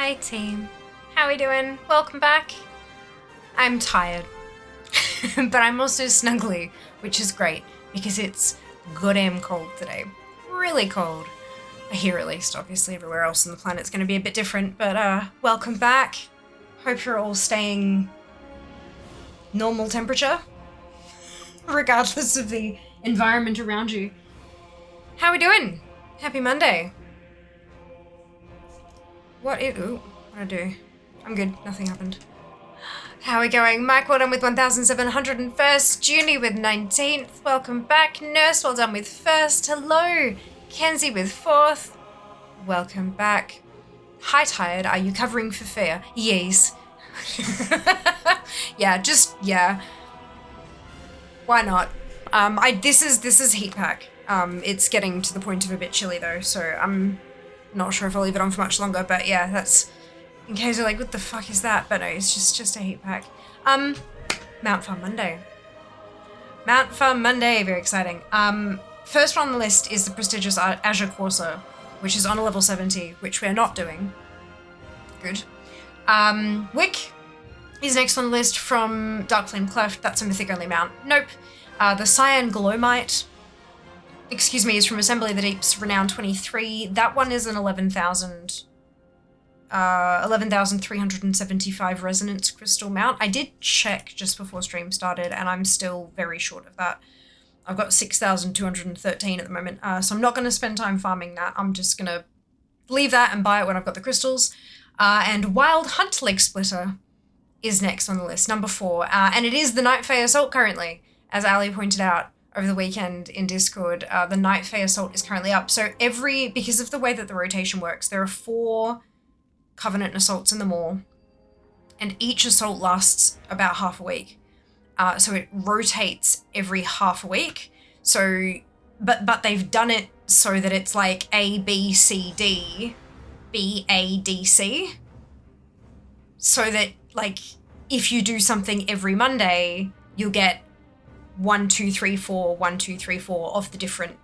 Hi team, how we doing? Welcome back. I'm tired, but I'm also snuggly, which is great because it's goddamn cold today. Really cold. Here at least, obviously everywhere else on the planet's going to be a bit different, but welcome back. Hope you're all staying normal temperature, regardless of the environment around you. How we doing? Happy Monday. What'd I do? I'm good, nothing happened. How are we going? Mike, well done with 1,701st. Junie with 19th. Welcome back. Nurse, well done with 1st. Hello. Kenzie with 4th. Welcome back. Hi, Tired. Are you covering for fear? Yes. Yeah. Why not? This is heat pack. It's getting to the point of a bit chilly though, so I'm not sure if I'll leave it on for much longer, but yeah, that's in case you're like, what the fuck is that? But no, it's just a heat pack. Mount Fun Monday. Mount Fun Monday, very exciting. First one on the list is the prestigious Azure Corsair, which is on a level 70, which we're not doing. Good. Wick is next on the list from Dark Flame Cleft. That's a mythic only mount. Nope. The Cyan Glowmite, is from Assembly of the Deep's Renown 23. That one is an 11,375 resonance crystal mount. I did check just before stream started and I'm still very short of that. I've got 6,213 at the moment, so I'm not going to spend time farming that. I'm just going to leave that and buy it when I've got the crystals. And Wild Hunt Leg Splitter is next on the list, number 4. And it is the Night Fae Assault currently, as Ali pointed out over the weekend in Discord. The Night Fae Assault is currently up. So because of the way that the rotation works, there are 4 Covenant assaults in the mall, and each assault lasts about half a week. So it rotates every half a week. So, but they've done it so that it's like A, B, C, D, B, A, D, C. So that like, if you do something every Monday, you'll get 1, 2, 3, 4, 1, 2, 3, 4 of the different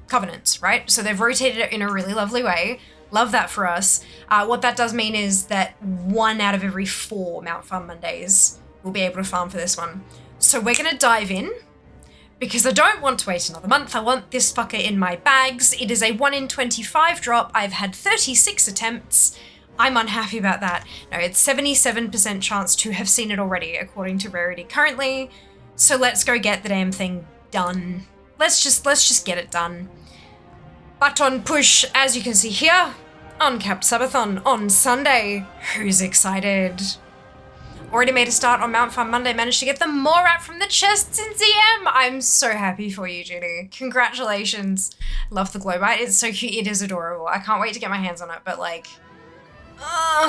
covenants, right? So they've rotated it in a really lovely way. Love that for us. What that does mean is that 1 out of every 4 Mount Farm Mondays will be able to farm for this one. So we're going to dive in because I don't want to wait another month. I want this fucker in my bags. It is a 1 in 25 drop. I've had 36 attempts. I'm unhappy about that. No, it's 77% chance to have seen it already according to rarity currently. So let's go get the damn thing done. Let's just get it done. Button push, as you can see here, Uncapped Subathon on Sunday. Who's excited? Already made a start on Mount Farm Monday, managed to get the Morat from the chests in DM. I'm so happy for you, Judy. Congratulations. Love the Glowbite. It's so cute. It is adorable. I can't wait to get my hands on it, but like,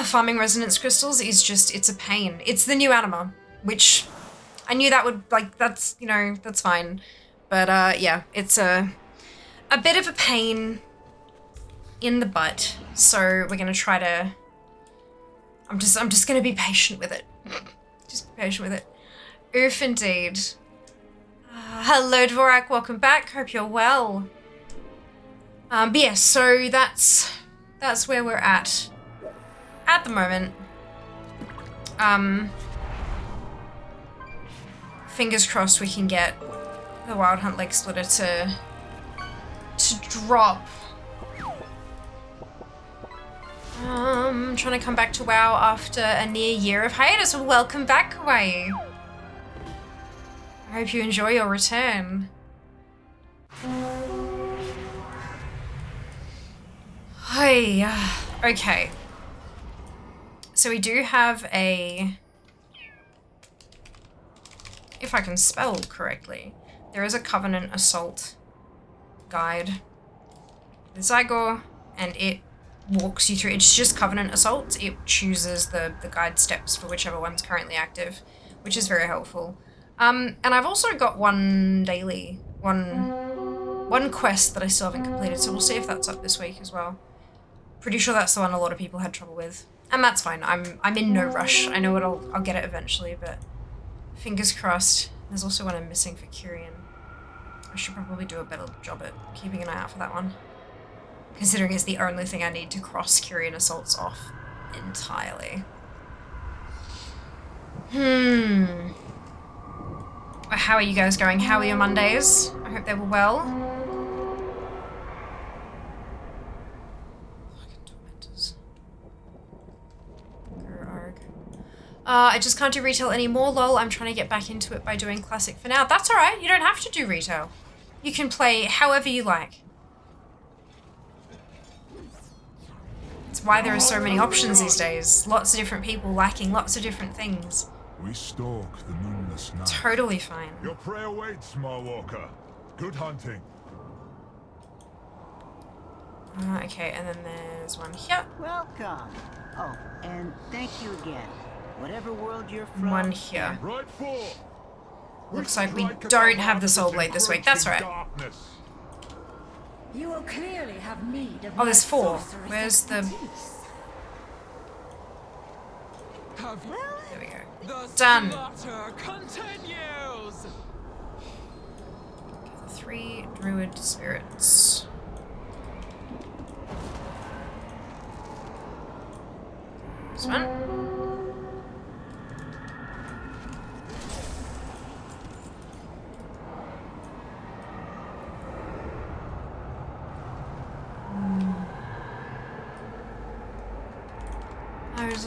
farming resonance crystals is just, it's a pain. It's the new anima, which I knew that would, like, that's, you know, that's fine. But yeah, it's a bit of a pain in the butt. So we're gonna try to, I'm just gonna be patient with it. Just be patient with it. Oof indeed. Hello Dvorak, welcome back. Hope you're well. But yeah, so that's where we're at the moment. Fingers crossed we can get the Wild Hunt Leg Splitter to drop. Trying to come back to WoW after a near year of hiatus. Welcome back, Kawaii. I hope you enjoy your return. Hey, okay. So we do have a, if I can spell correctly, there is a Covenant Assault guide with Zygor, and it walks you through. It's just Covenant Assault. It chooses the guide steps for whichever one's currently active, which is very helpful. And I've also got one quest that I still haven't completed, so we'll see if that's up this week as well. Pretty sure that's the one a lot of people had trouble with, and that's fine. I'm in no rush. I know I'll get it eventually, but fingers crossed. There's also one I'm missing for Kyrian. I should probably do a better job at keeping an eye out for that one. considering it's the only thing I need to cross Kyrian Assaults off entirely. How are you guys going? How are your Mondays? I hope they were well. Fucking tormentors. Go Arg. I just can't do retail anymore, lol. I'm trying to get back into it by doing classic for now. That's alright, you don't have to do retail. You can play however you like. It's why there are so many options these days. Lots of different people liking lots of different things. We stalk the moonless night. Totally fine. Your prey awaits, small walker. Good hunting. Okay, and then there's one here. Welcome. Oh, and thank you again. Whatever world you're from. One here. Right for. Looks like we don't have the Soul Blade this week. That's right. You will clearly have need of Oh, there's 4. sorcerer's Where's the... expertise. There we go. The Done. slaughter continues. 3 druid spirits. This one.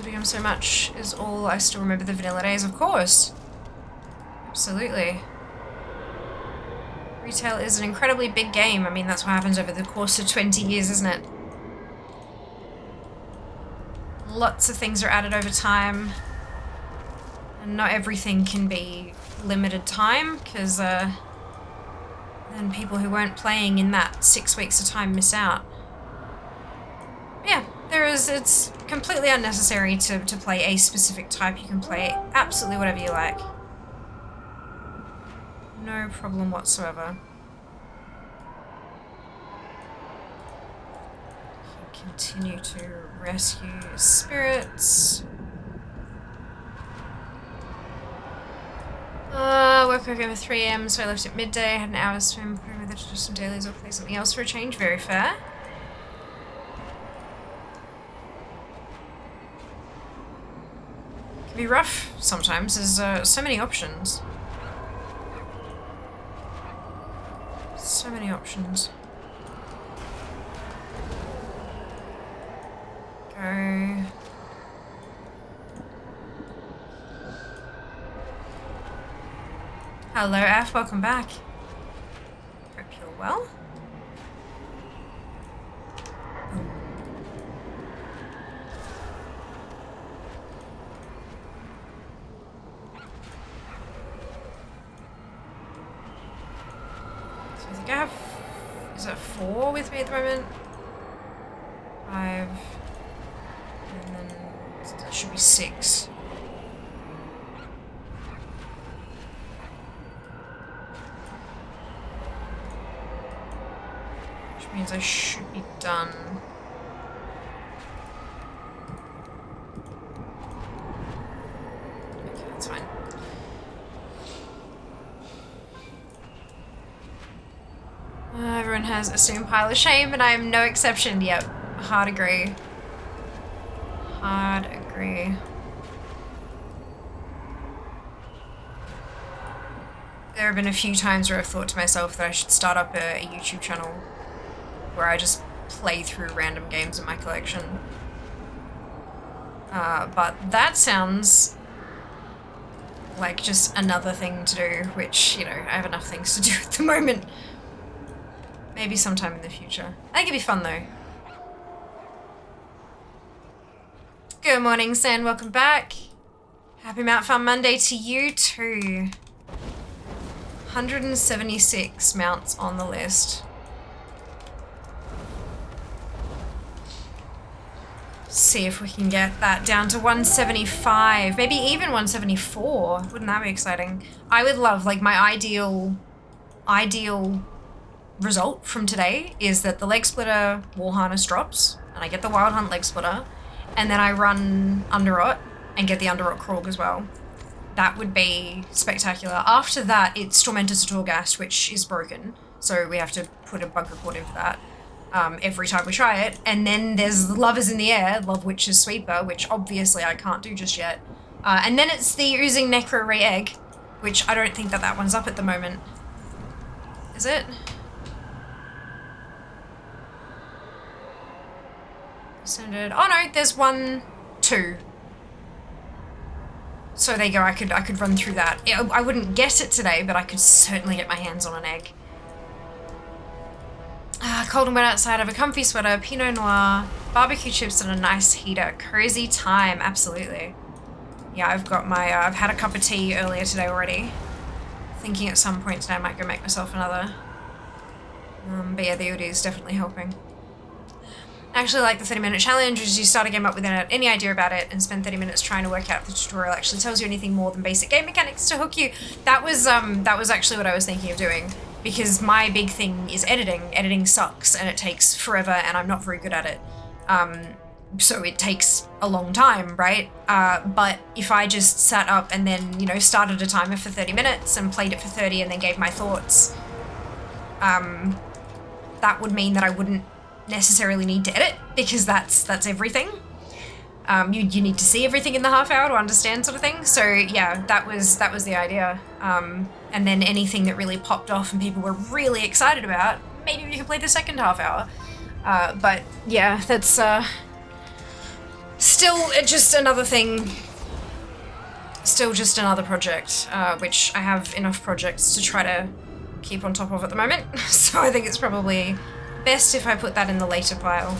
Become so much is all I still remember the vanilla days, of course. Absolutely. Retail is an incredibly big game. I mean, that's what happens over the course of 20 years, isn't it? Lots of things are added over time. And not everything can be limited time, because then people who weren't playing in that 6 weeks of time miss out. Yeah, it's completely unnecessary to play a specific type. You can play absolutely whatever you like. No problem whatsoever. Continue to rescue spirits. Woke up over 3 AM, so I left at midday, had an hour's swim, put over there to do some dailies or play something else for a change. Very fair. Can be rough sometimes. There's so many options. So many options. Go. Hello, F. Welcome back. Hope you're well. So I think I have... Is it 4 with me at the moment? 5... And then it should be 6. Which means I should be done. Okay, that's fine. Everyone has assumed pile of shame, and I am no exception. Yep, hard agree. Hard agree. There have been a few times where I've thought to myself that I should start up a YouTube channel where I just play through random games in my collection. But that sounds like just another thing to do, which, you know, I have enough things to do at the moment. Maybe sometime in the future. I think it'd be fun though. Good morning, San. Welcome back. Happy Mount Fun Monday to you too. 176 mounts on the list. See if we can get that down to 175, maybe even 174. Wouldn't that be exciting? I would love, like, my ideal result from today is that the leg splitter wall harness drops and I get the wild hunt leg splitter, and then I run Underrot and get the Underrot Krog as well. That would be spectacular. After that, it's Tormentor Satorghast, which is broken, so we have to put a bug report in for that. every time we try it. And then there's Love is in the Air, Love Witch's Sweeper, which obviously I can't do just yet. And then it's the Oozing Necro Re-Egg, which I don't think that one's up at the moment. Is it? Standard. Oh no, there's 1, 2. So there you go, I could run through that. I wouldn't get it today, but I could certainly get my hands on an egg. Cold and wet outside, I have a comfy sweater, Pinot Noir, barbecue chips and a nice heater. Cozy time, absolutely. Yeah, I've got my, I've had a cup of tea earlier today already. Thinking at some point today I might go make myself another. But yeah, the VOD is definitely helping. I actually like the 30-minute challenge, which is you start a game up without any idea about it and spend 30 minutes trying to work out if the tutorial actually tells you anything more than basic game mechanics to hook you. That was actually what I was thinking of doing, because my big thing is editing. Editing sucks and it takes forever and I'm not very good at it. So it takes a long time, right? But if I just sat up and then, you know, started a timer for 30 minutes and played it for 30 and then gave my thoughts, that would mean that I wouldn't necessarily need to edit, because that's everything. You need to see everything in the half hour to understand, sort of thing. So yeah, that was the idea. And then anything that really popped off and people were really excited about, maybe we could play the second half hour. But yeah, that's still just another thing. Still just another project, which I have enough projects to try to keep on top of at the moment. So I think it's probably best if I put that in the later pile.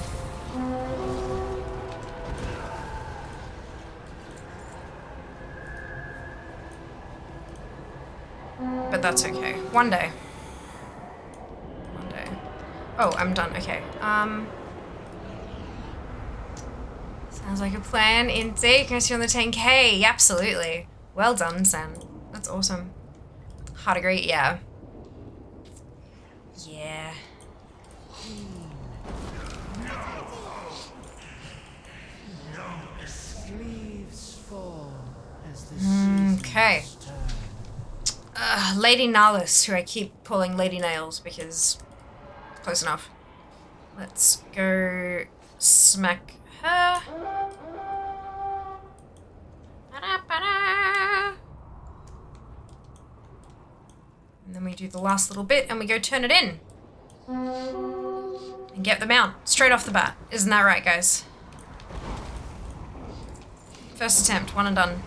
But that's okay. One day. One day. Oh, I'm done. Okay. Sounds like a plan indeed. Can I see on the 10K? Absolutely. Well done, Sam. That's awesome. Hard agree. Yeah. Yeah. Okay. Lady Nalis, who I keep calling Lady Nails because close enough. Let's go smack her. And then we do the last little bit and we go turn it in. And get the mount straight off the bat. Isn't that right, guys? First attempt, one and done.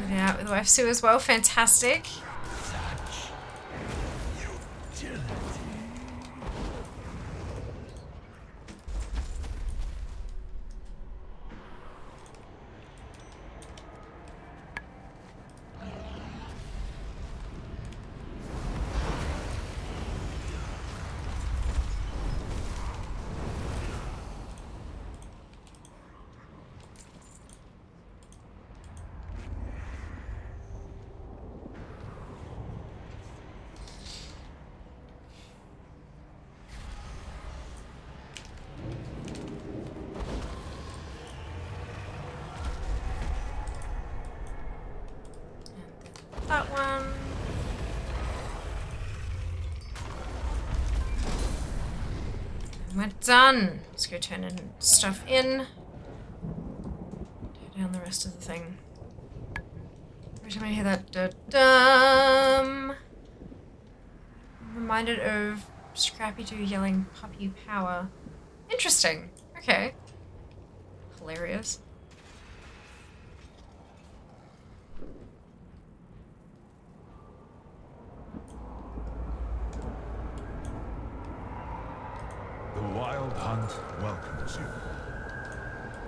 Yeah, with wife Sue as well, fantastic. That one. And we're done. Let's go turn stuff in. Tear down the rest of the thing. Every time I hear that da-dum, I'm reminded of Scrappy Doo yelling puppy power. Interesting. Okay. Hilarious. The Wild Hunt welcomes you.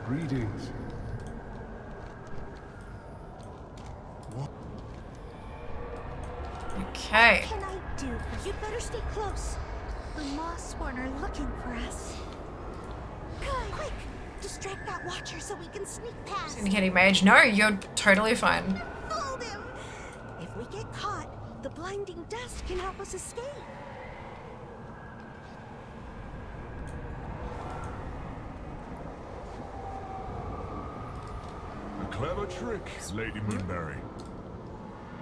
Greetings. Okay. What can I do? You better stay close. The Mossborn are looking for us. Quick! Distract that watcher so we can sneak past. Indicating mage. No, you're totally fine. Hold him! If we get caught, the blinding dust can help us escape. clever trick, Lady Moonberry.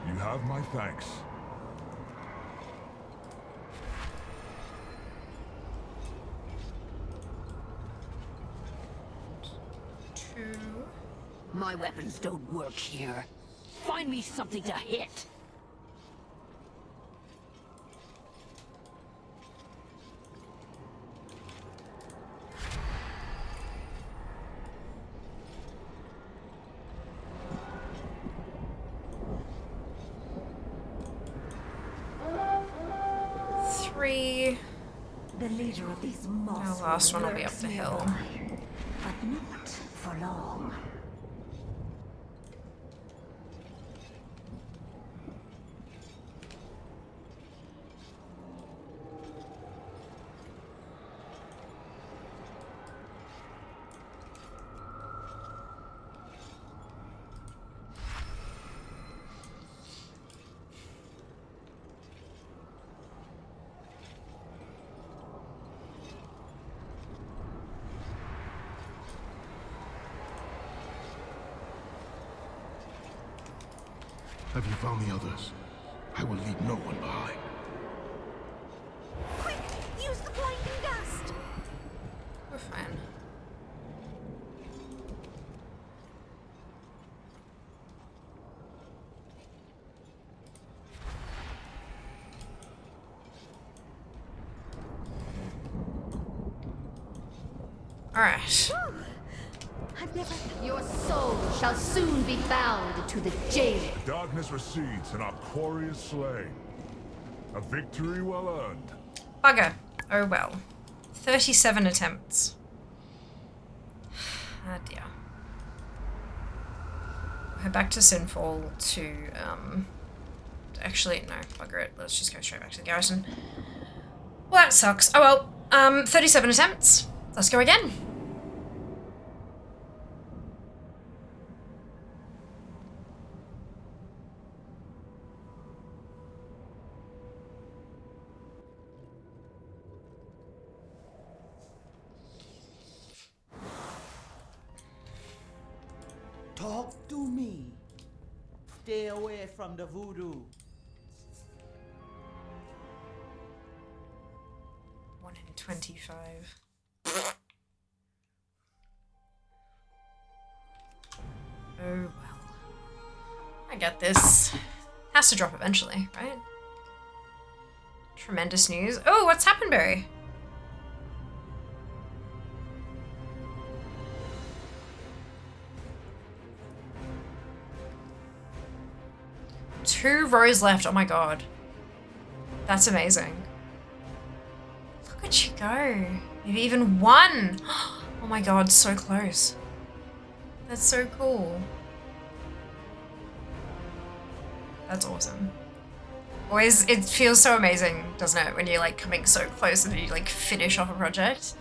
You have my thanks. My weapons don't work here. Find me something to hit. Three. The leader of these moss. The last one will be up the hill. But not for long. Have you found the others? I will leave no one behind. Quick! Use the blinding dust! We're fine. Alright. I've never... Your soul shall soon be bound to the jail. The darkness recedes and our quarry is slain. A victory well earned. Bugger. Oh well. 37 attempts. Ah dear. Head back to Sinfall to, actually, no, bugger it. Let's just go straight back to the garrison. Well, that sucks. Oh well, 37 attempts. Let's go again. Talk to me. Stay away from the voodoo. 1 in 25. Oh well. I get this. Has to drop eventually, right? Tremendous news. Oh, what's happened, Barry? Two rows left. Oh my god. That's amazing. Look at you go. Maybe even one. Oh my god, so close. That's so cool. That's awesome. Always, it feels so amazing, doesn't it? When you're like coming so close and you like finish off a project.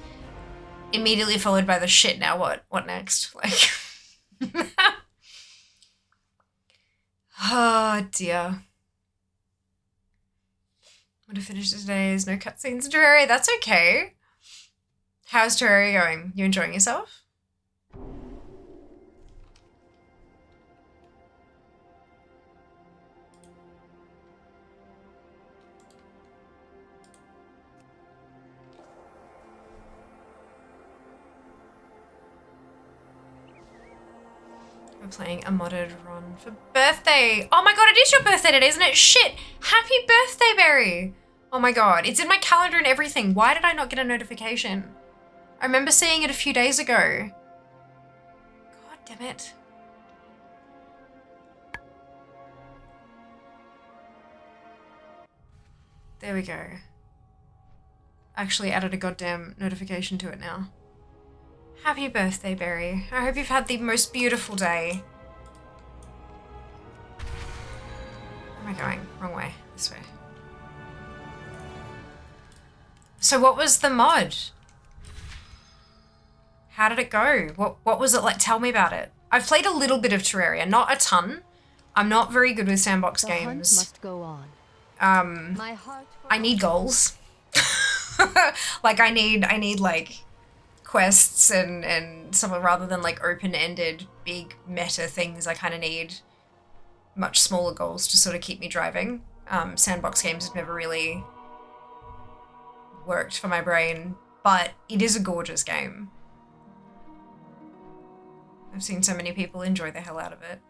Immediately followed by the shit, now what? What next? Like... Oh dear. I'm gonna finish today's no cutscenes in Terraria. That's okay. How's Terraria going? You enjoying yourself? We're playing a modded run for birthday. Oh my god, it is your birthday today, isn't it? Shit. Happy birthday, Barry. Oh my god, it's in my calendar and everything. Why did I not get a notification? I remember seeing it a few days ago. God damn it. There we go. Actually added a goddamn notification to it now. Happy birthday, Barry. I hope you've had the most beautiful day. Where am I going? Wrong way. This way. So what was the mod? How did it go? What was it like? Tell me about it. I've played a little bit of Terraria, not a ton. I'm not very good with sandbox The games. hunt must go on. My heart I need goals. Like I need like quests and some rather than like open-ended big meta things. I kind of need much smaller goals to sort of keep me driving. Sandbox games have never really worked for my brain, but it is a gorgeous game. I've seen so many people enjoy the hell out of it.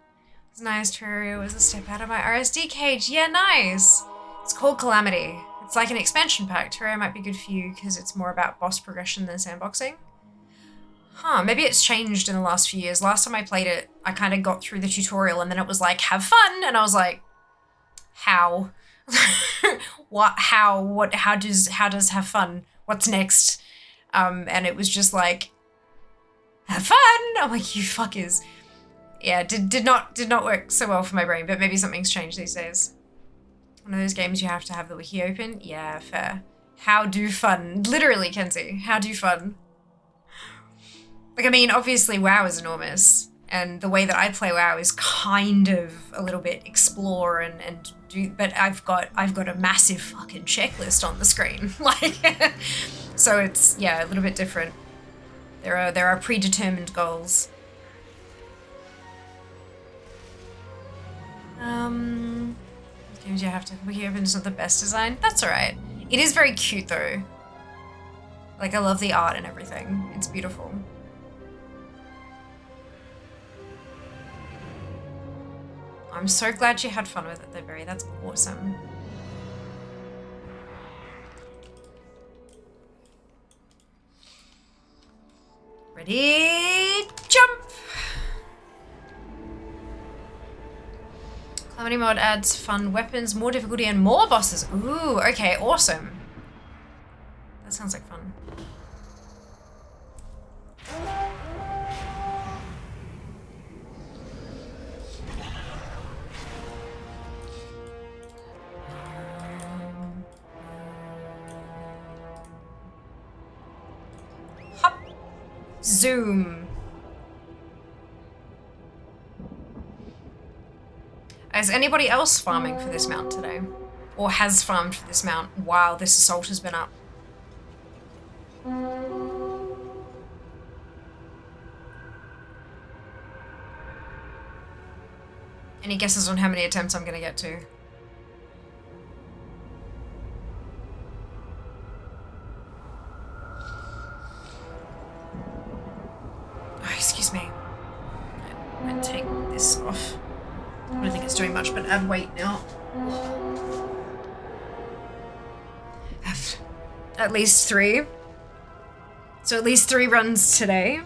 It's nice. Terraria was a step out of my RSD cage. Yeah, nice. It's called Calamity. It's like an expansion pack. Terraria might be good for you because it's more about boss progression than sandboxing. Huh, maybe it's changed in the last few years. Last time I played it, I kind of got through the tutorial and then it was like, have fun. And I was like, how? How does have fun? What's next? And it was just like, have fun. I'm like, you fuckers. Yeah, did not work so well for my brain, but maybe something's changed these days. One of those games you have to have the wiki open. Yeah, fair. How do fun? Literally, Kenzie, how do fun? Like, I mean, obviously WoW is enormous, and the way that I play WoW is kind of a little bit explore and do, but I've got a massive fucking checklist on the screen. Like, so it's, yeah, a little bit different. There are predetermined goals. Games you have to wiki open is not the best design. That's alright. It is very cute though. Like, I love the art and everything. It's beautiful. I'm so glad you had fun with it though, Barry. That's awesome. Ready, jump! Calamity mod adds fun weapons, more difficulty, and more bosses. Ooh, okay, awesome. That sounds like fun. Hop. Zoom. Is anybody else farming for this mount today? Or has farmed for this mount while this assault has been up? Any guesses on how many attempts I'm gonna get to? Oh, excuse me. I'm gonna take this off. I don't think it's doing much, but add weight now. At least 3. So at least 3 runs today.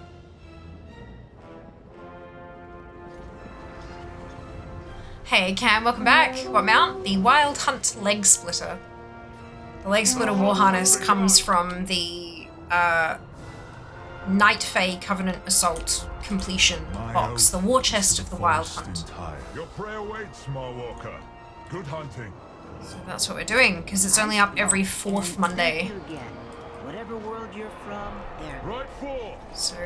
Hey Cam, welcome back. What mount? The Wild Hunt Leg Splitter. The Leg Splitter war harness comes from the Night Fae Covenant Assault completion box, the war chest of the Wild Hunt. Your prayer waits, small walker. Good hunting. So that's what we're doing, because it's only up every 4th Monday. Whatever world you're from, there. Right for. So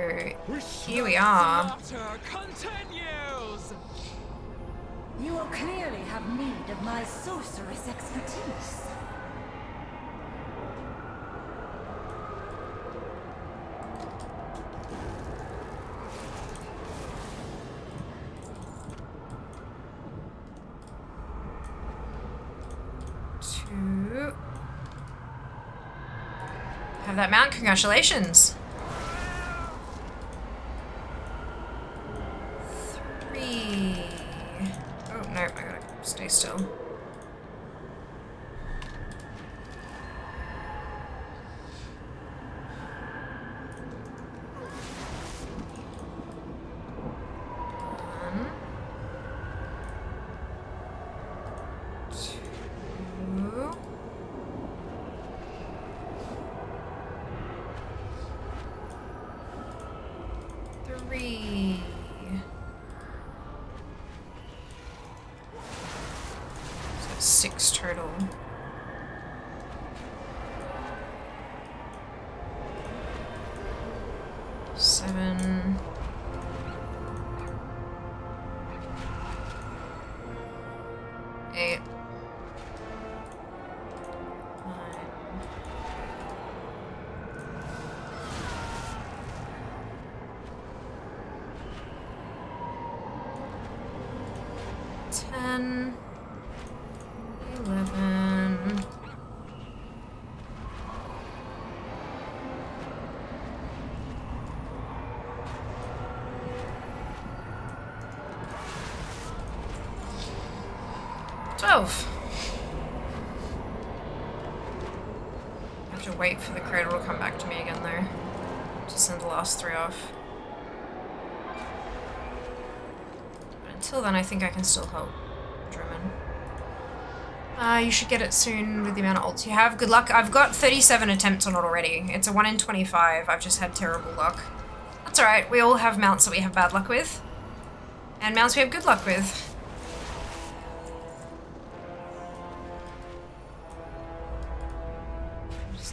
here we are. Continues. You will clearly have need of my sorceress expertise. Have that mount, congratulations. 3. Oh no, I gotta stay still. Total. Seven. 8. 9. 10, 11. I have to wait for the cradle to come back to me again though, to send the last 3 off. But until then I think I can still help Drummond. You should get it soon with the amount of ults you have. Good luck. I've got 37 attempts on it already. It's a 1 in 25. I've just had terrible luck. That's alright. We all have mounts that we have bad luck with. And mounts we have good luck with.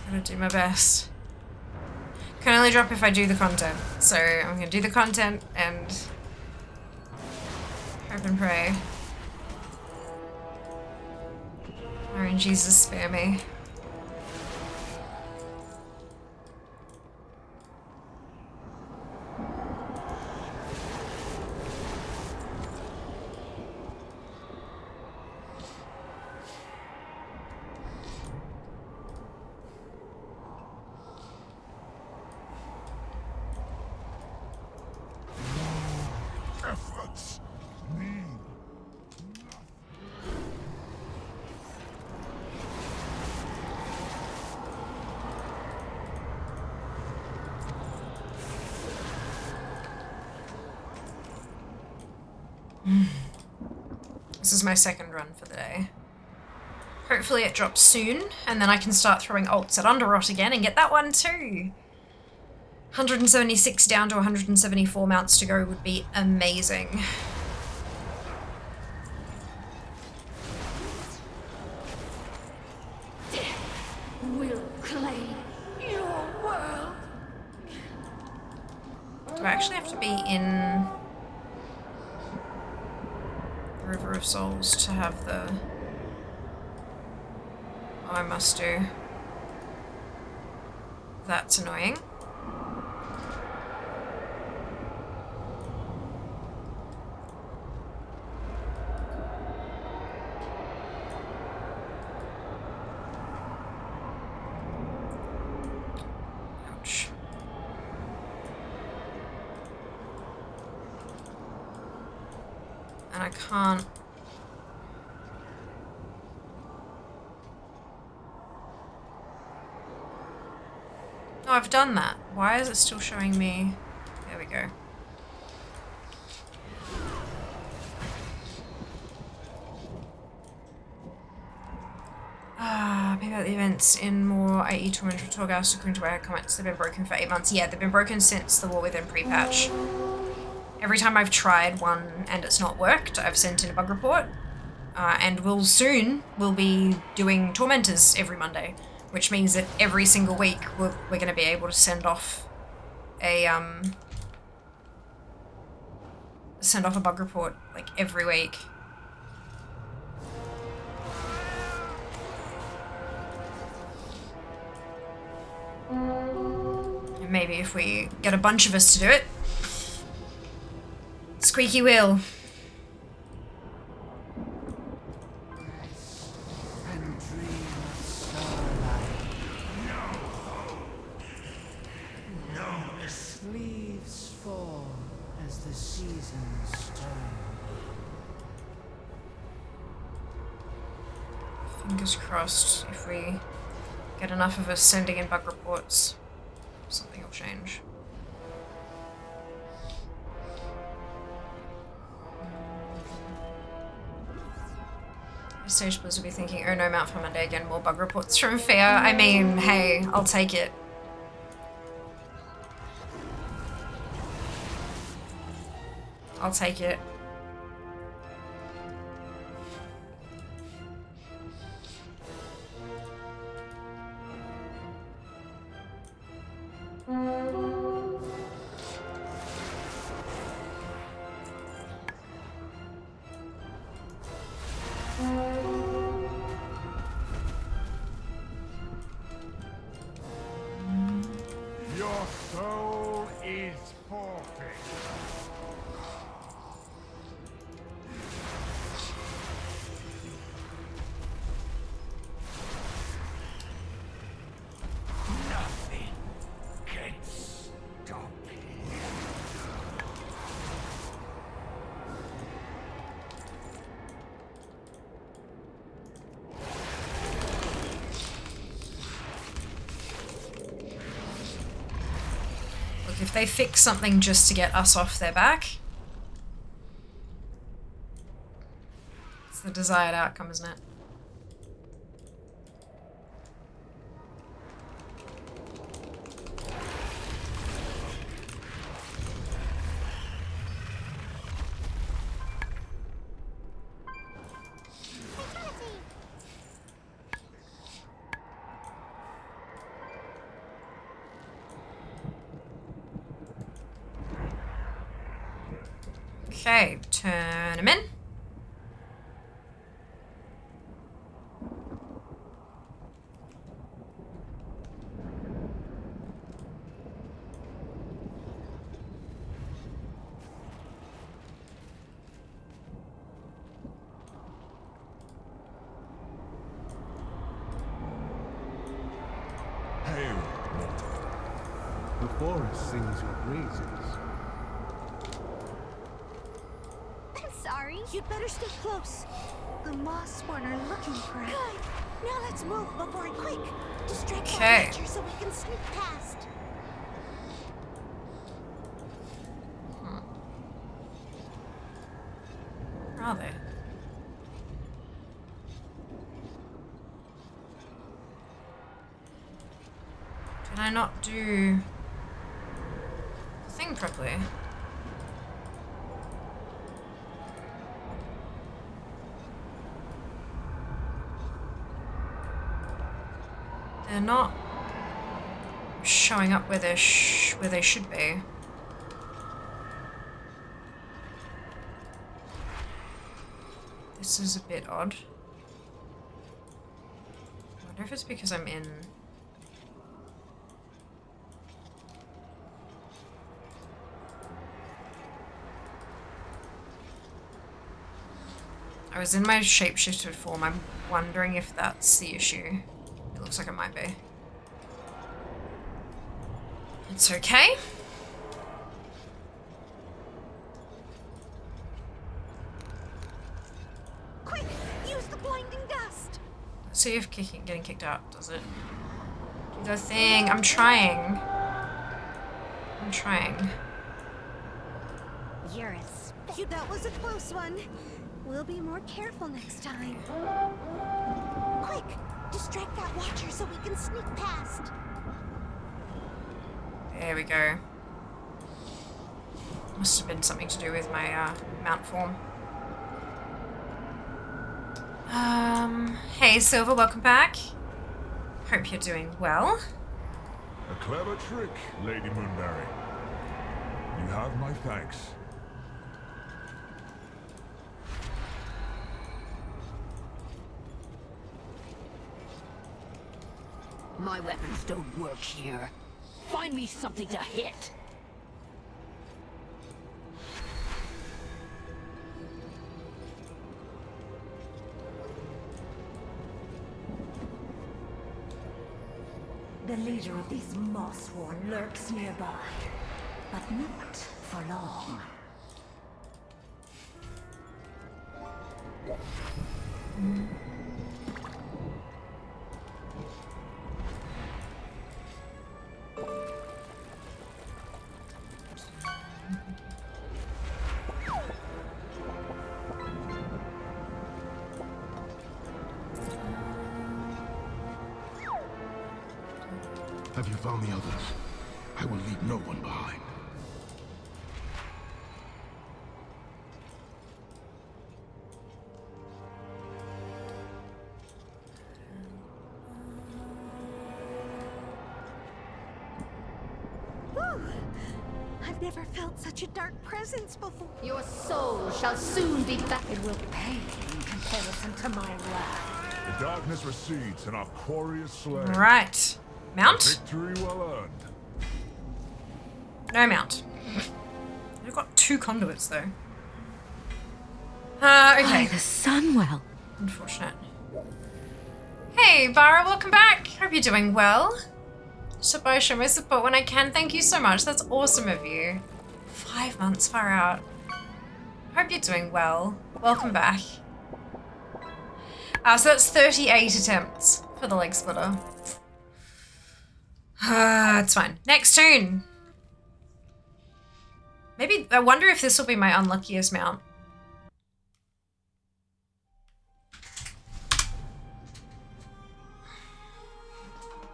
I'm gonna do my best. Can only drop if I do the content. So I'm gonna do the content and hope and pray. Iron Jesus, spare me. Efforts mean This is my second run for the day. Hopefully it drops soon, and then I can start throwing ults at Underrot again and get that one too. 176 down to 174 mounts to go would be amazing. Will claim your world. Do I actually have to be in the River of Souls to have the... Oh, I must do. That's annoying. Ouch. And I can't... No, I've done that. Why is it still showing me? There we go. Maybe about the events in more IE Tormentor Torghast according to where comments. They've been broken for 8 months. Yeah, they've been broken since the War Within pre-patch. Every time I've tried one and it's not worked, I've sent in a bug report. And we'll be doing Tormentors every Monday. Which means that every single week we're going to be able to send off a bug report like every week. And maybe if we get a bunch of us to do it, squeaky wheel. Leaves fall as the seasons turn. Fingers crossed if we get enough of us sending in bug reports, something will change. Stage Blizz will be thinking, oh no, Mount for Monday again, more bug reports from Fear. I mean, hey, I'll take it. I'll take it. your soul is forfeit. They fix something just to get us off their back. It's the desired outcome, isn't it? Okay, turn him in. Hail, mortal. The forest sings your praises. Sorry. You'd better stay close. The Moss-born are looking for us. Good. Now let's move before it quick. Distract that watcher so we can sneak past. Where are they? Did I not do the thing properly? They're not showing up where they should be. This is a bit odd. I wonder if it's because I'm in. I was in my shapeshifted form. I'm wondering if that's the issue. It looks like it might be. It's okay. Quick, use the blinding dust. Let's see if getting kicked out does it. Do the thing. I'm trying. I'm trying. You're a that was a close one. We'll be more careful next time. Quick, distract that watcher so we can sneak past. There we go. Must have been something to do with my mount form. Hey Silver, welcome back. Hope you're doing well. A clever trick, Lady Moonberry. You have my thanks. My weapons don't work here. Find me something to hit. The leader of these Moss-born lurks nearby, but not for long. Have you found the others? I will leave no one behind. I've never felt such a dark presence before. Your soul shall soon be back. It will pay in comparison to my wrath. The darkness recedes and our quarry is slain. Right. Mount? Victory well earned. No mount. I've got 2 conduits though. Okay. By the Sunwell. Unfortunate. Hey, Bara, welcome back. Hope you're doing well. Stop by, show my support when I can. Thank you so much. That's awesome of you. 5 months, far out. Hope you're doing well. Welcome back. So that's 38 attempts for the leg splitter. It's fine. Next tune. Maybe, I wonder if this will be my unluckiest mount.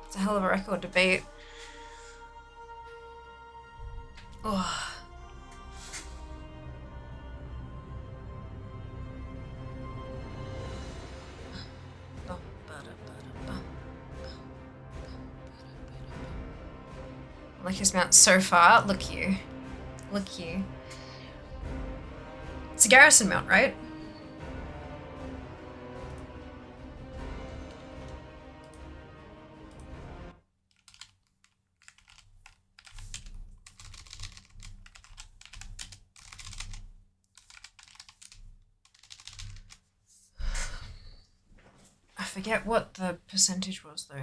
It's a hell of a record to beat. Oh. Luckiest mount so far. Look you. Look you. It's a garrison mount, right? I forget what the percentage was though.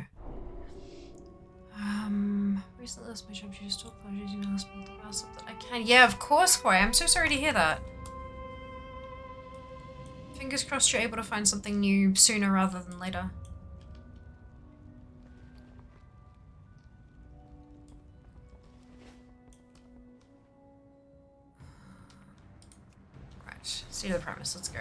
Recently lost my job due to store closures. You lost the last that I can. Yeah, of course, Corey. I'm so sorry to hear that. Fingers crossed you're able to find something new sooner rather than later. Right, see to the premise. Let's go.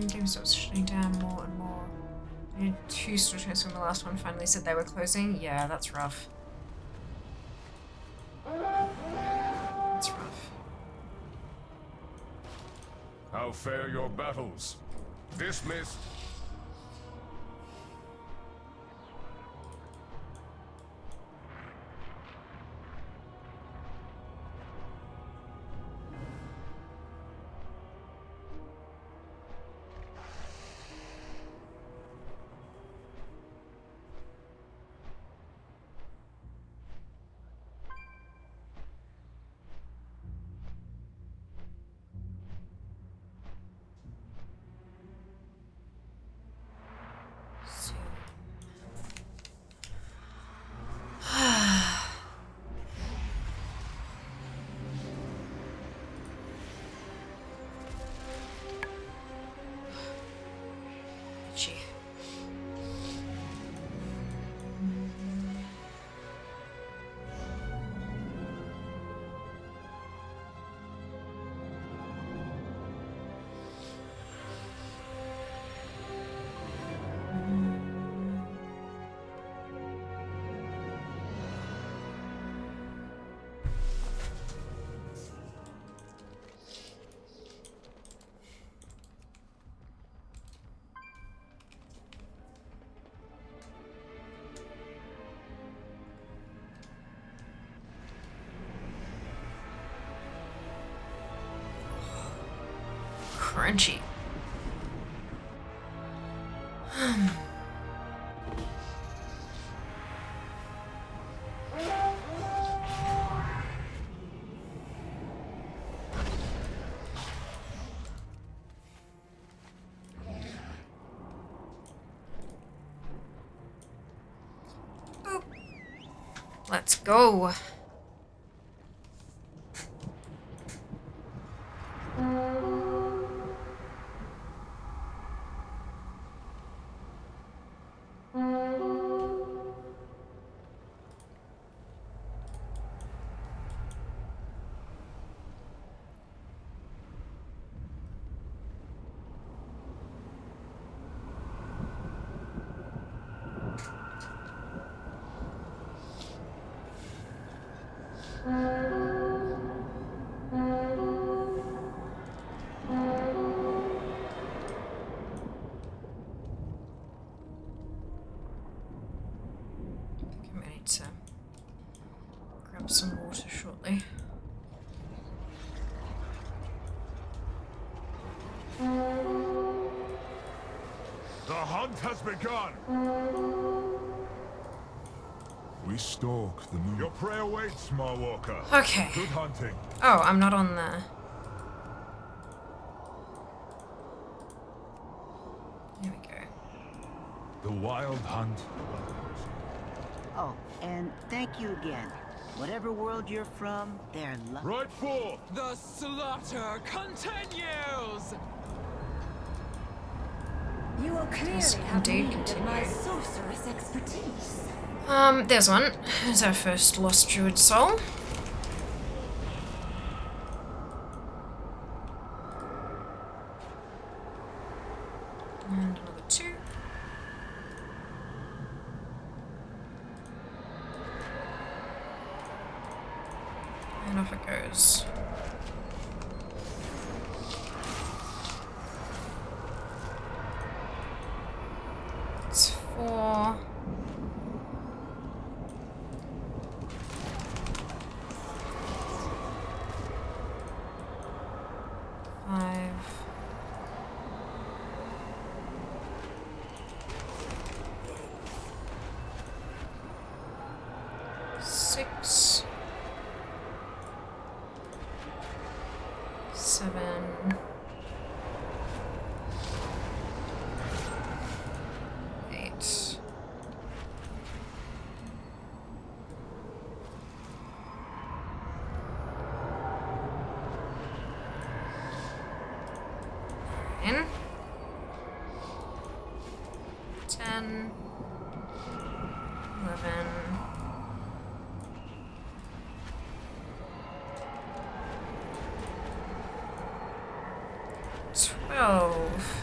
Game starts shutting down more and more. I had 2 store chains from the last one finally said they were closing. Yeah, that's rough. That's rough. How fare your battles? Dismissed. Crunchy. Boop. Let's go. To grab some water shortly. The hunt has begun. We stalk the moon. Your prey awaits, small walker. Okay. Good hunting. Oh, I'm not on the... Here we go. The wild hunt. Oh, and thank you again. Whatever world you're from, they're Right forth! The slaughter continues! You will clearly Yes, have indeed, need of my continue. sorceress expertise. There's one. There's our first lost druid soul. And another 2. And off it goes. It's 4. 5. 6. 7. 8. 9. 10. 11. 12.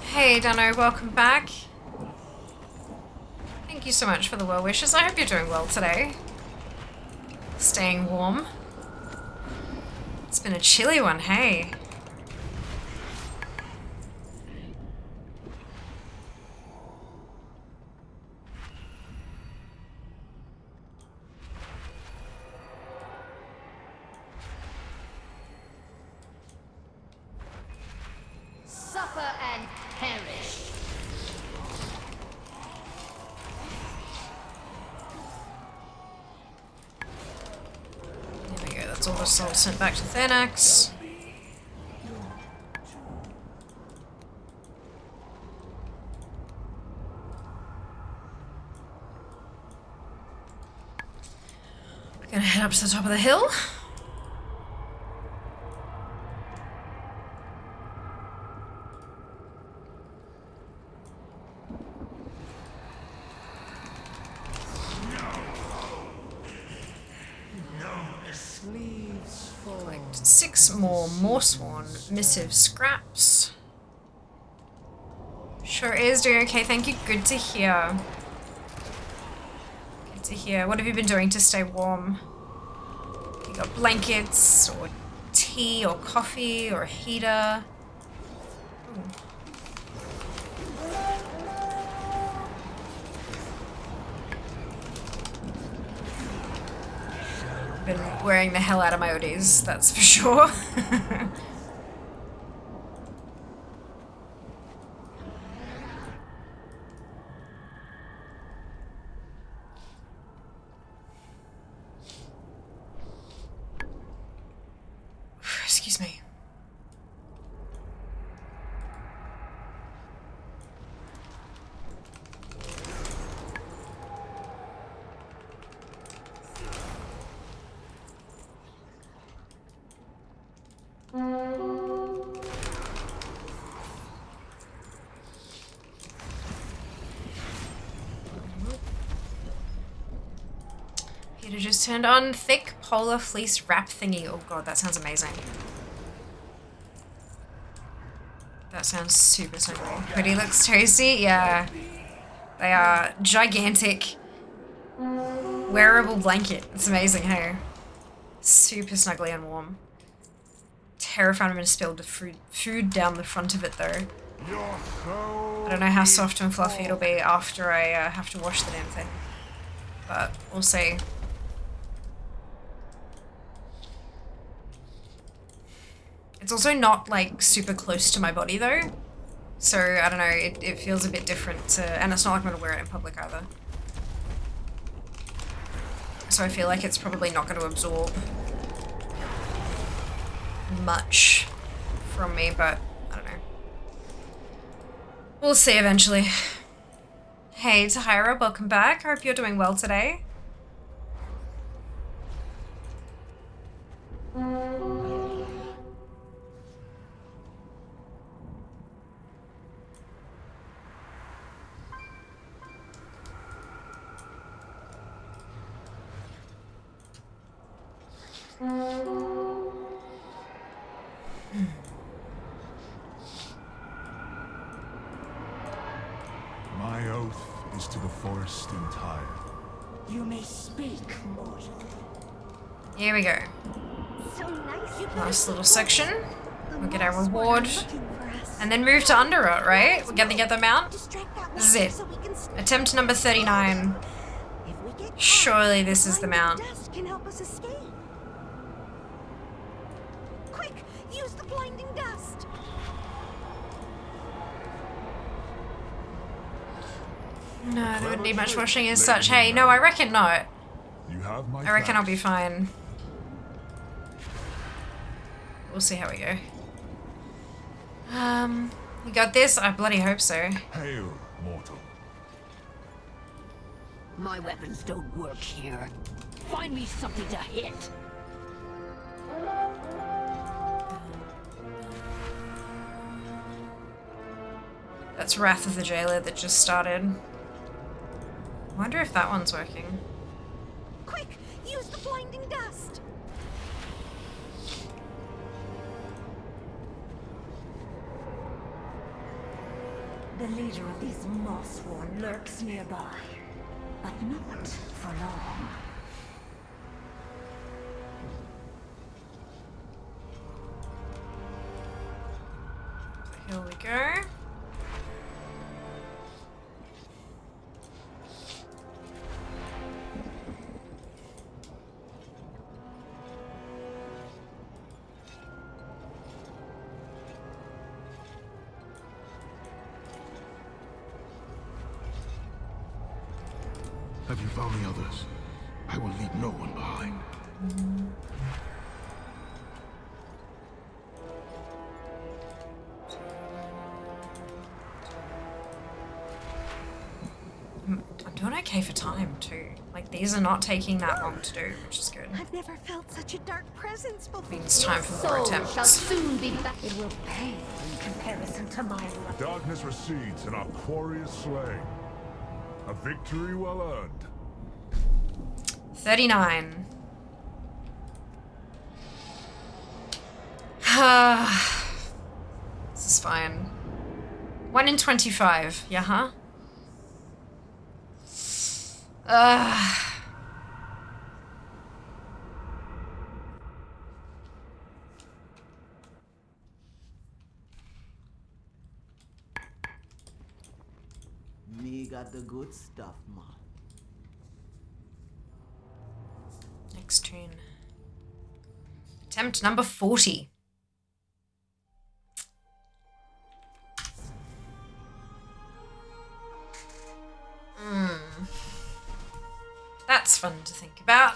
Hey Dano, welcome back. Thank you so much for the well wishes. I hope you're doing well today. Staying warm. It's been a chilly one, hey. Suffer and perish. There we go, that's all the souls sent back to Thanax. We're gonna head up to the top of the hill. Collect 6 more Morsworn missive scraps. Sure is doing okay, thank you. Good to hear. Good to hear. What have you been doing to stay warm? You got blankets, or tea, or coffee, or a heater? Ooh. Been wearing the hell out of my ODs, that's for sure. Excuse me. Peter just turned on thick polar fleece wrap thingy. Oh god, that sounds amazing. That sounds super snuggly. Hoodie looks toasty? Yeah. They are gigantic wearable blanket. It's amazing, hey? Super snuggly and warm. terrified I'm gonna spill the food down the front of it though. You're so I don't know how soft and fluffy it'll be after I have to wash the damn thing. But we'll see. It's also not like super close to my body though. So I don't know, it feels a bit different to, and it's not like I'm gonna wear it in public either. So I feel like it's probably not gonna absorb much from me, but I don't know. We'll see eventually. Hey Tahira, welcome back. I hope you're doing well today. My oath is to the forest entire. You may speak, mortal. Here we go. So nice. Nice little section. We'll get our reward. Looking for us. And then move to under it, right? We're gonna get the mount. Distract that This is watcher it. so we can sneak. Attempt number 39. If we get caught, Surely this is the blinding mount. dust can help us escape. Quick, use the blinding dust. No, there wouldn't need much washing as such. Hey, no, I reckon not. You have my I reckon I'll be thanks. fine. We'll see how we go. You got this? I bloody hope so. Hail, mortal. My weapons don't work here. Find me something to hit. That's Wrath of the Jailer that just started. I wonder if that one's working. Quick, use the blinding dust. The leader of these Mossworn lurks nearby, but not for long. Here we go. Have you found the others? I will leave no one behind. I'm doing okay for time too. Like these are not taking that long to do, which is good. I've never felt such a dark presence before. It's time for more Soul shall attempts. soon be back. It will pale in comparison to my life. Darkness recedes and our quarry is slain. A victory well earned. 39. This is fine. 1 in 25. Yeah, huh? Me got the good stuff, man. Next tune. Attempt number 40. That's fun to think about.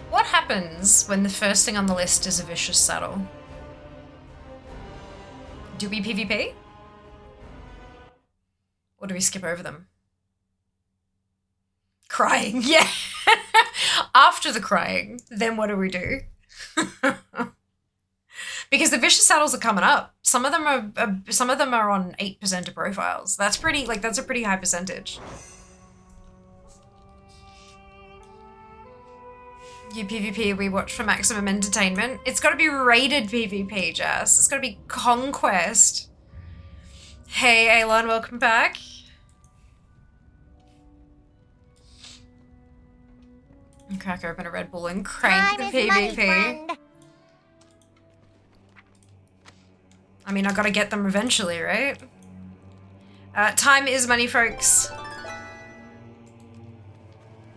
What happens when the first thing on the list is a vicious saddle? Do we PvP? Or do we skip over them? Crying, yeah. After the crying, then what do we do? Because the vicious saddles are coming up. Some of them are on 8% of profiles. That's pretty, like, that's a pretty high percentage. You PvP we watch for maximum entertainment. It's got to be rated PvP, Jess. It's got to be Conquest. Hey, Alon, welcome back. Crack open a Red Bull and crank the PvP. I mean, I gotta get them eventually, right? Time is money, folks.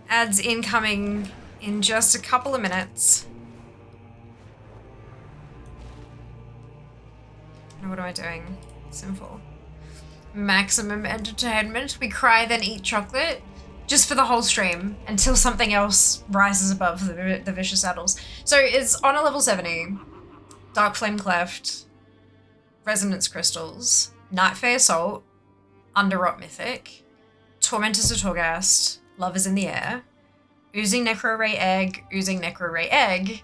Ads incoming in just a couple of minutes. What am I doing? Simple. Maximum entertainment. We cry, then eat chocolate. Just for the whole stream until something else rises above the vicious saddles. So it's on a level 70. Dark Flame Cleft. Resonance Crystals. Nightfare Assault. Underrot Mythic. Tormentor Torghast. Love is in the Air. Oozing Necro Ray Egg. Oozing Necro Ray Egg.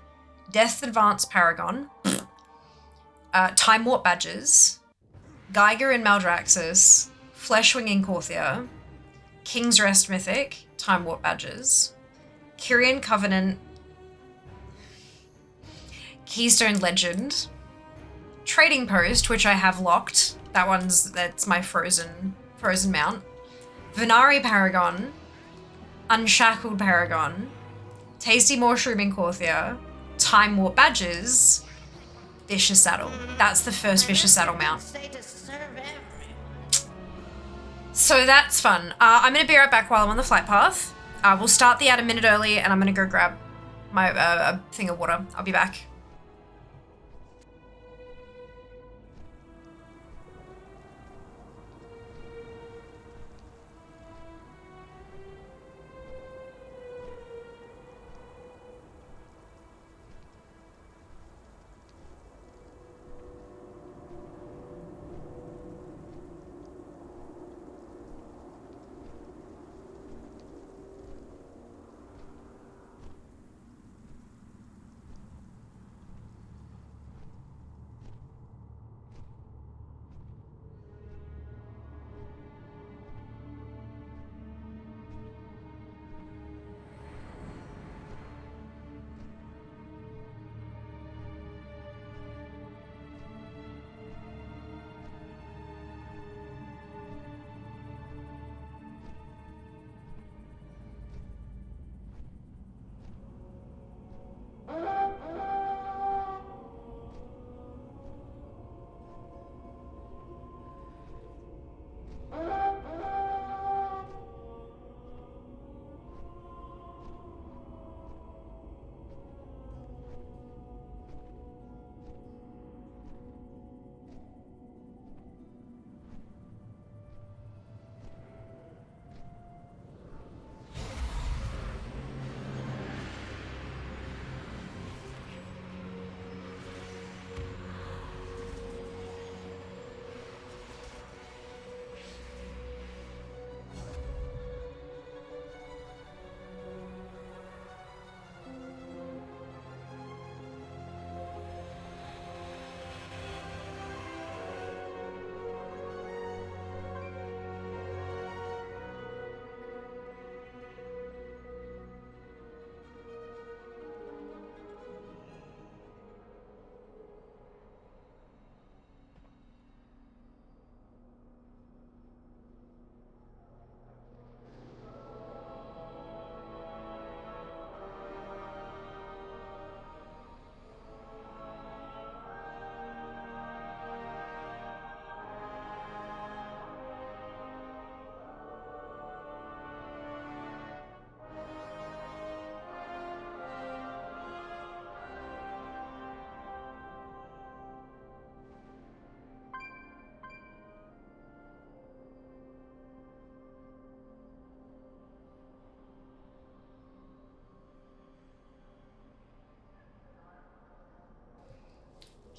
Death Advance Paragon. Time Warp Badges. Geiger and Maldraxxus. Fleshwing Incorthia. King's Rest Mythic. Time Warp Badges. Kyrian Covenant. Keystone Legend. Trading Post, which I have locked. That's my frozen mount. Venari Paragon. Unshackled Paragon. Tasty Mushroom Incorthia. Time Warp Badges. Vicious Saddle. That's the first Vicious Saddle mount. So that's fun. I'm going to be right back while I'm on the flight path. We'll start the ad a minute early and I'm going to go grab my thing of water. I'll be back.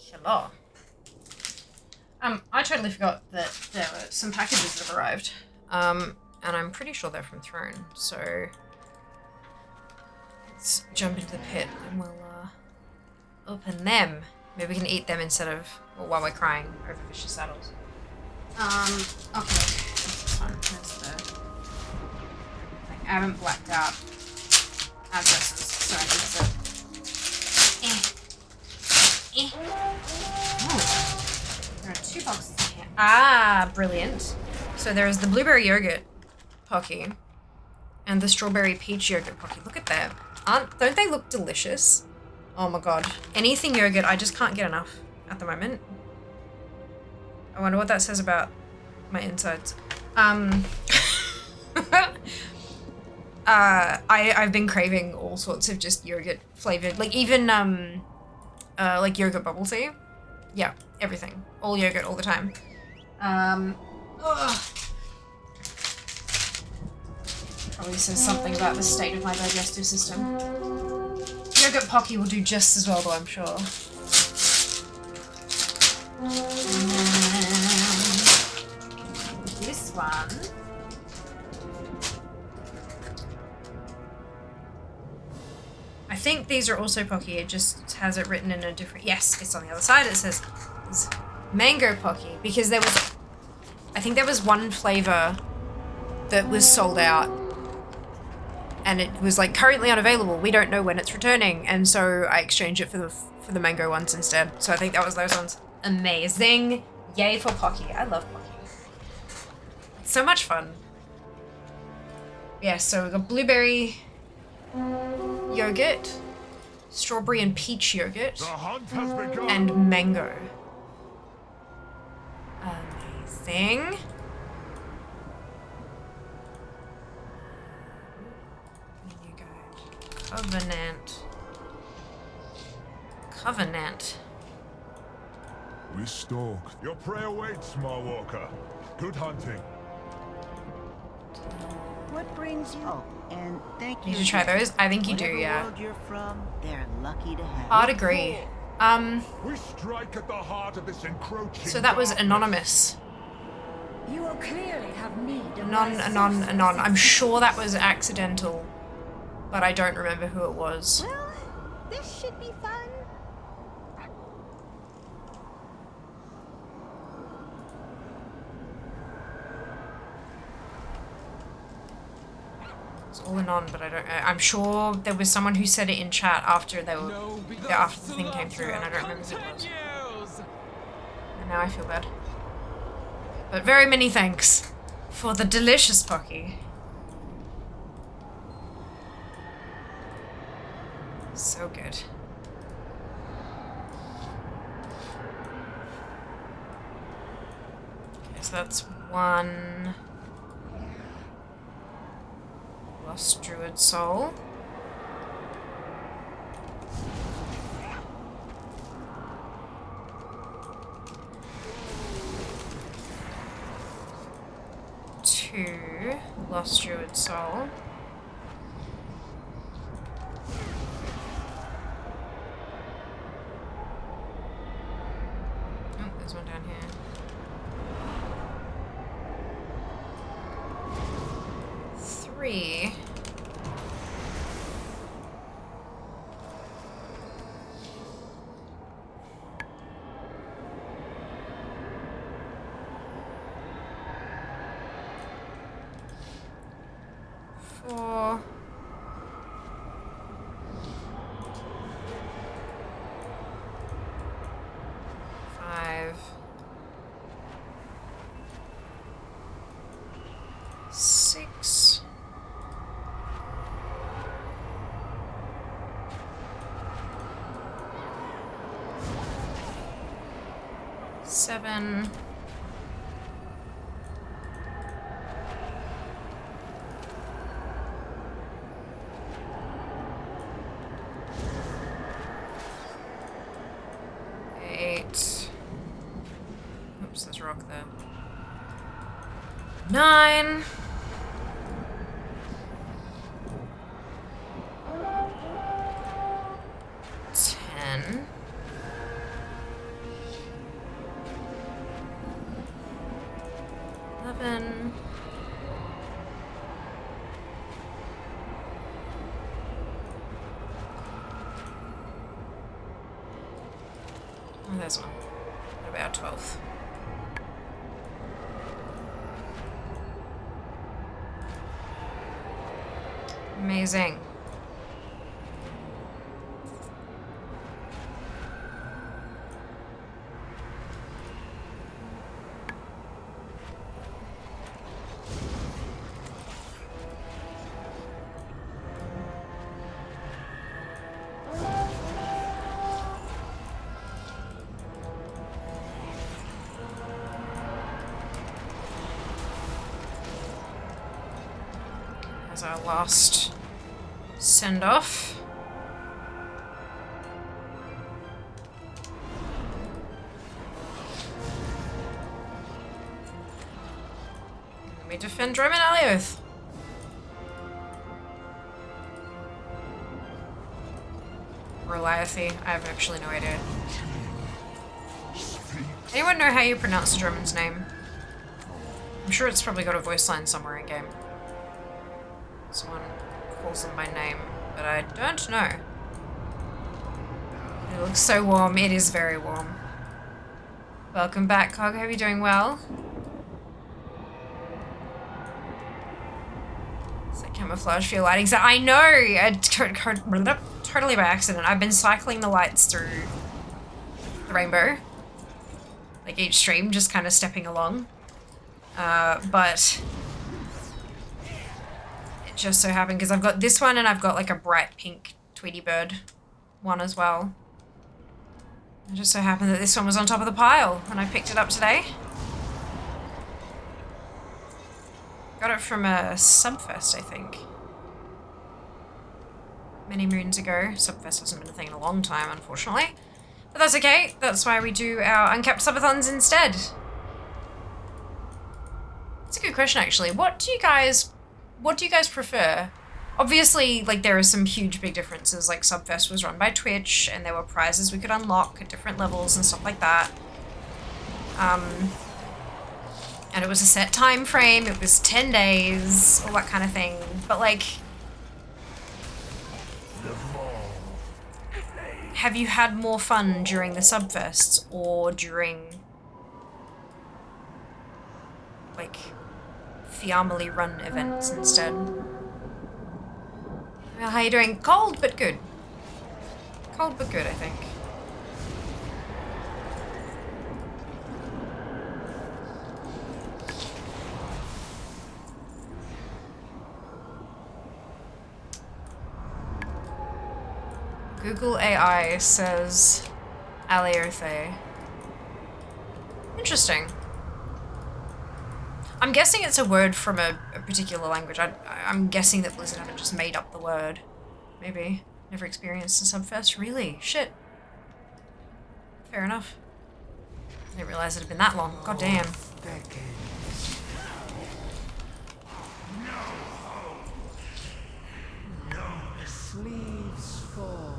Hello. I totally forgot that there were some packages that have arrived. And I'm pretty sure they're from Throne, so let's jump into the pit and we'll open them. Maybe we can eat them instead of while we're crying over vicious saddles. Okay, this is fun. There's the I haven't blacked out addresses, so I need to There are 2 boxes in here. Ah, brilliant. So there is the blueberry yogurt Pocky and the strawberry peach yogurt Pocky. Look at them. Don't they look delicious? Oh my god. Anything yogurt, I just can't get enough at the moment. I wonder what that says about my insides. I've been craving all sorts of just yogurt flavored, like even like yogurt bubble tea. Yeah, everything. All yogurt all the time. Ugh. Probably says something about the state of my digestive system. Yogurt Pocky will do just as well though, I'm sure. And then this one. I think these are also Pocky, it just has it written in a different... Yes, it's on the other side. It says mango Pocky, because there was... I think there was one flavor that was sold out and it was like currently unavailable. We don't know when it's returning, and so I exchanged it for the mango ones instead. So I think that was those ones. Amazing. Yay for Pocky. I love Pocky. It's so much fun. Yeah, so we got blueberry yogurt, strawberry and peach yogurt, and mango. Amazing. There you go. Covenant. We stalk. Your prey awaits, small walker. Good hunting. What brings you? Oh, and thank you. Need to try those? I think you do, yeah. World you're from, they're lucky to have. I'd agree. We strike at the heart of this encroaching. So that was anonymous. You will clearly have need of Anon. I'm sure that was accidental, but I don't remember who it was. Well, this should be fun. It's all anon, but I don't. I'm sure there was someone who said it in chat after they were after the thing came through, and I don't remember who it was. And now I feel bad. But very many thanks for the delicious Pocky. So good. Okay, so that's one lost druid soul. Two lost druid soul. Oh, there's one down here. 3. Four. 5. 6. 7. 8. Oops, there's a rock there. 9. 10. 11. 'Oh, there's one. What about 12th? Amazing. as our last send-off. We defend Roman Alioth. Reliathy, I have actually no idea. Anyone know how you pronounce the German's name? I'm sure it's probably got a voice line somewhere in game. Someone calls them by name, but I don't know. It looks so warm. It is very warm. Welcome back, Cog. Hope you're doing well. It's like camouflage for your lighting. So I know! Totally by accident. I've been cycling the lights through the rainbow. Like each stream, just kind of stepping along. But it just so happened because I've got this one and I've got like a bright pink Tweety Bird one as well. It just so happened that this one was on top of the pile when I picked it up today. Got it from a Subfest, I think. Many moons ago. Subfest hasn't been a thing in a long time, unfortunately. But that's okay. That's why we do our uncapped subathons instead. It's a good question, actually. What do you guys prefer? Obviously, like, there are some huge big differences. Like, Subfest was run by Twitch, and there were prizes we could unlock at different levels and stuff like that. And it was a set time frame. It was 10 days, all that kind of thing. But, like, have you had more fun during the Subfests or during, like, Fiamily run events instead? Well, how you doing? Cold but good. Cold but good, I think. Google AI says Alioth. Interesting. I'm guessing it's a word from a particular language. I'm guessing that Blizzard haven't just made up the word. Maybe. Never experienced a Subfest? Really? Shit. Fair enough. I didn't realize it had been that long. God damn. Sleeves fall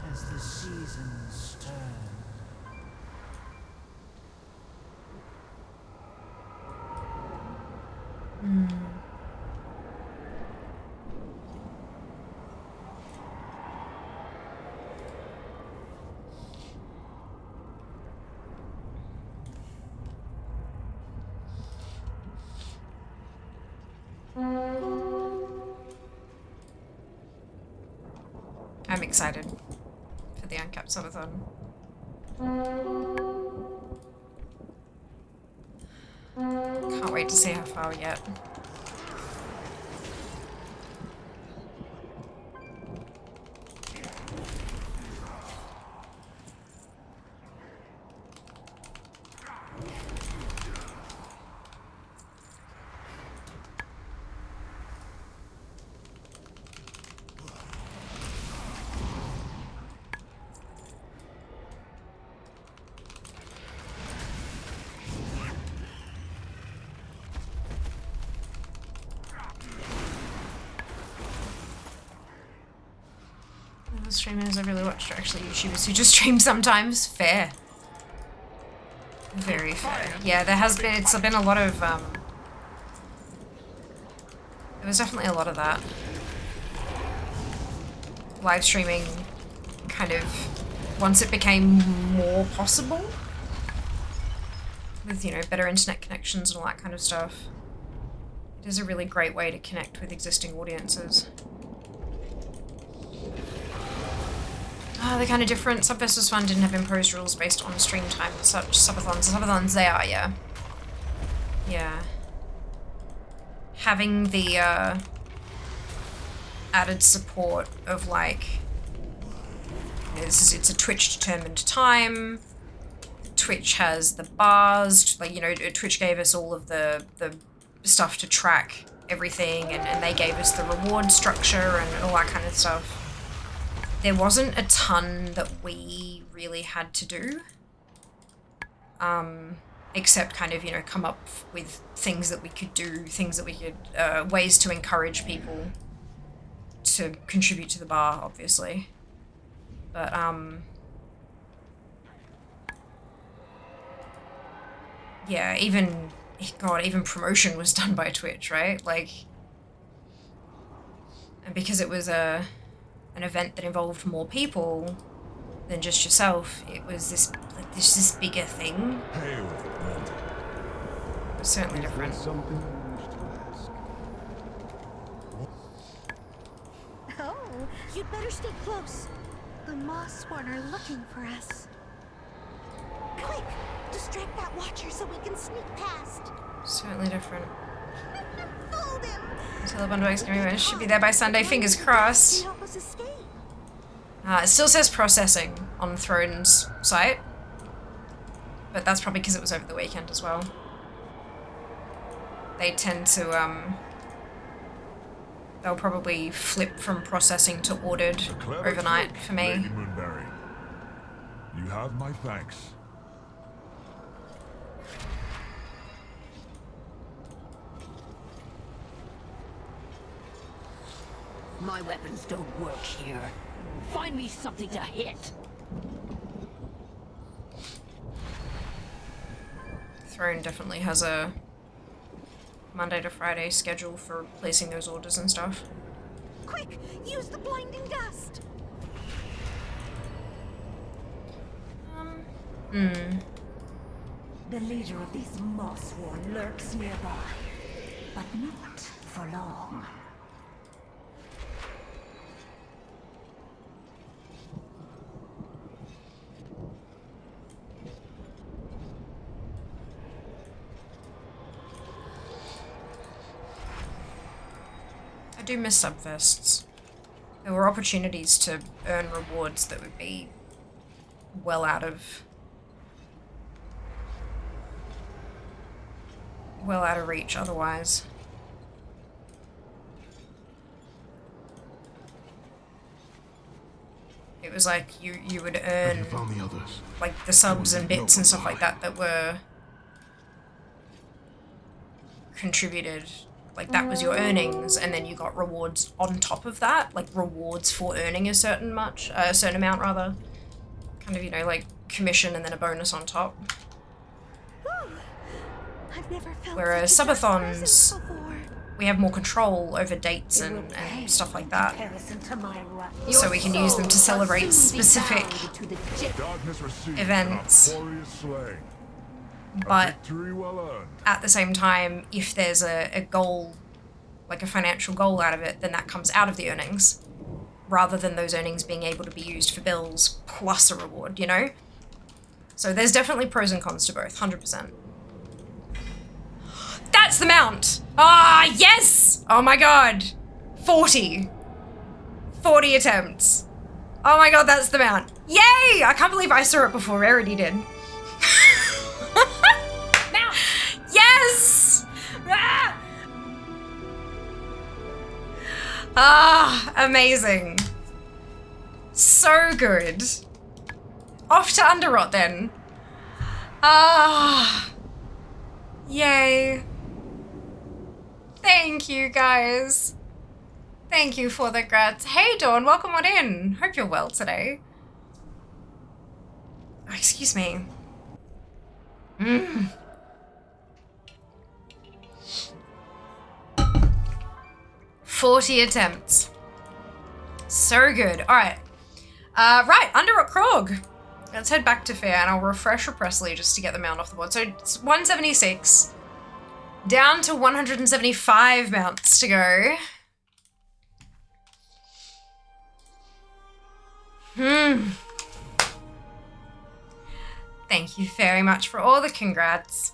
as the seasons turn. I'm excited for the uncapped subathon. Can't wait to see how far we get. Streamers I really watched are actually YouTubers who just stream sometimes. Fair. Very fair. Yeah, it's been a lot of, there was definitely a lot of that. Live streaming kind of, once it became more possible, with, you know, better internet connections and all that kind of stuff, it is a really great way to connect with existing audiences. Oh, they're kind of different. Subfest was fun, didn't have imposed rules based on stream time and such. Subathons, they are, yeah. Yeah. Having the, added support of, like, you know, it's a Twitch-determined time. Twitch has the bars, like, you know, Twitch gave us all of the stuff to track everything, and they gave us the reward structure and all that kind of stuff. There wasn't a ton that we really had to do. Except kind of, you know, come up with things that we could do, things that we could, ways to encourage people to contribute to the bar, obviously. But, yeah, even promotion was done by Twitch, right? Like, and because it was an event that involved more people than just yourself, it was this bigger thing. Hail, mortal. It was certainly different. Something you wish to ask. Oh, you'd better stay close. The Mossworn are looking for us. Quick, distract that watcher so we can sneak past. Certainly different. Fooled him. Until the Bundlebags should be there by Sunday, fingers crossed. Help us escape. It still says processing on Throne's site. But that's probably because it was over the weekend as well. They tend to, they'll probably flip from processing to ordered overnight for me. Lady Moonberry. You have my thanks. My weapons don't work here. Find me something to hit. Throne definitely has a Monday to Friday schedule for placing those orders and stuff. Quick, use the blinding dust. The leader of these Mossworn lurks nearby, but not for long. I do miss Subfests. There were opportunities to earn rewards that would be well out of reach otherwise. It was like you would Have earn you found the others? like the subs and bits and stuff like that were contributed. Like that was your earnings, and then you got rewards on top of that, like rewards for earning a certain amount rather. Kind of, you know, like commission and then a bonus on top. I've never felt Whereas such a dark subathons, presence before. we have more control over dates and stuff like that. So we can use them to celebrate specific Darkness received events. and our quarry is slain. A But victory well earned. at the same time, if there's a goal, like a financial goal out of it, then that comes out of the earnings, rather than those earnings being able to be used for bills plus a reward, you know? So there's definitely pros and cons to both, 100%. That's the mount! Ah, yes! Oh my god. 40. 40 attempts. Oh my god, that's the mount. Yay! I can't believe I saw it before Rarity did. Mount! Yes! Ah, amazing. So good. Off to Underrot then. Ah. Yay. Thank you, guys. Thank you for the grats. Hey, Dawn, welcome on in. Hope you're well today. Oh, excuse me. 40 attempts. So good. All right. Right, Underrot Krog. Let's head back to Fair, and I'll refresh Presley just to get the mount off the board. So it's 176. Down to 175 mounts to go. Thank you very much for all the congrats.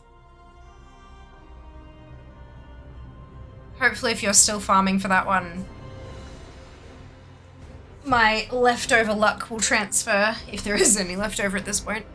Hopefully if you're still farming for that one, my leftover luck will transfer, if there is any leftover at this point.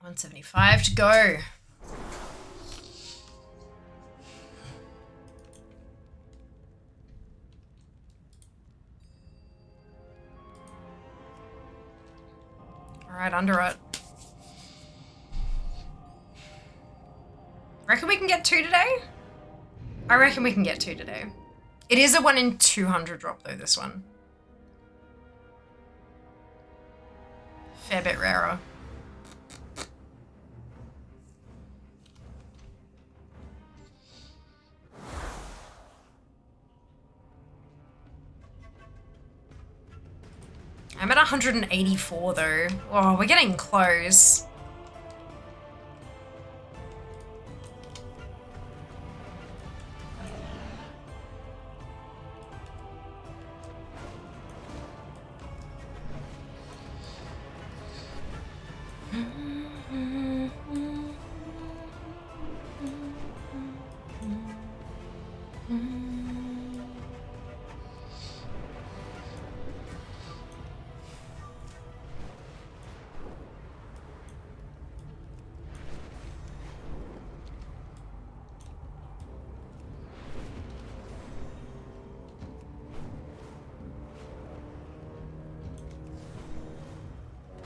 175 to go. Alright, under it. Reckon we can get 2 today? I reckon we can get 2 today. It is a 1 in 200 drop though, this one. Fair bit rarer. I'm at 184 though. Oh, we're getting close.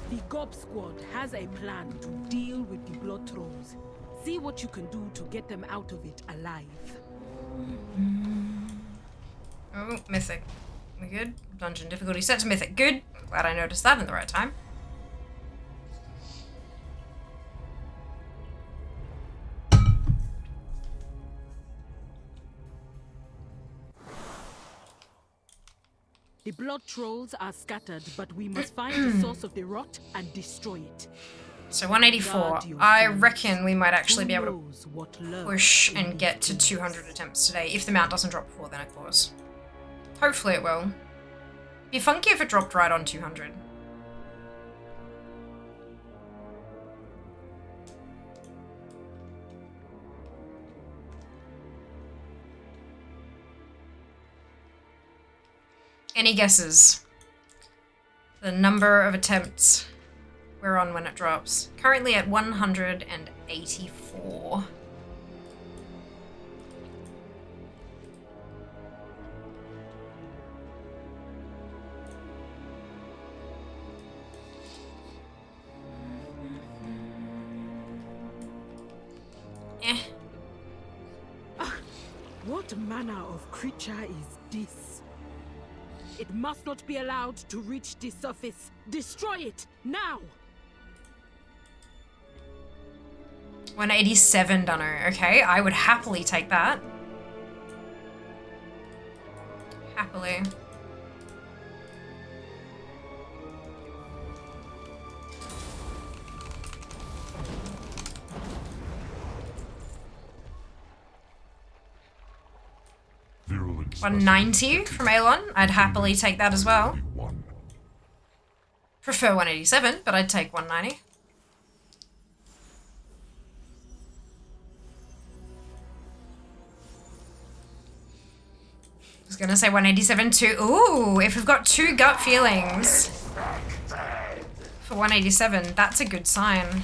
The Gob Squad has a plan to deal with the blood trolls. See what you can do to get them out of it alive. Oh, mythic. We good? Dungeon difficulty set to mythic. Good. Glad I noticed that in the right time. The blood trolls are scattered, but we must find the source of the rot and destroy it. So 184. I reckon we might actually be able to push and get to 200 attempts today. If the mount doesn't drop before then, of course. Hopefully it will. Be funky if it dropped right on 200. Any guesses? The number of attempts we're on when it drops. Currently at 184. What manner of creature is this? It must not be allowed to reach the surface. Destroy it, now! 187, Dunno. Okay, I would happily take that. Happily. Virulent 190 from Aelon. I'd happily take that as well. Prefer 187, but I'd take 190. I was gonna say 187 too. Ooh, if we've got 2 gut feelings for 187, that's a good sign.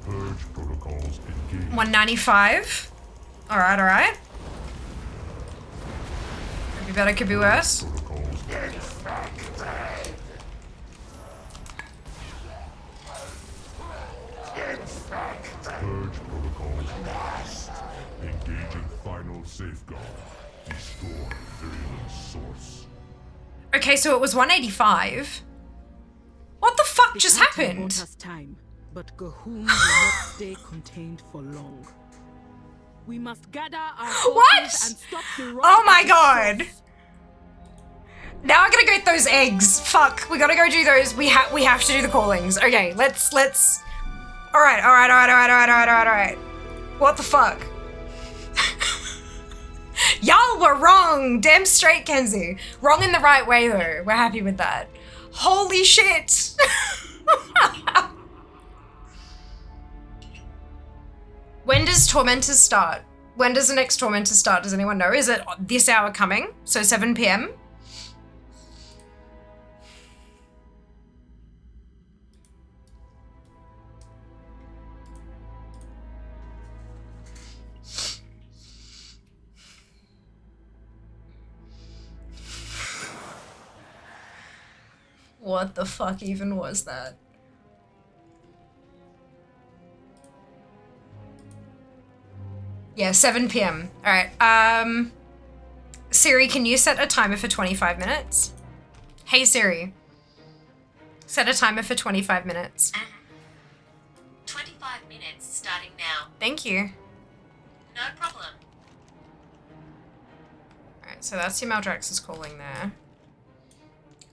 Purge protocols engaged. 195. Alright, alright. Could be better, could be worse. Purge protocols lost. Engaging final safeguard. Destroy virulent source. Okay, so it was 185. What the fuck just happened? Bought us time, but Gahum will not stay contained for long. We must gather our forces and stop the rot. Oh my god! Now I gotta go get those eggs. Fuck, we gotta go do those. We have to do the callings. Okay, let's. Alright. What the fuck? Y'all were wrong. Damn straight, Kenzie. Wrong in the right way though. We're happy with that. Holy shit. When does Tormentors start? When does the next Tormentor start? Does anyone know? Is it this hour coming? So 7 PM? What the fuck even was that? Yeah, 7 p.m. All right. Siri, can you set a timer for 25 minutes? Hey Siri, set a timer for 25 minutes. 25 minutes starting now. Thank you. No problem. Alright, so that's your Maldraxxus calling there.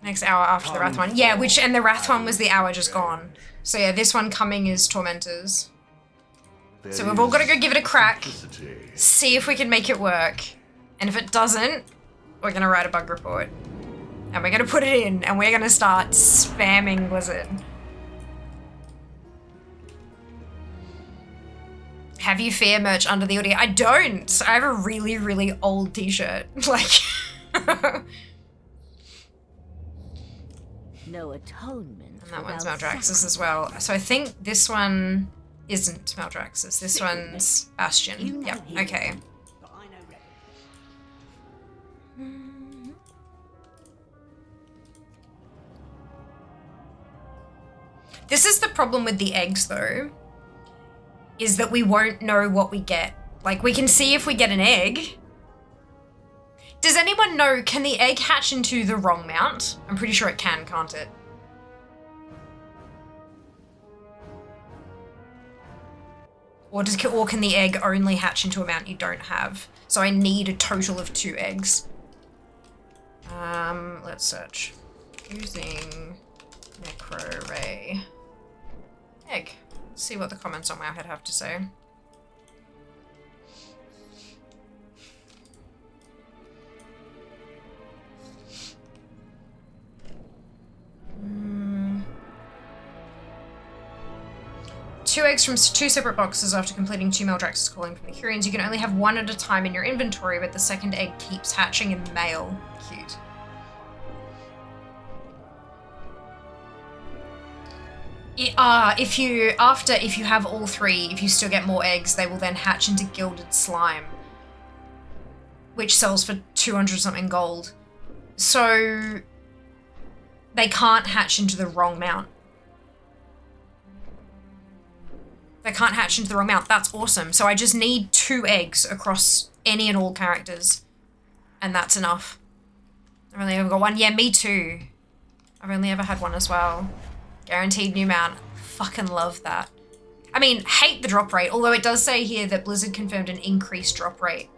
Next hour after the Wrath one. Yeah, and the Wrath one was the hour just gone. So yeah, this one coming is Tormentors. So we've all got to go give it a crack, see if we can make it work. And if it doesn't, we're going to write a bug report. And we're going to put it in, and we're going to start spamming Blizzard. Have you fair merch under the audio? I don't. I have a really, really old t-shirt. Like... No atonement. And that one's Maldraxxus as well. So I think this one isn't Maldraxxus. This one's Bastion. Yep, okay. This is the problem with the eggs though, is that we won't know what we get. Like, we can see if we get an egg. Does anyone know, can the egg hatch into the wrong mount? I'm pretty sure it can, can't it? Or can the egg only hatch into a mount you don't have? So I need a total of 2 eggs. Let's search. Using Necro Ray. Egg. Let's see what the comments on Wowhead have to say. Two eggs from 2 separate boxes after completing 2 Maldraxxus calling from the Hurrians. You can only have 1 at a time in your inventory, but the second egg keeps hatching in male. Cute. If you have all 3, if you still get more eggs, they will then hatch into Gilded Slime, which sells for 200 something gold. So they can't hatch into the wrong mount. They can't hatch into the wrong mount. That's awesome. So I just need 2 eggs across any and all characters, and that's enough. I've only ever got 1. Yeah, me too. I've only ever had 1 as well. Guaranteed new mount. Fucking love that. I mean, hate the drop rate, although it does say here that Blizzard confirmed an increased drop rate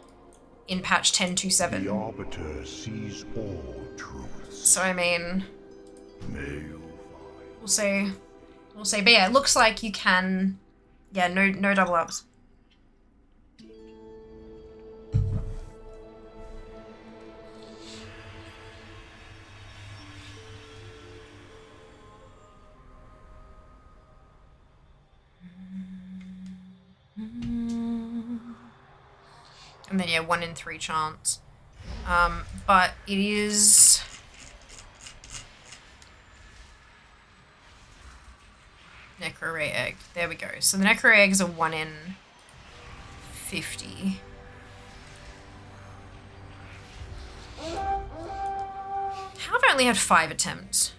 in patch 10.27. The Arbiter sees all truths. So I mean, we'll see. We'll see. But yeah, it looks like you can. Yeah, no double ups. And then yeah, 1 in 3 chance. But it is Necro Ray egg. There we go. So the Necro Ray egg is a 1 in 50. How have I only had 5 attempts?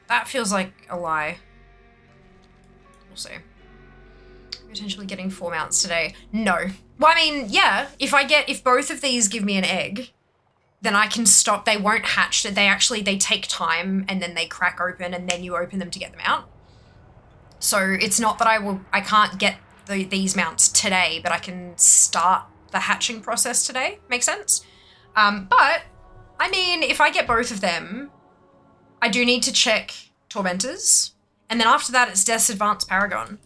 That feels like a lie. We'll see. Potentially getting 4 mounts today. No. Well, I mean, yeah, if both of these give me an egg, then I can stop. They won't hatch. They take time and then they crack open and then you open them to get them out. So it's not that I can't get these mounts today, but I can start the hatching process today. Make sense? But, I mean, if I get both of them, I do need to check Tormentors. And then after that, it's Death's Advanced Paragon.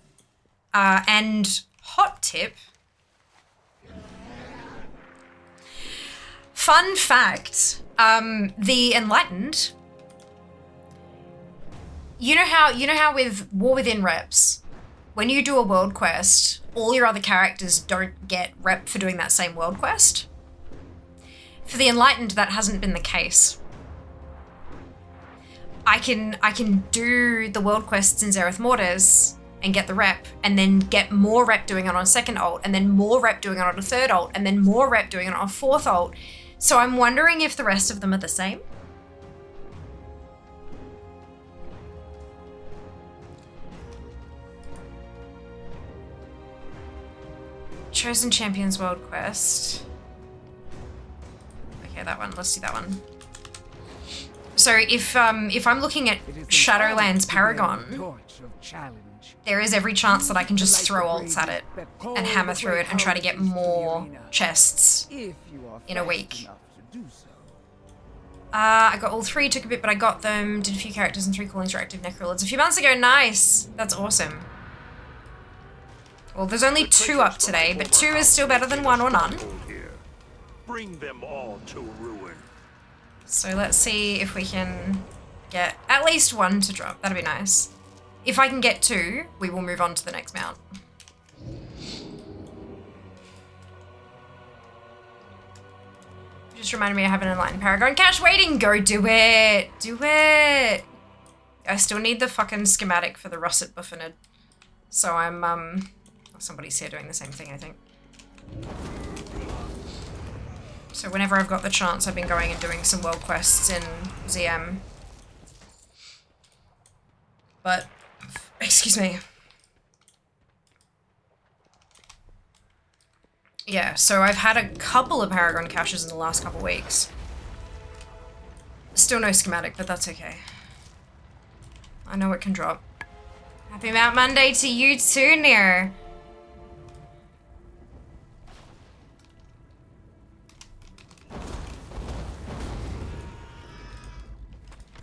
And hot tip. Fun fact, the Enlightened, you know how with War Within reps, when you do a world quest, all your other characters don't get rep for doing that same world quest? For the Enlightened, that hasn't been the case. I can do the world quests in Zereth Mortis and get the rep, and then get more rep doing it on a second ult, and then more rep doing it on a third ult, and then more rep doing it on a fourth ult. So I'm wondering if the rest of them are the same. Chosen Champions World Quest. Okay, that one. Let's do that one. So if I'm looking at Shadowlands Paragon, there is every chance that I can just throw ults at it and hammer through it and try to get more chests in a week. I got all 3, took a bit, but I got them. Did a few characters and 3 cool interactive necrolords a few months ago. Nice! That's awesome. Well, there's only 2 up today, but 2 is still better than 1 or none. Bring them all to ruin. So let's see if we can get at least 1 to drop. That'd be nice. If I can get 2, we will move on to the next mount. Just reminded me I have an enlightened Paragon cache waiting. Go do it. Do it. I still need the fucking schematic for the russet buffinid. So I'm, somebody's here doing the same thing, I think. So whenever I've got the chance, I've been going and doing some world quests in ZM. But, excuse me. Yeah, so I've had a couple of Paragon caches in the last couple weeks. Still no schematic, but that's okay. I know it can drop. Happy Mount Monday to you too, Nier.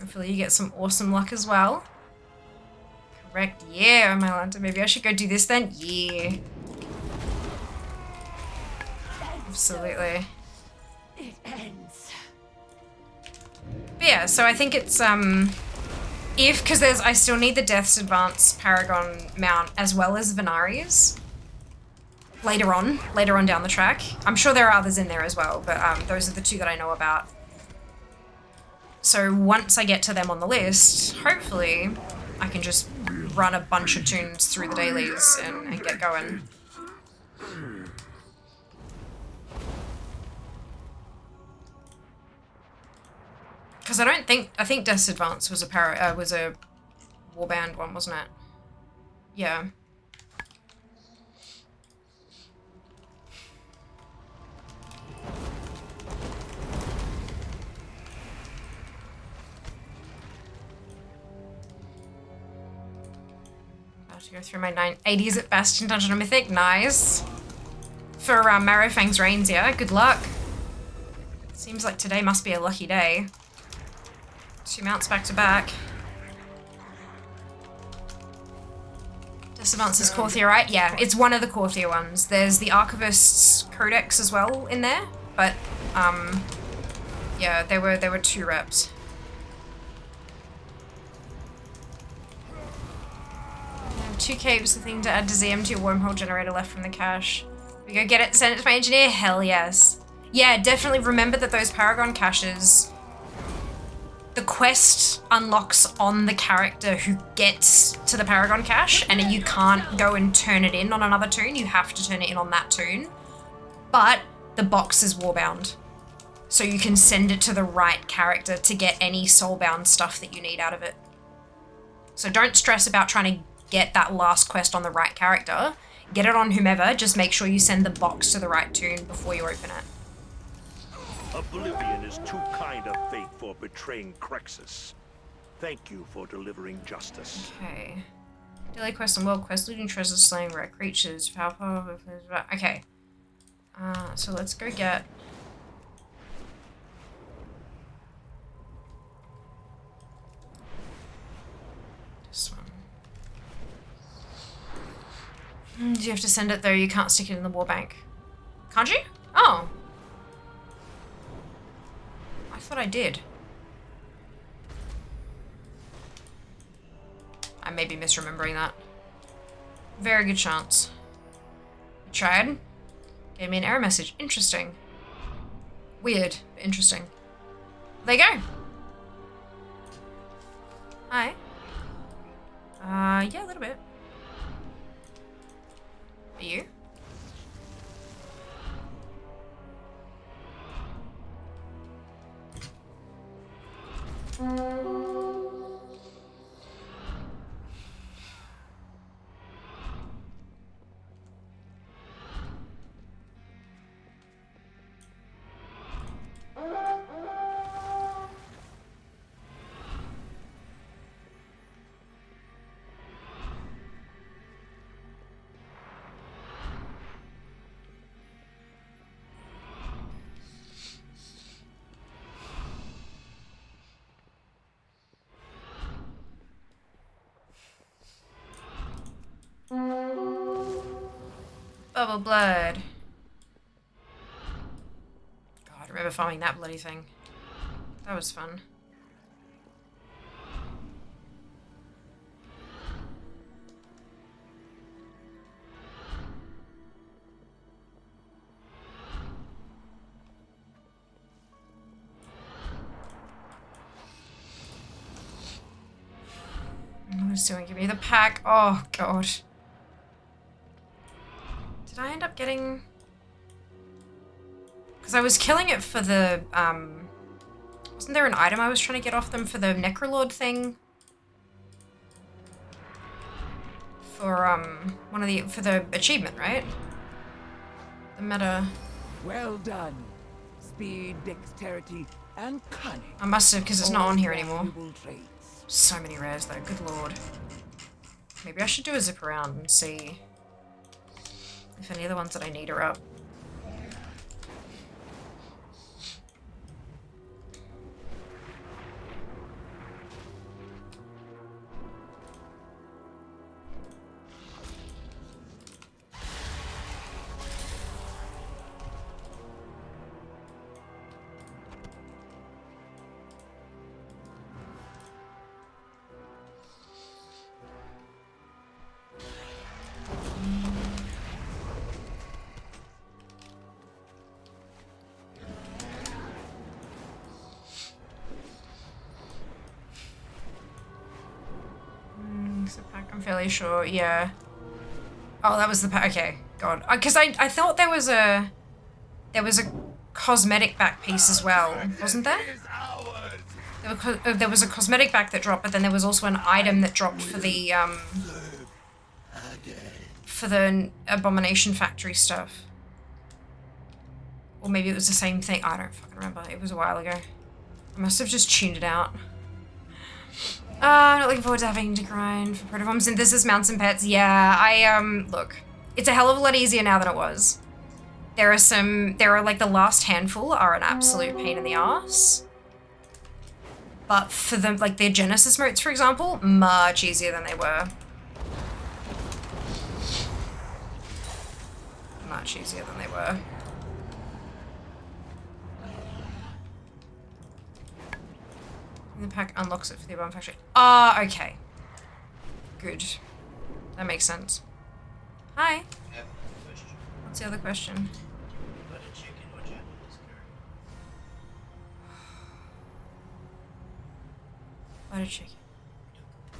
Hopefully you get some awesome luck as well. Correct, yeah, am I allowed to? Maybe I should go do this then? Yeah. Absolutely. It ends. But yeah, so I think it's, because I still need the Death's Advance Paragon mount as well as Venari's later on down the track. I'm sure there are others in there as well, but those are the 2 that I know about. So once I get to them on the list, hopefully I can just run a bunch of tunes through the dailies and get going. Because I think Death's Advance was a warband one, wasn't it? Yeah. About to go through my 980s at Bastion Dungeon and Mythic. Nice. For Marrowfang's Reigns, yeah. Good luck. Seems like today must be a lucky day. 2 mounts back to back. Dissonance is Corthia, right? Yeah, it's one of the Corthia ones. There's the Archivist's Codex as well in there, but yeah, there were 2 reps. And 2 capes, the thing to add to ZM to your wormhole generator left from the cache. We go get it, send it to my engineer? Hell yes. Yeah, definitely remember that those Paragon caches, the quest unlocks on the character who gets to the Paragon cache, and you can't go and turn it in on another tune. You have to turn it in on that tune. But the box is warbound, so you can send it to the right character to get any soulbound stuff that you need out of it. So don't stress about trying to get that last quest on the right character. Get it on whomever, just make sure you send the box to the right tune before you open it. Oblivion is too kind of fate for betraying Crexus. Thank you for delivering justice. Okay. Daily quest and world quest, looting treasures, slaying rare creatures. Okay. So let's go get... this one. Do you have to send it though? You can't stick it in the warbank. Can't you? Oh. I thought I did. I may be misremembering that. Very good chance. You tried? Gave me an error message. Interesting. Weird, but interesting. There you go. Hi. Yeah, a little bit. Are you? Bubble blood. God, I remember farming that bloody thing. That was fun. What's doing? Give me the pack. Oh, God. Did I end up getting... Because I was killing it for the, wasn't there an item I was trying to get off them for the Necrolord thing? For, for the achievement, right? The meta... Well done. Speed, dexterity, and cunning. I must have, because it's not on here anymore. Valuable traits. So many rares, though. Good lord. Maybe I should do a zip around and see if any of the ones that I need are up. I'm fairly sure, yeah. Oh, that was the pack. Okay, God. Because I thought there was a cosmetic back piece as well, wasn't there? There was a cosmetic back that dropped, but then there was also an item that dropped for the Abomination Factory stuff. Or maybe it was the same thing. I don't fucking remember. It was a while ago. I must have just tuned it out. I'm not looking forward to having to grind for protoform synthesis, mounts and pets. Yeah, look. It's a hell of a lot easier now than it was. There are like the last handful are an absolute pain in the ass. But for the, like their Genesis motes, for example, much easier than they were. Much easier than they were. The pack unlocks it for the Abomination Factory. Ah, okay. Good. That makes sense. Hi. What's the other question? Butter chicken or Japanese curry? Butter chicken.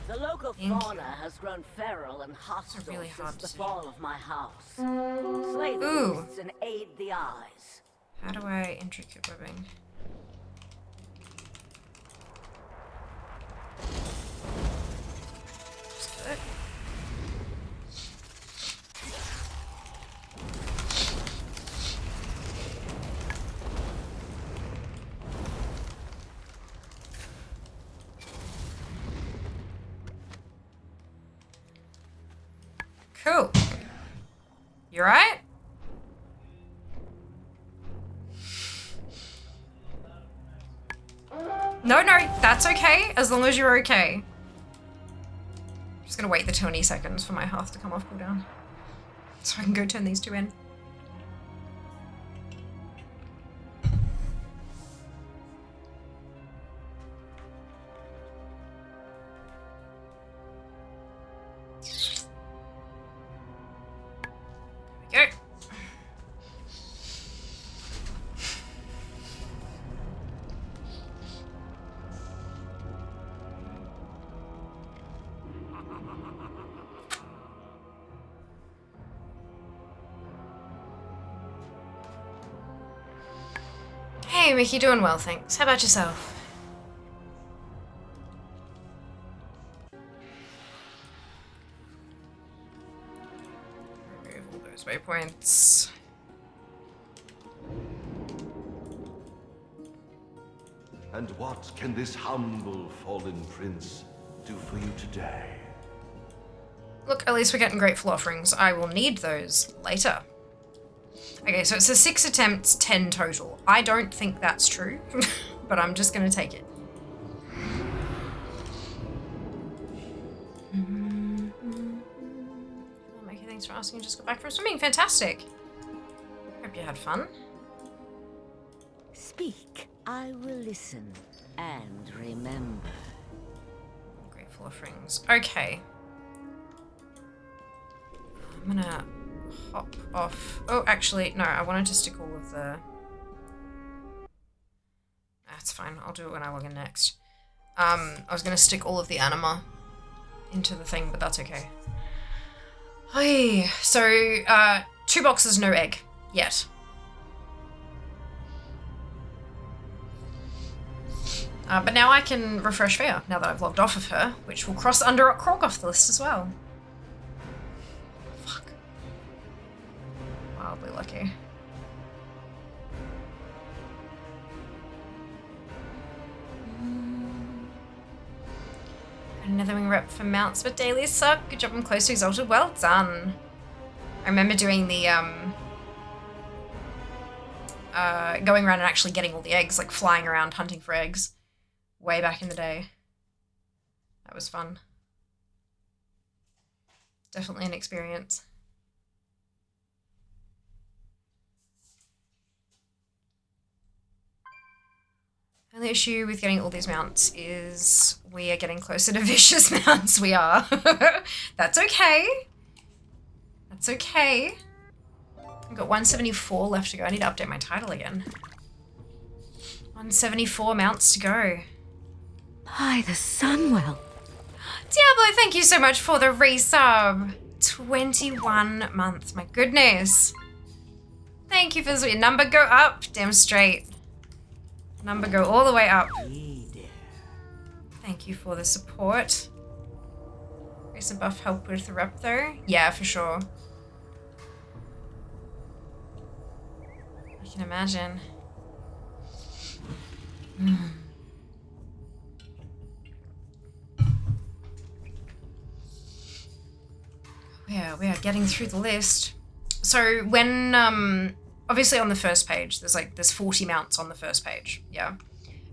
The local fauna has grown feral and hostile really since the fall of my house. Slay the beasts and aid the eyes. How do I intricate webbing? Just do it. Cool. You alright? No, that's okay, as long as you're okay. I'm just gonna wait the 20 seconds for my hearth to come off cooldown. So I can go turn these two in. There we go. Hey, Mickey, doing well, thanks. How about yourself? Remove all those waypoints. And what can this humble fallen prince do for you today? Look, at least we're getting grateful offerings. I will need those later. Okay, so it's a 6 attempts, 10 total. I don't think that's true, but I'm just gonna take it. Make anything Thanks for asking. Just got back from swimming. Fantastic. Hope you had fun. Speak, I will listen and remember. Grateful offerings. Okay. I'm gonna hop off. Oh, actually, no, I wanted to stick all of the... That's fine. I'll do it when I log in next. I was gonna stick all of the anima into the thing, but that's okay. Hey, so, 2 boxes, no egg. Yet. But now I can refresh Fair, now that I've logged off of her, which will cross under Krog off the list as well. Fuck. Wildly lucky. Another wing rep for mounts, but dailies suck. Good job, I'm close to Exalted. Well done. I remember doing the, going around and actually getting all the eggs, like flying around hunting for eggs. Way back in the day. That was fun. Definitely an experience. The only issue with getting all these mounts is we are getting closer to vicious mounts. We are. That's okay. That's okay. I've got 174 left to go. I need to update my title again. 174 mounts to go. By the Sunwell. Diablo, thank you so much for the resub. 21 months, my goodness. Thank you for the sweet number. Go up, damn straight. Number go all the way up. Thank you for the support. Recent buff help with the rep though? Yeah, for sure. I can imagine. Yeah, we are getting through the list. So when, obviously on the first page, there's 40 mounts on the first page, yeah?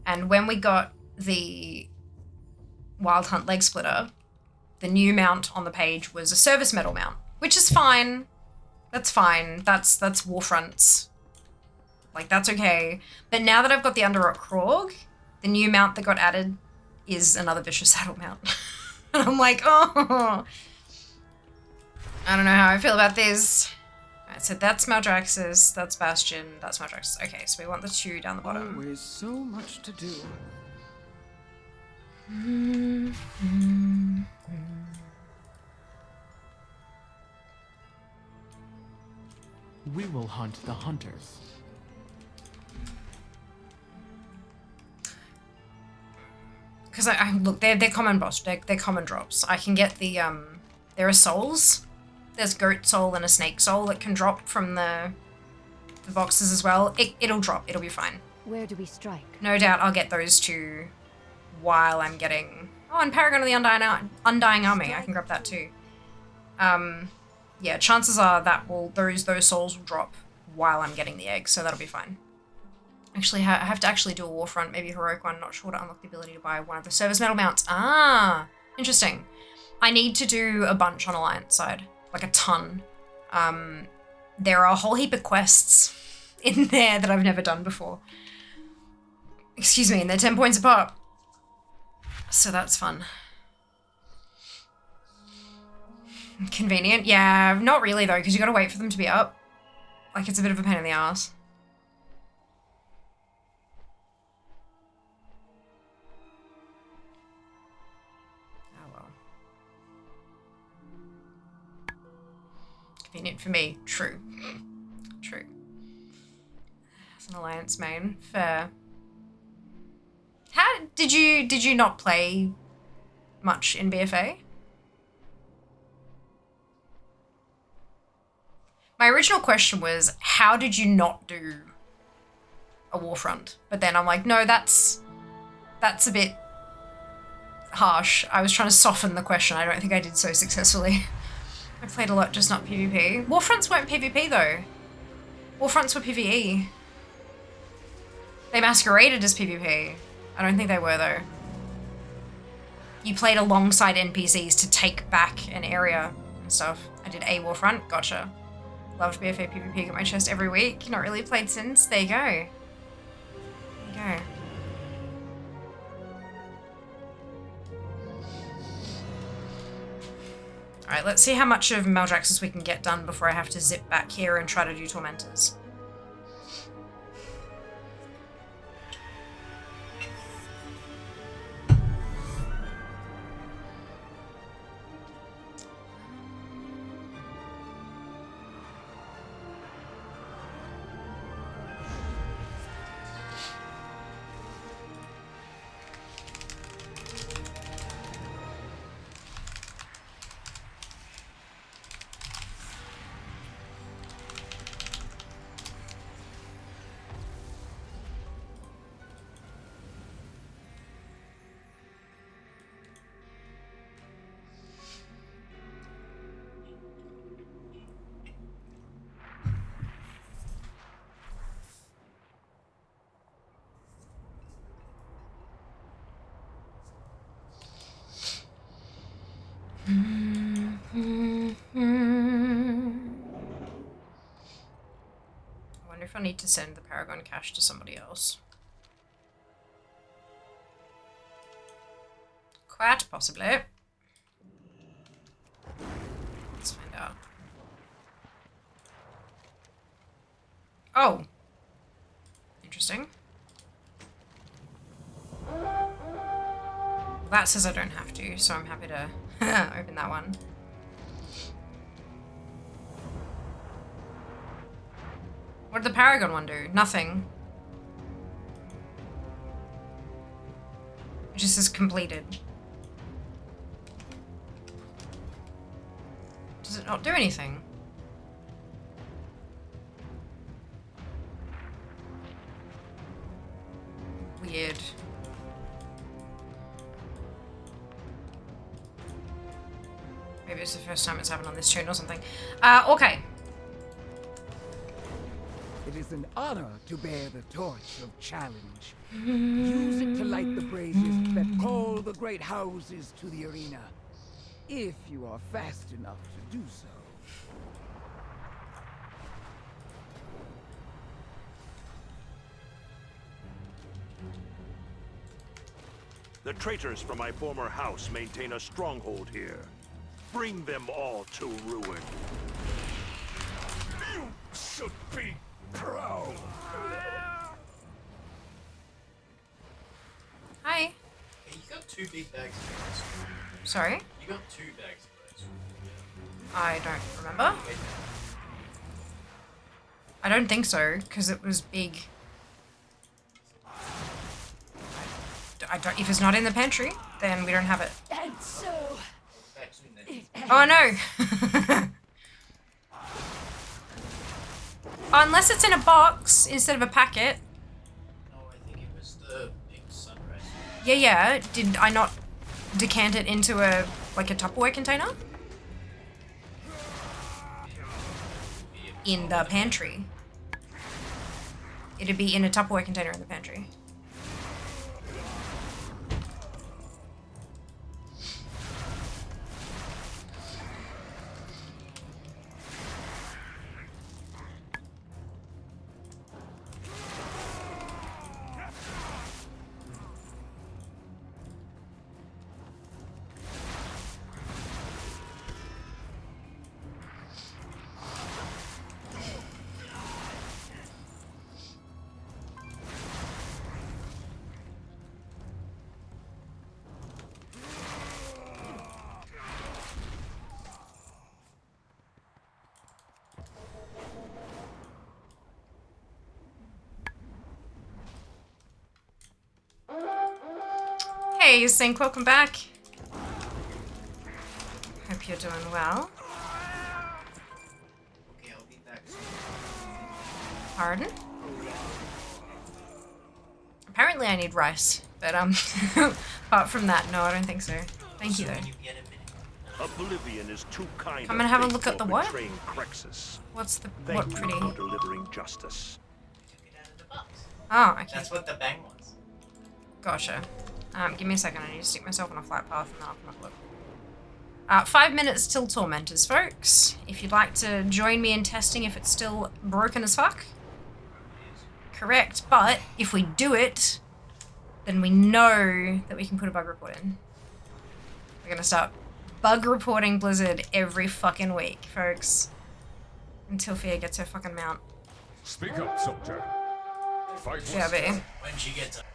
And when we got the Wild Hunt Leg Splitter, the new mount on the page was a service medal mount, which is fine. That's fine. That's Warfronts. Like, that's okay. But now that I've got the Underrock Krog, the new mount that got added is another Vicious Saddle mount. And I'm like, oh... I don't know how I feel about this. Alright, so that's Maldraxxus, that's Bastion, that's Maldraxxus. Okay, so we want the 2 down the bottom. Always so much to do. We will hunt the hunters. Because I look, they're common boss, they're common drops. I can get the, there are souls. There's goat soul and a snake soul that can drop from the boxes as well. It'll drop, it'll be fine. Where do we strike? No doubt I'll get those 2 while I'm getting... Oh, and Paragon of the Undying Army, I can grab that too. Yeah, chances are that those souls will drop while I'm getting the egg, so that'll be fine. Actually, I have to actually do a Warfront, maybe a Heroic one, not sure to unlock the ability to buy one of the service medal mounts. Ah, interesting. I need to do a bunch on Alliance side. Like a ton. There are a whole heap of quests in there that I've never done before. Excuse me, and they're 10 points apart. So that's fun. Convenient? Yeah, not really though, because you gotta wait for them to be up. Like, it's a bit of a pain in the ass. Convenient for me. True. True. As an Alliance main. Fair. How did you not play much in BFA? My original question was, how did you not do a Warfront? But then I'm like, no, that's a bit harsh. I was trying to soften the question. I don't think I did so successfully. I played a lot, just not PvP. Warfronts weren't PvP though. Warfronts were PvE. They masqueraded as PvP. I don't think they were though. You played alongside NPCs to take back an area. and stuff. I did a Warfront. Gotcha. Loved BFA PvP. Got my chest every week. Not really played since. There you go. There you go. Alright, let's see how much of Maldraxxus we can get done before I have to zip back here and try to do Tormentors. I wonder if I need to send the Paragon cash to somebody else. Quite possibly. Let's find out. Oh. Interesting. That says I don't have to, so I'm happy to open that one. What did the Paragon one do? Nothing. It just says completed. Does it not do anything? Weird. Maybe it's the first time it's happened on this tune or something. Okay. It is an honor to bear the torch of challenge. Use it to light the braziers that call the great houses to the arena, if you are fast enough to do so. The traitors from my former house maintain a stronghold here. Bring them all to ruin. You should be proud. Hi. Hey, you got 2 big bags of rice. Sorry? You got 2 bags of rice. I don't remember. I don't think so, because it was big. I don't. If it's not in the pantry, then we don't have it. And so... Oh no! Unless it's in a box instead of a packet. No, I think it was the big sunrise. Yeah. Did I not decant it into a Tupperware container? In the pantry. It'd be in a Tupperware container in the pantry. Hey, Sync, welcome back. Hope you're doing well. Okay, I'll be back soon. Pardon? Apparently I need rice, but apart from that, no, I don't think so. Thank you though. Oblivion is too kind. Come and have a look at the what? What's the what pretty? Thank you for delivering justice. Oh, okay. That's what the bang was. Gotcha. Give me a second, I need to stick myself on a flat path and then I'll come up with 5 minutes till Tormentors, folks. If you'd like to join me in testing if it's still broken as fuck. Correct, but if we do it, then we know that we can put a bug report in. We're gonna start bug reporting Blizzard every fucking week, folks. Until Fia gets her fucking mount. Speak up, soldier. Fight Yeah, baby. When she gets up.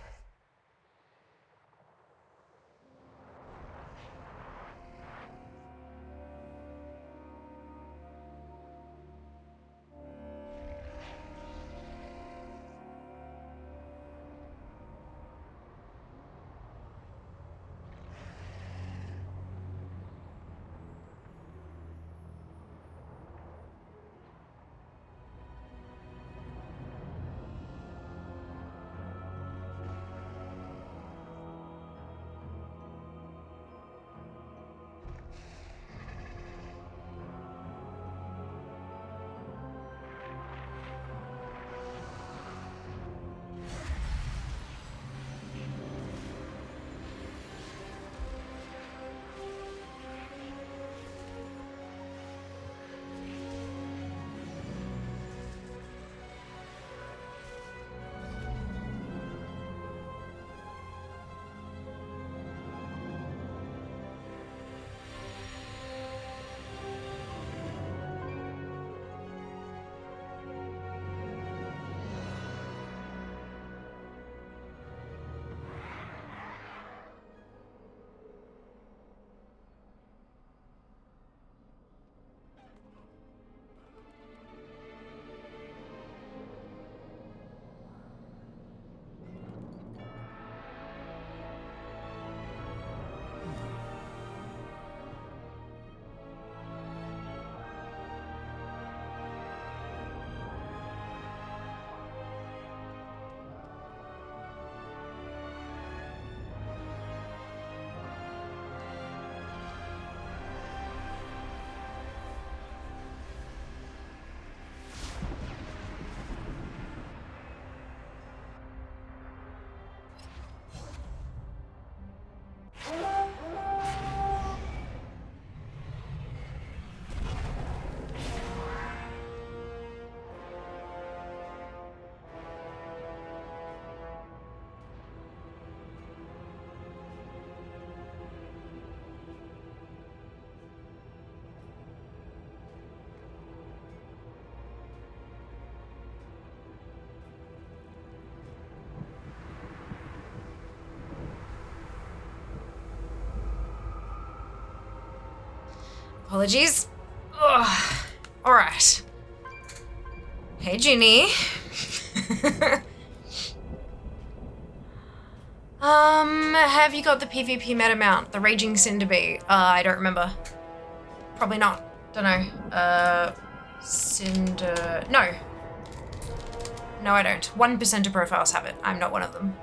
Apologies. Ugh. All right. Hey, Ginny. Have you got the PvP meta mount? The Raging Cinderbee? I don't remember. Probably not. Don't know. No. No, I don't. 1% of profiles have it. I'm not one of them.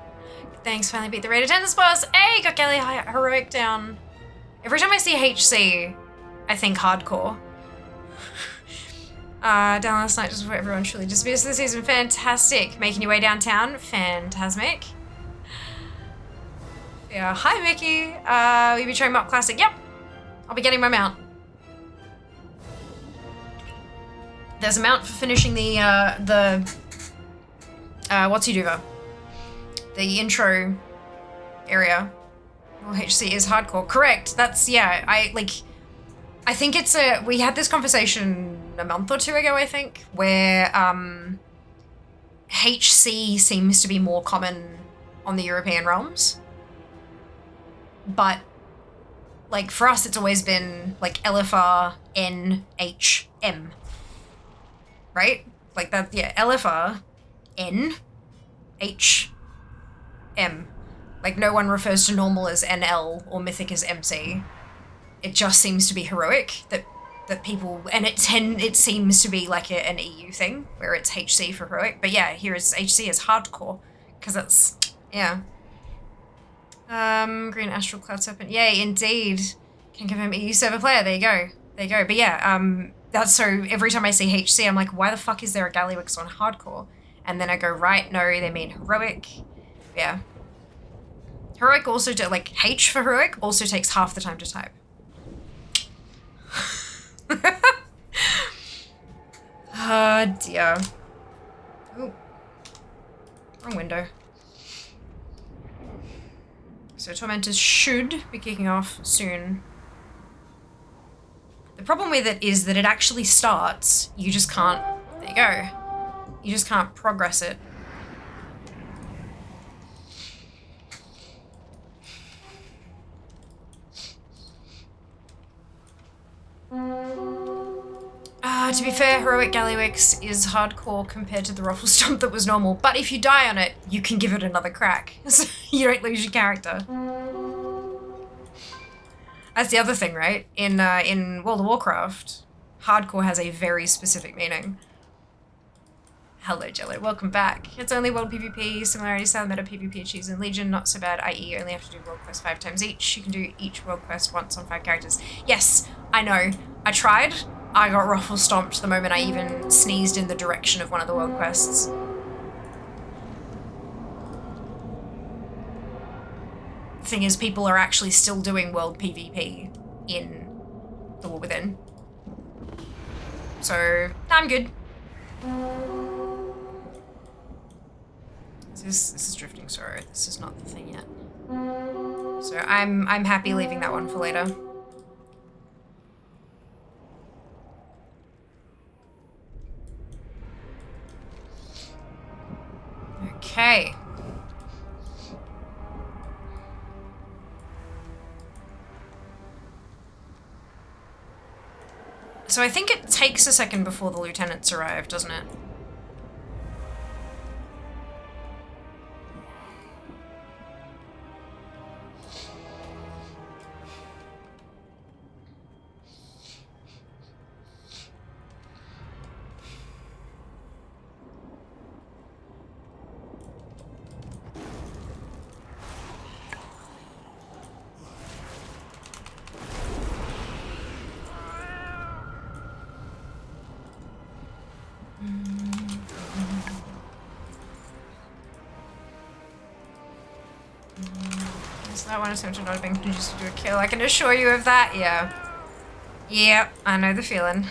Thanks, finally beat the raid attendance boss. Hey, got Kelly Heroic down. Every time I see HC, I think hardcore. Down last night just before everyone truly disappears this season. Fantastic. Making your way downtown. Fantasmic. Yeah. Hi, Mickey. Will you be trying Mop Classic? Yep. I'll be getting my mount. There's a mount for finishing the what's you do the intro area. Well, HC is hardcore. Correct. That's, yeah, I think it's we had this conversation a month or two ago, I think, where HC seems to be more common on the European realms. But, like, for us, it's always been, like, LFR, N, H, M. Right? Like that, yeah, LFR, N, H, M. Like, no one refers to normal as NL or mythic as MC. It just seems to be heroic that people, and it seems to be like an EU thing where it's HC for heroic. But yeah, here is HC is hardcore because it's, yeah. Green Astral Cloud Serpent. Yay, indeed. Can confirm EU server player. There you go. There you go. But yeah, that's so every time I see HC, I'm like, why the fuck is there a Gallywix on hardcore? And then I go, right, no, they mean heroic. Yeah. Heroic also, like, H for heroic also takes half the time to type. Oh dear. Ooh. Wrong window. So Tormentors should be kicking off soon. The problem with it is that it actually starts, you just can't, there you go. You just can't progress it. To be fair, Heroic Gallywix is hardcore compared to the Ruffle Stomp that was normal, but if you die on it, you can give it another crack, so you don't lose your character. That's the other thing, right? In World of Warcraft, hardcore has a very specific meaning. Hello, Jello. Welcome back. It's only world PvP. Similarities to the meta PvP achieves in Legion. Not so bad, i.e. only have to do world quest 5 times each. You can do each world quest once on 5 characters. Yes, I know. I tried. I got ruffle stomped the moment I even sneezed in the direction of one of the world quests. The thing is, people are actually still doing world PvP in the War Within. So, I'm good. This is Drifting Sorrow. This is not the thing yet. So I'm happy leaving that one for later. Okay. So I think it takes a second before the lieutenants arrive, doesn't it? That one attempt not being produced to do a kill. I can assure you of that, yeah. Yep, I know the feeling.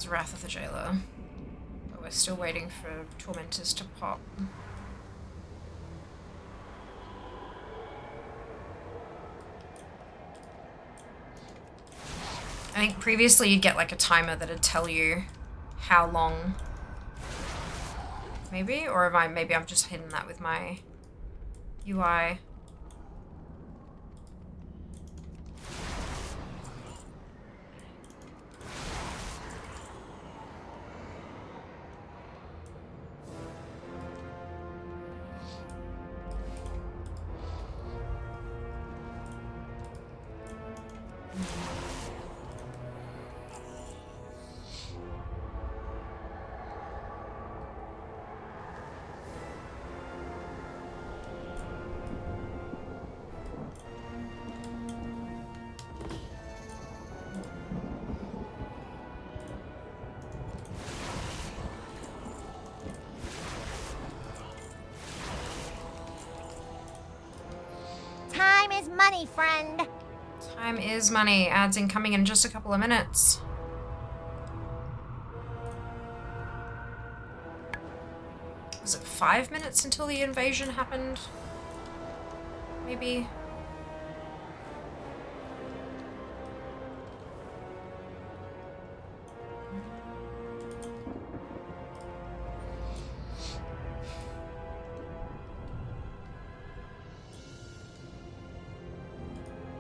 Wrath of the Jailer. But we're still waiting for Tormentors to pop. I think previously you'd get like a timer that'd tell you how long. Maybe? Or am I, maybe I'm just hidden that with my UI. Time is money, friend. Time is money. Ads incoming in just a couple of minutes. Was it 5 minutes until the invasion happened? Maybe.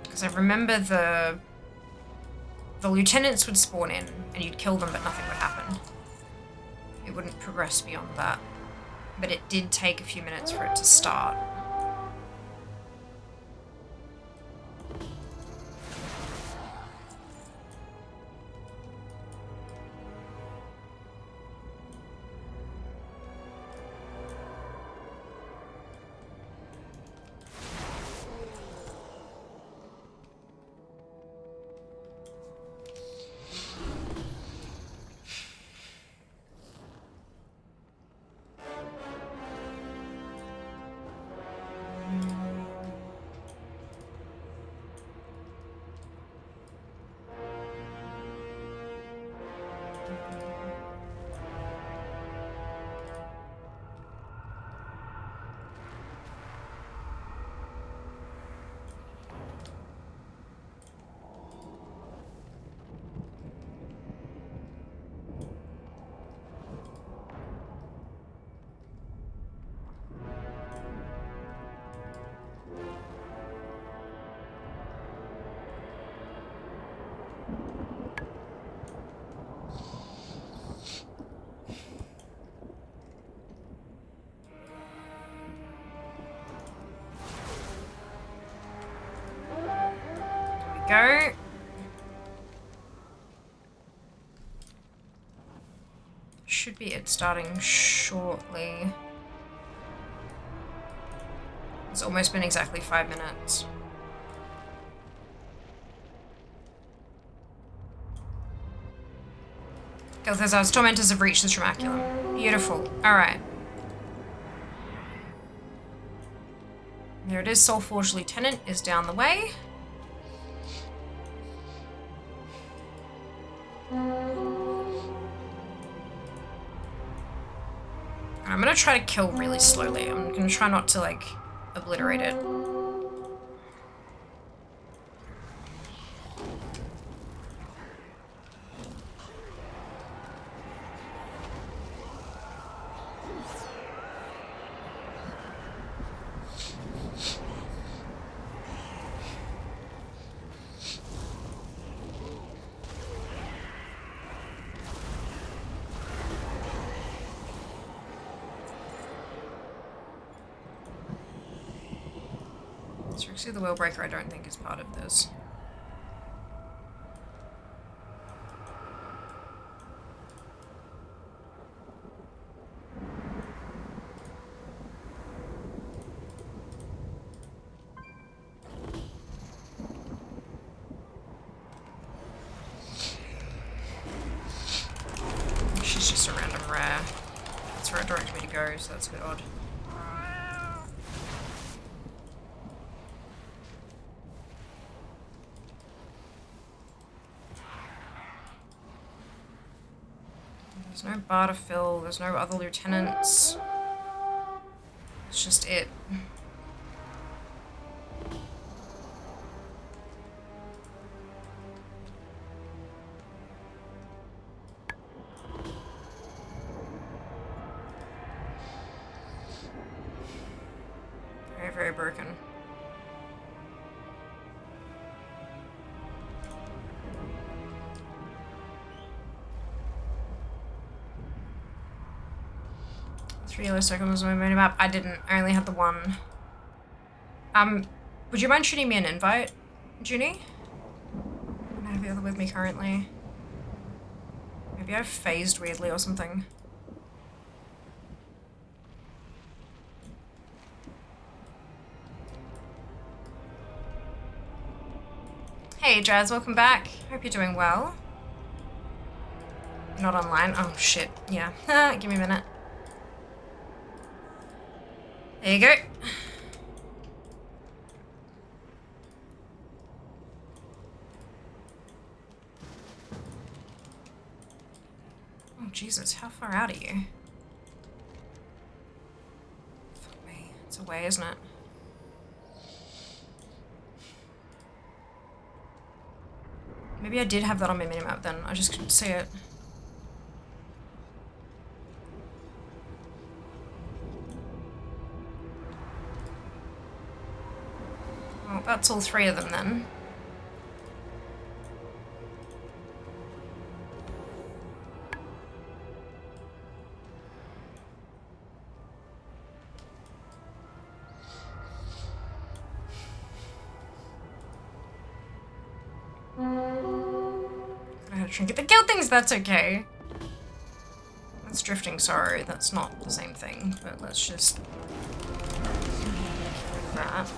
Because I remember the lieutenants would spawn in and you'd kill them but nothing would happen. It wouldn't progress beyond that. But it did take a few minutes for it to start. go. Should be it starting shortly. It's almost been exactly 5 minutes. Galthazar's tormentors have reached the Tramaculum. Beautiful. Alright. There it is. Soulforged Lieutenant is down the way. I'm gonna try to kill really slowly. I'm gonna try not to, like, obliterate it. Actually, the Wheelbreaker I don't think is part of this. She's just a random rare. That's where it directed me to go, so that's a bit odd. There's no bar to fill, there's no other lieutenants. It's just it. Very, very broken. Three yellow circles on my map. I didn't. I only had the one. Would you mind shooting me an invite, Junie? I have the other with me currently. Maybe I've phased weirdly or something. Hey Jazz, welcome back. Hope you're doing well. Not online. Oh shit. Yeah. Give me a minute. There you go. Oh Jesus, how far out are you? Fuck me. It's away, isn't it? Maybe I did have that on my minimap then. I just couldn't see it. Well, that's all three of them then. I had a trinket that killed things, that's okay. That's drifting sorrow, that's not the same thing, but let's just that.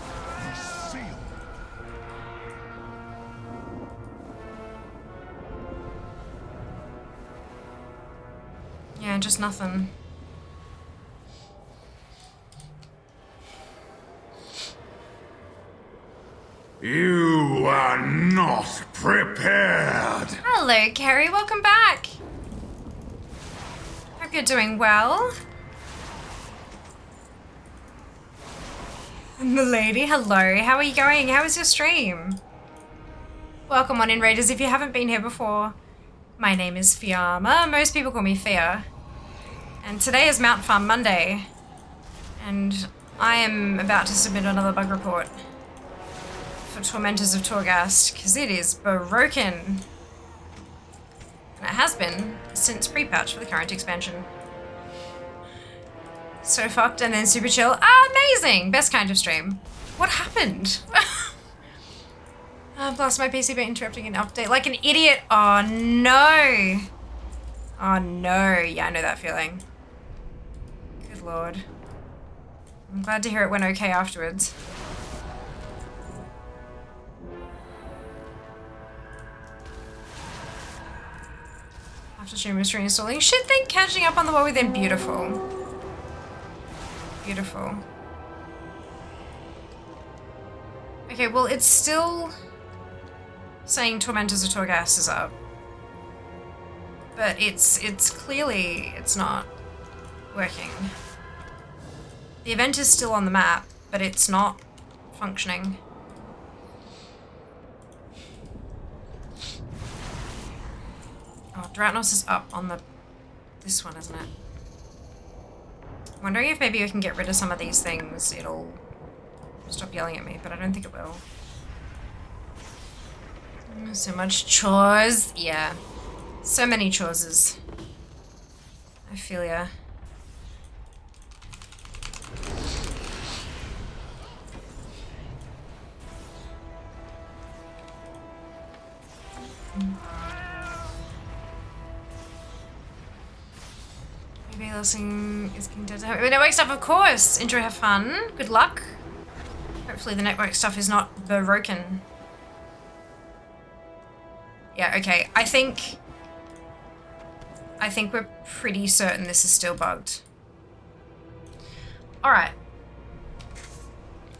Yeah, just nothing. You are not prepared. Hello, Carrie. Welcome back. Hope you're doing well. Milady, hello. How are you going? How was your stream? Welcome on in, Raiders, if you haven't been here before. My name is Fiamma. Most people call me Fia. And today is Mount Farm Monday. And I am about to submit another bug report for Tormentors of Torghast, because it is broken. And it has been since pre-patch for the current expansion. So fucked and then super chill. Ah, amazing! Best kind of stream. What happened? Plus my PC by interrupting an update like an idiot. Oh no. Oh no. Yeah, I know that feeling. Good lord. I'm glad to hear it went okay afterwards. After stream was reinstalling. Shit, then catching up on the WoW then. Beautiful. Beautiful. Okay, well, it's still saying Tormentors of Torghast is up. But it's clearly, it's not working. The event is still on the map, but it's not functioning. Oh, Dratnos is up on this one, isn't it? I'm wondering if maybe I can get rid of some of these things. It'll stop yelling at me, but I don't think it will. So much chores. Yeah. So many chores. I feel ya. Maybe listening is King Dead. Network stuff, of course. Enjoy, have fun. Good luck. Hopefully the network stuff is not broken. Yeah, okay. I think we're pretty certain this is still bugged. Alright.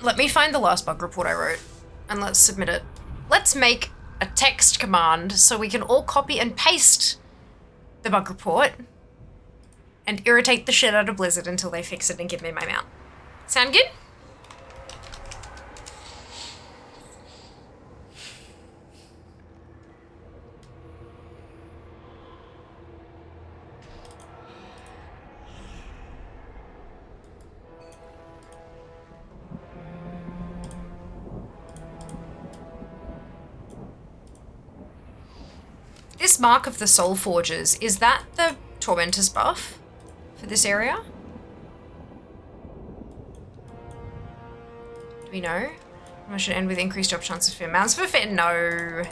Let me find the last bug report I wrote and let's submit it. Let's make a text command so we can all copy and paste the bug report and irritate the shit out of Blizzard until they fix it and give me my mount. Sound good? This Mark of the Soul Forges, is that the Tormentor's buff for this area? Do we know? I should end with increased job chances for mounts for fit. No.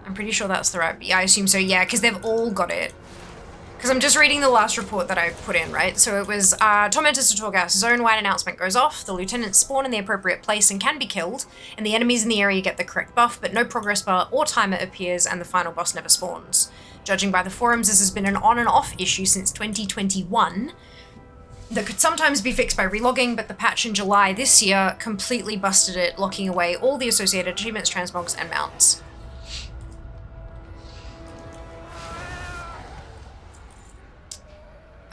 I'm pretty sure that's the right. Yeah, I assume so. Yeah, because they've all got it. Because I'm just reading the last report that I put in, right? So it was Tormentors to Torghast. Zone-wide announcement goes off. The lieutenants spawn in the appropriate place and can be killed. And the enemies in the area get the correct buff, but no progress bar or timer appears and the final boss never spawns. Judging by the forums, this has been an on and off issue since 2021 that could sometimes be fixed by relogging, but the patch in July this year completely busted it, locking away all the associated achievements, transmogs, and mounts.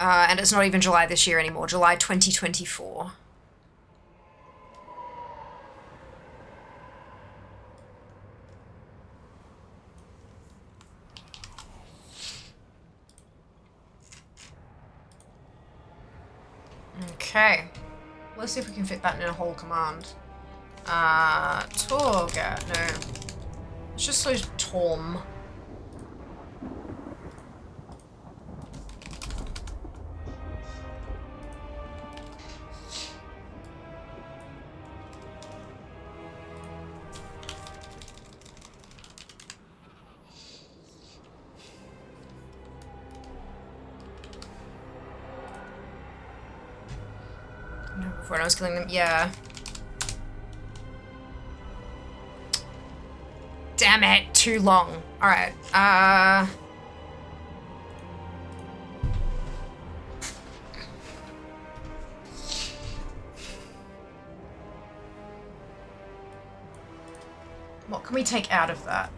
And it's not even July this year anymore, July 2024. Okay. Let's see if we can fit that in a whole command. Torga, no. Let's just lose Torm. When I was killing them, yeah. Damn it, too long. Alright, what can we take out of that?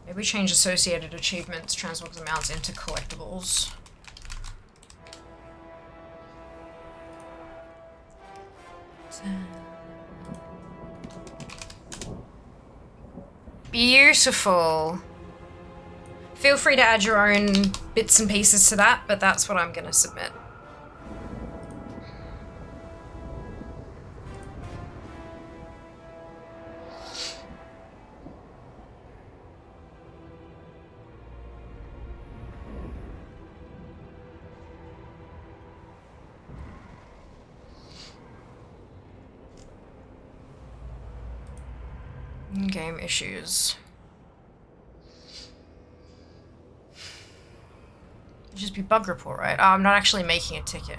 Maybe change associated achievements, transmogs, and mounts into collectibles. Beautiful. Feel free to add your own bits and pieces to that, but that's what I'm gonna submit. Game issues. Just be bug report, right? Oh, I'm not actually making a ticket.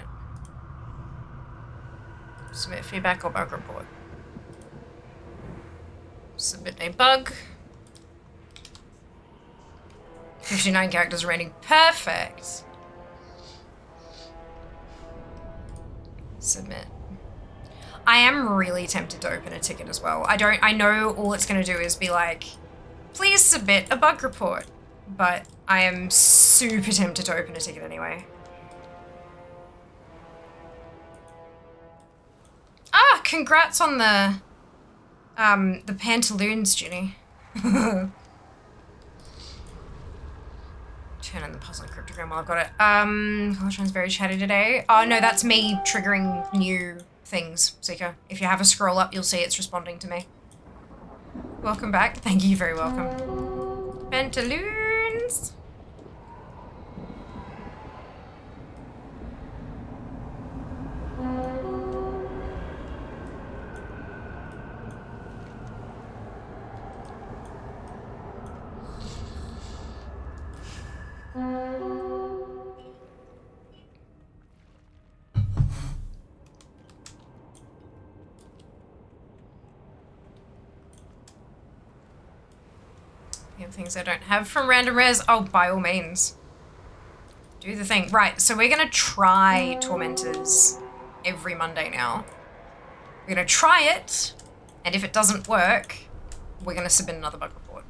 Submit feedback or bug report. Submit a bug. 59 characters rating. Perfect. Submit. I am really tempted to open a ticket as well. I know all it's gonna do is be like, please submit a bug report. But I am super tempted to open a ticket anyway. Ah, congrats on the pantaloons, Ginny. Turn in the puzzle and cryptogram while I've got it. Coltrane's very chatty today. Oh no, that's me triggering new things, Zika. If you have a scroll up, you'll see it's responding to me. Welcome back. Thank you, very welcome. Pantaloons. Things I don't have from random rares. Oh, by all means. Do the thing. Right, so we're gonna try Tormentors every Monday now. We're gonna try it, and if it doesn't work, we're gonna submit another bug report.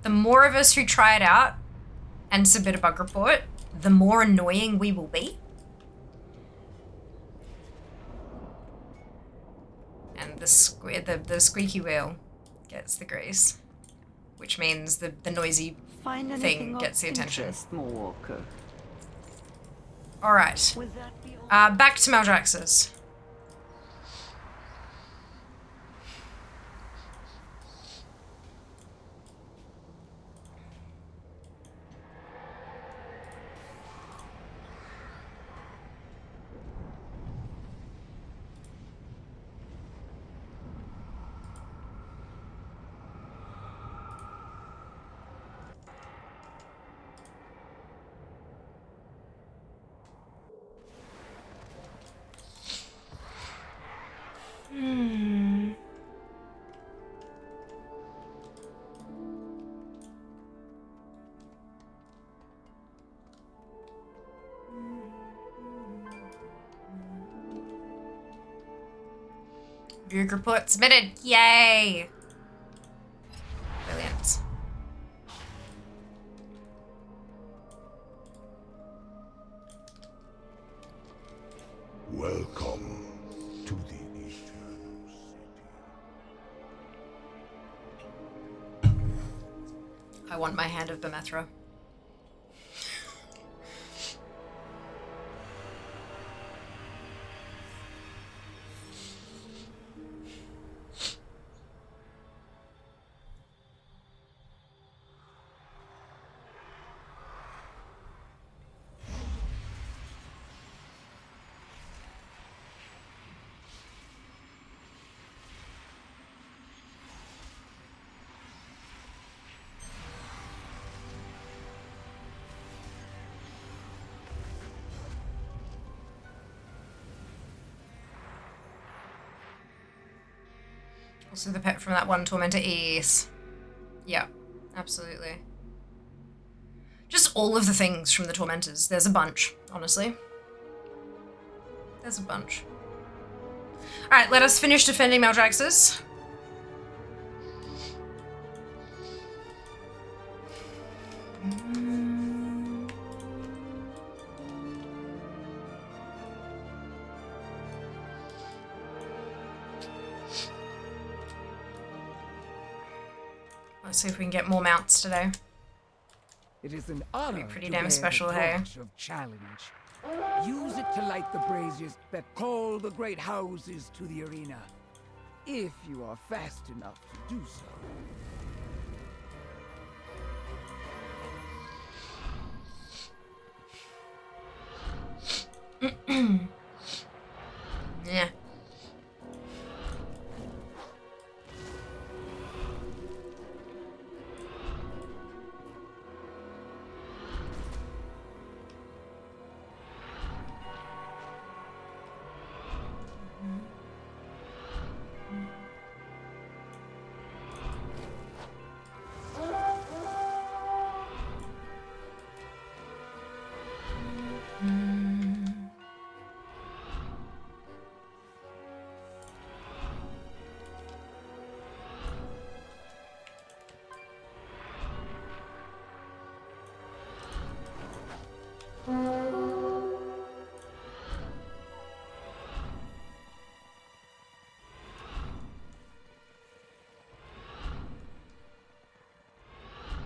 The more of us who try it out and submit a bug report, the more annoying we will be. And the squeaky wheel gets the grease. Which means the noisy thing gets the attention. Alright. Back to Maldraxxus. Bug report submitted. Yay! Brilliant. Welcome to the Eternal City. I want my hand of Bemethra. Also the pet from that one Tormentor is. Yeah, absolutely. Just all of the things from the Tormentors. There's a bunch, honestly. There's a bunch. Alright, let us finish defending Maldraxxus. Let's see if we can get more mounts today. It is an honor. Pretty damn special, hey. Of challenge. Use it to light the braziers that call the great houses to the arena, if you are fast enough to do so. Yeah.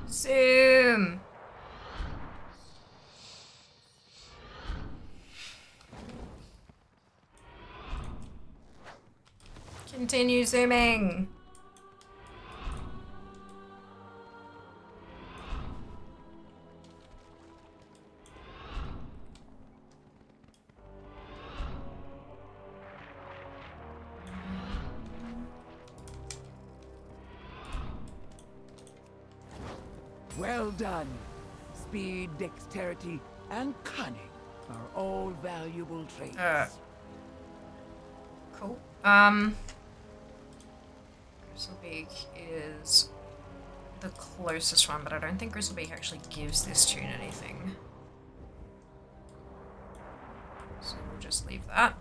Zoom. Continue zooming. Well done. Speed, dexterity, and cunning are all valuable traits. Cool. Gristlebeak is the closest one, but I don't think Gristlebeak actually gives this tune anything. So we'll just leave that.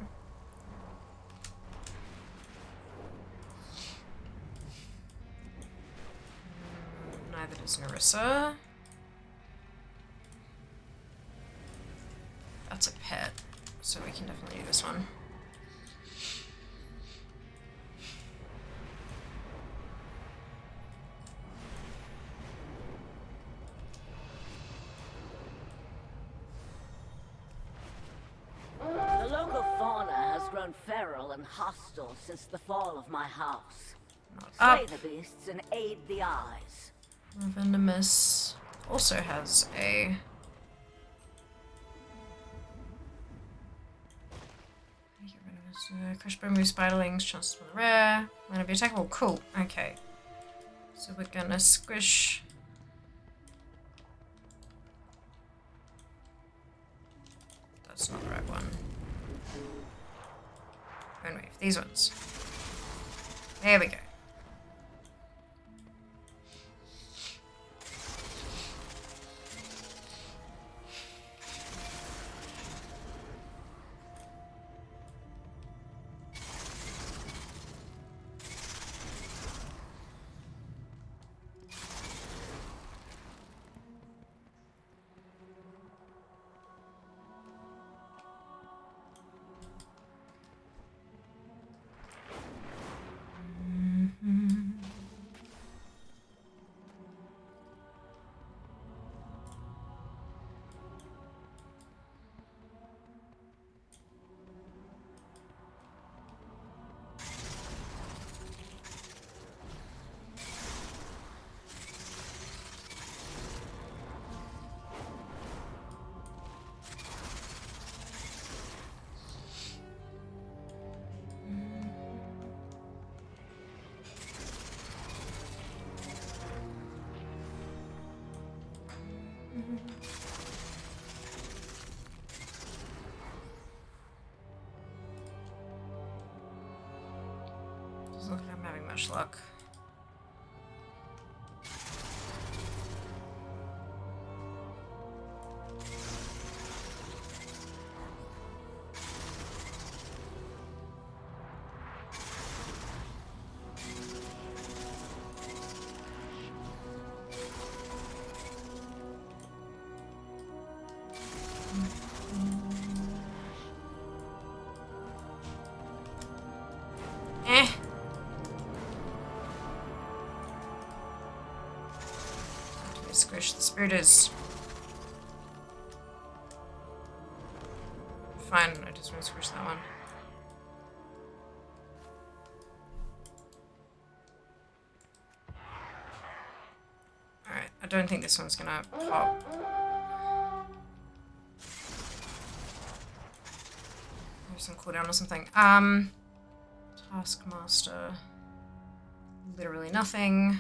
Neither does Narissa. That's a pet, so we can definitely do this one. The local fauna has grown feral and hostile since the fall of my house. Slay the beasts and aid the eyes. Venomous also has a... Crush bone move spiderlings, chances for the rare. Might not be attackable. Cool. Okay. So we're gonna squish. That's not the right one. Bone wave. These ones. There we go. Doesn't look like I'm having much luck. Squish the spirit is fine. I just want to squish that one. Alright, I don't think this one's gonna pop. Maybe some cooldown or something. Taskmaster. Literally nothing.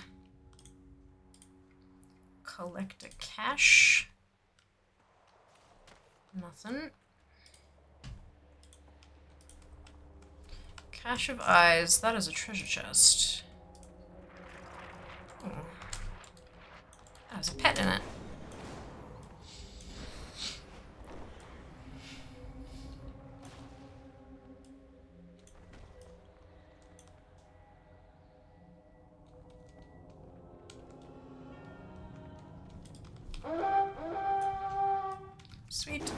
Collect a cache. Nothing. Cache of eyes. That is a treasure chest. Ooh. That has a pet in it. Sweet.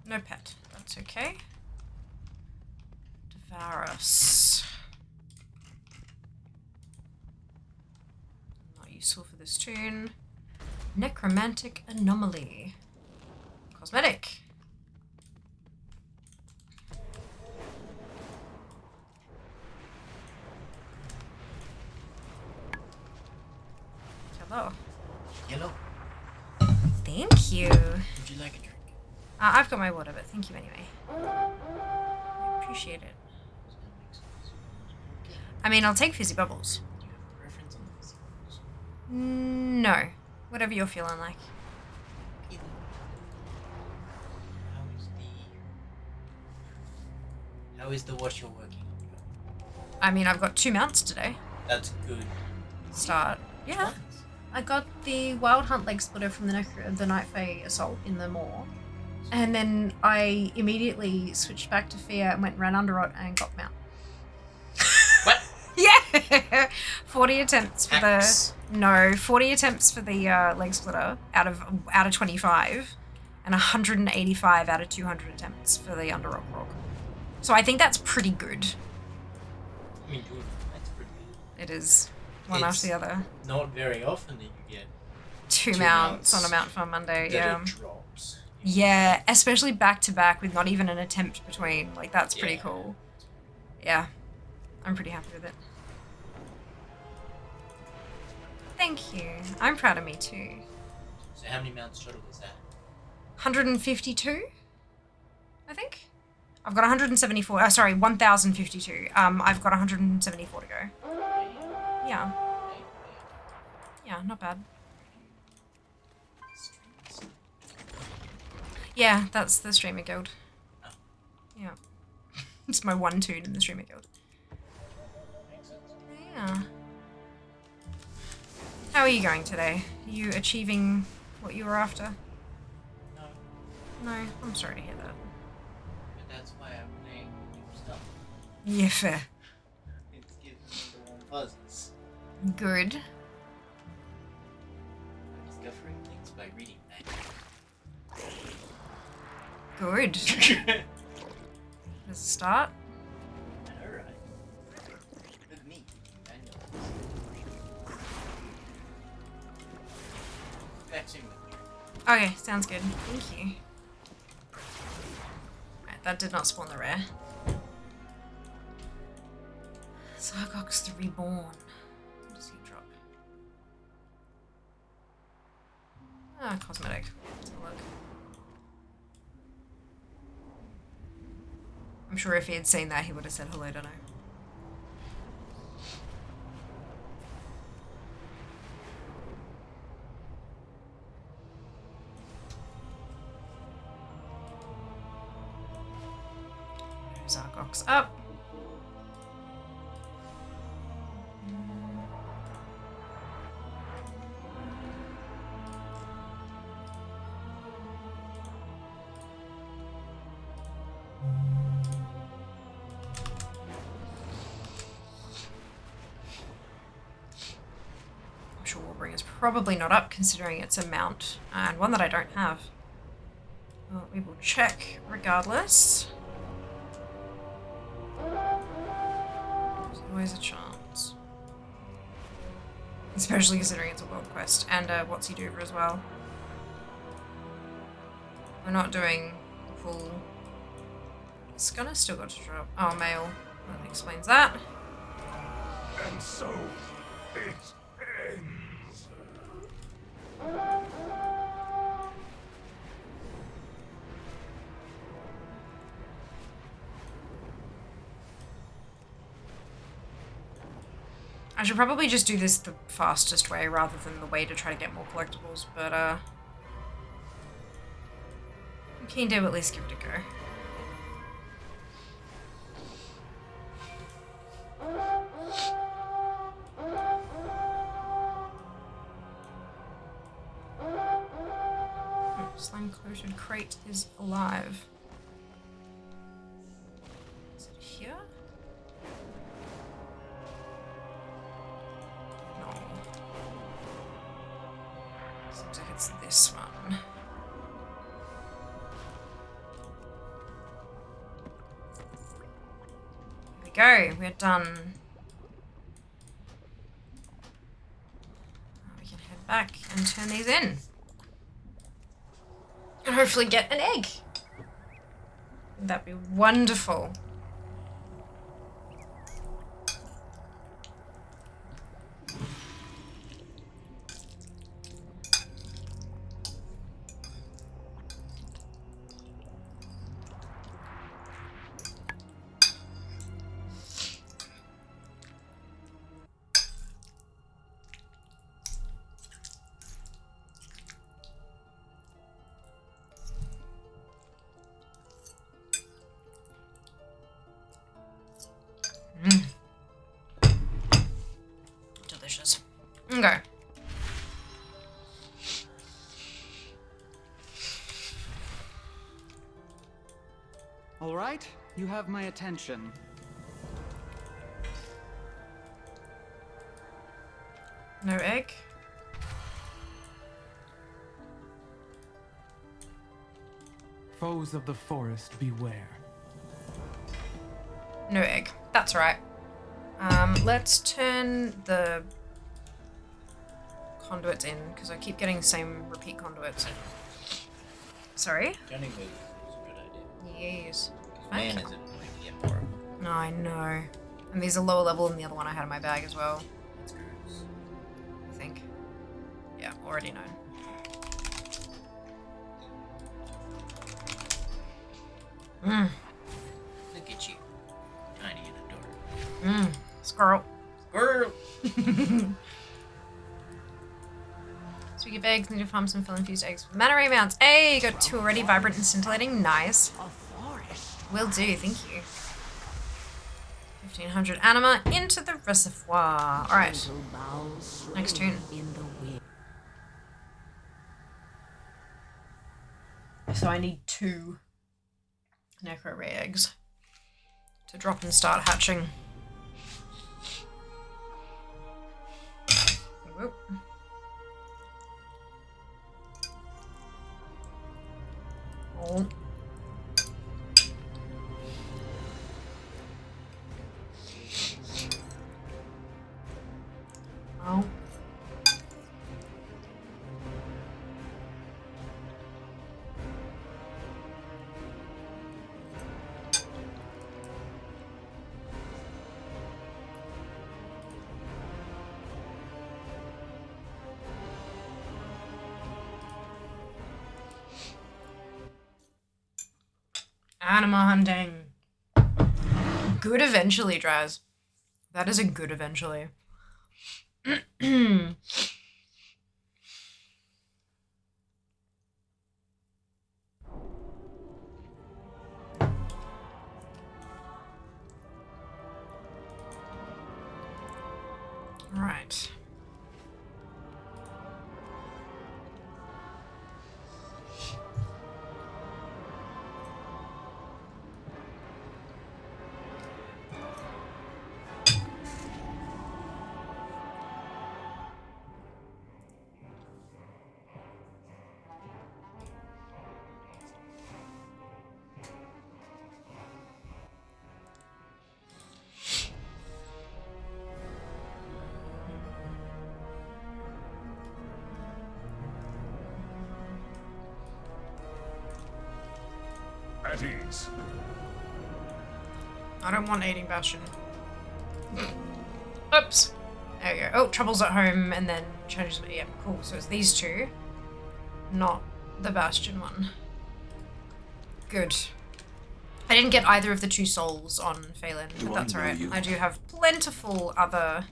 No pet. That's okay. Devourus. Not useful for this tune. Necromantic Anomaly. Cosmetic. Hello. Yellow. Thank you. Would you like a drink? I've got my water, but thank you anyway. I appreciate it. I mean, I'll take fizzy bubbles. Do you have a preference on the fizzy bubbles? No. Whatever you're feeling like. Either. How is the wash you're working on? I mean, I've got 2 mounts today. That's good. Start. Yeah. I got the Wild Hunt leg splitter from the Night Fae Assault in the Moor. And then I immediately switched back to Fear and ran under it and got mount. What? Yeah! 40 attempts for Axe. the... No, 40 attempts for the leg splitter out of 25. And 185 out of 200 attempts for the under rock rock. So I think that's pretty good. I mean, good. That's pretty good. It is. One after the other. Not very often that you get Two mounts on a Mount Fun Monday, that yeah. it drops. Yeah, especially back to back with not even an attempt between. Like, that's pretty cool. Yeah. I'm pretty happy with it. Thank you. I'm proud of me too. So how many mounts total is that? 152, I think. I've got 174. Sorry, 1,052. I've got 174 to go. Yeah. Yeah, not bad. Yeah, that's the Streamer Guild. Yeah. It's my one tune in the Streamer Guild. Yeah. How are you going today? Are you achieving what you were after? No. No, I'm sorry to hear that. But that's why I'm playing new stuff. Yeah, fair. It's giving me the warm fuzzies. Good. I'm discovering things by reading that. Good. There's a start. Alright. With me. Back soon with you. Okay, sounds good. Thank you. Right, that did not spawn the rare. Zargox the Reborn. What does he drop? Ah, cosmetic. Let's have a look. I'm sure if he had seen that, he would have said hello, don't I? Zargox up. I'm sure Warbringer's probably not up, considering it's a mount, and one that I don't have. Well, we will check regardless. There's always a chance. Especially considering it's a world quest, and what's he dover as well. We're not doing the full... Gunner's still got to drop. Oh, mail. That explains that. And so it ends. I should probably just do this the fastest way rather than the way to try to get more collectibles, but I'm keen to at least give it a go. Slime-coated crate is alive. Is it here? No. Seems like it's this one. Here we go. We're done. Now we can head back and turn these in. And hopefully get an egg. That'd be wonderful. Delicious. Okay. All right, you have my attention. No egg. Foes of the forest, beware. No egg. That's right. Let's turn the conduits in, because I keep getting the same repeat conduits. Sorry? Turning those is a good idea. Yes. Man isn't going to get more. No, I know. And these are lower level than the other one I had in my bag as well. That's gross. I think. Yeah, already know. Look at you. Tiny and adorable. Squirrel. Squirrel! Speaking of eggs, need to farm some fill-infused eggs with mana ray mounts. Hey, got 2 already. Vibrant and scintillating. Nice. Will do, thank you. 1500 anima into the reservoir. Alright. Next tune. So I need 2 necro ray eggs to drop and start hatching. Whoop. Oh. Oh. Anima hunting. Good eventually, Draz. That is a good eventually. Right. At ease. I don't want aiding Bastion. Oops. There we go. Oh, Trouble's at home and then changes. Yeah, cool. So it's these 2, not the Bastion one. Good. I didn't get either of the 2 souls on Phelan, but that's alright. I do have plentiful other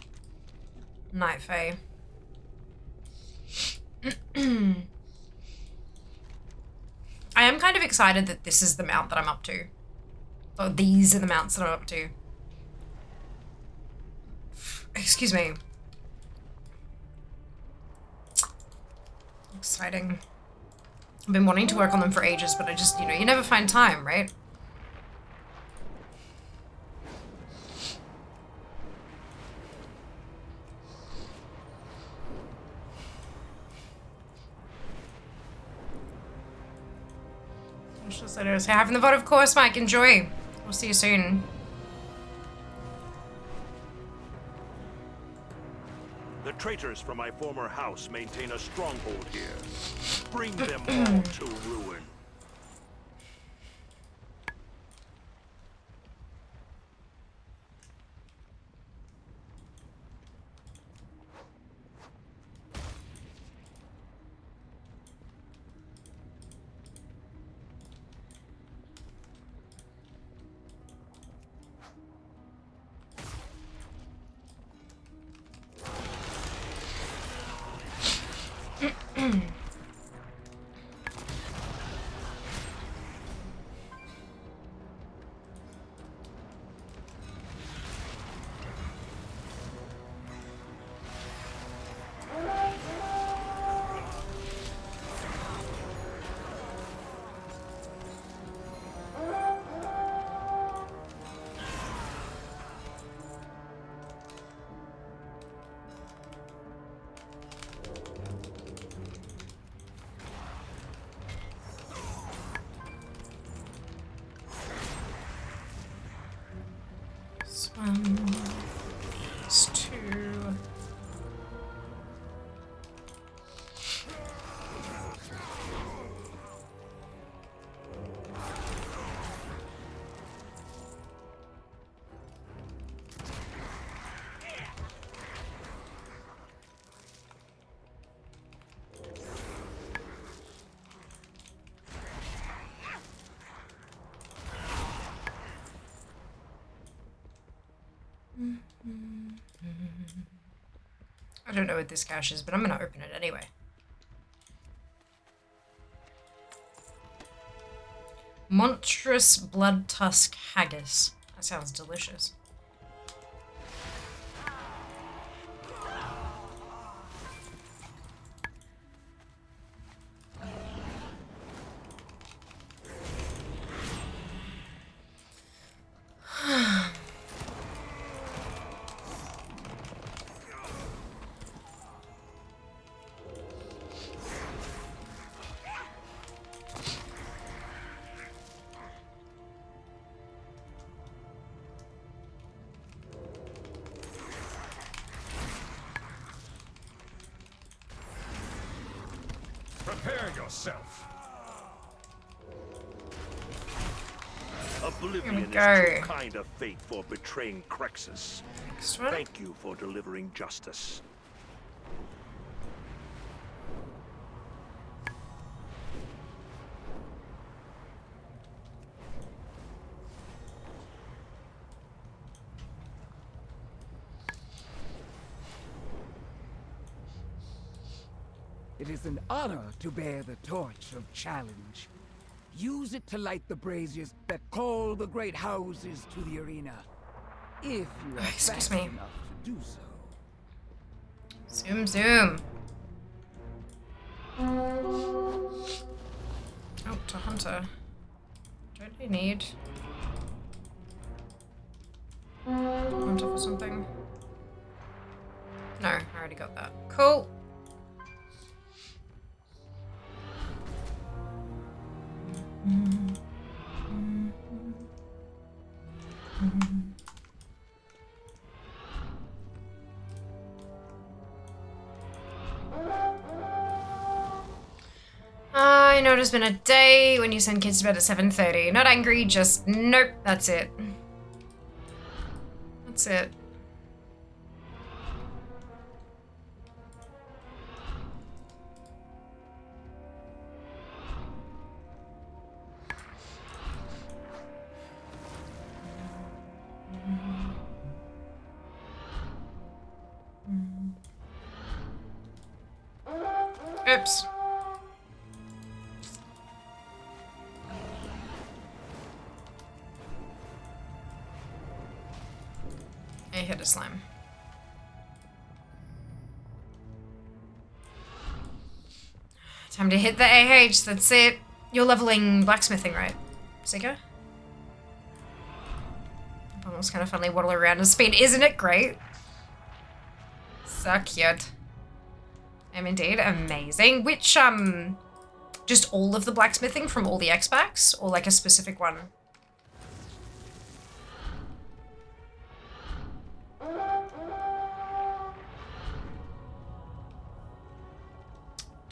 Night Fae. I am kind of excited that this is the mount that I'm up to. Or these are the mounts that I'm up to. Excuse me. Exciting. I've been wanting to work on them for ages, but I just, you know, you never find time, right? So having the VOD, of course, Mike. Enjoy. We'll see you soon. The traitors from my former house maintain a stronghold here. Bring them all to ruin. These two. I don't know what this cache is, but I'm gonna open it anyway. Monstrous Blood Tusk Haggis. That sounds delicious. Prepare yourself. Oblivion is go. too kind of fate for betraying Crexus. Thank you for delivering justice. It is an honor to bear the torch of challenge. Use it to light the braziers that call the great houses to the arena. If you are fast enough to do so. Zoom, zoom. Oh, to Hunter. Don't you need Hunter for something? No, I already got that. Cool. I know it's been a day when you send kids to bed at 7:30. Not angry, just nope, that's it. That's it. Oops. I hit a slime. Time to hit the AH, that's it. You're leveling blacksmithing, right, Zika? Almost kind of funny waddle around and speed, isn't it great? So cute. I'm indeed amazing. Which, just all of the blacksmithing from all the X-Packs, or like a specific one?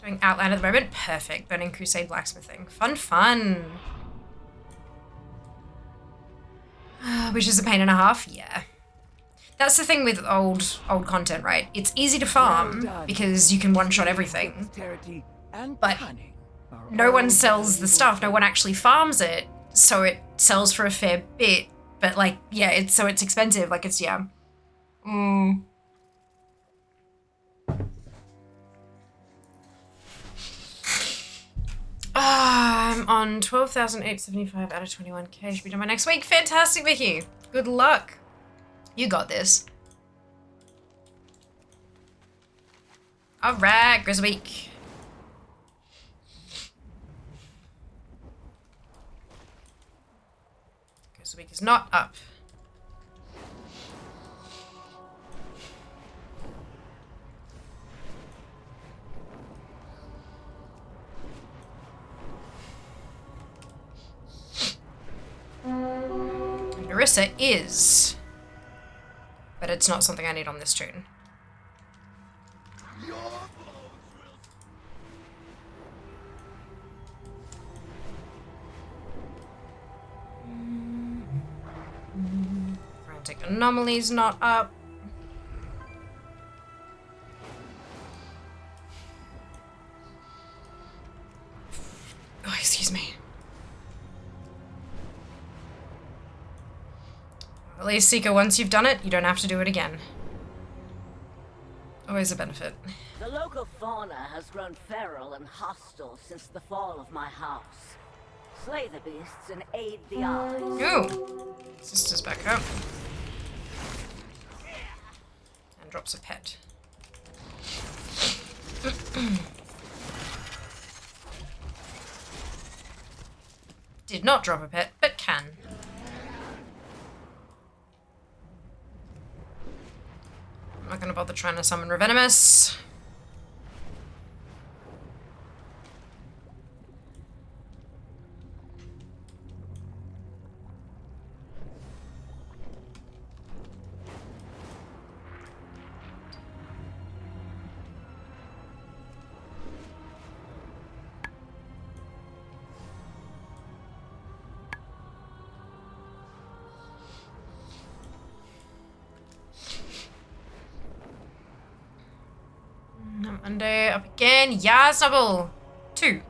Doing Outland at the moment. Perfect. Burning Crusade blacksmithing. Fun, fun. Which is a pain and a half. Yeah. That's the thing with old content, right? It's easy to farm because you can one-shot everything. But no one sells the stuff. No one actually farms it, so it sells for a fair bit. But like, yeah, it's expensive. Like it's yeah. I'm on 12,875 out of 21k. Should be done by next week. Fantastic, Vicky. Good luck. You got this. Alright, Grizzlebeak. Grizzlebeak is not up. Narissa is, but it's not something I need on this tune. Frantic Anomaly's not up. Oh, excuse me. At least, Seeker, once you've done it, you don't have to do it again. Always a benefit. The local fauna has grown feral and hostile since the fall of my house. Slay the beasts and aid the eyes. Ooh. Sister's back up. And drops a pet. Did not drop a pet, but can. I'm not going to bother trying to summon Revenimus. Monday up again. Yes, double. 2.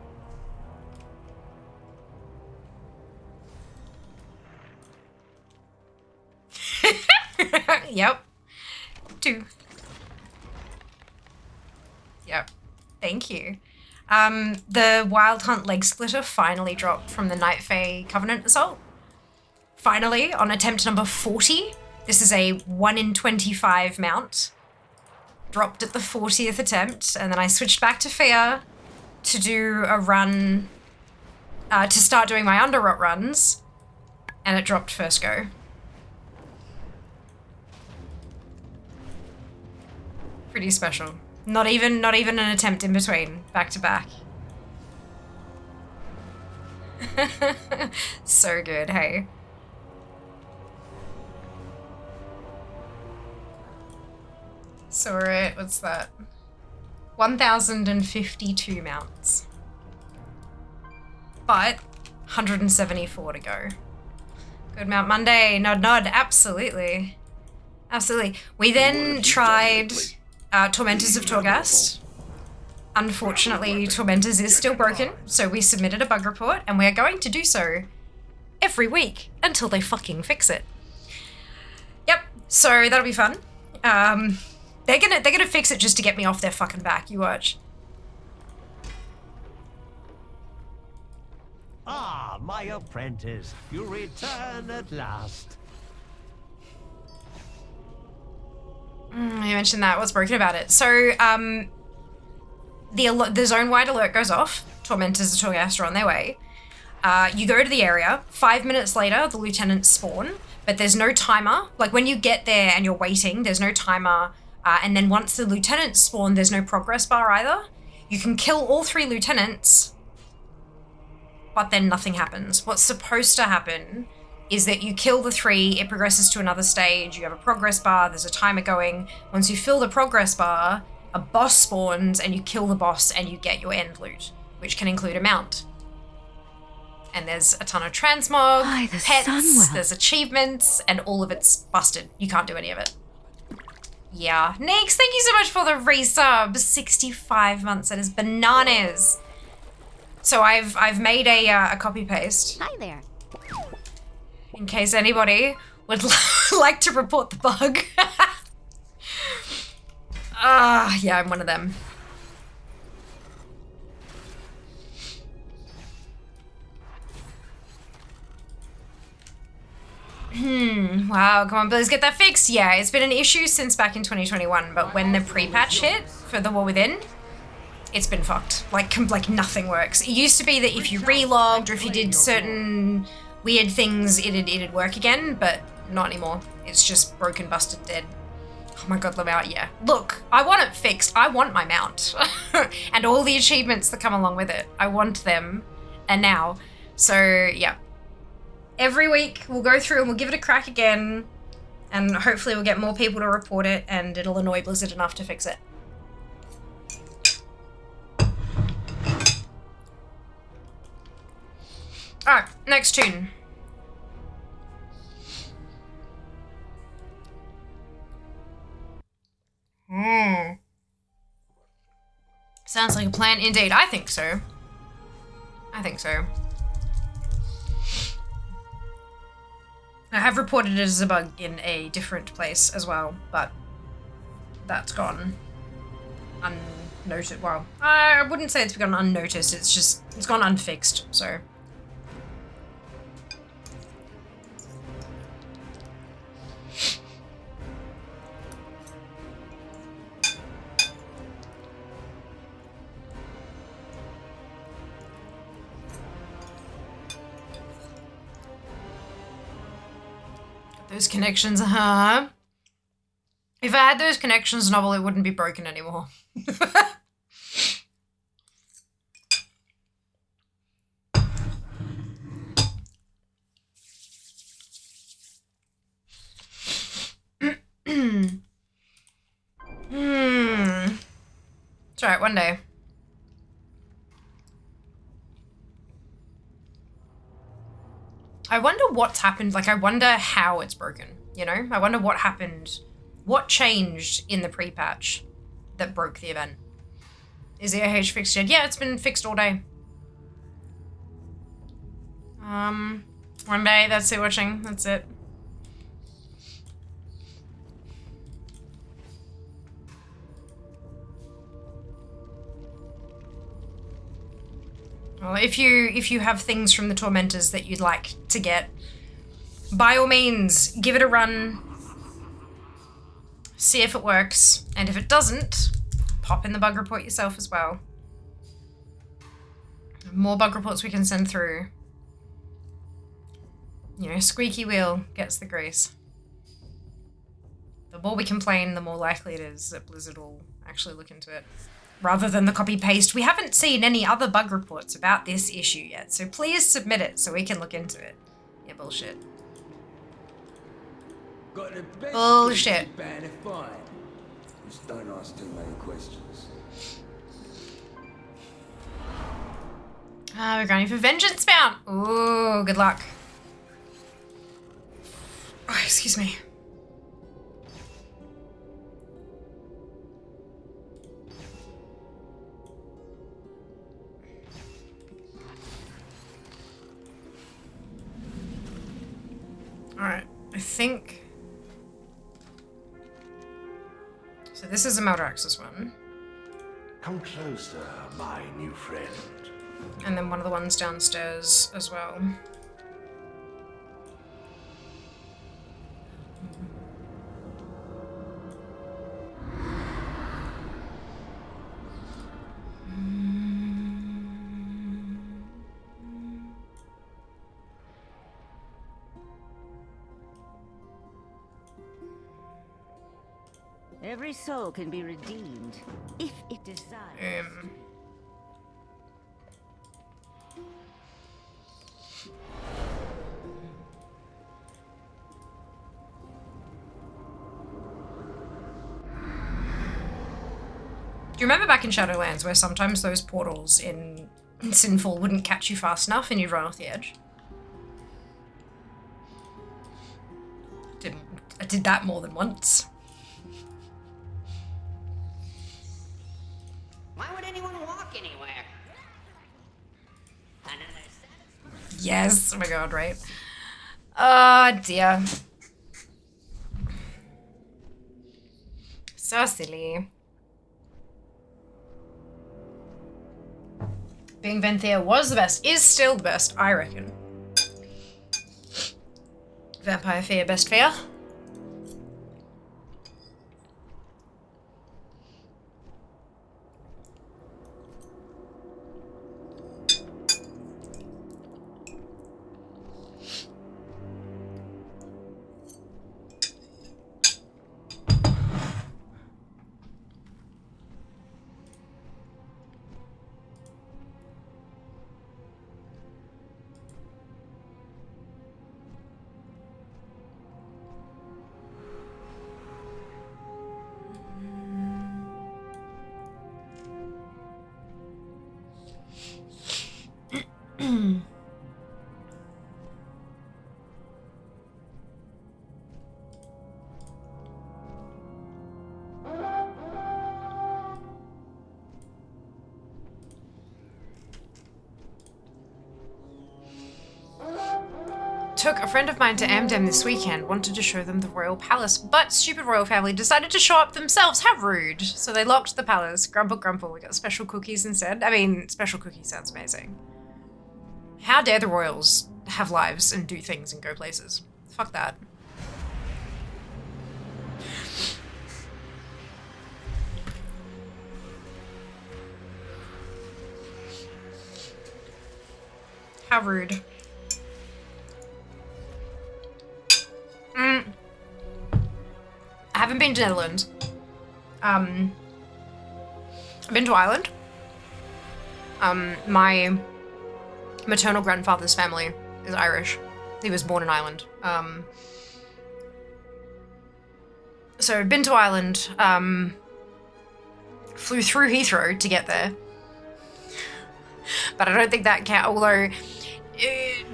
Yep. 2. Yep. Thank you. The Wild Hunt Leg Splitter finally dropped from the Night Fae Covenant Assault. Finally, on attempt number 40. This is a 1 in 25 mount. Dropped at the 40th attempt, and then I switched back to Fear to do a run, to start doing my Underrot runs, and it dropped first go. Pretty special. Not even an attempt in between, back to back. So good, hey. Saw it, what's that? 1,052 mounts. But 174 to go. Good Mount Monday, nod, absolutely. Absolutely. We then tried Tormentors of Torghast. Unfortunately, Tormentors is still broken, so we submitted a bug report, and we are going to do so every week until they fucking fix it. Yep, so that'll be fun. They're gonna fix it just to get me off their fucking back, you watch. Ah, my apprentice, you return at last. You mentioned that. What's broken about it? So, the zone-wide alert goes off. Tormentors of Torghast are on their way. You go to the area. 5 minutes later, the lieutenants spawn, but there's no timer. Like when you get there and you're waiting, there's no timer. And then once the lieutenants spawn, there's no progress bar either. You can kill all 3 lieutenants, but then nothing happens. What's supposed to happen is that you kill the 3, it progresses to another stage, you have a progress bar, there's a timer going. Once you fill the progress bar, a boss spawns and you kill the boss and you get your end loot, which can include a mount. And there's a ton of transmog, pets, there's achievements, and all of it's busted. You can't do any of it. Yeah. Neeks, thank you so much for the resub. 65 months, that is bananas. So I've made a copy paste. Hi there. In case anybody would like to report the bug. Yeah, I'm one of them. Wow, come on, please get that fixed. Yeah, it's been an issue since back in 2021, but when the pre-patch hit for The War Within, it's been fucked. Like nothing works. It used to be that if you relogged or if you did certain weird things, it'd work again, but not anymore. It's just broken, busted, dead. Oh my god, the mount, yeah. Look, I want it fixed. I want my mount. And all the achievements that come along with it. I want them, and now. So, yeah. Every week, we'll go through and we'll give it a crack again, and hopefully we'll get more people to report it, and it'll annoy Blizzard enough to fix it. Alright, next tune. Sounds like a plan indeed. I think so. I think so. I have reported it as a bug in a different place as well, but that's gone unnoticed. Well, I wouldn't say it's gone unnoticed, it's gone unfixed, so. Those connections, huh? If I had those connections, novel, it wouldn't be broken anymore. It's alright, one day. I wonder what's happened, like I wonder how it's broken, you know? I wonder what happened, what changed in the pre-patch that broke the event. Is the AH fixed yet? Yeah, it's been fixed all day. One day, that's it watching, that's it. Well, if you have things from the Tormentors that you'd like to get, by all means, give it a run. See if it works. And if it doesn't, pop in the bug report yourself as well. More bug reports we can send through. You know, squeaky wheel gets the grease. The more we complain, the more likely it is that Blizzard will actually look into it. Rather than the copy-paste. We haven't seen any other bug reports about this issue yet, so please submit it so we can look into it. Yeah, bullshit. Bullshit. Just don't ask too many questions. We're going for Vengeance Mount. Ooh, good luck. Oh, excuse me. Alright, I think... So this is a Maldraxxus one. Come closer, my new friend. And then one of the ones downstairs as well. Every soul can be redeemed if it desires. Do you remember back in Shadowlands where sometimes those portals in Sinful wouldn't catch you fast enough and you'd run off the edge? I did that more than once. Why would anyone walk anywhere? Yes, oh my god, right? Oh dear. So silly. Being Venthea was the best, is still the best, I reckon. Vampire fear, best fear. Took a friend of mine to Amdem this weekend, wanted to show them the royal palace, but stupid royal family decided to show up themselves. How rude. So they locked the palace. Grumble, grumble. We got special cookies instead. I mean, special cookies sounds amazing. How dare the royals have lives and do things and go places. Fuck that. How rude. I haven't been to Netherlands. I've been to Ireland. My maternal grandfather's family is Irish. He was born in Ireland. So I've been to Ireland. Flew through Heathrow to get there. But I don't think that counts, although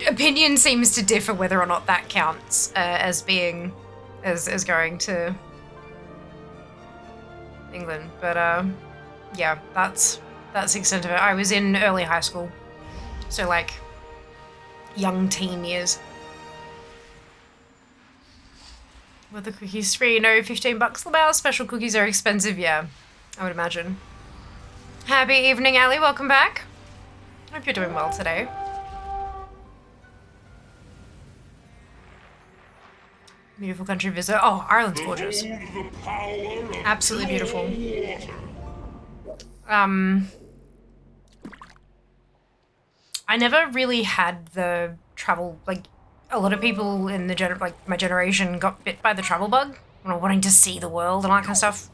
opinion seems to differ whether or not that counts as being, as going to England. But yeah, that's the extent of it. I was in early high school, so like young teen years. Were the cookies free? No, $15 about. Special cookies are expensive, yeah, I would imagine. Happy evening, Ali, welcome back. Hope you're doing well today. Beautiful country visit. Oh, Ireland's gorgeous. Absolutely beautiful. I never really had the travel, like, a lot of people in the my generation got bit by the travel bug, wanting to see the world and all that kind of stuff.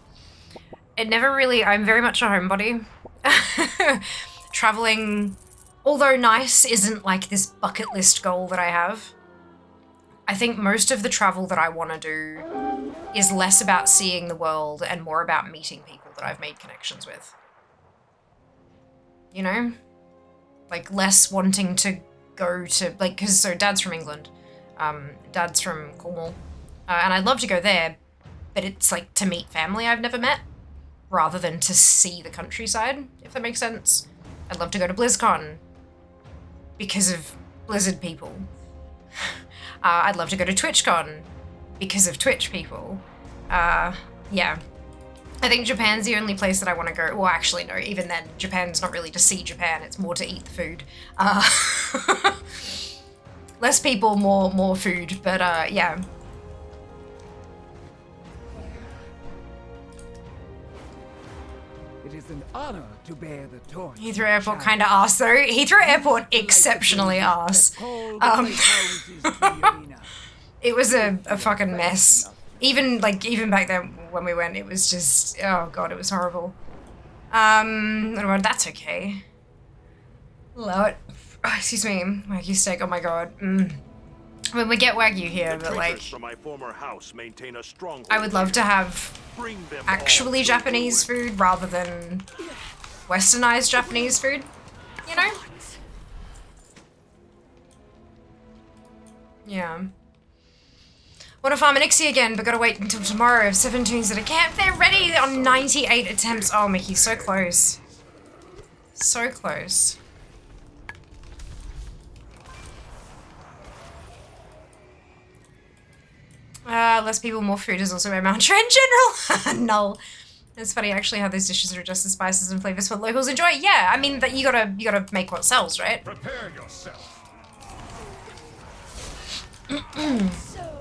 It never really, I'm very much a homebody. Traveling, although nice, isn't like this bucket list goal that I have. I think most of the travel that I want to do is less about seeing the world and more about meeting people that I've made connections with. You know? Like, less wanting to go to, like, because, so Dad's from England. Dad's from Cornwall. And I'd love to go there, but it's, like, to meet family I've never met, rather than to see the countryside, if that makes sense. I'd love to go to BlizzCon, because of Blizzard people. I'd love to go to TwitchCon because of Twitch people. Yeah. I think Japan's the only place that I want to go. Well, actually, no, even then, Japan's not really to see Japan, it's more to eat the food. Less people, more food, but yeah. It is an honor to bear the torch. Heathrow Airport kind of arse though. Heathrow Airport exceptionally arse. It was a fucking mess. Even back then when we went, it was just, oh god, it was horrible. That's okay. Allow it. Oh, excuse me, Wagyu steak, oh my god. When we get Wagyu here, but like, From my former house maintain a stronghold. I would love to have actually Japanese food rather than westernized Japanese food, you know? Yeah. Want to farm an Ixie again, but gotta wait until tomorrow. I have 7 tunes at a camp. They're ready on 98 attempts. Oh, Mickey, so close. So close. Less people, more food is also my mantra in general. No. It's funny actually how those dishes are just the spices and flavors for locals enjoy. Yeah, I mean that you gotta make what sells, right? Prepare yourself.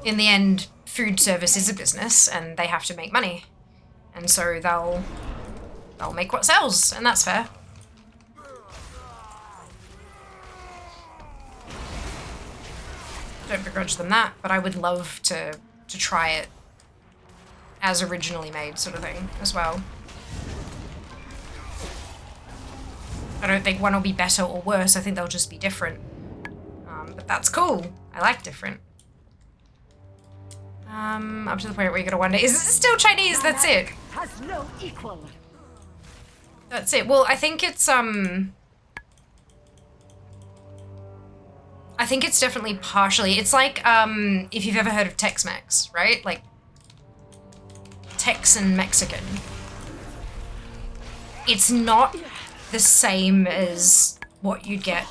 In the end, food service is a business and they have to make money. And so they'll make what sells, and that's fair. Don't begrudge them that, but I would love to try it as originally made sort of thing as well. I don't think one will be better or worse, I think they'll just be different. But that's cool. I like different. Up to the point where you gotta wonder, is it still Chinese? That's it. Has no equal. That's it. Well, I think it's definitely partially. It's like if you've ever heard of Tex-Mex, right? Like Texan Mexican. It's not the same as what you'd get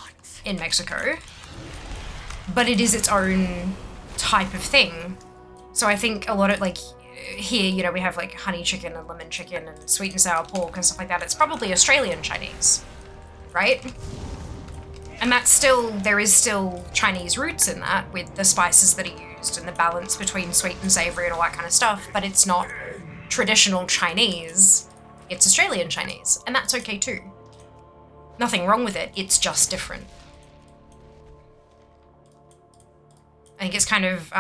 in Mexico, but it is its own type of thing. So I think a lot of, like, here, you know, we have like honey chicken and lemon chicken and sweet and sour pork and stuff like that. It's probably Australian Chinese, right? And that's still, there is still Chinese roots in that with the spices that are used and the balance between sweet and savory and all that kind of stuff, but it's not traditional Chinese, it's Australian Chinese, and that's okay too. Nothing wrong with it, it's just different. I think it's kind of,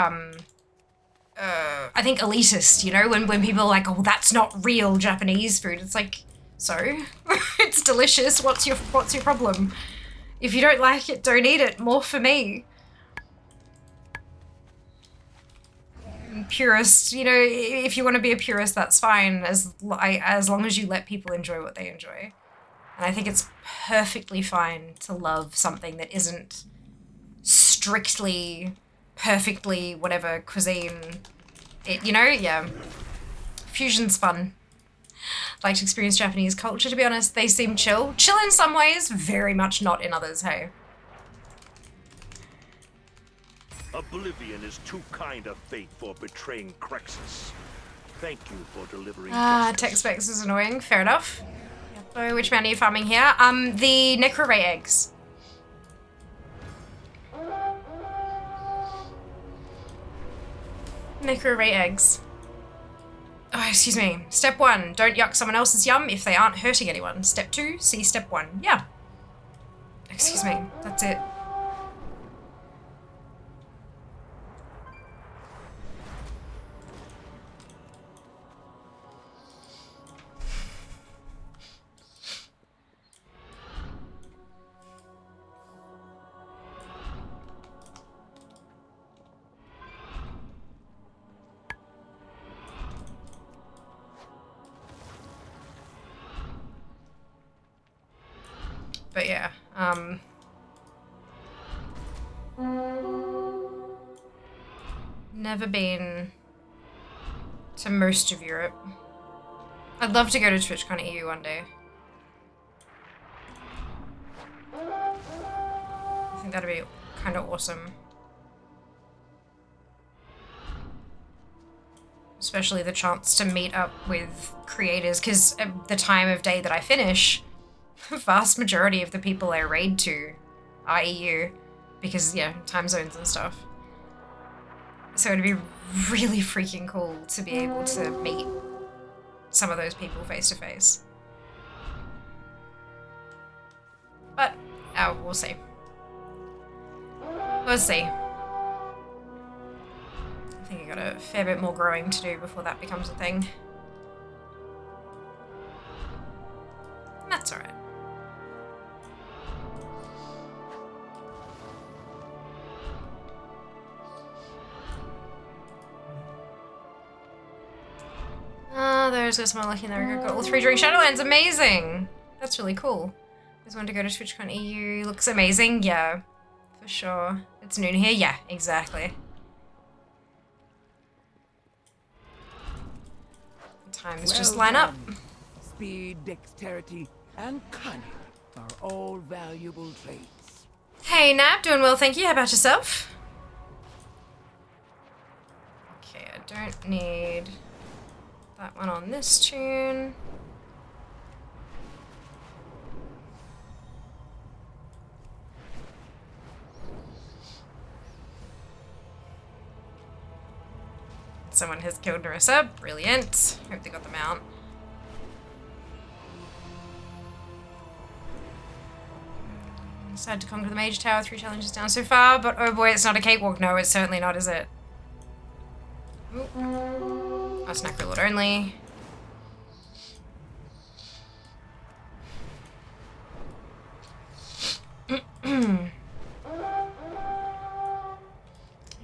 I think elitist, you know, when people are like, oh, that's not real Japanese food. It's like, so? It's delicious, what's your problem? If you don't like it, don't eat it, more for me. Purist, you know, if you want to be a purist, that's fine, as long as you let people enjoy what they enjoy. And I think it's perfectly fine to love something that isn't strictly, perfectly, whatever, cuisine. It, you know, yeah. Fusion's fun. I'd like to experience Japanese culture, to be honest. They seem chill. Chill in some ways, very much not in others, hey. Oblivion is too kind a fate for betraying Crexus. Thank you for delivering Tex-Mex is annoying. Fair enough. So which man are you farming here? The Necro-Ray eggs. Necro-Ray eggs. Oh, excuse me. Step 1, don't yuck someone else's yum if they aren't hurting anyone. Step 2, see step 1. Yeah. Excuse me. That's it. But yeah, never been to most of Europe. I'd love to go to TwitchCon EU one day. I think that'd be kind of awesome. Especially the chance to meet up with creators, because at the time of day that I finish, the vast majority of the people I raid to are EU, because, yeah, time zones and stuff. So it'd be really freaking cool to be able to meet some of those people face to face. But, we'll see. We'll see. I think I got a fair bit more growing to do before that becomes a thing. That's alright. There's some lucky in there. Got all 3 during Shadowlands. Amazing! That's really cool. Just wanted to go to TwitchCon EU. Looks amazing. Yeah, for sure. It's noon here. Yeah, exactly. The times just line up. Speed, dexterity, and cunning are all valuable traits. Hey, Nap. Doing well, thank you. How about yourself? Okay, I don't need that one on this tune. Someone has killed Narissa. Brilliant. Hope they got them out. Decided to conquer the Mage Tower. 3 challenges down so far, but oh boy, it's not a cakewalk. No, it's certainly not, is it? Oh, Snacker Lord only.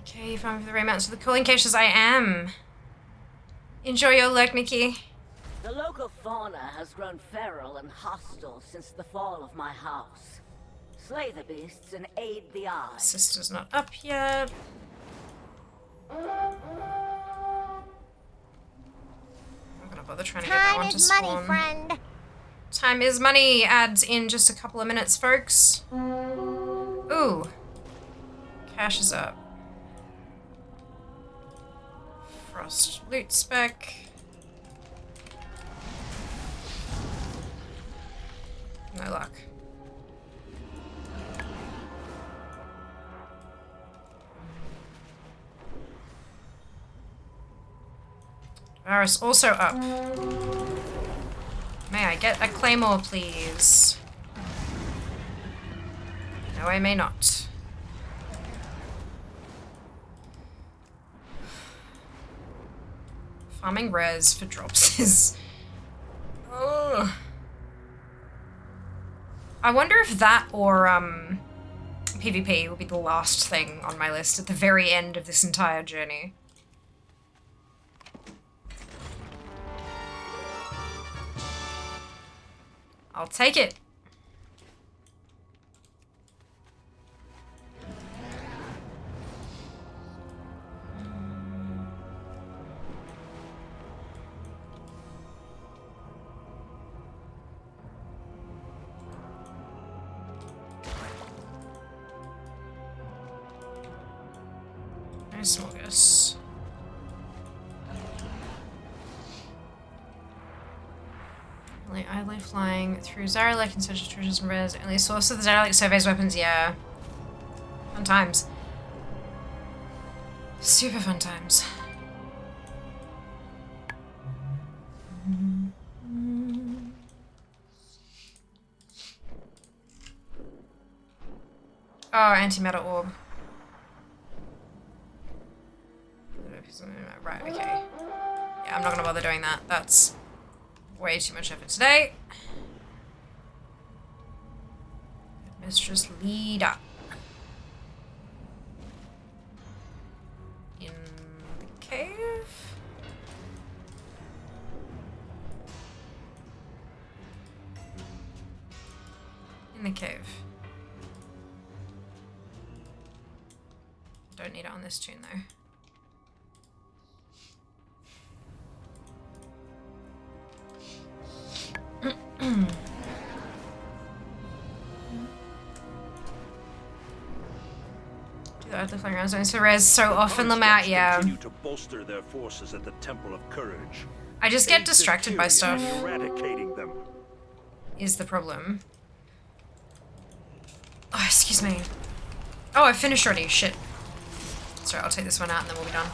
Okay, you found for the remounts of the cooling caches. I am. Enjoy your lurk, Nikki. The local fauna has grown feral and hostile since the fall of my house. Slay the beasts and aid the eye. Sister's not up yet. I'm not gonna bother trying to get that one to spawn. Time is money, friend. Time is money. Adds in just a couple of minutes, folks. Ooh. Cash is up. Frost loot spec. No luck. Varus also up. May I get a claymore, please? No, I may not. Farming res for drops is... Ugh. I wonder if that or PvP will be the last thing on my list at the very end of this entire journey. I'll take it. Nice Smogus. Idly flying through Zaralek in search of treasures and res. Only source of the Zaralek surveys weapons, yeah. Fun times. Super fun times. Oh, antimatter orb. Right, okay. Yeah, I'm not gonna bother doing that. That's way too much effort today. Mistress Leader. In the cave? In the cave. Don't need it on this tune though. The flying around zones for res so often, Lamar, yeah. Continue to bolster their forces at the Temple of Courage. I just get distracted by stuff. Eradicating them is the problem. Oh, excuse me. Oh, I finished already. Shit. Sorry, I'll take this one out and then we'll be done.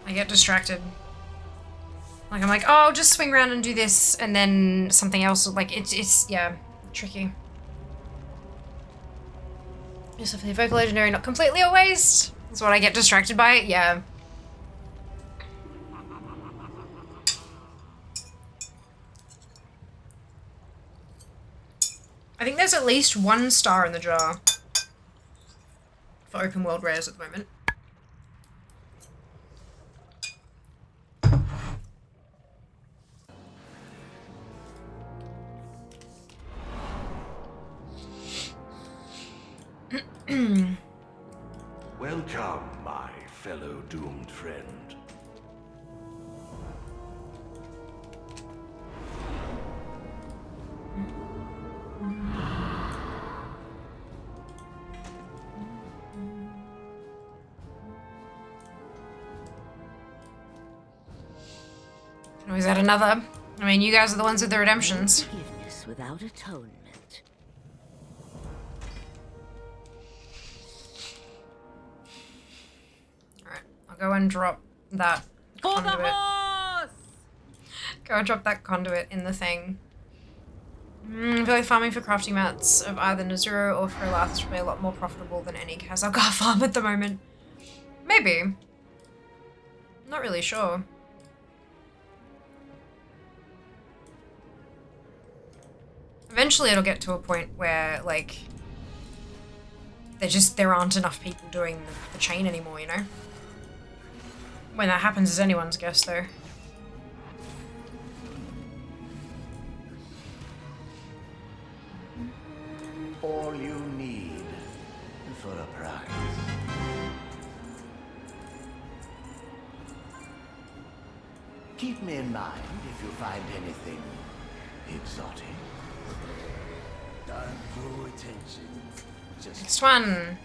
I get distracted. Like, I'm like, oh, I'll just swing around and do this, and then something else, like, it's yeah, tricky. Just if the vocal legendary not completely a waste. That's what I get distracted by. Yeah. I think there's at least 1 star in the jar for open world rares at the moment. Welcome, my fellow doomed friend. Can always add another. I mean, you guys are the ones with the redemptions. Forgiveness without atonement. Alright, I'll go and drop that conduit. Go and drop that conduit in the thing. I feel like farming for crafting mats of either Nazuro or Freelath is probably a lot more profitable than any Kazalgar farm at the moment. Maybe. Not really sure. Eventually it'll get to a point where, like, there aren't enough people doing the chain anymore, you know? When that happens is anyone's guess, though. All you need for a prize. Keep me in mind if you find anything exotic. Don't draw attention. Just Next one.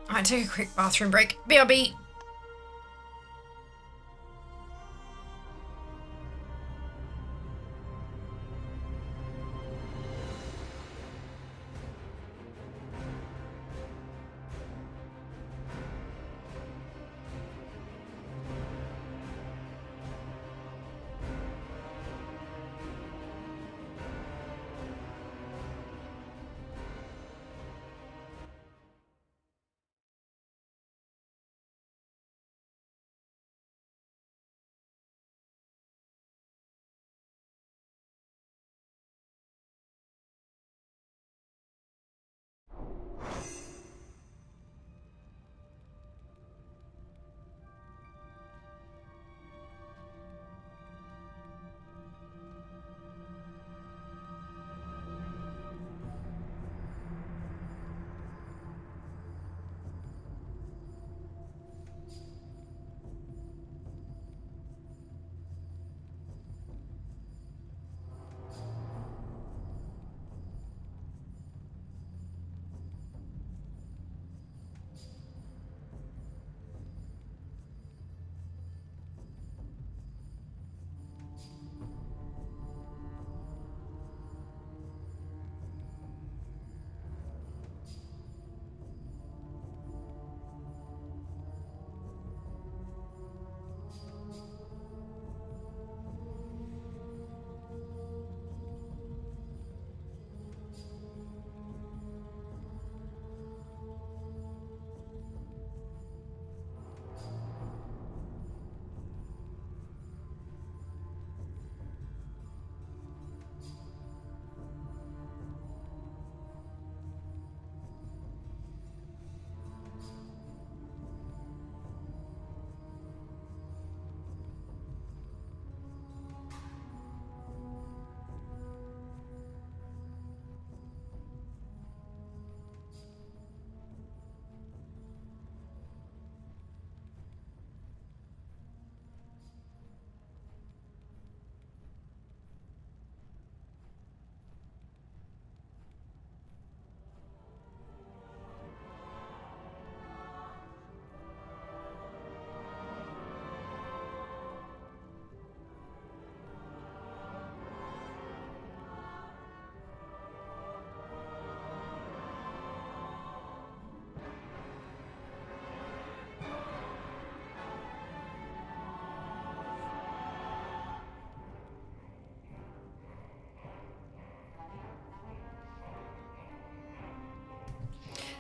I take a quick bathroom break. BRB.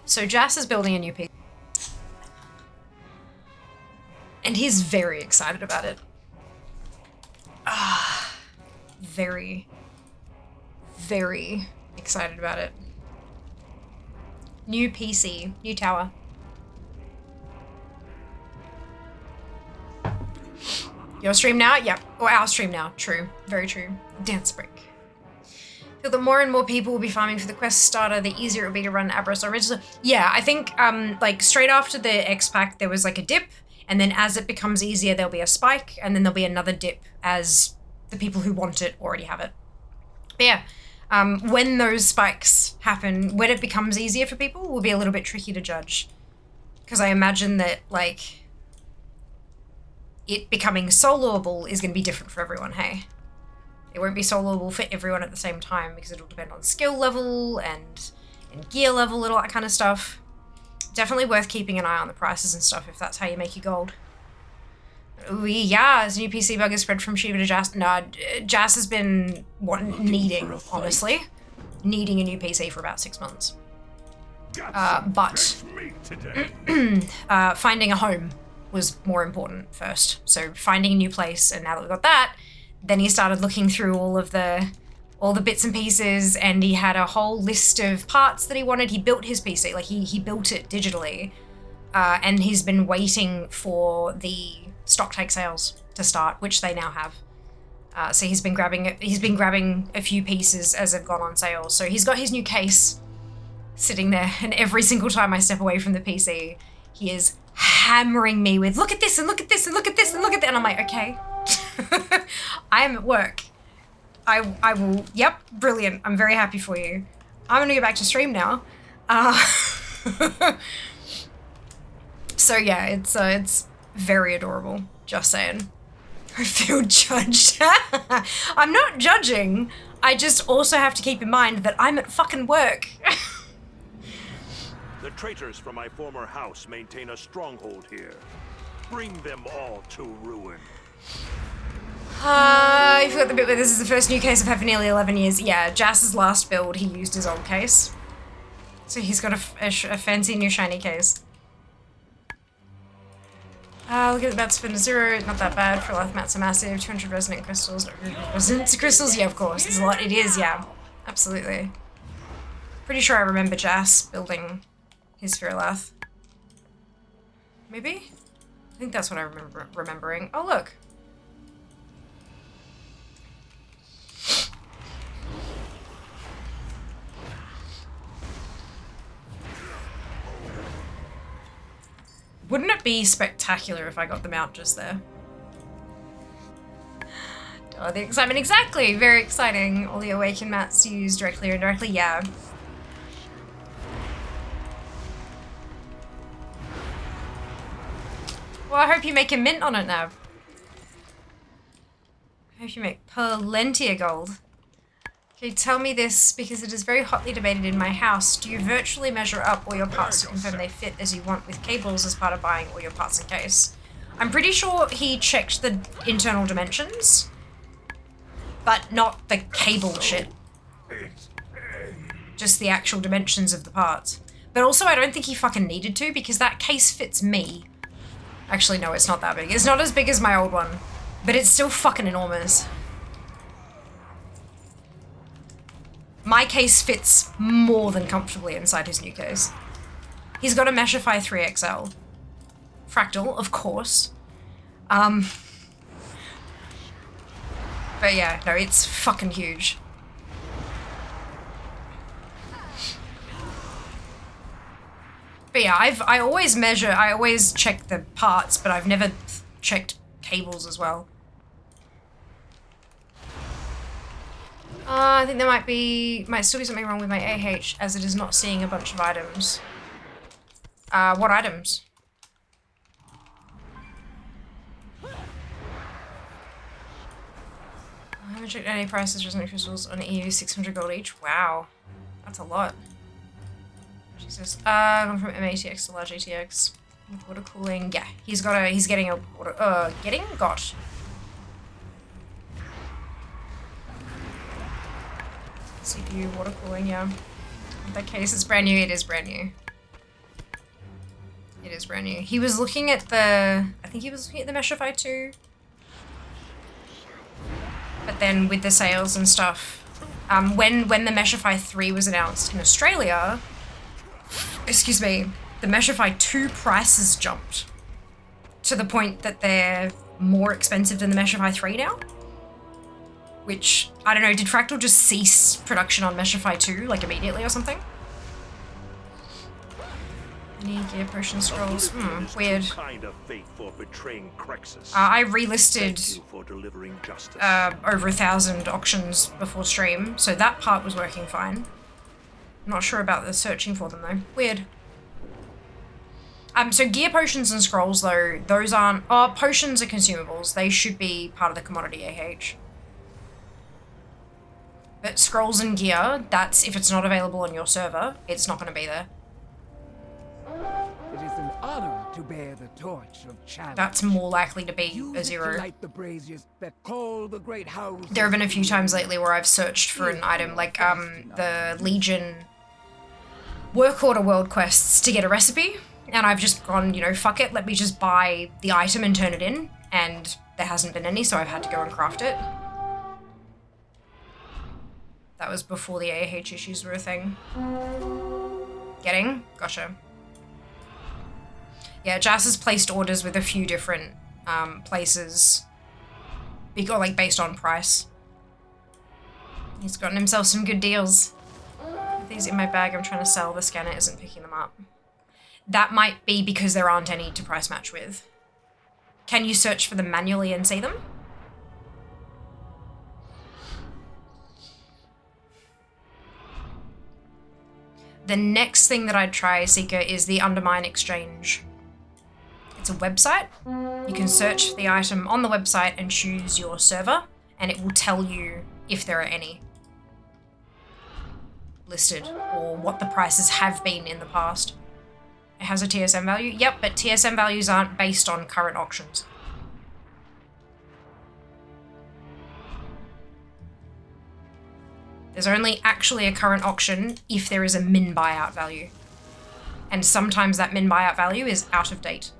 So Jas is building a new PC. And he's very excited about it. Very, very excited about it. New PC, new tower. Your stream now? Yep. Or our stream now. True. Very true. Dance break. Feel that more and more people will be farming for the quest starter, the easier it will be to run Abras or Register. Yeah, I think like straight after the X-Pack, there was like a dip, and then as it becomes easier, there'll be a spike, and then there'll be another dip as the people who want it already have it. But yeah, when those spikes happen, when it becomes easier for people, will be a little bit tricky to judge. Because I imagine that, like, it becoming soloable is going to be different for everyone, hey? It won't be soloable for everyone at the same time because it'll depend on skill level and gear level and all that kind of stuff. Definitely worth keeping an eye on the prices and stuff if that's how you make your gold. Ooh, yeah, this new PC bug is spread from Shiva to Jas. No, Jas has been needing, honestly. Needing a new PC for about 6 months. But finding a home was more important first. So finding a new place, and now that we've got that, then he started looking through all the bits and pieces, and he had a whole list of parts that he wanted. He built his PC, like he built it digitally, and he's been waiting for the stock take sales to start, which they now have. So he's been grabbing a few pieces as they've gone on sale. So he's got his new case sitting there, and every single time I step away from the PC, he is hammering me with, look at this and look at this and look at this and look at that. And I'm like, okay, I am at work. I will, yep, brilliant. I'm very happy for you. I'm gonna go back to stream now. So yeah, it's very adorable, just saying. I feel judged. I'm not judging. I just also have to keep in mind that I'm at fucking work. The traitors from my former house maintain a stronghold here. Bring them all to ruin. I forgot the bit where this is the first new case I've had for nearly 11 years. Yeah, Jas's last build, he used his old case. So he's got a fancy new shiny case. Look at the mats for 0, not that bad. For life mats are massive. 200 resonant crystals. Resonant crystals? Yeah, of course. It's a lot. It is, yeah. Absolutely. Pretty sure I remember Jas building his Fearlath. Maybe? I think that's what I remember remembering. Oh, look. Wouldn't it be spectacular if I got the mount just there? Oh, the excitement, exactly! Very exciting. All the Awaken mats used directly or indirectly, yeah. Well, I hope you make a mint on it now. I hope you make plenty of gold. Okay, tell me this, because it is very hotly debated in my house. Do you virtually measure up all your parts to confirm they fit as you want with cables as part of buying all your parts in case? I'm pretty sure he checked the internal dimensions, but not the cable shit. Just the actual dimensions of the parts. But also, I don't think he fucking needed to, because that case fits me. Actually, no, it's not that big. It's not as big as my old one, but it's still fucking enormous. My case fits more than comfortably inside his new case. He's got a Meshify 3XL. Fractal, of course. But yeah, no, it's fucking huge. But yeah, I always check the parts, but I've never checked cables as well. I think there might still be something wrong with my AH, as it is not seeing a bunch of items. What items? I haven't checked any prices, resonant crystals on EU, 600 gold each. Wow. That's a lot. Jesus. Gone from MATX to large ATX. With water cooling. Yeah, he's getting a water, got. CPU, water cooling, yeah. In that case, it's brand new. It is brand new. It is brand new. He was looking at the... I think he was looking at the Meshify 2. But then with the sales and stuff, when the Meshify 3 was announced in Australia, excuse me, the Meshify 2 prices jumped to the point that they're more expensive than the Meshify 3 now. Which, I don't know, did Fractal just cease production on Meshify 2, like, immediately or something? Any gear potion scrolls? Weird. Kind of fate for betraying Crexus. I relisted Thank you for delivering justice. over 1,000 auctions before stream, so that part was working fine. I'm not sure about the searching for them though. Weird. So gear potions and scrolls though, those aren't... Oh, potions are consumables. They should be part of the commodity AH. But scrolls and gear, that's if it's not available on your server, it's not going to be there. It is an honor to bear the torch of challenge. That's more likely to be a 0. Light the braziers that call the great house. There have been a few times lately where I've searched for an item, like the Legion work order world quests to get a recipe, and I've just gone, you know, fuck it, let me just buy the item and turn it in, and there hasn't been any, so I've had to go and craft it. That was before the AH issues were a thing. Getting? Gotcha. Yeah, Jas has placed orders with a few different places, or like based on price. He's gotten himself some good deals. These in my bag I'm trying to sell, the scanner isn't picking them up. That might be because there aren't any to price match with. Can you search for them manually and see them? The next thing that I'd try, Seeker, is the Undermine Exchange. It's a website. You can search for the item on the website and choose your server, and it will tell you if there are any listed or what the prices have been in the past. It has a TSM value? Yep, but TSM values aren't based on current auctions. There's only actually a current auction if there is a min buyout value. And sometimes that min buyout value is out of date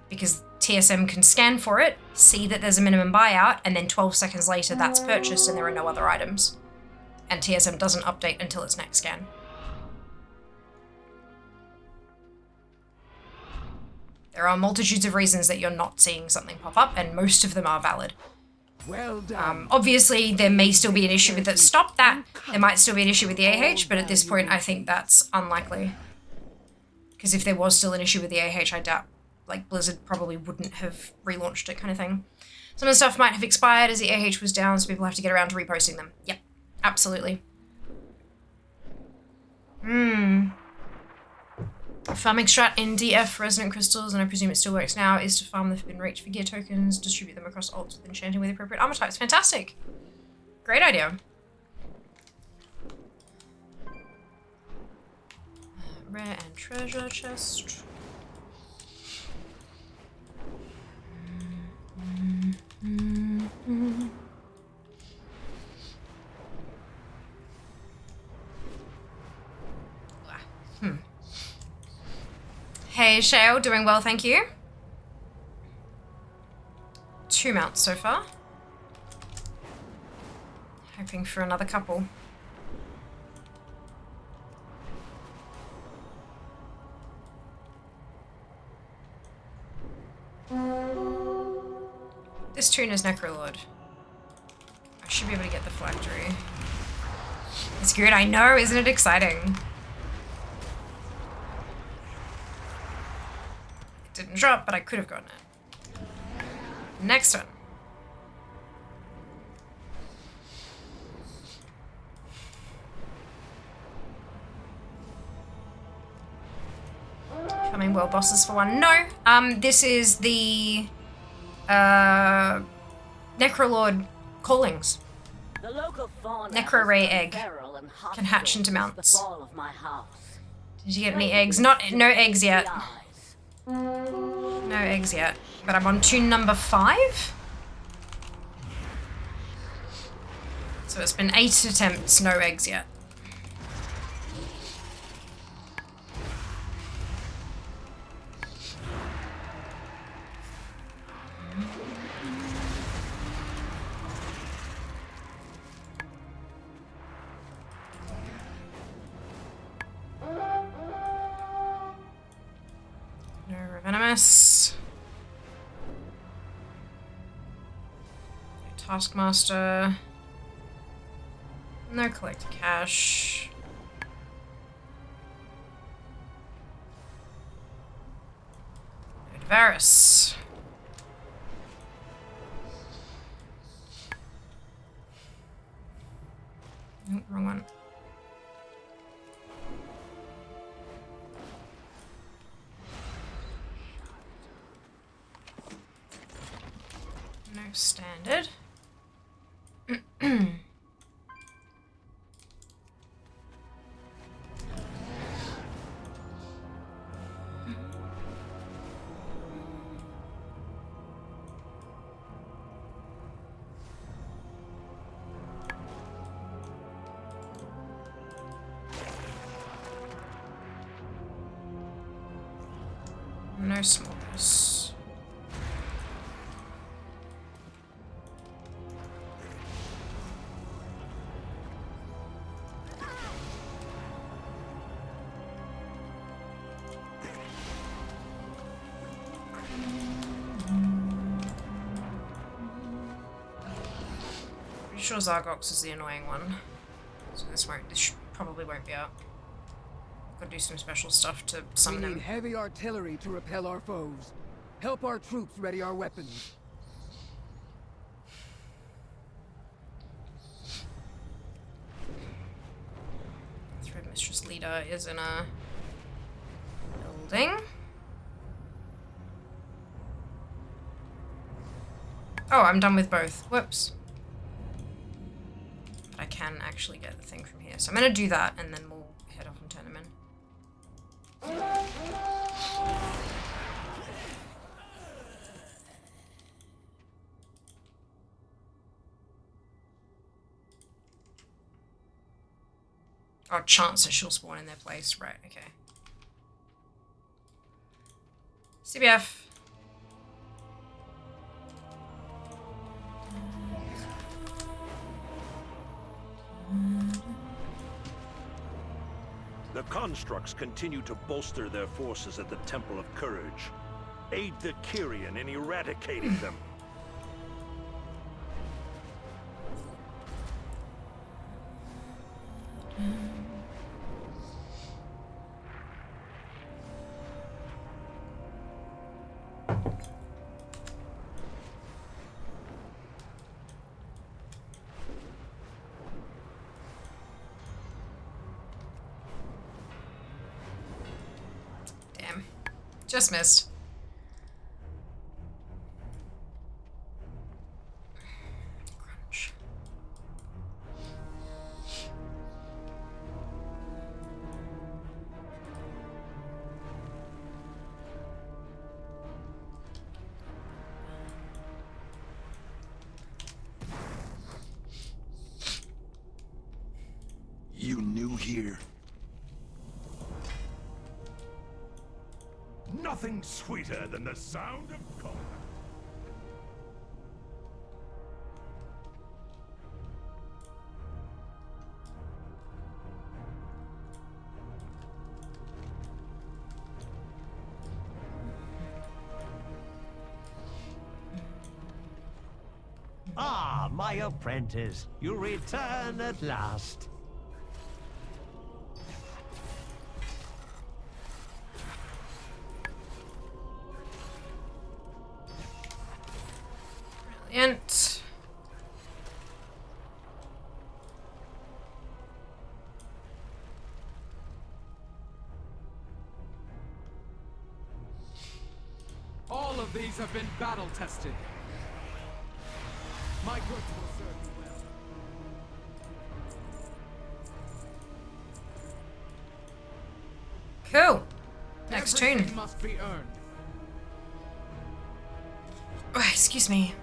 because TSM can scan for it, see that there's a minimum buyout, and then 12 seconds later that's purchased and there are no other items. And TSM doesn't update until its next scan. There are multitudes of reasons that you're not seeing something pop up, and most of them are valid. Well done. Obviously, there may still be an issue with it. Stop that! There might still be an issue with the AH, but at this point, I think that's unlikely. Because if there was still an issue with the AH, I doubt, like, Blizzard probably wouldn't have relaunched it, kind of thing. Some of the stuff might have expired as the AH was down, so people have to get around to reposting them. Yep, absolutely. Farming strat in DF resonant crystals, and I presume it still works now, is to farm the Forbidden Reach for gear tokens, distribute them across alts with enchanting with the appropriate armor types. Fantastic! Great idea. Rare and treasure chest. Hey, Shale, doing well, thank you. 2 mounts so far. Hoping for another couple. This tune is Necrolord. I should be able to get the phylactery. It's good, I know, isn't it exciting? Didn't drop, but I could have gotten it. Next one. Coming world bosses for one. No. This is the Necrolord callings. The local fauna Necro Ray egg can hatch into mounts. Did you get any eggs? No eggs yet. No eggs yet, but I'm on tune number 5. So it's been 8 attempts, no eggs yet. Nice. Taskmaster. No collect cash. No Varus. Nope, wrong one. No standard. No smallness. Pretty sure Zargox is the annoying one. So this probably won't be out. Gotta do some special stuff to summon We him. need heavy artillery to repel our foes. Help our troops ready our weapons. Thread Mistress Leader is in a building. Oh, I'm done with both. Whoops. But I can actually get the thing from here. So I'm gonna do that and then we'll head off and turn him in. Oh, chances she'll spawn in their place. Right, okay. CBF. The constructs continue to bolster their forces at the Temple of Courage. Aid the Kyrian in eradicating them. Damn. Just missed. Crunch. You new here? Nothing sweeter than the sound of combat. Ah, my apprentice, you return at last. Brilliant. All of these have been battle tested. My goods will serve you well. Cool. Next Everything tune. must be earned. Oh, excuse me.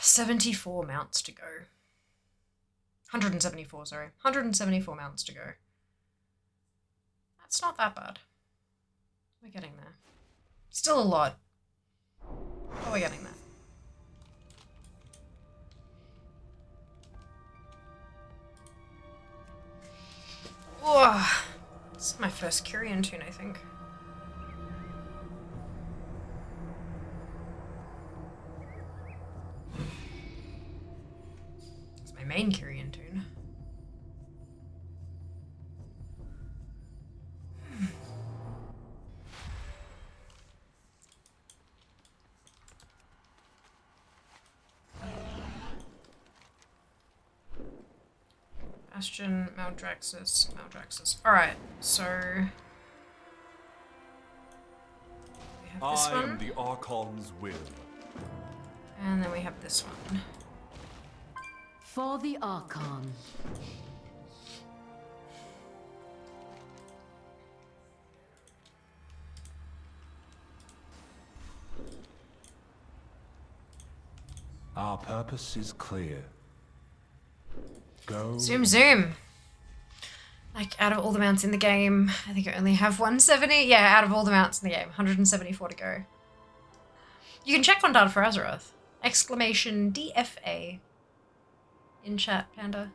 74 mounts to go. 174, sorry. 174 mounts to go. That's not that bad. We're getting there. Still a lot. But we're getting there. Oh, this is my first Kyrian tune, I think. It's my main Kyrian tune. Bastion, Maldraxxus. Alright, so... we have this one. the Archon's will. And then we have this one. For the Archon. Our purpose is clear. Go. Zoom zoom. Like, out of all the mounts in the game, I think I only have 170. Yeah, out of all the mounts in the game, 174 to go. You can check on Data for Azeroth. Exclamation DFA. In chat, Panda.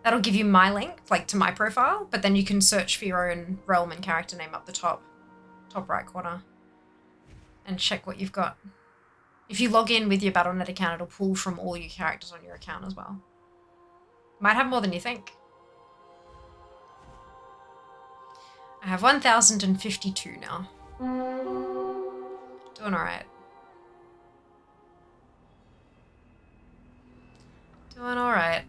That'll give you my link, like, to my profile, but then you can search for your own realm and character name up the top right corner, and check what you've got. If you log in with your Battle.net account, it'll pull from all your characters on your account as well. Might have more than you think. I have 1,052 now. Doing alright. Doing alright.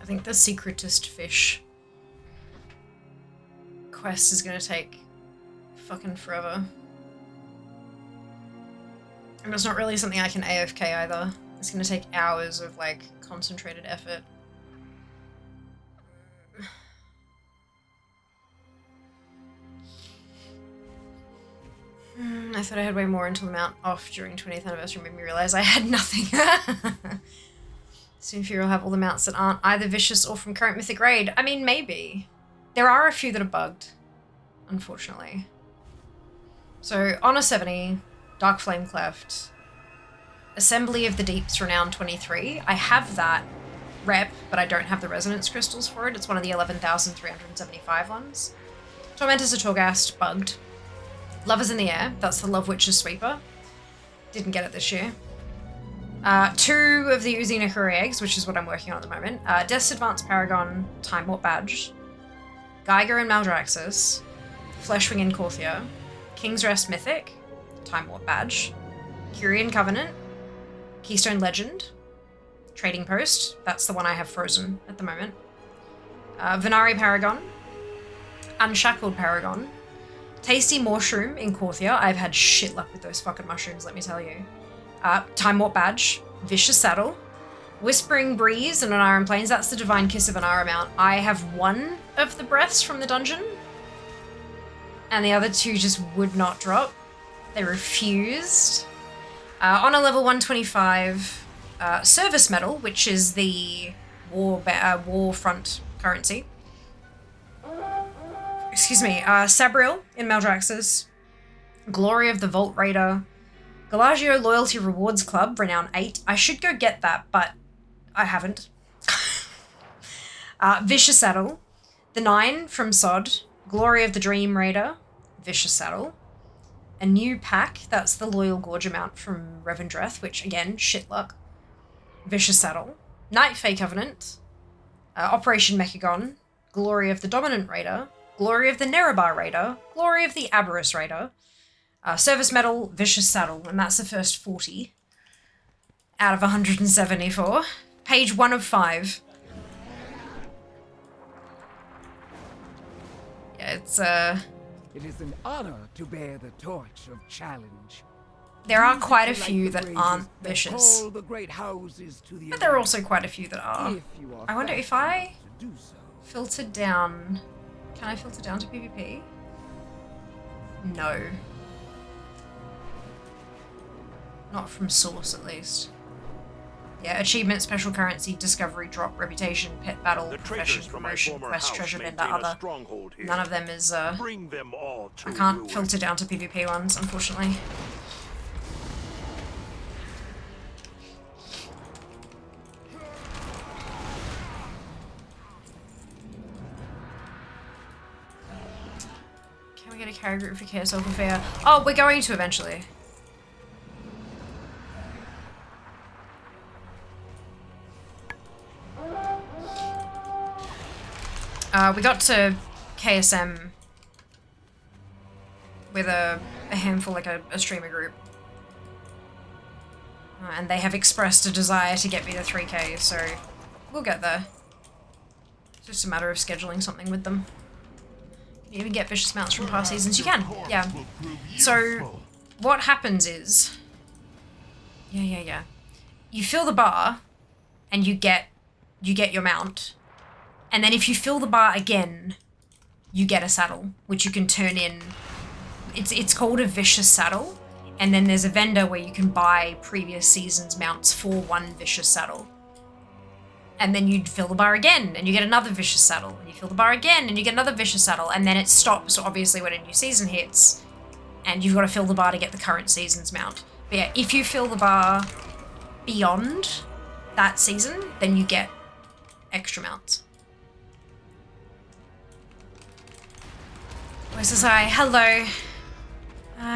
I think the Secretist Fish quest is gonna take fucking forever. And it's not really something I can AFK either. It's gonna take hours of, like, concentrated effort. I thought I had way more until the mount off during 20th anniversary made me realize I had nothing. Soon Fury will have all the mounts that aren't either vicious or from current mythic raid. I mean, maybe. There are a few that are bugged, unfortunately. So, Honor 70, Dark Flame Cleft, Assembly of the Deeps Renown 23. I have that rep, but I don't have the resonance crystals for it. It's one of the 11,375 ones. Tormentor's a Torghast, bugged. Lovers in the Air, that's the Love Witch's Sweeper. Didn't get it this year. 2 of the Uzi Nikuri eggs, which is what I'm working on at the moment. Death's Advanced Paragon, Time Warp Badge. Geiger and Maldraxxus. Fleshwing and Korthia. King's Rest Mythic, Time Warp Badge. Kyrian Covenant. Keystone Legend. Trading Post, that's the one I have frozen at the moment. Venari Paragon. Unshackled Paragon. Tasty Mushroom in Korthia. I've had shit luck with those fucking mushrooms, let me tell you. Time Warp Badge, Vicious Saddle, Whispering Breeze, and on Iron Plains, that's the Divine Kiss of Anara mount. I have one of the breaths from the dungeon, and the other 2 just would not drop. They refused. On a level 125, Service Medal, which is the war front currency. Excuse me, Sabriel in Maldraxxus, Glory of the Vault Raider, Galagio Loyalty Rewards Club, Renown 8. I should go get that, but I haven't. Vicious Saddle, the 9 from Sod, Glory of the Dream Raider, Vicious Saddle, a new pack, that's the Loyal Gorge amount from Revendreth, which again, shit luck. Vicious Saddle, Night Fae Covenant, Operation Mechagon, Glory of the Dominant Raider, Glory of the Nerebar Raider, Glory of the Aberrus Raider, Service Medal, Vicious Saddle, and that's the first 40 out of 174. Page 1 of 5. Yeah, it's It is an honor to bear the torch of challenge. there are quite a few that aren't vicious, Call the great houses to the but there are also quite a few that are. If you are I wonder if fast I enough to do so. filter down, can I filter down to PvP? No. Not from source, at least. Yeah, achievement, special currency, discovery, drop, reputation, pet battle, profession, promotion, quest, treasure, vendor, other. None of them is, Bring them all to I can't ruin. filter down to PvP ones, unfortunately. Can we get a carry group for Chaos Elf Fair? Oh, we're going to eventually. We got to KSM with a handful, like a streamer group. And they have expressed a desire to get me to 3K, so we'll get there. It's just a matter of scheduling something with them. Can you even get vicious mounts from past seasons? You can, yeah. So what happens is, yeah. You fill the bar, and you get your mount. And then if you fill the bar again, you get a saddle, which you can turn in. It's called a vicious saddle. And then there's a vendor where you can buy previous season's mounts for one vicious saddle. And then you fill the bar again, and you get another vicious saddle. And you fill the bar again, and you get another vicious saddle. And then it stops, obviously, when a new season hits. And you've got to fill the bar to get the current season's mount. But yeah, if you fill the bar beyond that season, then you get extra mounts. Where's this eye? Hello.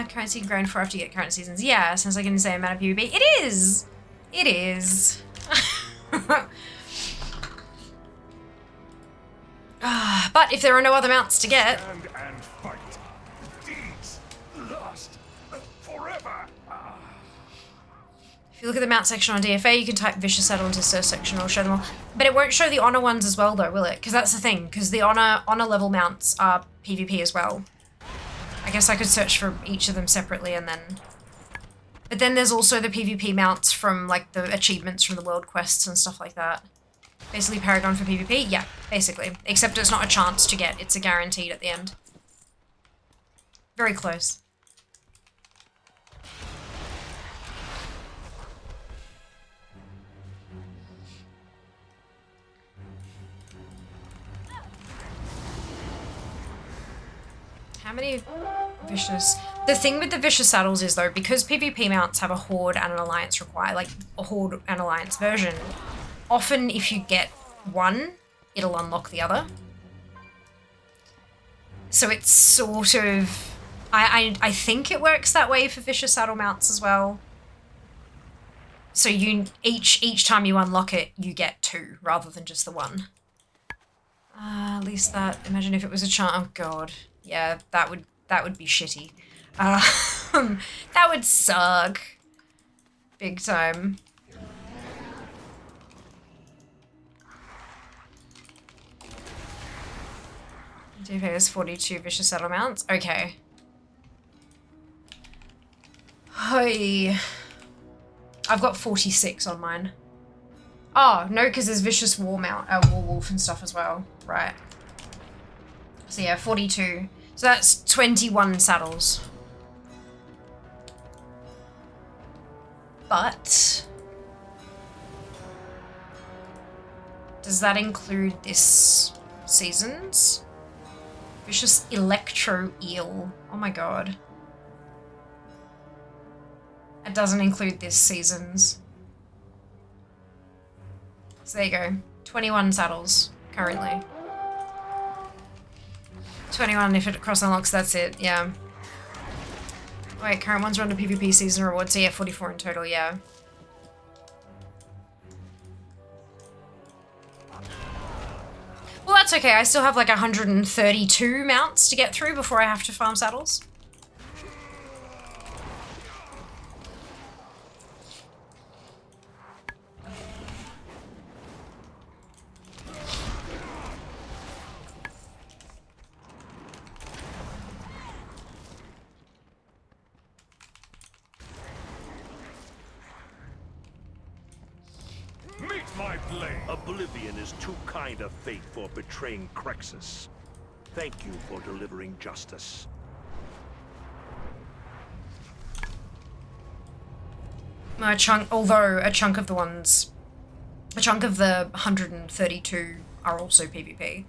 Currency can grow in 4 after you get current seasons. Yeah, sounds like an insane amount of PvP. It is! It is. But if there are no other mounts to get... Stand and fight. Deeds last forever. If you look at the mount section on DFA, you can type Vicious Saddle into search section, it'll show them all. But it won't show the honor ones as well, though, will it? Because that's the thing, because the honor level mounts are PvP as well. I guess I could search for each of them separately and then... But then there's also the PvP mounts from, like, the achievements from the world quests and stuff like that. Basically Paragon for PvP? Yeah, basically. Except it's not a chance to get, it's a guaranteed at the end. Very close. How many vicious... The thing with the vicious saddles is, though, because PvP mounts have a horde and an alliance like a horde and alliance version, often if you get one, it'll unlock the other. So it's sort of... I think it works that way for vicious saddle mounts as well. So you each time you unlock it, you get 2 rather than just the 1. At least that... Imagine if it was a chance... Oh, God. Yeah, that would be shitty. That would suck. Big time. DFA has 42 vicious saddle mounts. Okay. Hi. I've got 46 on mine. Oh, no, because there's vicious war wolf and stuff as well. Right. So yeah, 42. So that's 21 saddles. But... does that include this season's? Vicious Electro Eel. Oh my god. It doesn't include this season's. So there you go. 21 saddles, currently. 21 if it cross unlocks, that's it, yeah. Wait, current ones are under PvP season rewards, so yeah, 44 in total, yeah. Well, that's that's okay. I still have like 132 mounts to get through before I have to farm saddles. Meet my blade! Oblivion is too kind a fate for betraying Crexus. Thank you for delivering justice. Although a chunk of the 132 are also PvP.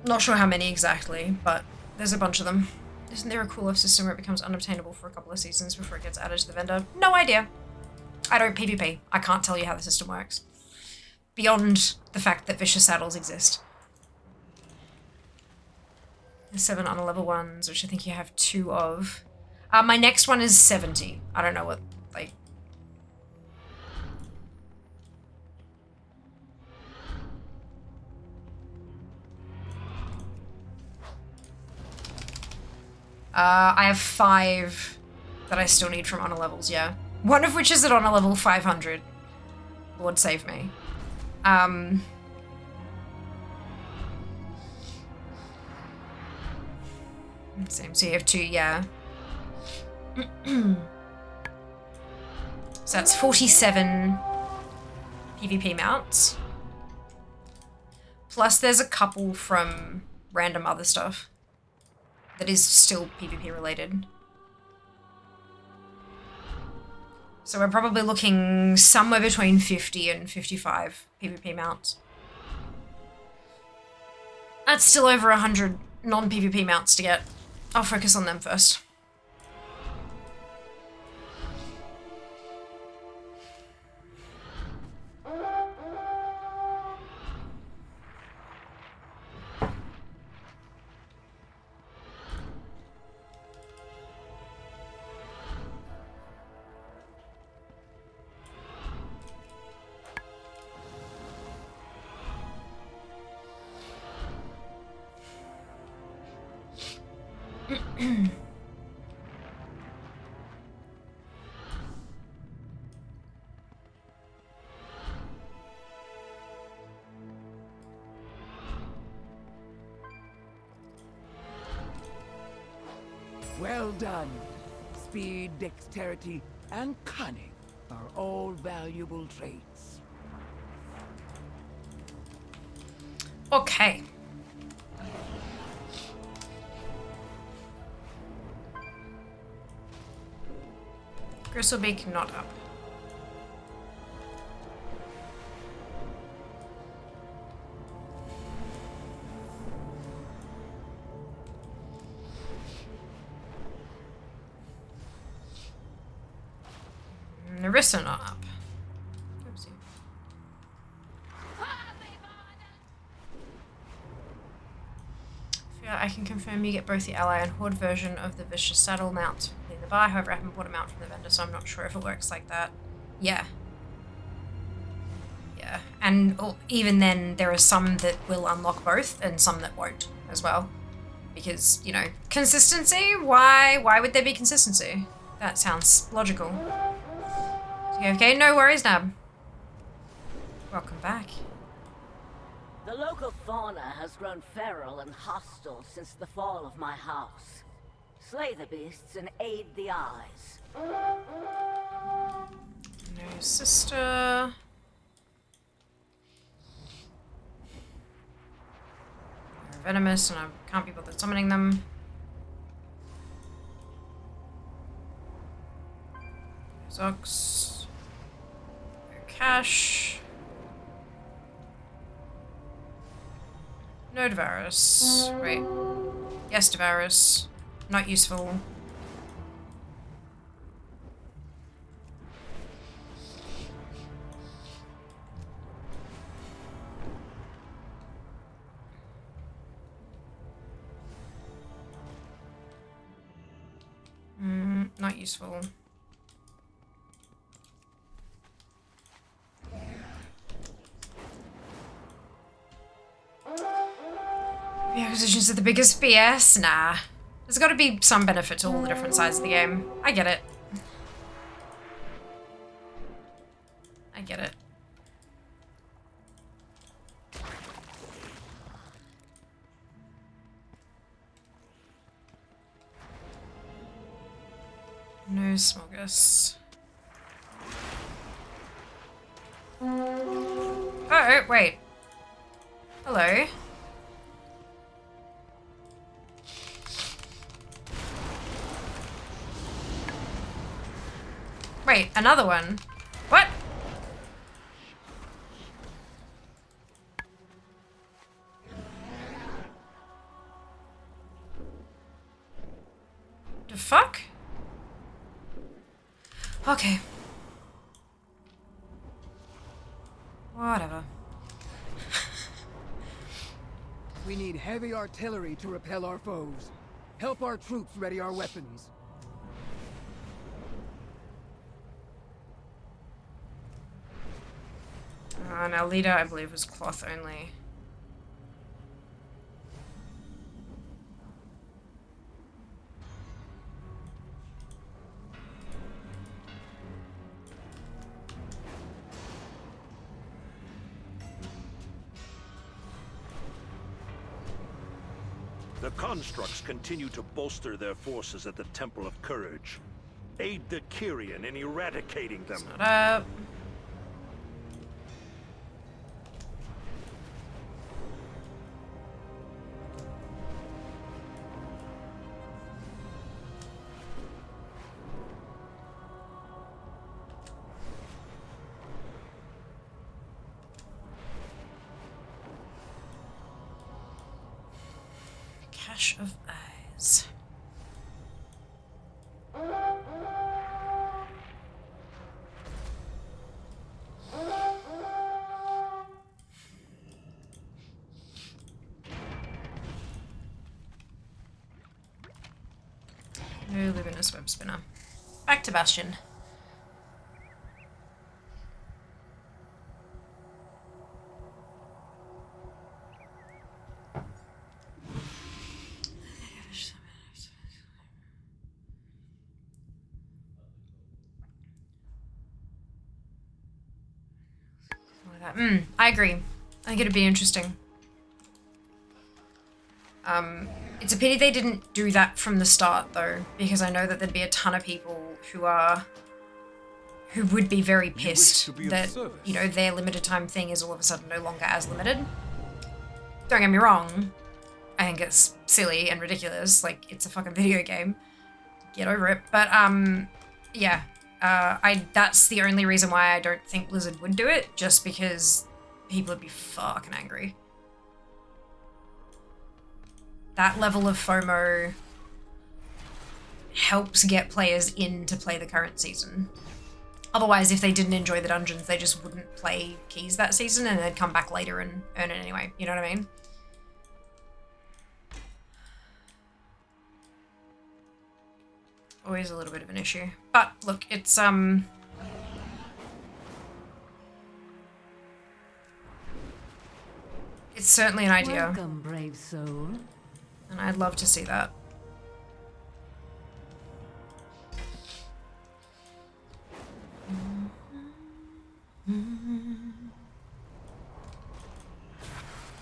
Not sure how many exactly, but there's a bunch of them. Isn't there a cool-off system where it becomes unobtainable for a couple of seasons before it gets added to the vendor? No idea. I don't PvP. I can't tell you how the system works. Beyond the fact that vicious saddles exist. There's 7 on level 1s, which I think you have 2 of. My next one is 70. I don't know what, like... I have 5 that I still need from honor levels, yeah. One of which is at honor level 500. Lord save me. Same, so you have 2, yeah. So that's 47 PvP mounts. Plus there's a couple from random other stuff that is still PvP related. So we're probably looking somewhere between 50 and 55 PvP mounts. That's still over 100 non-PvP mounts to get. I'll focus on them first. Well done. Speed, dexterity, and cunning are all valuable traits. Okay. Gristlebeak not up. Narissa not up. Oopsie. Yeah, I can confirm you get both the ally and horde version of the vicious saddle mount in the buy. However, I haven't bought a mount from the vendor, so I'm not sure if it works like that. Yeah. Yeah, and even then, there are some that will unlock both, and some that won't as well. Because, you know, consistency? Why would there be consistency? That sounds logical. Okay, no worries, Nab. Welcome back. The local fauna has grown feral and hostile since the fall of my house. Slay the beasts and aid the eyes. No sister. They're venomous and I can't be bothered summoning them. Zox. No cash. No Devarus. Wait. Yes, Devarus. Not useful. Not useful. Dungeons are the biggest BS? Nah. There's got to be some benefit to all the different sides of the game. I get it. I get it. No smogus. Oh, wait. Hello. Wait, another one? What? The fuck? Okay. Whatever. We need heavy artillery to repel our foes. Help our troops ready our weapons. And our leader, I believe, was cloth only. The constructs continue to bolster their forces at the Temple of Courage. Aid the Kyrian in eradicating them. Shut up. Cache of eyes. No luminous web spinner. Back to Bastion. I agree. I think it'd be interesting. It's a pity they didn't do that from the start, though, because I know that there'd be a ton of people who would be very pissed that, you know, their limited time thing is all of a sudden no longer as limited. Don't get me wrong. I think it's silly and ridiculous. Like, it's a fucking video game. Get over it. But, yeah. That's the only reason why I don't think Blizzard would do it, just because people would be fucking angry. That level of FOMO helps get players in to play the current season. Otherwise, if they didn't enjoy the dungeons, they just wouldn't play Keys that season and they'd come back later and earn it anyway. You know what I mean? Always a little bit of an issue. But look, it's certainly an idea. Welcome, brave soul. And I'd love to see that.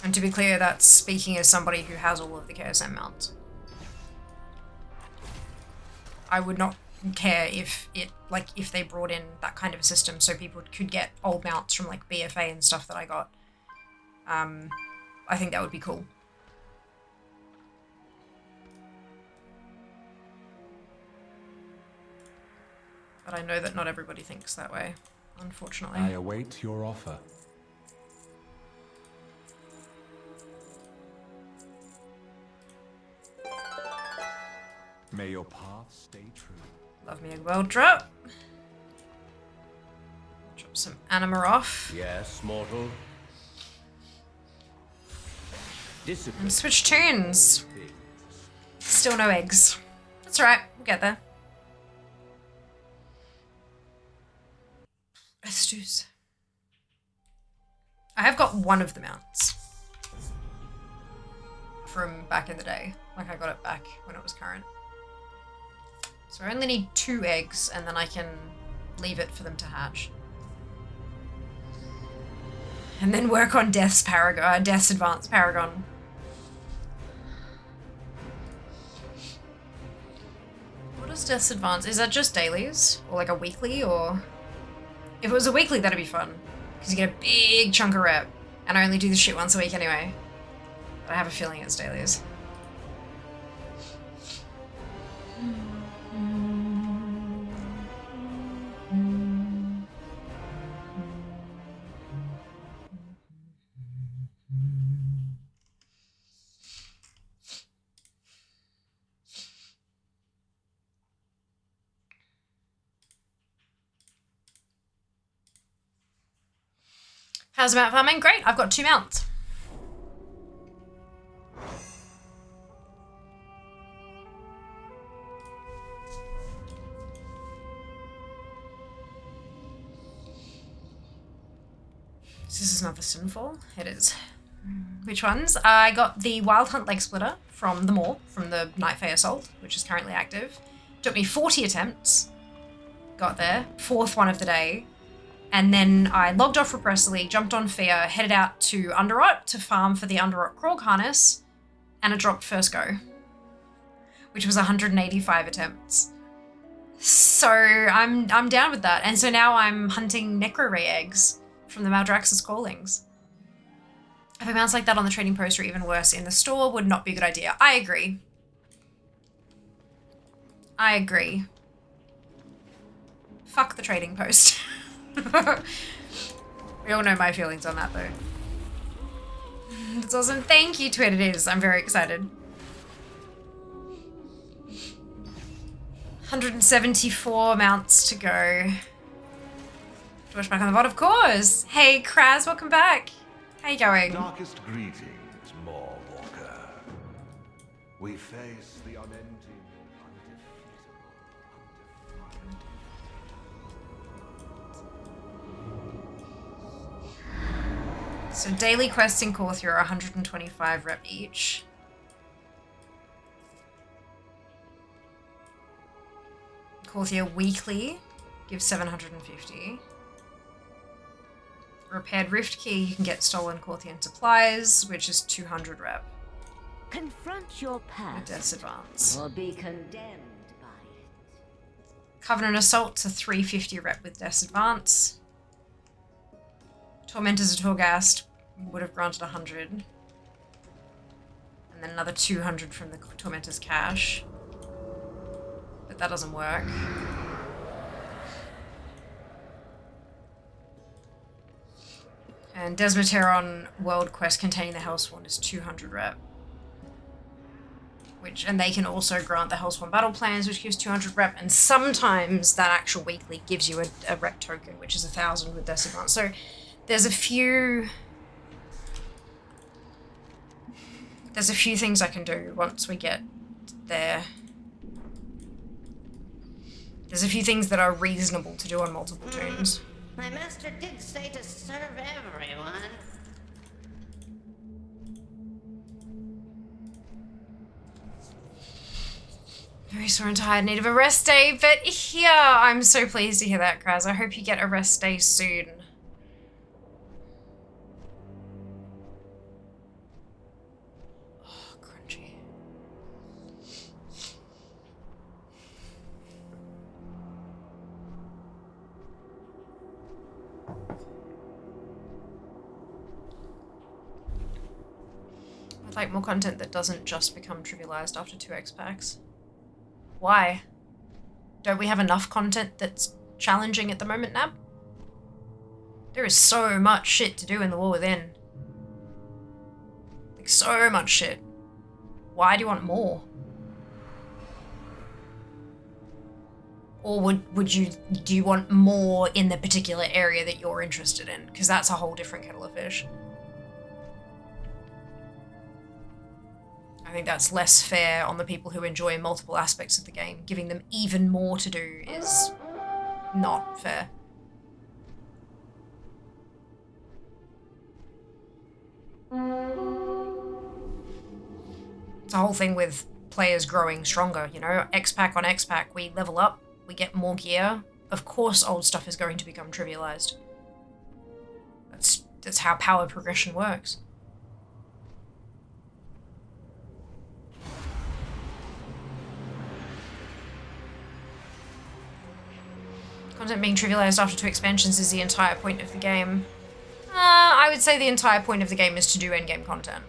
And to be clear, that's speaking as somebody who has all of the KSM mounts. I would not care if if they brought in that kind of a system so people could get old mounts from like BFA and stuff that I got. I think that would be cool. But I know that not everybody thinks that way, unfortunately. I await your offer. May your path stay true. Love me a well drop. Drop some anima off. Yes, mortal. Discipline. And switch tunes. Still no eggs. That's alright, we'll get there. Estus. I have got one of the mounts. from back in the day. Like I got it back when it was current. So I only need 2 eggs and then I can leave it for them to hatch. And then work on Death's Advanced Paragon. What is Death's Advanced? Is that just dailies? Or like a weekly? Or if it was a weekly, that'd be fun. Because you get a big chunk of rep. And I only do this shit once a week anyway. But I have a feeling it's dailies. How's mount farming? Great, I've got 2 mounts. This is another Sinful. It is. Which ones? I got the Wild Hunt Leg Splitter from the Maw, from the Night Fae Assault, which is currently active. Took me 40 attempts. Got there. 4th one of the day. And then I logged off Repressor League, jumped on Fear, headed out to Underrot to farm for the Underrot Krog Harness, and it dropped first go, which was 185 attempts. So I'm down with that. And so now I'm hunting Necro Ray eggs from the Maldraxxus Callings. Having mounts like that on the trading post or even worse in the store would not be a good idea. I agree. I agree. Fuck the trading post. We all know my feelings on that though. It's awesome. Thank you, Twit. It is. I'm very excited. 174 mounts to go. George back on the VOD, of course. Hey, Kraz, welcome back. How you going? Darkest greetings, Maw Walker. We face the unending, So daily quests in Korthia are 125 rep each. Korthia weekly gives 750. Repaired Rift Key, you can get stolen Korthian supplies, which is 200 rep. Confront your past. Death's Advance. Or be condemned by it. Covenant Assault's a 350 rep with Death's Advance. Tormentors of Torghast would have granted 100. And then another 200 from the Tormentor's Cache. But that doesn't work. And Desmoteron World Quest containing the Hellspawn is 200 rep. And they can also grant the Hellspawn Battle Plans, which gives 200 rep, and sometimes that actual weekly gives you a rep token, which is 1,000 with Death's Advance. So there's a few things I can do once we get there. There's a few things that are reasonable to do on multiple tunes. My master did say to serve everyone. Very sore and tired, need of a rest day, but yeah, I'm so pleased to hear that, Kraz. I hope you get a rest day soon. Oh, crunchy. I'd like more content that doesn't just become trivialized after 2x packs. Why? Don't we have enough content that's challenging at the moment, Nab? There is so much shit to do in the War Within. Like, so much shit. Why do you want more? Or do you want more in the particular area that you're interested in? Because that's a whole different kettle of fish. I think that's less fair on the people who enjoy multiple aspects of the game. Giving them even more to do is not fair. It's a whole thing with players growing stronger, you know? X-Pack on X-Pack, we level up, we get more gear. Of course old stuff is going to become trivialized. That's how power progression works. Content being trivialized after 2 expansions is the entire point of the game. I would say the entire point of the game is to do endgame content.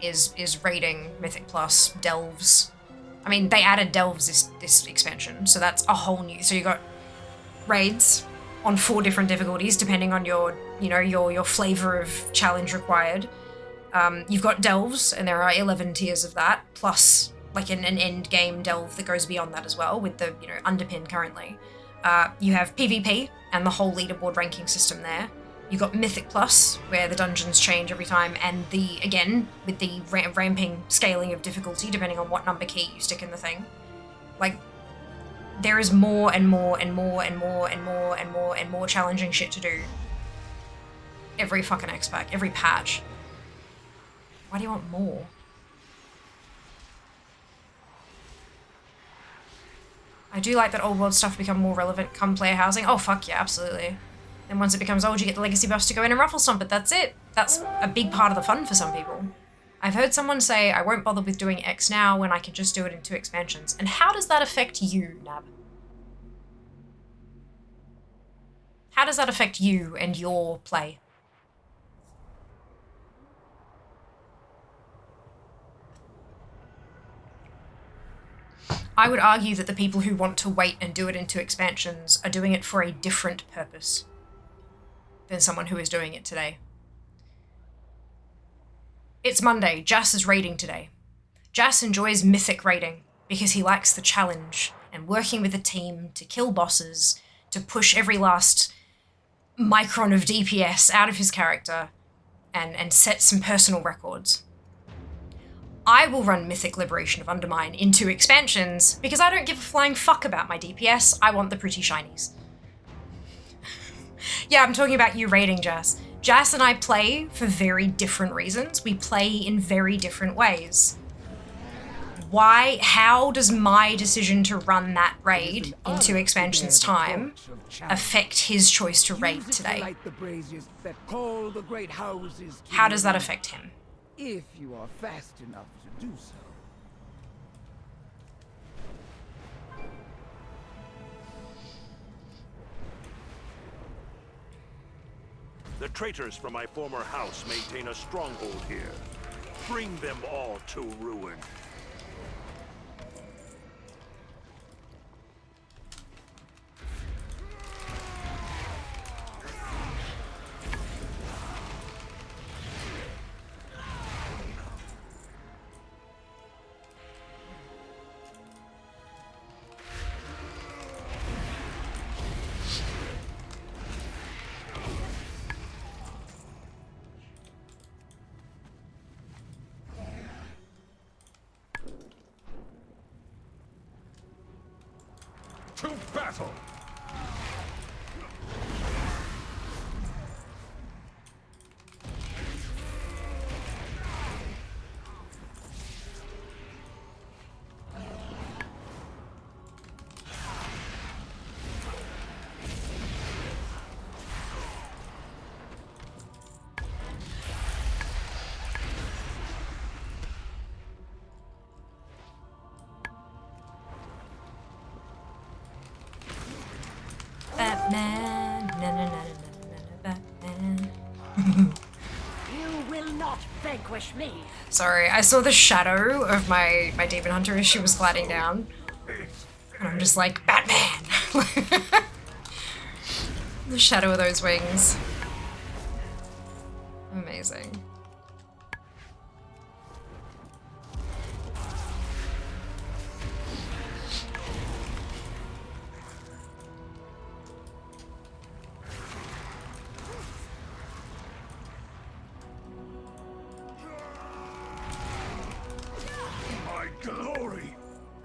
Is raiding, Mythic Plus, Delves. I mean, they added Delves this expansion, so that's a whole new... So you got raids on 4 different difficulties, depending on your, you know, your flavor of challenge required. You've got Delves, and there are 11 tiers of that, plus like an end game delve that goes beyond that as well, with the, you know, underpin currently. You have PvP and the whole leaderboard ranking system there. You've got Mythic Plus, where the dungeons change every time, and again, with the ramping scaling of difficulty, depending on what number key you stick in the thing. Like, there is more and more and more and more and more and more and more challenging shit to do. Every fucking X-Pack, every patch. Why do you want more? I do like that old world stuff become more relevant come player housing. Oh fuck yeah, absolutely. And once it becomes old, you get the legacy buffs to go in and ruffle stomp it. That's it. That's a big part of the fun for some people. I've heard someone say, I won't bother with doing X now when I can just do it in 2 expansions. And how does that affect you, Nab? How does that affect you and your play? I would argue that the people who want to wait and do it in 2 expansions are doing it for a different purpose than someone who is doing it today. It's Monday. Jas is raiding today. Jas enjoys mythic raiding because he likes the challenge and working with a team to kill bosses, to push every last micron of DPS out of his character and set some personal records. I will run Mythic Liberation of Undermine in 2 expansions because I don't give a flying fuck about my DPS. I want the pretty shinies. Yeah, I'm talking about you raiding, Jas. Jas and I play for very different reasons. We play in very different ways. Why? How does my decision to run that raid in 2 expansions time affect his choice to raid today? How does that affect him? If you are fast enough to do so. The traitors from my former house maintain a stronghold here. Bring them all to ruin. To battle! Batman, na na na na na Batman. You will not vanquish me. Sorry, I saw the shadow of my demon hunter as she was gliding down. And I'm just like, Batman! The shadow of those wings. Amazing. My glory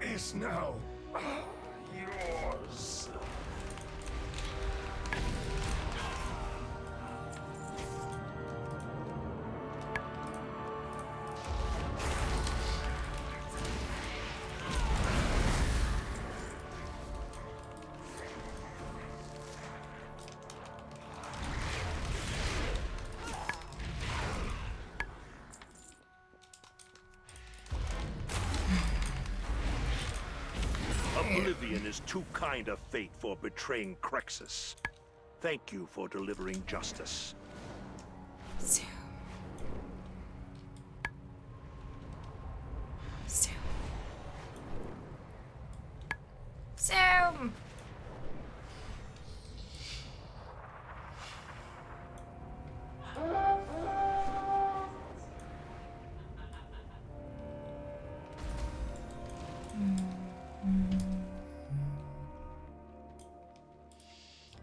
is now yours. Oblivion is too kind a fate for betraying Crexus. Thank you for delivering justice. Zoom. Zoom. Zoom.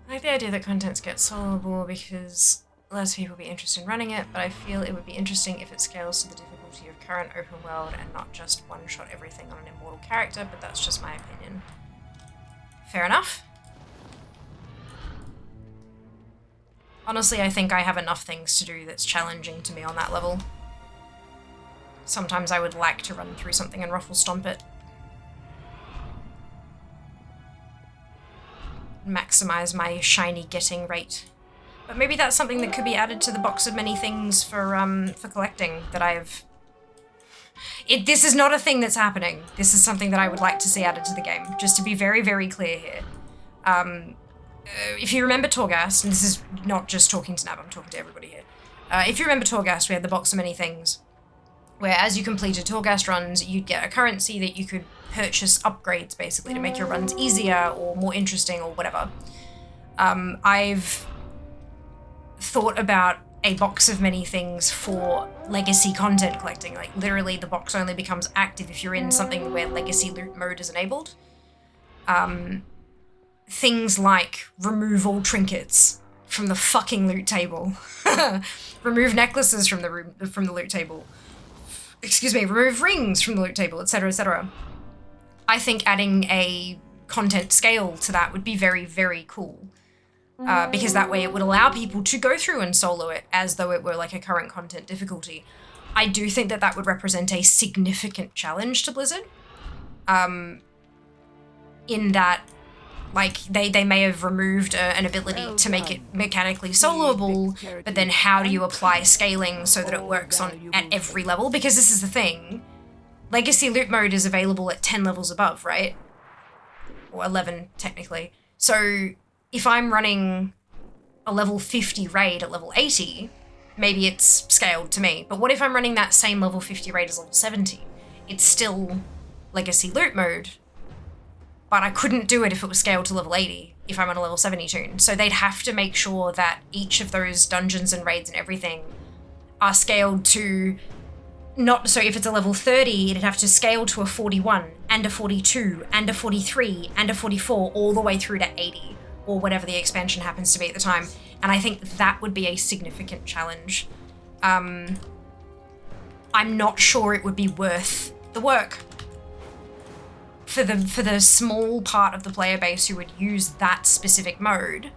I like the idea that contents get soloable because less people will be interested in running it, but I feel it would be interesting if it scales to the difficulty of current open world and not just one-shot everything on an immortal character, but that's just my opinion. Fair enough. Honestly, I think I have enough things to do that's challenging to me on that level. Sometimes I would like to run through something and ruffle stomp it. Maximize my shiny getting rate. But maybe that's something that could be added to the box of many things for collecting that I've... This is not a thing that's happening. This is something that I would like to see added to the game, just to be very, very clear here. If you remember Torghast, and this is not just talking to Nab, I'm talking to everybody here. If you remember Torghast, we had the box of many things, where as you completed Torghast runs, you'd get a currency that you could purchase upgrades, basically, to make your runs easier or more interesting or whatever. I've thought about a box of many things for legacy content collecting. Like, literally, the box only becomes active if you're in something where legacy loot mode is enabled. Things like remove all trinkets from the fucking loot table. Remove necklaces from the loot table. Excuse me, remove rings from the loot table, etc., etc. I think adding a content scale to that would be very, very cool. Because that way it would allow people to go through and solo it as though it were like a current content difficulty. I do think that that would represent a significant challenge to Blizzard. In that, like, they may have removed an ability to make it mechanically soloable, but then how do you apply scaling so that it works at every level? Because this is the thing. Legacy loot mode is available at 10 levels above, right? Or 11, technically. So if I'm running a level 50 raid at level 80, maybe it's scaled to me. But what if I'm running that same level 50 raid as level 70? It's still legacy loot mode, but I couldn't do it if it was scaled to level 80 if I'm on a level 70 toon. So they'd have to make sure that each of those dungeons and raids and everything are scaled to not, so if it's a level 30, it'd have to scale to a 41 and a 42 and a 43 and a 44 all the way through to 80 or whatever the expansion happens to be at the time. And I think that would be a significant challenge. I'm not sure it would be worth the work for the small part of the player base who would use that specific mode.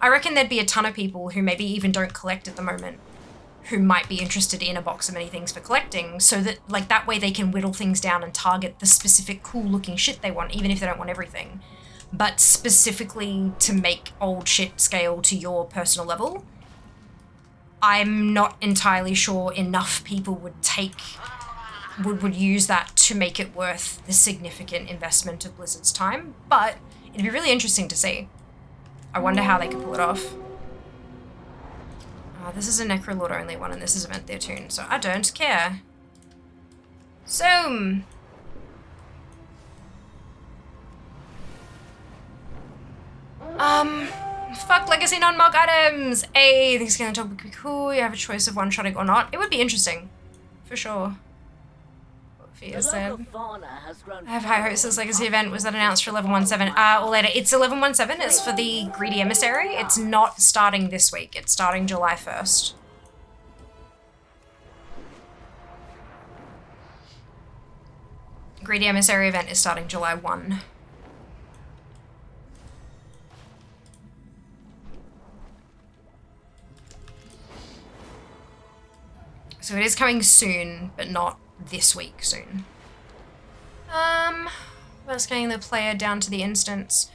I reckon there'd be a ton of people who maybe even don't collect at the moment who might be interested in a box of many things for collecting, so that, like, that way they can whittle things down and target the specific cool looking shit they want, even if they don't want everything. But specifically to make old shit scale to your personal level, I'm not entirely sure enough people would use that to make it worth the significant investment of Blizzard's time, but it'd be really interesting to see. I wonder how they could pull it off. This is a Necrolord only one, and this is Event Their Tune, so I don't care. Zoom! Fuck legacy non-mog items! Hey, this is gonna talk would be cool. You have a choice of one-shotting or not. It would be interesting. For sure. What Fia said. I have high hopes this legacy event. Was that announced for 1117? Or later. It's 1117. It's for the Greedy Emissary. It's not starting this week. It's starting July 1st. Greedy Emissary event is starting July 1. So it is coming soon, but not this week soon. What's getting the player down to the instance?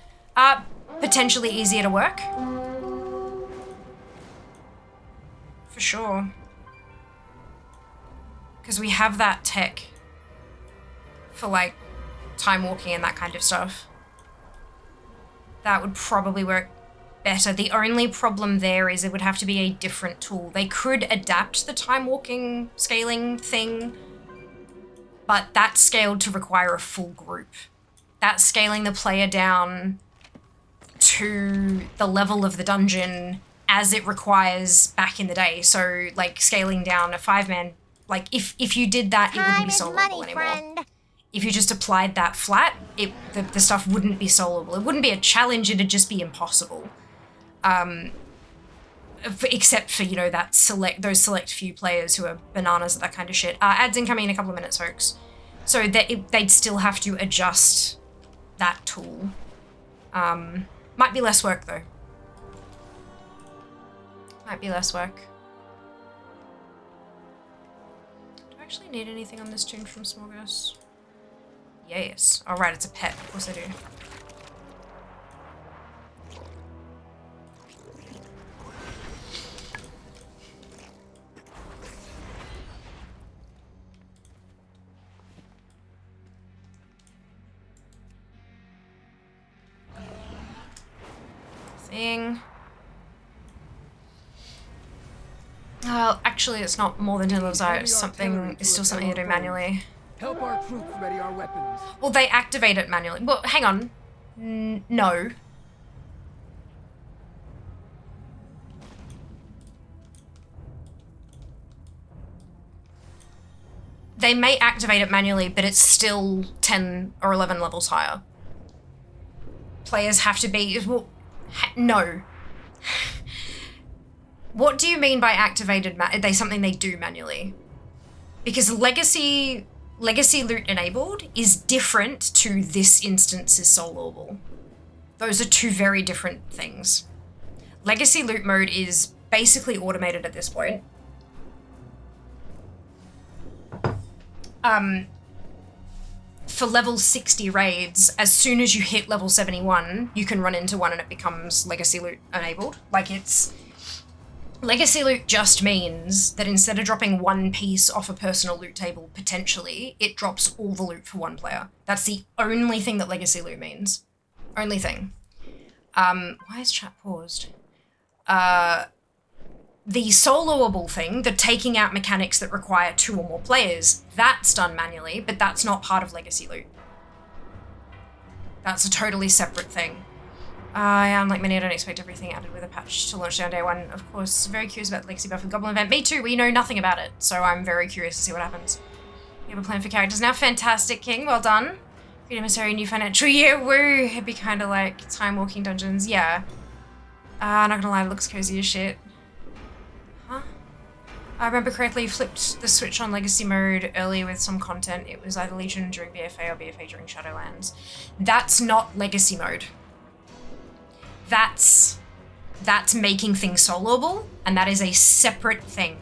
Potentially easier to work. For sure. Because we have that tech for, like, time walking and that kind of stuff. that would probably work better. The only problem there is it would have to be a different tool. They could adapt the time walking scaling thing, but that's scaled to require a full group. That's scaling the player down to the level of the dungeon as it requires back in the day. So like scaling down a 5-man, like if you did that, it wouldn't be soloable anymore. Friend. If you just applied that flat, the stuff wouldn't be soloable. It wouldn't be a challenge, it'd just be impossible. Except for, you know, those select few players who are bananas at that kind of shit. Ads incoming in a couple of minutes, folks. So they'd still have to adjust that tool. Might be less work, though. Might be less work. Do I actually need anything on this tune from Smorgas? Yes. Oh, right, it's a pet. Of course I do. Thing. Well, actually, it's not more than 10 levels out. It's still something to do manually. Help our troops ready our weapons. Well, they activate it manually. Well, hang on. No. They may activate it manually, but it's still 10 or 11 levels higher. Players have to be... Well, no. What do you mean by activated? They something they do manually? Because legacy loot enabled is different to this instance is soloable. Those are two very different things. Legacy loot mode is basically automated at this point. For level 60 raids, as soon as you hit level 71, you can run into one and it becomes legacy loot enabled. Like it's... Legacy loot just means that instead of dropping one piece off a personal loot table, potentially, it drops all the loot for one player. That's the only thing that legacy loot means. Only thing. Why is chat paused? The soloable thing, the taking out mechanics that require 2 or more players, that's done manually, but that's not part of legacy loot. That's a totally separate thing. Yeah, unlike many, I don't expect everything added with a patch to launch down day 1. Of course, very curious about the Legacy buff with Goblin event. Me too, we know nothing about it, so I'm very curious to see what happens. You have a plan for characters now? Fantastic, King, well done. Freedom Emissary, new financial year, woo! It'd be kind of like time walking dungeons, yeah. Not gonna lie, it looks cozy as shit. Huh? I remember correctly, you flipped the switch on Legacy mode earlier with some content. It was either Legion during BFA or BFA during Shadowlands. That's not Legacy mode. That's making things soloable, and that is a separate thing.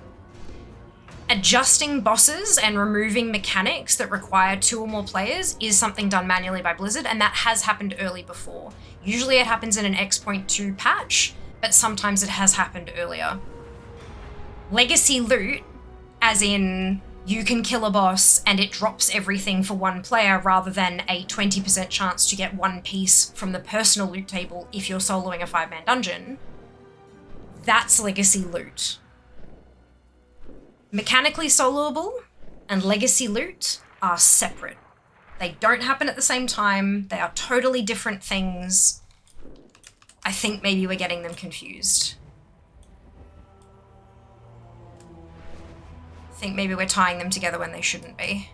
Adjusting bosses and removing mechanics that require 2 or more players is something done manually by Blizzard, and that has happened early before. Usually it happens in an X.2 patch, but sometimes it has happened earlier. Legacy loot, as in you can kill a boss and it drops everything for 1 player rather than a 20% chance to get 1 piece from the personal loot table if you're soloing a 5-man dungeon. That's legacy loot. Mechanically soloable and legacy loot are separate. They don't happen at the same time. They are totally different things. I think maybe we're getting them confused. I think maybe we're tying them together when they shouldn't be.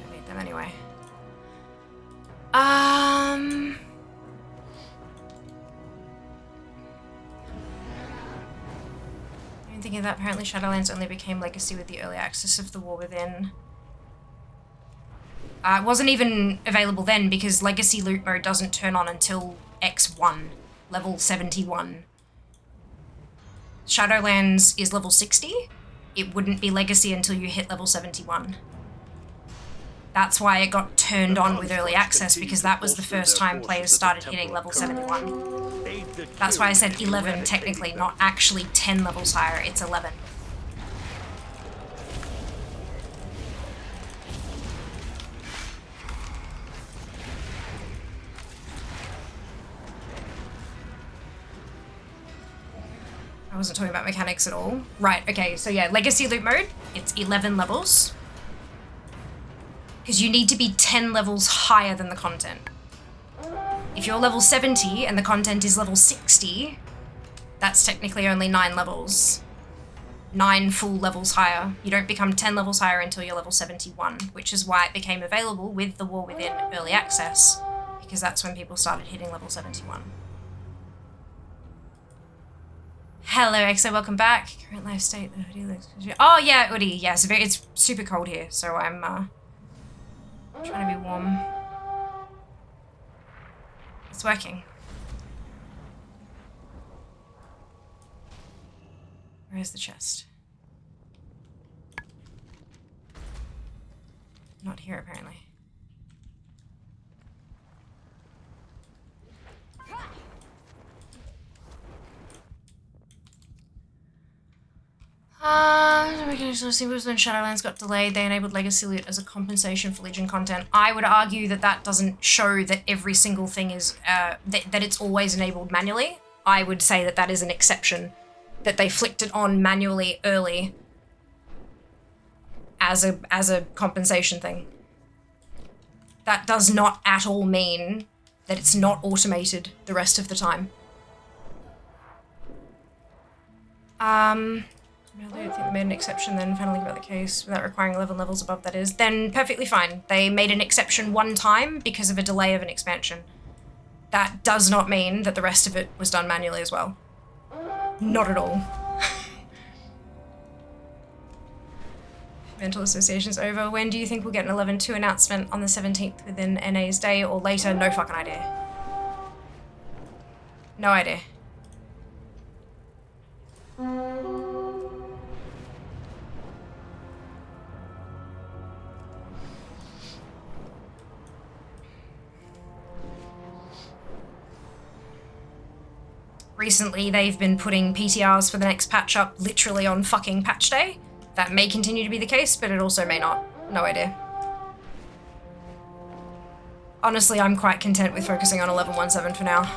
Don't need them anyway. I'm thinking that apparently Shadowlands only became legacy with the early access of the War Within. It wasn't even available then because legacy loot mode doesn't turn on until X1. Level 71. Shadowlands is level 60. It wouldn't be legacy until you hit level 71. That's why it got turned on with early access, because that was the first time players started hitting level 71. That's why I said 11 technically, not actually 10 levels higher, it's 11. wasn't talking about mechanics at all. Right, okay, so yeah, Legacy Loot Mode, it's 11 levels. Because you need to be 10 levels higher than the content. If you're level 70 and the content is level 60, that's technically only 9 levels. 9 full levels higher. You don't become 10 levels higher until you're level 71, which is why it became available with the War Within Early Access, because that's when people started hitting level 71. Hello, EXO, welcome back. Current life state, the hoodie looks... Oh yeah, hoodie, yes, it's super cold here, so I'm trying to be warm. It's working. Where's the chest? Not here, apparently. When Shadowlands got delayed, they enabled Legacy Loot as a compensation for Legion content. I would argue that that doesn't show that every single thing is, that it's always enabled manually. I would say that that is an exception, that they flicked it on manually early as a compensation thing. That does not at all mean that it's not automated the rest of the time. I think they made an exception then, finally about the case, without requiring 11 levels above, that is. Then perfectly fine. They made an exception one time because of a delay of an expansion. That does not mean that the rest of it was done manually as well. Not at all. Mental Association's over. When do you think we'll get an 11.2 announcement on the 17th within NA's day or later? No fucking idea. No idea. Recently, they've been putting PTRs for the next patch up literally on fucking patch day. That may continue to be the case, but it also may not. No idea. Honestly, I'm quite content with focusing on 11.17 for now.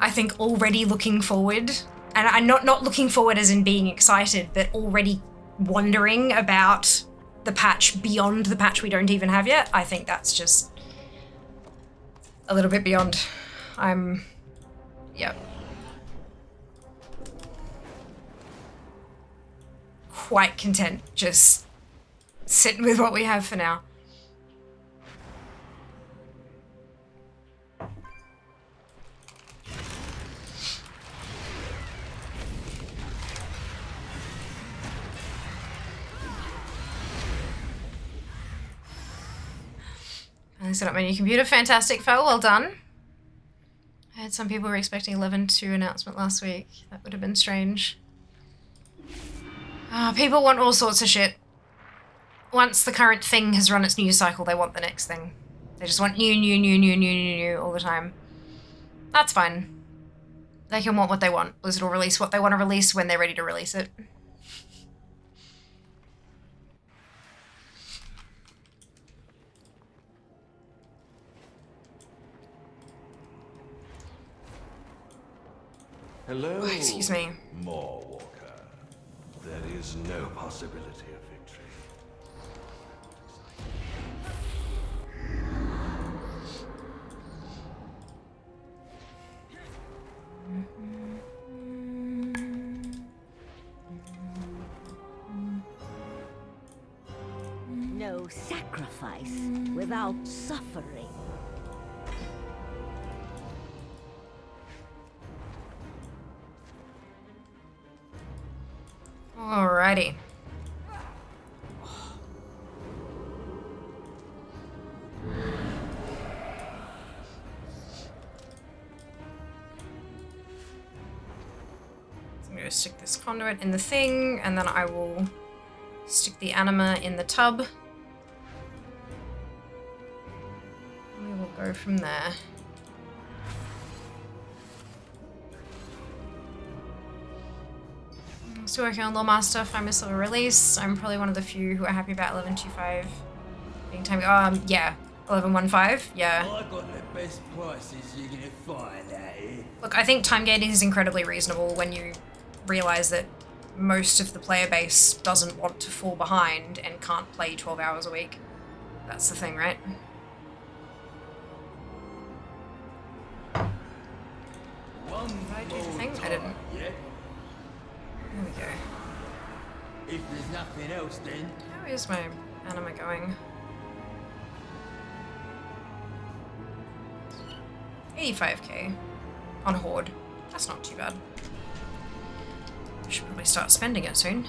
I think already looking forward, and I'm not looking forward as in being excited, but already wondering about the patch beyond the patch we don't even have yet. I think that's just a little bit beyond. Yeah. Quite content just sitting with what we have for now. I set up my new computer. Fantastic, Fel. Well done. I heard some people were expecting 11.2 announcement last week. That would have been strange. People want all sorts of shit. Once the current thing has run its news cycle, they want the next thing. They just want new all the time. That's fine. They can want what they want. Blizzard will release what they want to release when they're ready to release it. Hello, oh, excuse me. More Walker. There is no possibility of victory. No sacrifice without suffering. Alrighty. So I'm going to stick this conduit in the thing, and then I will stick the anima in the tub. And we will go from there. Still working on Lawmaster, 5 missile release. I'm probably one of the few who are happy about 11.25 being time. Yeah, 11.15, yeah. I got the best prices you're gonna find out here. Look, I think time gating is incredibly reasonable when you realize that most of the player base doesn't want to fall behind and can't play 12 hours a week. That's the thing, right? Did I do the thing? I didn't. Yeah. There we go. If there's nothing else, then. How is my anima going? 85k on Horde. That's not too bad. Should probably start spending it soon.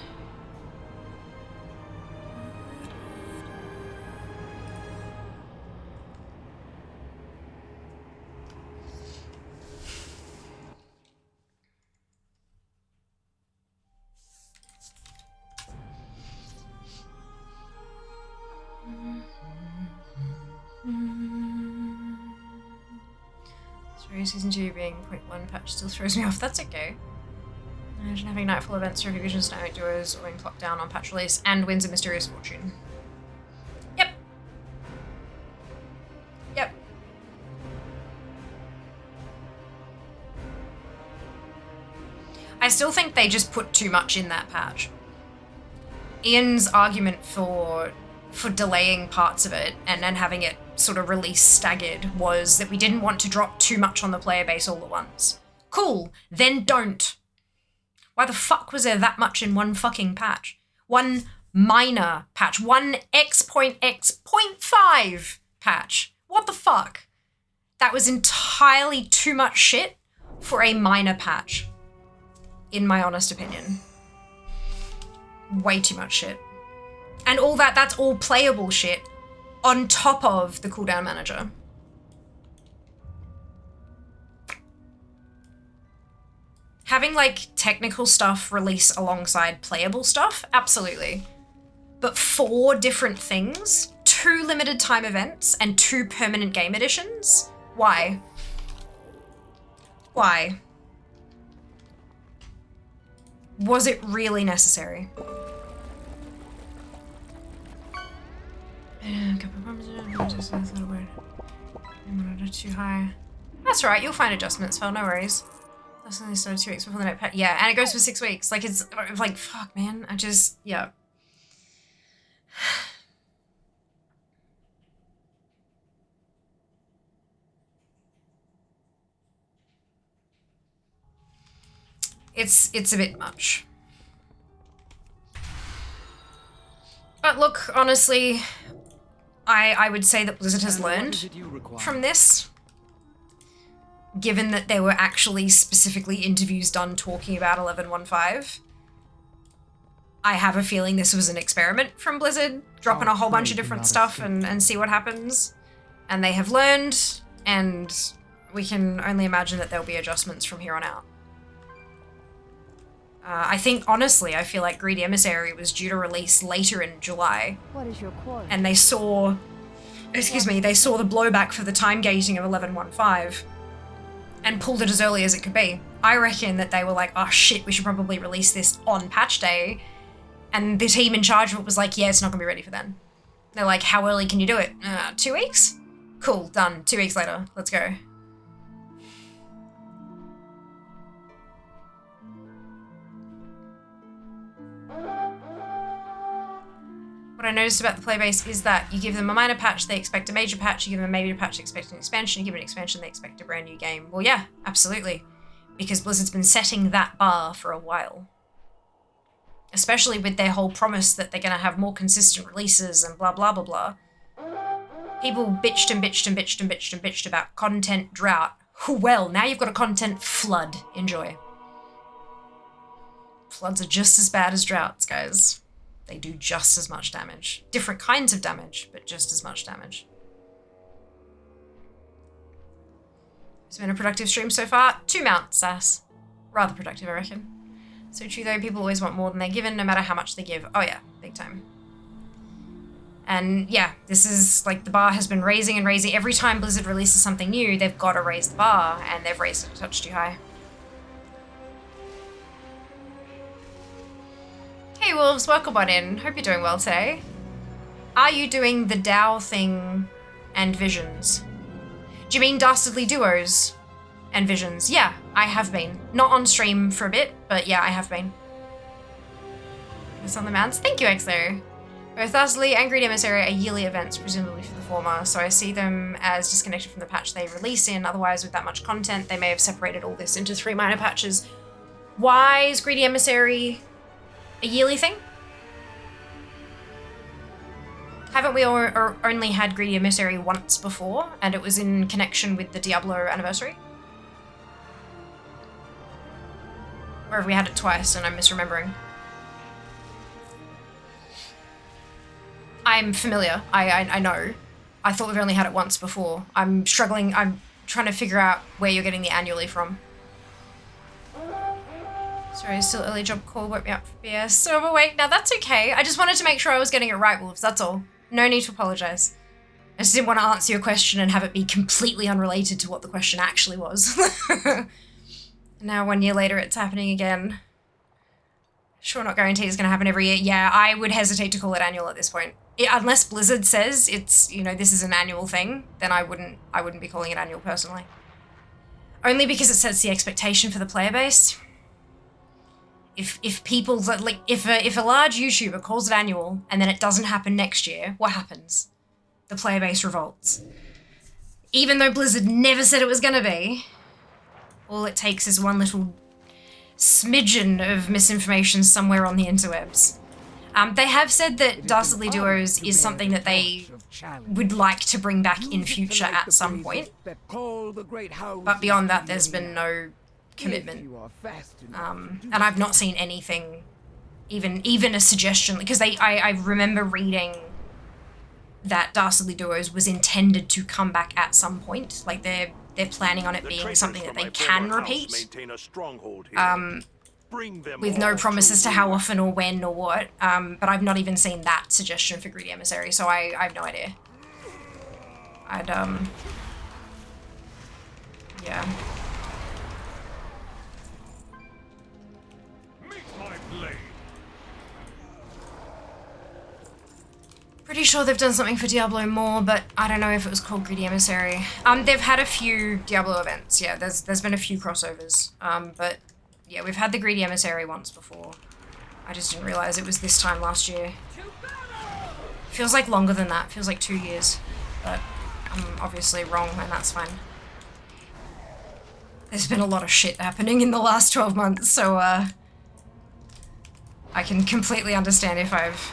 Season 2 being 0.1 patch still throws me off. That's okay. Imagine having Nightfall events, review visions, dynamic duos, or being clocked down on patch release, and wins a mysterious fortune. Yep. Yep. I still think they just put too much in that patch. Ian's argument for delaying parts of it and then having it sort of release staggered was that we didn't want to drop too much on the player base all at once. Cool, then don't. Why the fuck was there that much in one fucking patch? One minor patch, one X.X.5 patch. What the fuck? That was entirely too much shit for a minor patch, in my honest opinion. Way too much shit. And all that's all playable shit on top of the cooldown manager. Having like technical stuff release alongside playable stuff, absolutely. But 4 different things, 2 limited time events, and 2 permanent game editions? Why? Why? Was it really necessary? Too high. That's alright, you'll find adjustments, Phil, no worries. That's only started 2 weeks before the next patch. Yeah, and it goes for 6 weeks. Like, it's like, fuck, man. I just, yeah. It's a bit much. But look, honestly, I would say that Blizzard has learned from this, given that there were actually specifically interviews done talking about 11.15. I have a feeling this was an experiment from Blizzard, dropping a whole bunch of different stuff and see what happens. And they have learned, and we can only imagine that there'll be adjustments from here on out. I think, honestly, I feel like Greedy Emissary was due to release later in July. What is your quarry? And they saw, excuse me, they saw the blowback for the time gating of 11.15 and pulled it as early as it could be. I reckon that they were like, oh shit, we should probably release this on patch day. And the team in charge of it was like, yeah, it's not gonna be ready for then. They're like, how early can you do it? 2 weeks? Cool, done. 2 weeks later, let's go. What I noticed about the playbase is that you give them a minor patch, they expect a major patch. You give them a major patch, they expect an expansion. You give them an expansion, they expect a brand new game. Well, yeah, absolutely. Because Blizzard's been setting that bar for a while. Especially with their whole promise that they're going to have more consistent releases and blah, blah, blah, blah. People bitched and bitched and bitched and bitched and bitched about content drought. Well, now you've got a content flood. Enjoy. Floods are just as bad as droughts, guys. They do just as much damage. Different kinds of damage, but just as much damage. It's been a productive stream so far. 2 mounts, sass. Rather productive, I reckon. So true though, people always want more than they're given, no matter how much they give. Oh yeah, big time. And yeah, this is like the bar has been raising and raising. Every time Blizzard releases something new, they've got to raise the bar, and they've raised it a touch too high. Hey Wolves, welcome on in. Hope you're doing well today. Are you doing the Dow thing and Visions. Do you mean Dastardly Duos and Visions? Yeah, I have been. Not on stream for a bit, but yeah, I have been. It's on the mounts. Thank you, Xler. Both Dastardly and Greedy Emissary are yearly events, presumably for the former, so I see them as disconnected from the patch they release in. Otherwise, with that much content, they may have separated all this into 3 minor patches. Why is Greedy Emissary a yearly thing? Haven't we only had Greedy Emissary once before, and it was in connection with the Diablo anniversary? Or have we had it twice and I'm misremembering? I'm familiar. I know. I thought we've only had it once before. I'm struggling. I'm trying to figure out where you're getting the annually from. Sorry, still early job call. Woke me up for BS. So overweight. Now that's okay. I just wanted to make sure I was getting it right, Wolves. That's all. No need to apologize. I just didn't want to answer your question and have it be completely unrelated to what the question actually was. Now 1 year later, it's happening again. Sure, not guaranteed it's going to happen every year. Yeah, I would hesitate to call it annual at this point. Unless Blizzard says it's, you know, this is an annual thing, then I wouldn't be calling it annual personally. Only because it sets the expectation for the player base. If people, like, if a large YouTuber calls it annual and then it doesn't happen next year, what happens? The player base revolts. Even though Blizzard never said it was going to be, all it takes is one little smidgen of misinformation somewhere on the interwebs. They have said that Dastardly Duos is something that they would like to bring back in future at some point. But beyond that, there's been no commitment. And I've not seen anything, even a suggestion, because I remember reading that Dastardly Duos was intended to come back at some point. Like they're planning on it being something that they can repeat. With no promises to how often or when or what, but I've not even seen that suggestion for Greedy Emissary, so I have no idea. Yeah. Pretty sure they've done something for Diablo more, but I don't know if it was called Greedy Emissary. They've had a few Diablo events, yeah, there's been a few crossovers, but yeah, we've had the Greedy Emissary once before. I just didn't realize it was this time last year. Feels like longer than that. Feels like 2 years. But I'm obviously wrong, and that's fine. There's been a lot of shit happening in the last 12 months, so I can completely understand if I've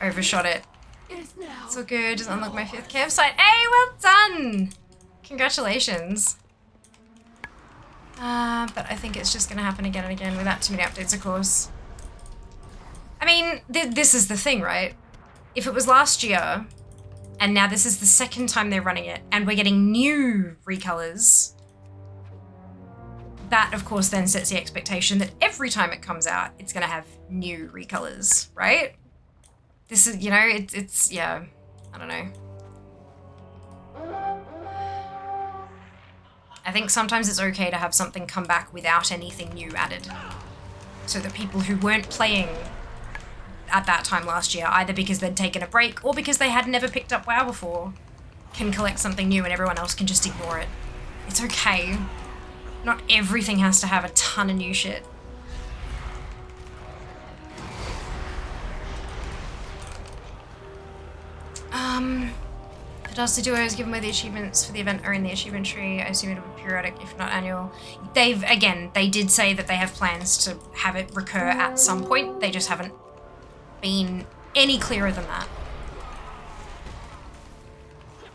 overshot it. It's all good. Just unlock my 5th campsite. Hey, well done! Congratulations. But I think it's just going to happen again and again without too many updates, of course. I mean, this is the thing, right? If it was last year, and now this is the 2nd time they're running it, and we're getting new recolors, that, of course, then sets the expectation that every time it comes out, it's going to have new recolors, right? This is, you know, it's yeah, I don't know. I think sometimes it's okay to have something come back without anything new added. So that people who weren't playing at that time last year, either because they'd taken a break or because they had never picked up WoW before, can collect something new and everyone else can just ignore it. It's okay. Not everything has to have a ton of new shit. The Dastardly Duos, given where the achievements for the event are in the achievement tree, I assume it'll be periodic, if not annual. They did say that they have plans to have it recur at some point. They just haven't been any clearer than that.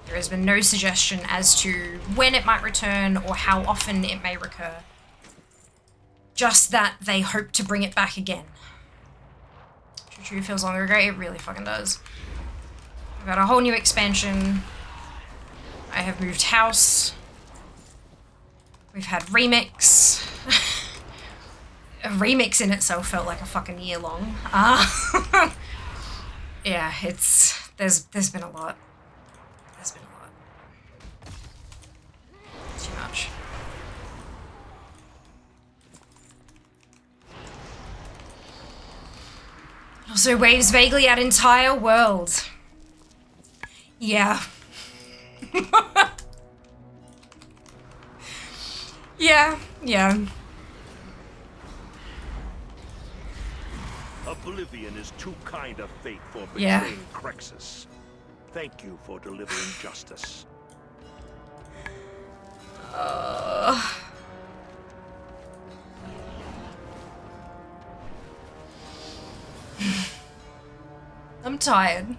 There has been no suggestion as to when it might return or how often it may recur. Just that they hope to bring it back again. True feels longer ago. It really fucking does. I've got a whole new expansion. I have moved house. We've had remix. A remix in itself felt like a fucking year long. Yeah, there's been a lot. There's been a lot. Too much. Also waves vaguely at entire world. Yeah. Yeah, yeah. Oblivion is too kind a fate for Yeah. betraying Crexus. Thank you for delivering justice. I'm tired.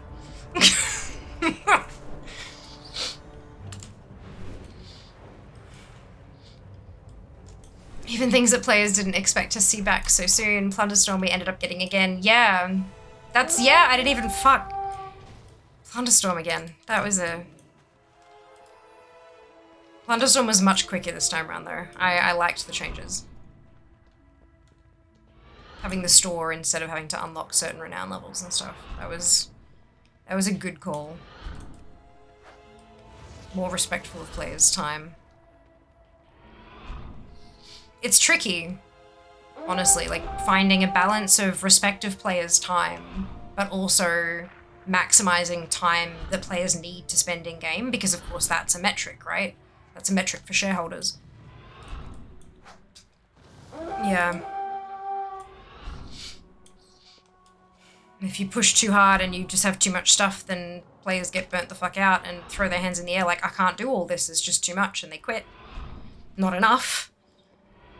Even things that players didn't expect to see back so soon. Plunderstorm we ended up getting again. Yeah. Yeah, I didn't even fuck. Plunderstorm again. That was a... Plunderstorm was much quicker this time around though. I liked the changes. Having the store instead of having to unlock certain renown levels and stuff. That was a good call. More respectful of players' time. It's tricky, honestly, like finding a balance of respect of players' time, but also maximizing time that players need to spend in game, because of course that's a metric, right? That's a metric for shareholders. Yeah. If you push too hard and you just have too much stuff, then players get burnt the fuck out and throw their hands in the air like, I can't do all this, it's just too much, and they quit. Not enough.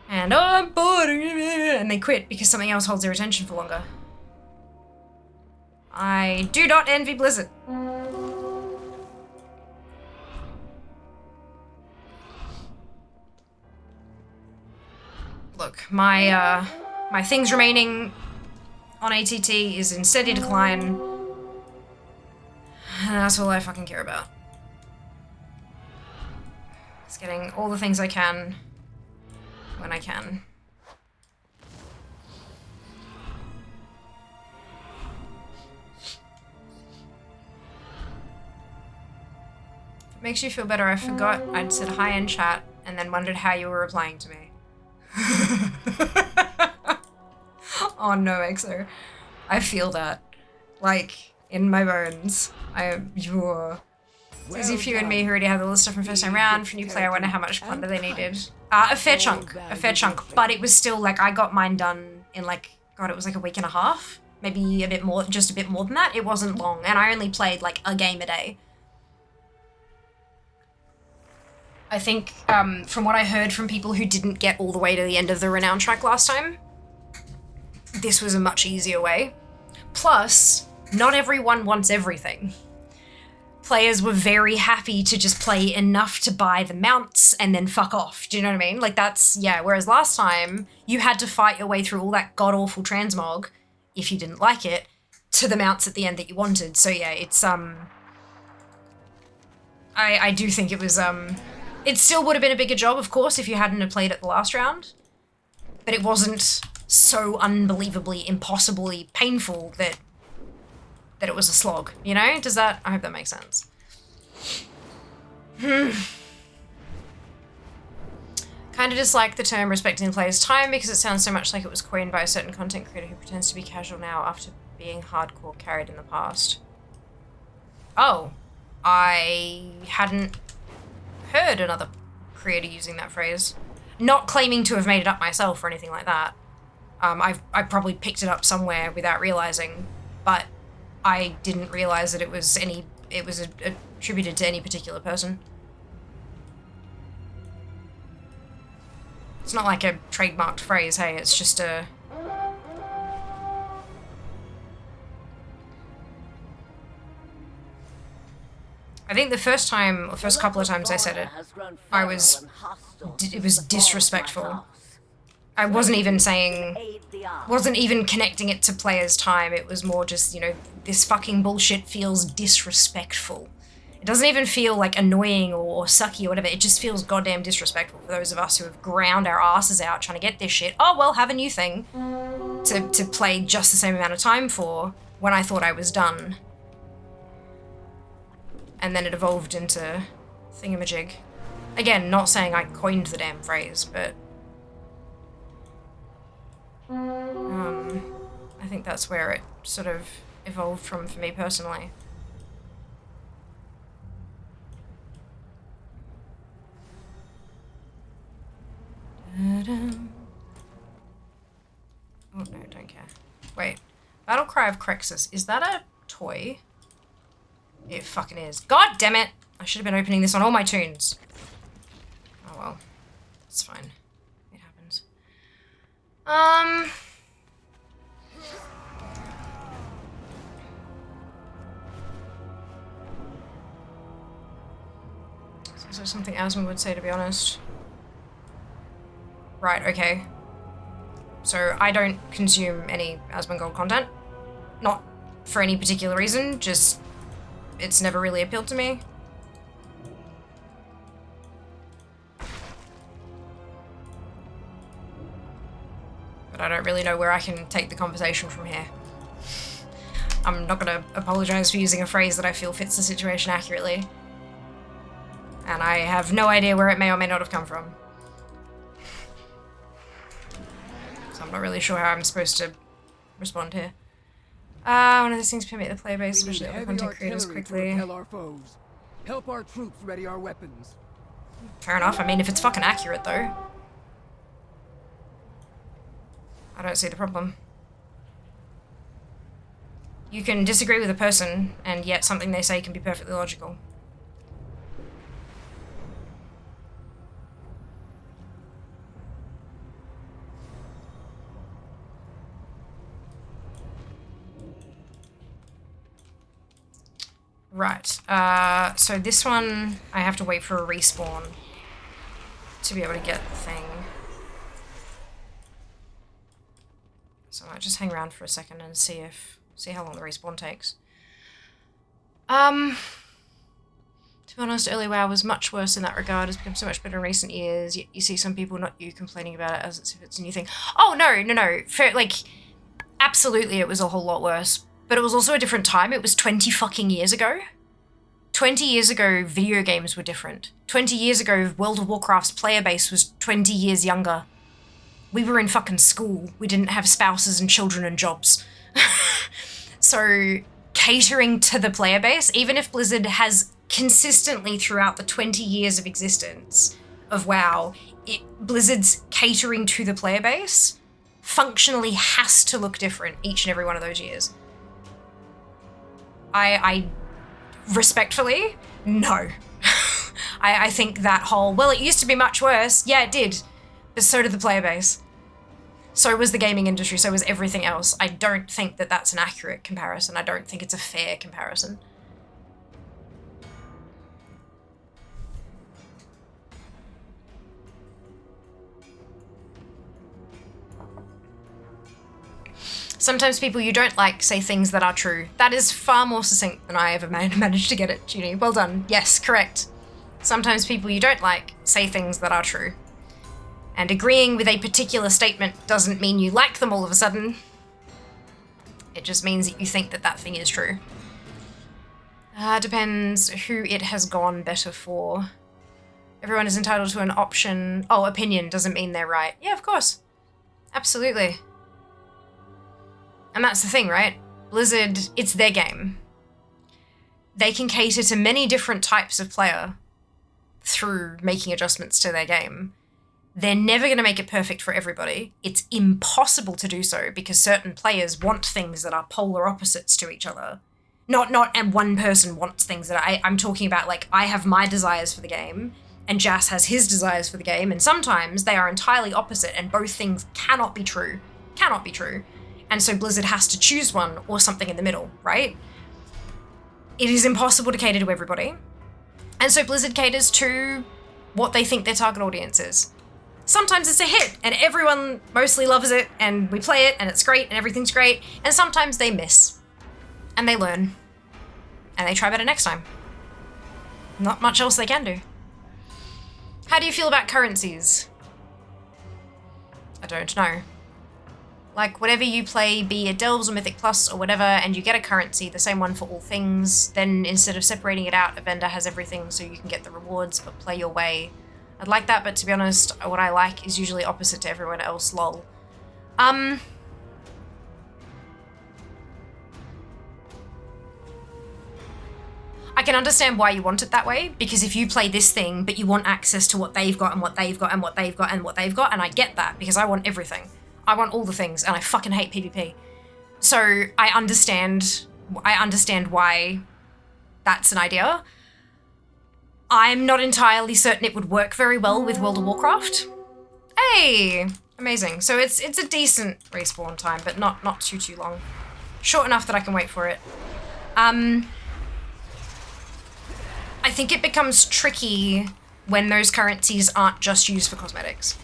And, oh, I'm bored, and they quit because something else holds their attention for longer. I do not envy Blizzard. Look, my things remaining on ATT is in steady decline. And that's all I fucking care about. It's getting all the things I can when I can. If it makes you feel better, I forgot I'd said hi in chat and then wondered how you were replying to me. Oh no, Exo. I feel that. Like, in my bones. There's a few and me who already had all the stuff from first time round. For new player, I wonder how much plunder they needed. A fair chunk. But it was still, like, I got mine done in, like, God, it was like a week and a half. Maybe a bit more, just a bit more than that. It wasn't long. And I only played, like, a game a day. I think, from what I heard from people who didn't get all the way to the end of the Renown track last time, this was a much easier way. Plus, not everyone wants everything. Players were very happy to just play enough to buy the mounts and then fuck off. Do you know what I mean? Like that's, yeah, whereas last time you had to fight your way through all that god-awful transmog, if you didn't like it, to the mounts at the end that you wanted. So yeah, it's, I do think it was, it still would have been a bigger job, of course, if you hadn't have played it the last round, but it wasn't so unbelievably, impossibly painful that it was a slog, you know? Does that, I hope that makes sense. Kind of dislike the term respecting the player's time because it sounds so much like it was coined by a certain content creator who pretends to be casual now after being hardcore carried in the past. Oh, I hadn't heard another creator using that phrase. Not claiming to have made it up myself or anything like that. I probably picked it up somewhere without realizing, but I didn't realize that it was attributed to any particular person. It's not like a trademarked phrase, hey, it's just a... I think the first couple of times I said it, it was disrespectful. I wasn't even connecting it to players' time, it was more just, you know, this fucking bullshit feels disrespectful. It doesn't even feel like annoying or sucky or whatever, it just feels goddamn disrespectful for those of us who have ground our asses out trying to get this shit. Oh well, have a new thing to play just the same amount of time for when I thought I was done. And then it evolved into thingamajig. Again, not saying I coined the damn phrase, but I think that's where it sort of evolved from for me personally. don't care. Wait. Battle Cry of Crexus. Is that a toy? It fucking is. God damn it! I should have been opening this on all my tunes. Oh well. It's fine. It happens. Is there something Asmund would say, to be honest? Right, okay. So I don't consume any Asmongold content. Not for any particular reason, just it's never really appealed to me. But I don't really know where I can take the conversation from here. I'm not gonna apologize for using a phrase that I feel fits the situation accurately. And I have no idea where it may or may not have come from. So I'm not really sure how I'm supposed to respond here. One of those things permit the player base, especially other content creators, quickly. Our foes. Help our troops ready our weapons. Fair enough. I mean, if it's fucking accurate, though. I don't see the problem. You can disagree with a person, and yet something they say can be perfectly logical. Right, so this one, I have to wait for a respawn to be able to get the thing. So I might just hang around for a second and see how long the respawn takes. To be honest, early WoW was much worse in that regard. It's become so much better in recent years. You see some people, not you, complaining about it as if it's a new thing. Oh, no. Fair, like, absolutely it was a whole lot worse. But it was also a different time. It was 20 fucking years ago. 20 years ago, video games were different. 20 years ago, World of Warcraft's player base was 20 years younger. We were in fucking school. We didn't have spouses and children and jobs. So, catering to the player base, even if Blizzard has consistently throughout the 20 years of existence of WoW, Blizzard's catering to the player base functionally has to look different each and every one of those years. I respectfully, no. I think that whole, well, it used to be much worse. Yeah, it did. But so did the player base. So was the gaming industry. So was everything else. I don't think that that's an accurate comparison. I don't think it's a fair comparison. Sometimes people you don't like say things that are true. That is far more succinct than I ever managed to get it, Junie. Well done. Yes, correct. Sometimes people you don't like say things that are true. And agreeing with a particular statement doesn't mean you like them all of a sudden. It just means that you think that that thing is true. Depends who it has gone better for. Everyone is entitled to an option. Oh, opinion doesn't mean they're right. Yeah, of course. Absolutely. And that's the thing, right? Blizzard, it's their game. They can cater to many different types of player through making adjustments to their game. They're never going to make it perfect for everybody. It's impossible to do so because certain players want things that are polar opposites to each other. And one person wants things that I'm talking about, like, I have my desires for the game and Jas has his desires for the game, and sometimes they are entirely opposite and both things cannot be true. Cannot be true. And so Blizzard has to choose one or something in the middle, right? It is impossible to cater to everybody. And so Blizzard caters to what they think their target audience is. Sometimes it's a hit and everyone mostly loves it and we play it and it's great and everything's great. And sometimes they miss and they learn and they try better next time. Not much else they can do. How do you feel about currencies? I don't know. Like, whatever you play, be it Delves or Mythic Plus or whatever, and you get a currency, the same one for all things, then instead of separating it out, a vendor has everything so you can get the rewards, but play your way. I'd like that, but to be honest, what I like is usually opposite to everyone else, lol. I can understand why you want it that way, because if you play this thing, but you want access to what they've got and what they've got and what they've got and what they've got, and I get that, because I want everything. I want all the things, and I fucking hate PvP. So I understand why that's an idea. I'm not entirely certain it would work very well with World of Warcraft. Hey, amazing. So it's a decent respawn time, but not too long. Short enough that I can wait for it. I think it becomes tricky when those currencies aren't just used for cosmetics.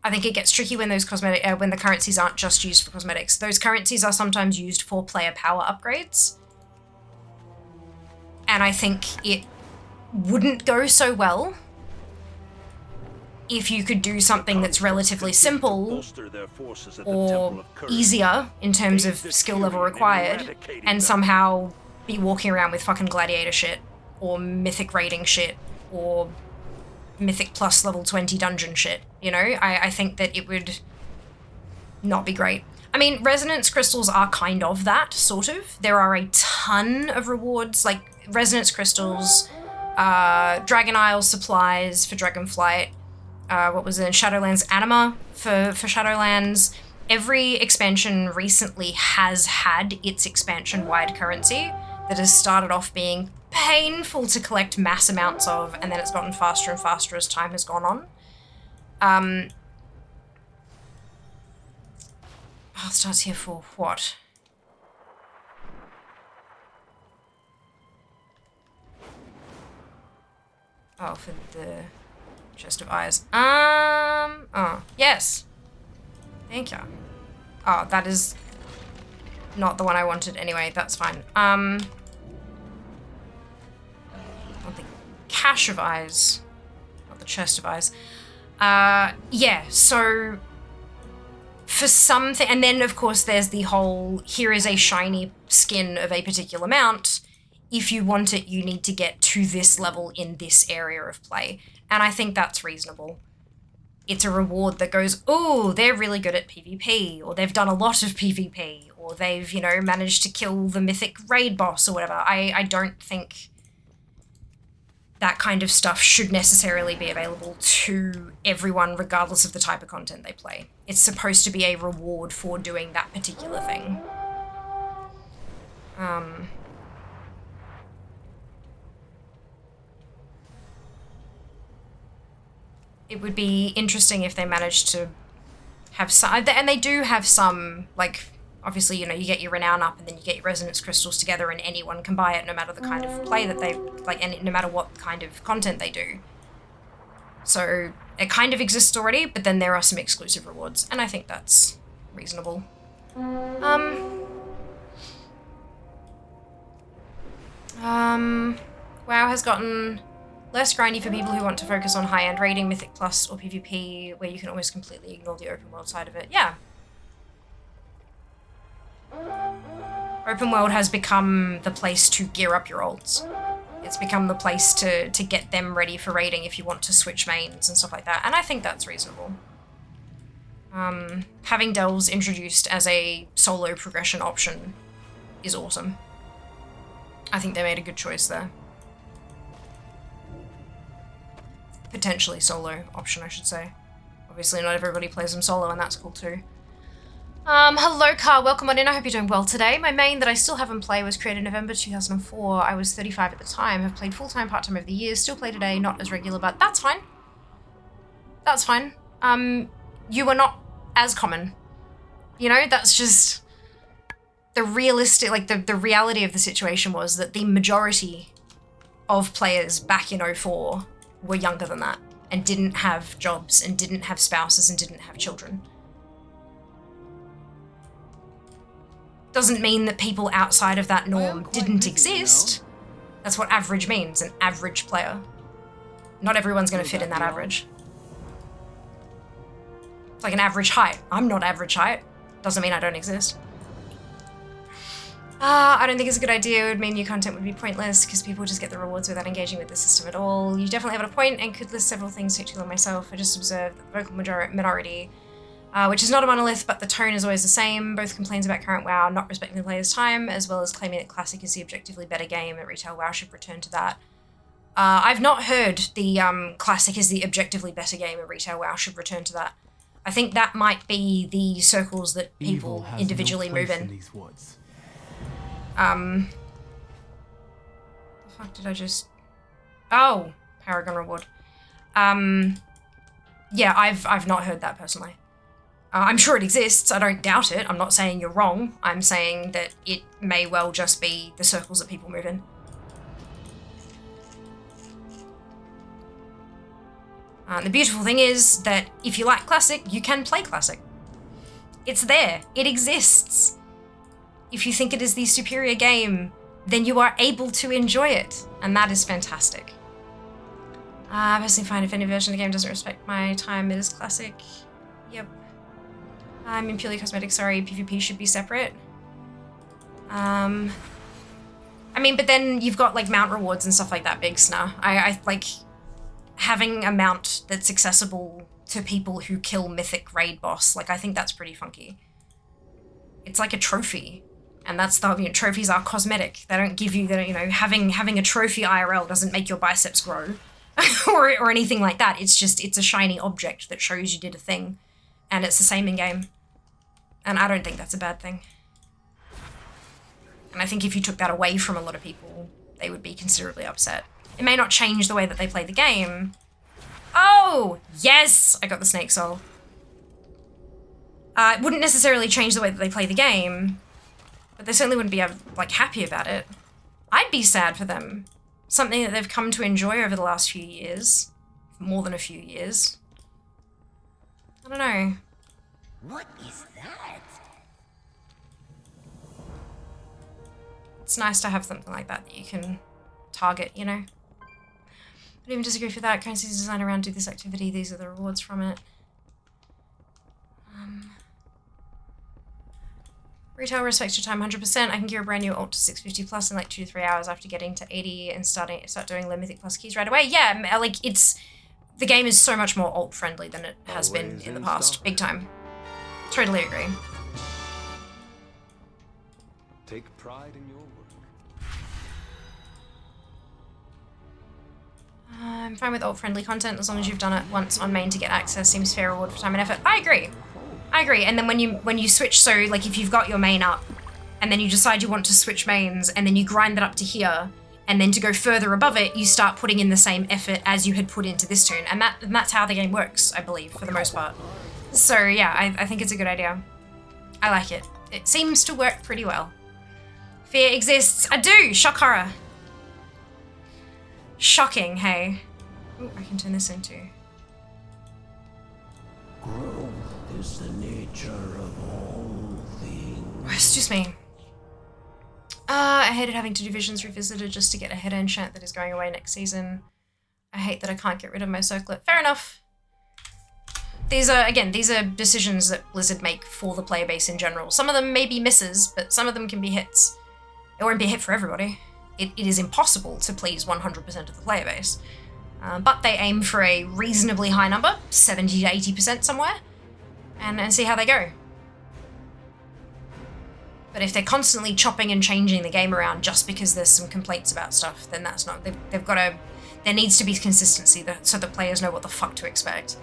I think it gets tricky when those when the currencies aren't just used for cosmetics. Those currencies are sometimes used for player power upgrades. And I think it wouldn't go so well if you could do something that's relatively simple or easier in terms of skill level required and somehow be walking around with fucking gladiator shit or mythic raiding shit or mythic plus level 20 dungeon shit, you know? I think that it would not be great. I mean, resonance crystals are kind of that, sort of. There are a ton of rewards, like resonance crystals, Dragon Isle supplies for Dragonflight, what was it, Shadowlands Anima for Shadowlands. Every expansion recently has had its expansion-wide currency that has started off being painful to collect mass amounts of, and then it's gotten faster and faster as time has gone on. Oh, it starts here for what? Oh, for the chest of eyes. Oh, yes. Thank you. Oh, that is not the one I wanted anyway, that's fine. Not the cache of eyes, not the chest of eyes. Yeah, so for something, and then of course there's the whole, here is a shiny skin of a particular mount. If you want it, you need to get to this level in this area of play. And I think that's reasonable. It's a reward that goes, oh, they're really good at PvP, or they've done a lot of PvP, or they've, you know, managed to kill the mythic raid boss or whatever. I don't think that kind of stuff should necessarily be available to everyone, regardless of the type of content they play. It's supposed to be a reward for doing that particular thing. It would be interesting if they managed to have some, and they do have some, like, obviously, you know, you get your renown up and then you get your resonance crystals together and anyone can buy it no matter the kind of play that they, like, and no matter what kind of content they do. So it kind of exists already, but then there are some exclusive rewards, and I think that's reasonable. WoW has gotten less grindy for people who want to focus on high-end raiding, Mythic Plus, or PvP, where you can almost completely ignore the open world side of it. Yeah. Open world has become the place to gear up your ults. It's become the place to get them ready for raiding if you want to switch mains and stuff like that, and I think that's reasonable. Having delves introduced as a solo progression option is awesome. I think they made a good choice there. Potentially solo option, I should say. Obviously not everybody plays them solo, and that's cool too. Hello Car, welcome on in, I hope you're doing well today. My main that I still have in play was created in November 2004. I was 35 at the time, have played full-time, part-time over the years, still play today, not as regular, but that's fine. That's fine. You were not as common. You know, that's just the realistic, like the reality of the situation was that the majority of players back in 04 were younger than that and didn't have jobs and didn't have spouses and didn't have children. Doesn't mean that people outside of that norm didn't exist. That's what average means, an average player. Not everyone's going to fit in that average. It's like an average height. I'm not average height. Doesn't mean I don't exist. I don't think it's a good idea. It would mean new content would be pointless because people just get the rewards without engaging with the system at all. You definitely have a point and could list several things to take too long myself. I just observed that the vocal minority, which is not a monolith, but the tone is always the same. Both complains about current WoW not respecting the player's time, as well as claiming that Classic is the objectively better game and retail WoW should return to that. I've not heard the Classic is the objectively better game and retail WoW should return to that. I think that might be the circles that Evil people has individually no move place in. these woods. The fuck did I just... Oh, Paragon reward. Yeah, I've not heard that personally. I'm sure it exists, I don't doubt it. I'm not saying you're wrong. I'm saying that it may well just be the circles that people move in. The beautiful thing is that if you like Classic, you can play Classic. It's there. It exists. If you think it is the superior game, then you are able to enjoy it, and that is fantastic. I personally find if any version of the game doesn't respect my time, it is Classic. Yep. I'm in purely cosmetic, sorry, PvP should be separate. I mean, but then you've got like mount rewards and stuff like that, Big Sna. I like having a mount that's accessible to people who kill mythic raid boss. Like, I think that's pretty funky. It's like a trophy. And that's the, you know, trophies are cosmetic. They don't give you the, you know, having a trophy IRL doesn't make your biceps grow or anything like that. It's just, it's a shiny object that shows you did a thing. And it's the same in game. And I don't think that's a bad thing. And I think if you took that away from a lot of people, they would be considerably upset. It may not change the way that they play the game. Oh, yes! I got the snake soul. It wouldn't necessarily change the way that they play the game, but they certainly wouldn't be like happy about it. I'd be sad for them. Something that they've come to enjoy over the last few years. More than a few years. I don't know. What is that? It's nice to have something like that that you can target, you know? I don't even disagree with that. Currencies designed around do this activity. These are the rewards from it. Retail respects your time 100%. I can gear a brand new alt to 650 plus in like 2 to 3 hours after getting to 80 and start doing Mythic plus keys right away. Yeah, like the game is so much more alt friendly than it has been in the past. Big time. Totally agree. Take pride in your work. I'm fine with alt-friendly content as long as you've done it once on main to get access. Seems fair reward for time and effort. I agree. I agree. And then when you switch, so like if you've got your main up and then you decide you want to switch mains and then you grind that up to here and then to go further above it, you start putting in the same effort as you had put into this tune. And that's how the game works, I believe, for the most part. So yeah, I think it's a good idea. I like it. It seems to work pretty well. Fear exists. I do! Shock horror. Shocking, hey. Ooh, I can turn this into... Growth is the nature of all things. Oh, excuse me. I hated having to do Visions Revisited just to get a header enchant that is going away next season. I hate that I can't get rid of my circlet. Fair enough. These are decisions that Blizzard make for the player base in general. Some of them may be misses, but some of them can be hits. It won't be a hit for everybody. It is impossible to please 100% of the player base. But they aim for a reasonably high number, 70 to 80% somewhere, and see how they go. But if they're constantly chopping and changing the game around just because there's some complaints about stuff, then that's not... There needs to be consistency so that players know what the fuck to expect.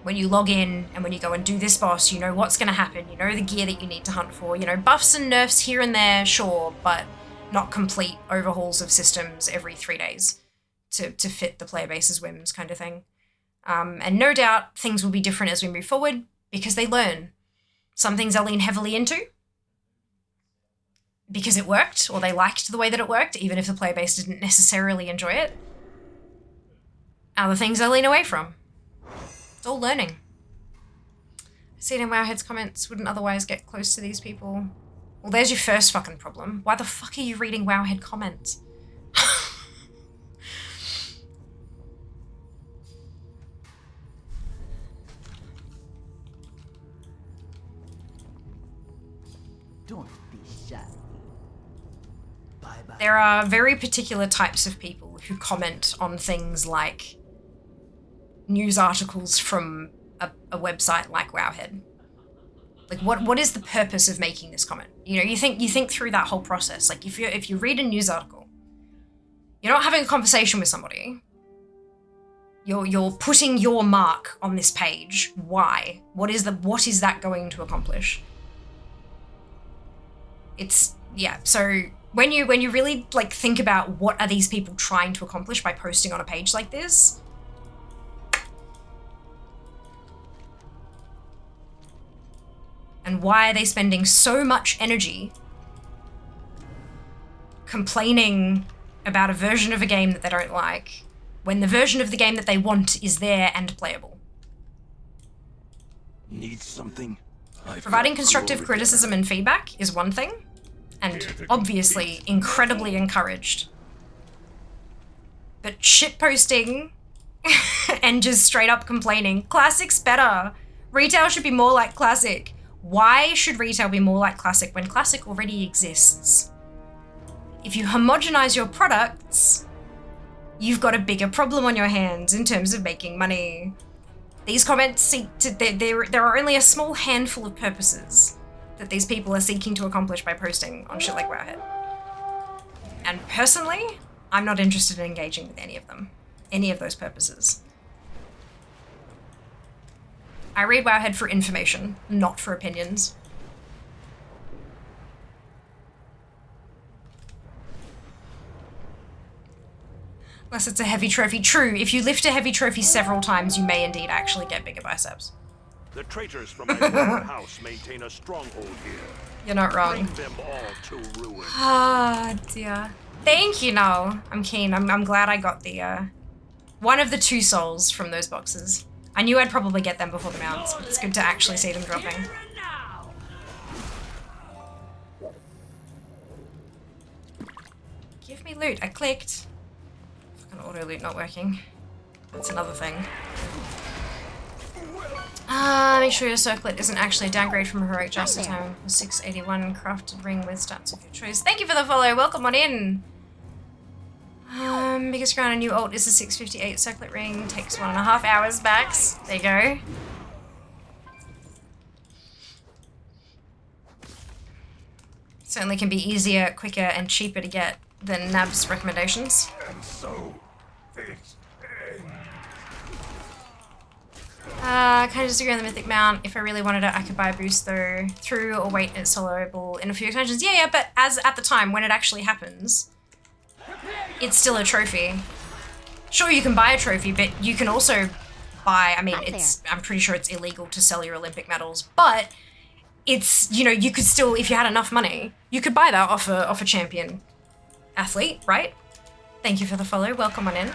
When you log in and when you go and do this boss, you know what's going to happen. You know the gear that you need to hunt for. You know, buffs and nerfs here and there, sure, but not complete overhauls of systems every 3 days to fit the player base's whims kind of thing. And no doubt things will be different as we move forward because they learn. Some things they'll lean heavily into because it worked or they liked the way that it worked, even if the player base didn't necessarily enjoy it. Other things they'll lean away from. It's all learning. I see it in Wowhead's comments, wouldn't otherwise get close to these people. Well, there's your first fucking problem. Why the fuck are you reading Wowhead comments? Don't be shy. Bye-bye. There are very particular types of people who comment on things like news articles from a website like Wowhead. Like, what is the purpose of making this comment? You know, you think through that whole process. Like, if you read a news article, you're not having a conversation with somebody. You're putting your mark on this page. Why? What is that going to accomplish? It's, yeah, so when you really like think about what are these people trying to accomplish by posting on a page like this, and why are they spending so much energy complaining about a version of a game that they don't like, when the version of the game that they want is there and playable? Need something? Providing constructive criticism and feedback is one thing, and obviously incredibly encouraged. But shitposting and just straight up complaining, classic's better. Retail should be more like classic. Why should retail be more like classic when classic already exists? If you homogenize your products, you've got a bigger problem on your hands in terms of making money. These comments seek to, there are only a small handful of purposes that these people are seeking to accomplish by posting on shit like Wowhead. And personally, I'm not interested in engaging with any of them, any of those purposes. I read Wowhead for information, not for opinions. Unless it's a heavy trophy. True, if you lift a heavy trophy several times, you may indeed actually get bigger biceps. The traitors from my former house maintain a stronghold here. You're not wrong. Bring them all to ruin. Ah, dear. Thank you, no. I'm keen. I'm glad I got the, one of the 2 souls from those boxes. I knew I'd probably get them before the mounts, but it's good to actually see them dropping. Give me loot. I clicked. Fucking auto loot not working. That's another thing. Make sure your circlet isn't actually a downgrade from Heroic Justice Time. 681 crafted ring with stats of your choice. Thank you for the follow. Welcome on in. Biggest ground a new ult is a 658 circlet ring. Takes 1.5 hours max. There you go. Certainly can be easier, quicker, and cheaper to get than Nab's recommendations. And so, this Kind of disagree on the mythic mount. If I really wanted it, I could buy a boost though through or wait it's soloable in a few extensions. Yeah, but as at the time when it actually happens, it's still a trophy. Sure, you can buy a trophy, but you can also buy, I mean, I'm pretty sure it's illegal to sell your Olympic medals, but it's, you know, you could still, if you had enough money, you could buy that off a champion athlete, right? Thank you for the follow. Welcome on in.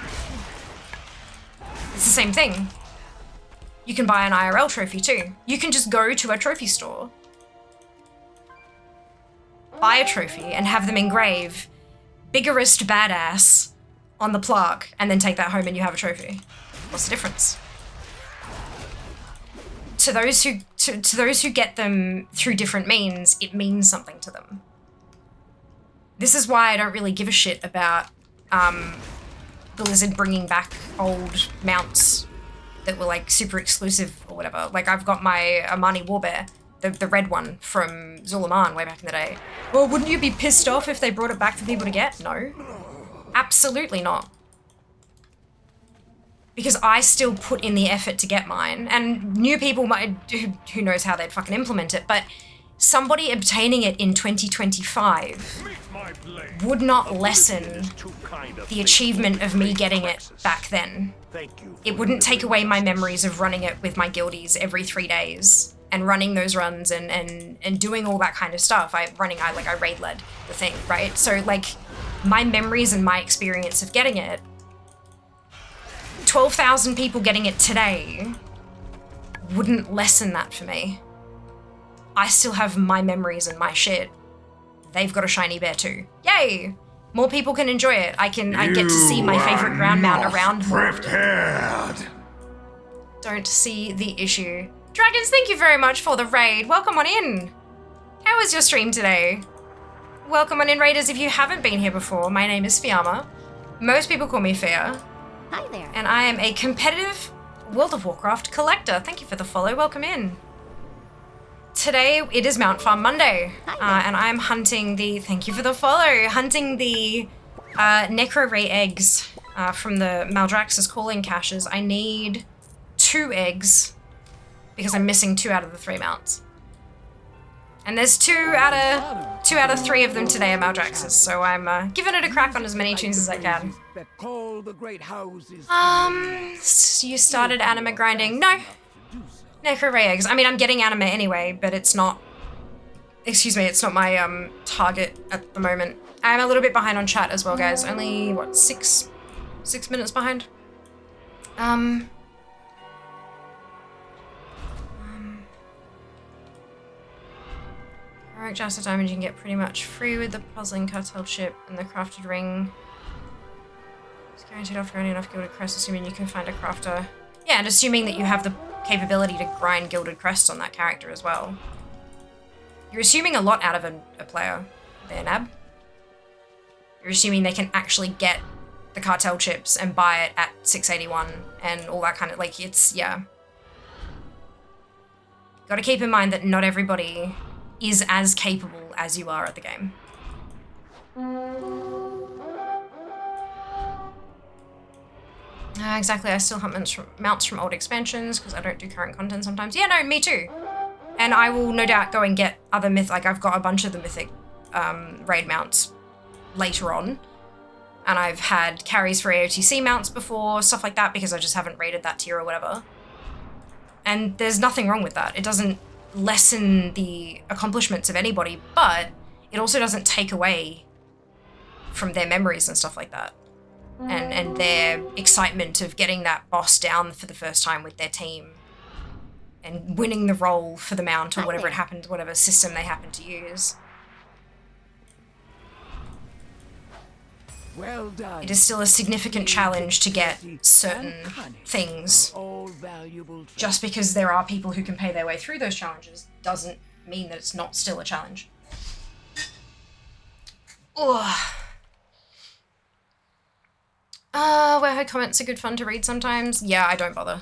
It's the same thing. You can buy an IRL trophy too. You can just go to a trophy store, buy a trophy, and have them engrave Biggerest Badass on the plaque, and then take that home and you have a trophy. What's the difference? To those who get them through different means, it means something to them. This is why I don't really give a shit about Blizzard bringing back old mounts that were like super exclusive or whatever. Like I've got my Amani Warbear, the red one from Zulaman way back in the day. Well, wouldn't you be pissed off if they brought it back for people to get? No, absolutely not. Because I still put in the effort to get mine, and new people might, who knows how they'd fucking implement it, but somebody obtaining it in 2025 would not lessen the achievement of me getting it back then. It wouldn't take away my memories of running it with my guildies every 3 days and running those runs and doing all that kind of stuff. I raid led the thing, right? So like my memories and my experience of getting it, 12,000 people getting it today wouldn't lessen that for me. I still have my memories and my shit. They've got a shiny bear too. Yay! More people can enjoy it. I get to see my favorite ground mount around more often. Don't see the issue. Dragons, thank you very much for the raid. Welcome on in. How was your stream today? Welcome on in, raiders. If you haven't been here before, my name is Fiamma. Most people call me Fia. Hi there. And I am a competitive World of Warcraft collector. Thank you for the follow. Welcome in. Today, it is Mount Farm Monday, and I'm hunting the, thank you for the follow, hunting the Necro Ray eggs from the Maldraxxus calling caches. I need 2 eggs because I'm missing 2 out of the 3 mounts. And there's 2 out of 3 of them today are Maldraxxus, so I'm giving it a crack on as many tunes as I can. You started anima grinding? No. Necro Ray eggs. I mean, I'm getting anima anyway, but it's not... Excuse me, it's not my target at the moment. I'm a little bit behind on chat as well, guys. Only, what, 6 minutes behind? Heroic Joust of Diamond you can get pretty much free with the puzzling cartel chip and the crafted ring. It's guaranteed after earning enough gilded crests, assuming you can find a crafter. Yeah, and assuming that you have the capability to grind gilded crests on that character as well. You're assuming a lot out of a player there, Nab. You're assuming they can actually get the cartel chips and buy it at 681 and all that kind of, like, it's, yeah. Gotta keep in mind that not everybody is as capable as you are at the game. Exactly, I still hunt mounts from old expansions because I don't do current content sometimes. Yeah, no, me too. And I will no doubt go and get other like I've got a bunch of the mythic raid mounts later on. And I've had carries for AOTC mounts before, stuff like that, because I just haven't raided that tier or whatever. And there's nothing wrong with that. It doesn't lessen the accomplishments of anybody, but it also doesn't take away from their memories and stuff like that. And their excitement of getting that boss down for the first time with their team and winning the role for the mount or whatever it happened, whatever system they happen to use. Well done. It is still a significant challenge to get certain things. Just because there are people who can pay their way through those challenges doesn't mean that it's not still a challenge. Ugh. Where comments are good fun to read sometimes. Yeah, I don't bother.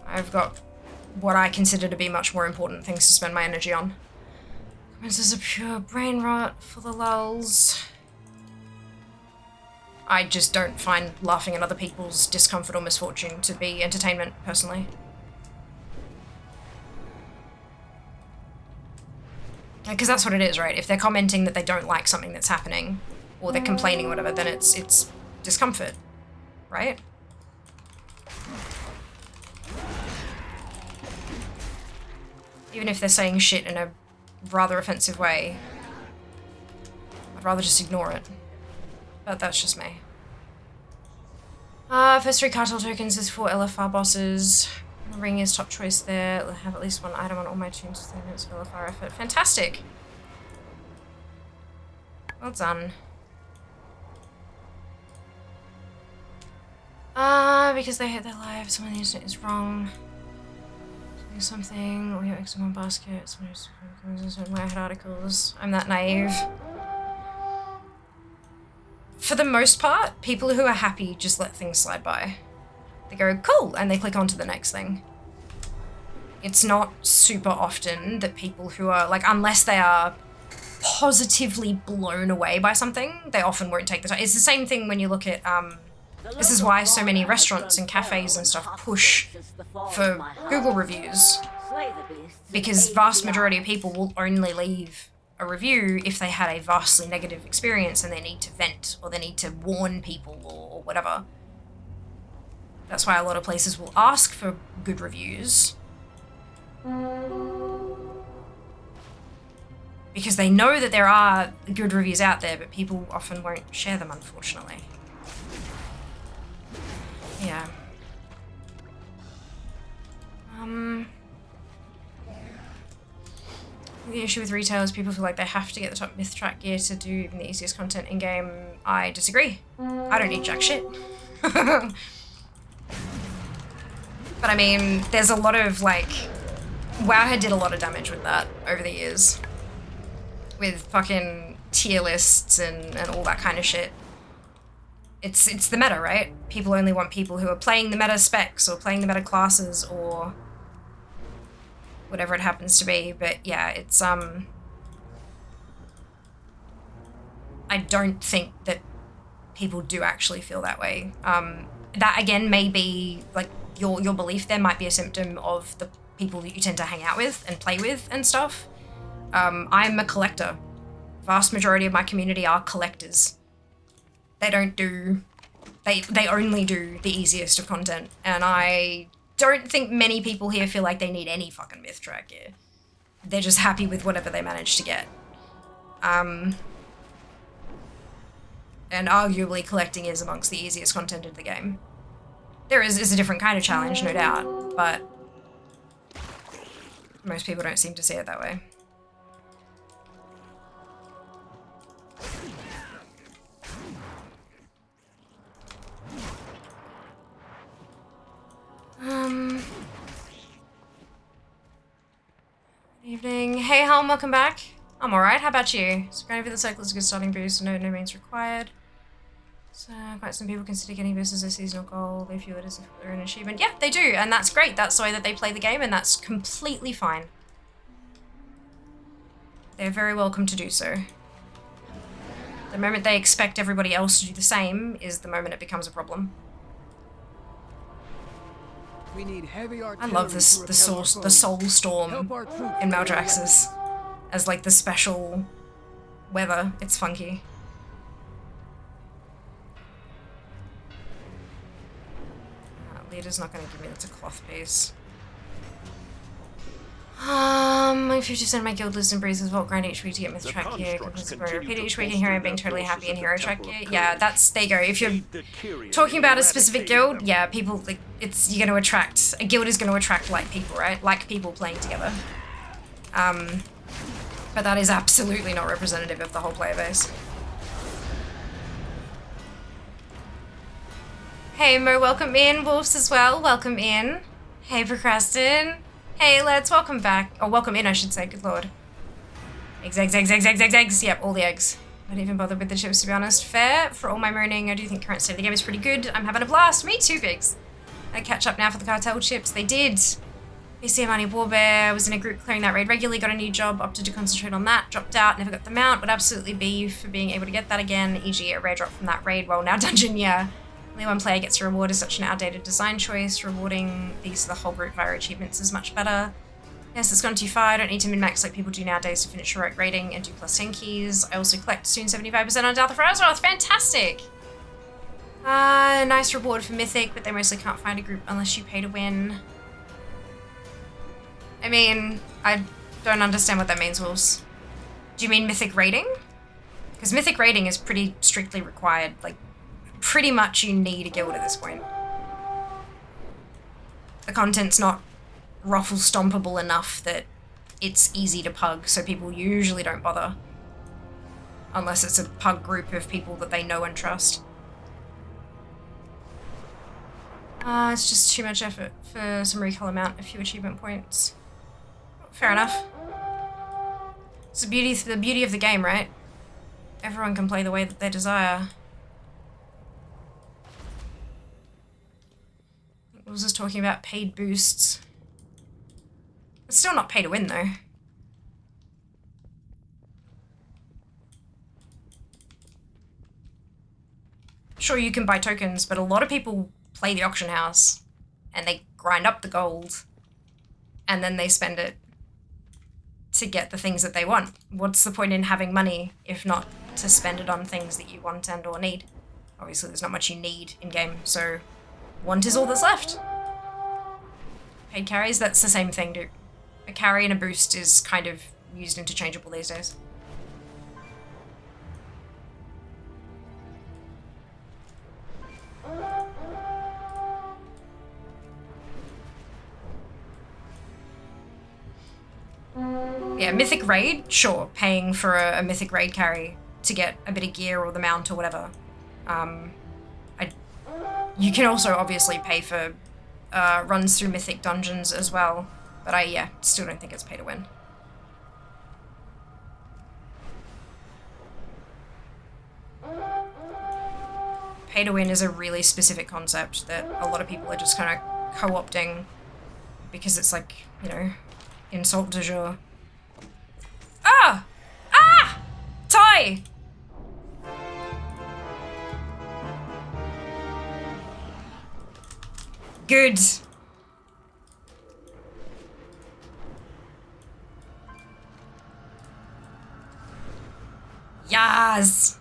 I've got what I consider to be much more important things to spend my energy on. This is a pure brain rot for the lulz. I just don't find laughing at other people's discomfort or misfortune to be entertainment, personally. Because that's what it is, right? If they're commenting that they don't like something that's happening, or they're complaining or whatever, then it's discomfort, right? Even if they're saying shit in a rather offensive way, I'd rather just ignore it. But that's just me. First 3 cartel tokens is 4 LFR bosses. The ring is top choice there. I'll have at least 1 item on all my tunes for 3 minutes of LFR effort. Fantastic! Well done. Because they hate their lives, someone on the internet is wrong. Doing something, or your eggs in one basket, someone who's when I had articles. I'm that naive. For the most part, people who are happy just let things slide by. They go, cool, and they click on to the next thing. It's not super often that people who are, like, unless they are positively blown away by something, they often won't take the time. It's the same thing when you look at, this is why so many restaurants and cafes and stuff push for Google reviews. Because vast majority of people will only leave a review if they had a vastly negative experience and they need to vent or they need to warn people or whatever. That's why a lot of places will ask for good reviews. Because they know that there are good reviews out there, but people often won't share them, unfortunately. Yeah. The issue with retail is people feel like they have to get the top myth track gear to do even the easiest content in-game. I disagree. I don't need jack shit. But I mean, there's a lot of, like... Wowhead did a lot of damage with that over the years. With fucking tier lists and all that kind of shit. It's the meta, right? People only want people who are playing the meta specs or playing the meta classes or whatever it happens to be. But yeah, it's I don't think that people do actually feel that way. That again may be like your belief. There might be a symptom of the people that you tend to hang out with and play with and stuff. I'm a collector. Vast majority of my community are collectors. They don't do, they only do the easiest of content, and I don't think many people here feel like they need any fucking myth track gear. They're just happy with whatever they manage to get. And arguably collecting is amongst the easiest content in the game. There is a different kind of challenge, no doubt, but most people don't seem to see it that way. Evening. Hey, Helm, welcome back. I'm alright, how about you? So going over the cycle is a good starting boost, no means required. So quite some people consider getting boosts as a seasonal goal. They feel it as if they're an achievement. Yeah, they do, and that's great. That's the way that they play the game, and that's completely fine. They're very welcome to do so. The moment they expect everybody else to do the same is the moment it becomes a problem. We need heavy I love this the soul storm in Maldraxxus as like the special weather. It's funky. Leader's not going to give me that's a cloth piece. 50% of my guild lives and breathes Vault grind each week to get myth track gear. Repeat each week, and here I'm being totally happy in hero track gear. Yeah, that's, there you go. If you're talking about a specific guild, yeah, people, like, you're going to attract, a guild is going to attract like people, right? Like people playing together. But that is absolutely not representative of the whole player base. Hey Mo, welcome in. Wolves as well, welcome in. Hey Procrastin. Hey lads, welcome back. Or welcome in, I should say, good lord. Eggs. Yep, all the eggs. I don't even bother with the chips, to be honest. Fair. For all my moaning, I do think current state of the game is pretty good. I'm having a blast. Me too, Biggs. I catch up now for the cartel chips. They did. BC Money Warbear. I was in a group clearing that raid regularly, got a new job, opted to concentrate on that, dropped out, never got the mount, would absolutely be for being able to get that again, e.g. a rare drop from that raid, well now dungeon, yeah. Only one player gets a reward is such an outdated design choice. Rewarding these to the whole group via achievements is much better. Yes, it's gone too far. I don't need to min-max like people do nowadays to finish heroic rating and do +10 keys. I also collect soon 75% on Death of Azeroth. Fantastic! Nice reward for Mythic, but they mostly can't find a group unless you pay to win. I mean, I don't understand what that means, Wolves. Do you mean Mythic rating? Because Mythic rating is pretty strictly required, like, pretty much you need a guild at this point. The content's not ruffle stompable enough that it's easy to pug, so people usually don't bother. Unless it's a pug group of people that they know and trust. It's just too much effort for some recolor mount, a few achievement points. Fair enough. It's the beauty of the game, right? Everyone can play the way that they desire. I was just talking about paid boosts. It's still not pay to win though. Sure, you can buy tokens, but a lot of people play the auction house and they grind up the gold and then they spend it to get the things that they want. What's the point in having money if not to spend it on things that you want and or need? Obviously there's not much you need in game, so want is all that's left. Paid carries, that's the same thing, dude. A carry and a boost is kind of used interchangeable these days. Yeah, Mythic Raid, sure, paying for a Mythic Raid carry to get a bit of gear or the mount or whatever. You can also obviously pay for runs through Mythic dungeons as well, but I still don't think it's pay to win. Pay to win is a really specific concept that a lot of people are just kind of co-opting because it's like, you know, insult du jour. Ah! Ah! Toy! Good. Yes.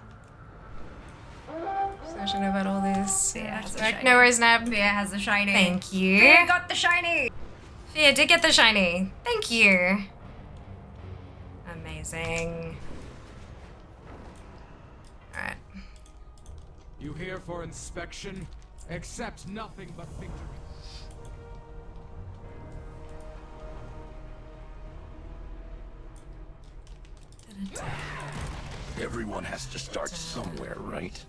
So I should know about all this. Yeah, No worries, Nab. Fear has the shiny. Thank you. Fear got the shiny. Fear did get the shiny. Thank you. Amazing. Alright. You here for inspection? Accept nothing but victory. Everyone has to start somewhere, right?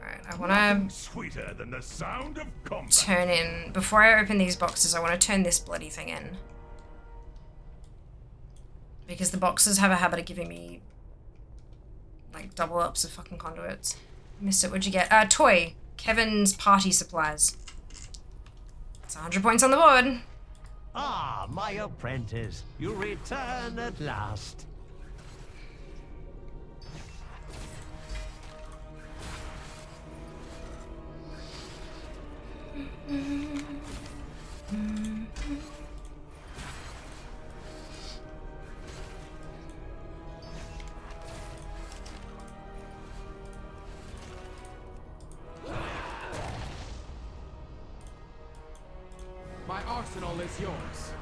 Alright, I wanna Sweeter than the sound of combat. turn in, before I open these boxes, I wanna turn this bloody thing in. Because the boxes have a habit of giving me, like, double ups of fucking conduits. Missed it, what'd you get? Toy. Kevin's party supplies. It's 100 points on the board. Ah, my apprentice, you return at last. My arsenal is yours.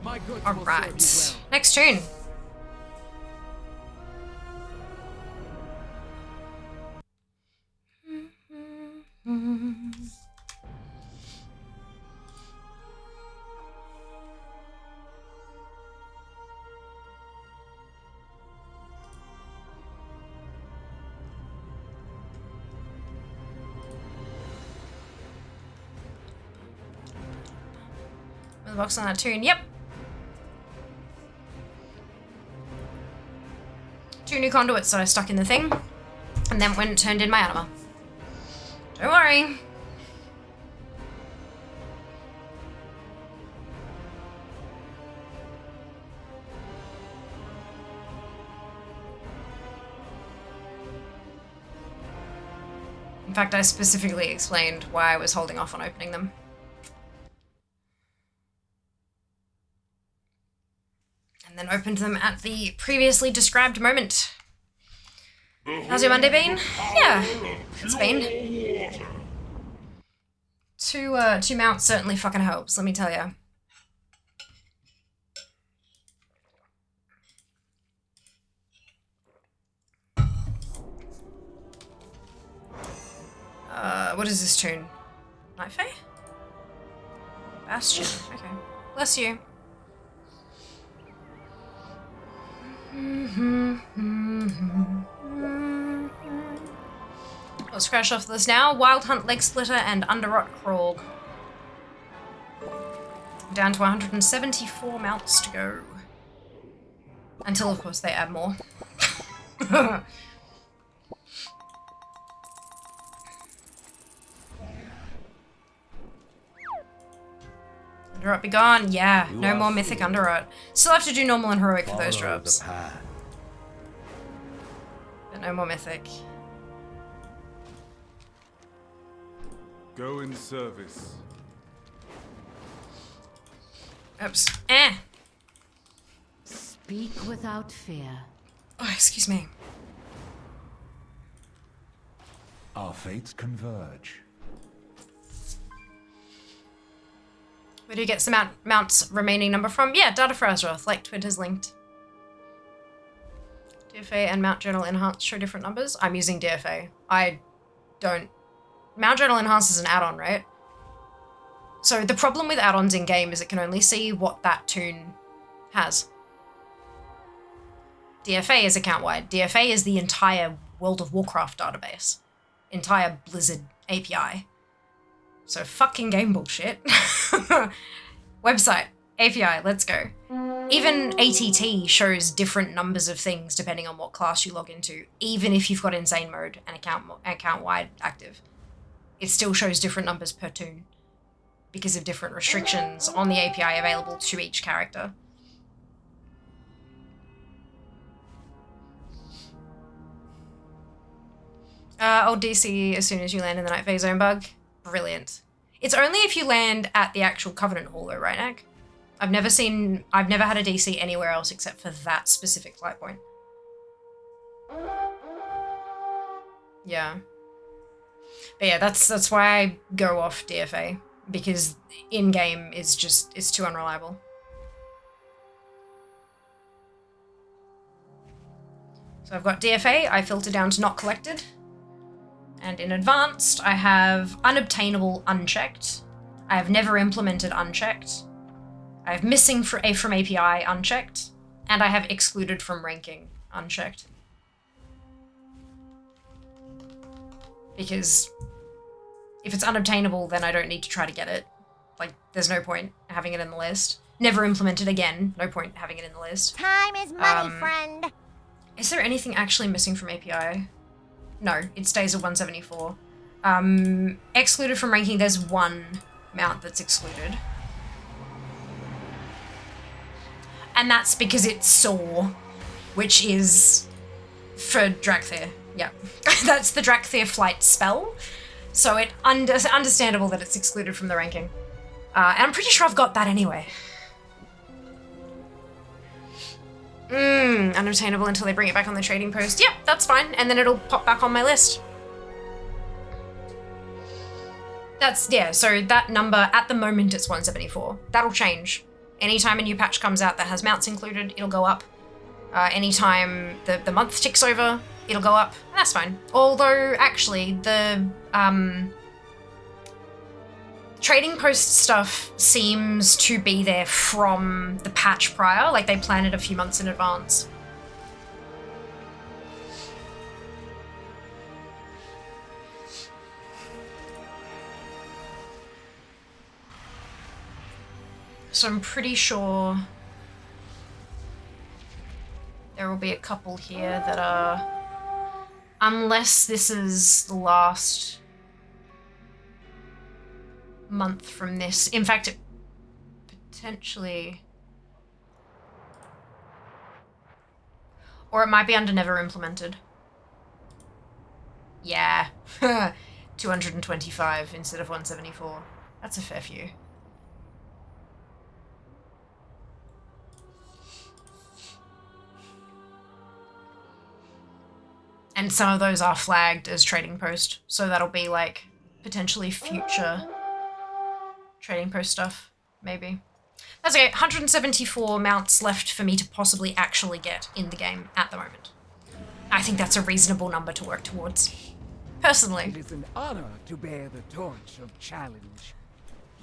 My goods will serve you Alright. well. Next tune. The box on that tune, yep. 2 new conduits that I stuck in the thing, and then went and turned in my armor. Don't worry. In fact, I specifically explained why I was holding off on opening them. And then opened them at the previously described moment. How's your Monday been? Yeah, it's been. Two mounts certainly fucking helps, let me tell ya. What is this tune? Night Fae? Bastion, okay. Bless you. Let's scratch off this now. Wild Hunt, Leg Splitter, and Underrot Krog. Down to 174 mounts to go. Until, of course, they add more. Underrot be gone. Yeah, no more Mythic Underrot. Still have to do normal and heroic for those drops. But no more Mythic. Go in service. Oops. Speak without fear. Oh, excuse me. Our fates converge. Where do you get some mounts remaining number from? Yeah, Data for Azeroth, like Twitter's linked. DFA and Mount Journal Enhance show different numbers. I'm using DFA. I don't... Mount Journal Enhance is an add-on, right? So the problem with add-ons in-game is it can only see what that tune has. DFA is account-wide. DFA is the entire World of Warcraft database. Entire Blizzard API. So fucking game bullshit. Website, API, let's go. Even ATT shows different numbers of things depending on what class you log into, even if you've got insane mode and account-wide active. it still shows different numbers per toon because of different restrictions on the API available to each character. Old DC as soon as you land in the night phase zone bug. Brilliant. It's only if you land at the actual Covenant Hall though, right, Nick? I've never had a DC anywhere else except for that specific flight point. Yeah. But yeah, that's why I go off DFA, because in-game is just, it's too unreliable. So I've got DFA, I filter down to not collected. And in advanced, I have unobtainable unchecked. I have never implemented unchecked. I have missing from API unchecked. And I have excluded from ranking unchecked. Because if it's unobtainable, then I don't need to try to get it. Like, there's no point having it in the list. Never implemented again, no point having it in the list. Time is money, friend. Is there anything actually missing from API? No, it stays at 174. Excluded from ranking, there's one mount that's excluded. And that's because it's Saw, which is for Drakthir. Yeah, that's the Drakthir flight spell. So it's understandable that it's excluded from the ranking. And I'm pretty sure I've got that anyway. Unobtainable until they bring it back on the trading post. Yep, that's fine. And then it'll pop back on my list. That's, yeah, so that number, at the moment it's 174. That'll change. Anytime a new patch comes out that has mounts included, it'll go up. Anytime the month ticks over, it'll go up. That's fine. Although, actually, the trading post stuff seems to be there from the patch prior, like they plan it a few months in advance. So I'm pretty sure there will be a couple here that are, unless this is the last month from this. In fact, it potentially, or it might be under never implemented. Yeah, 225 instead of 174. That's a fair few. And some of those are flagged as trading post, so that'll be like potentially future trading post stuff, maybe. That's okay, 174 mounts left for me to possibly actually get in the game at the moment. I think that's a reasonable number to work towards, personally. It is an honor to bear the torch of challenge.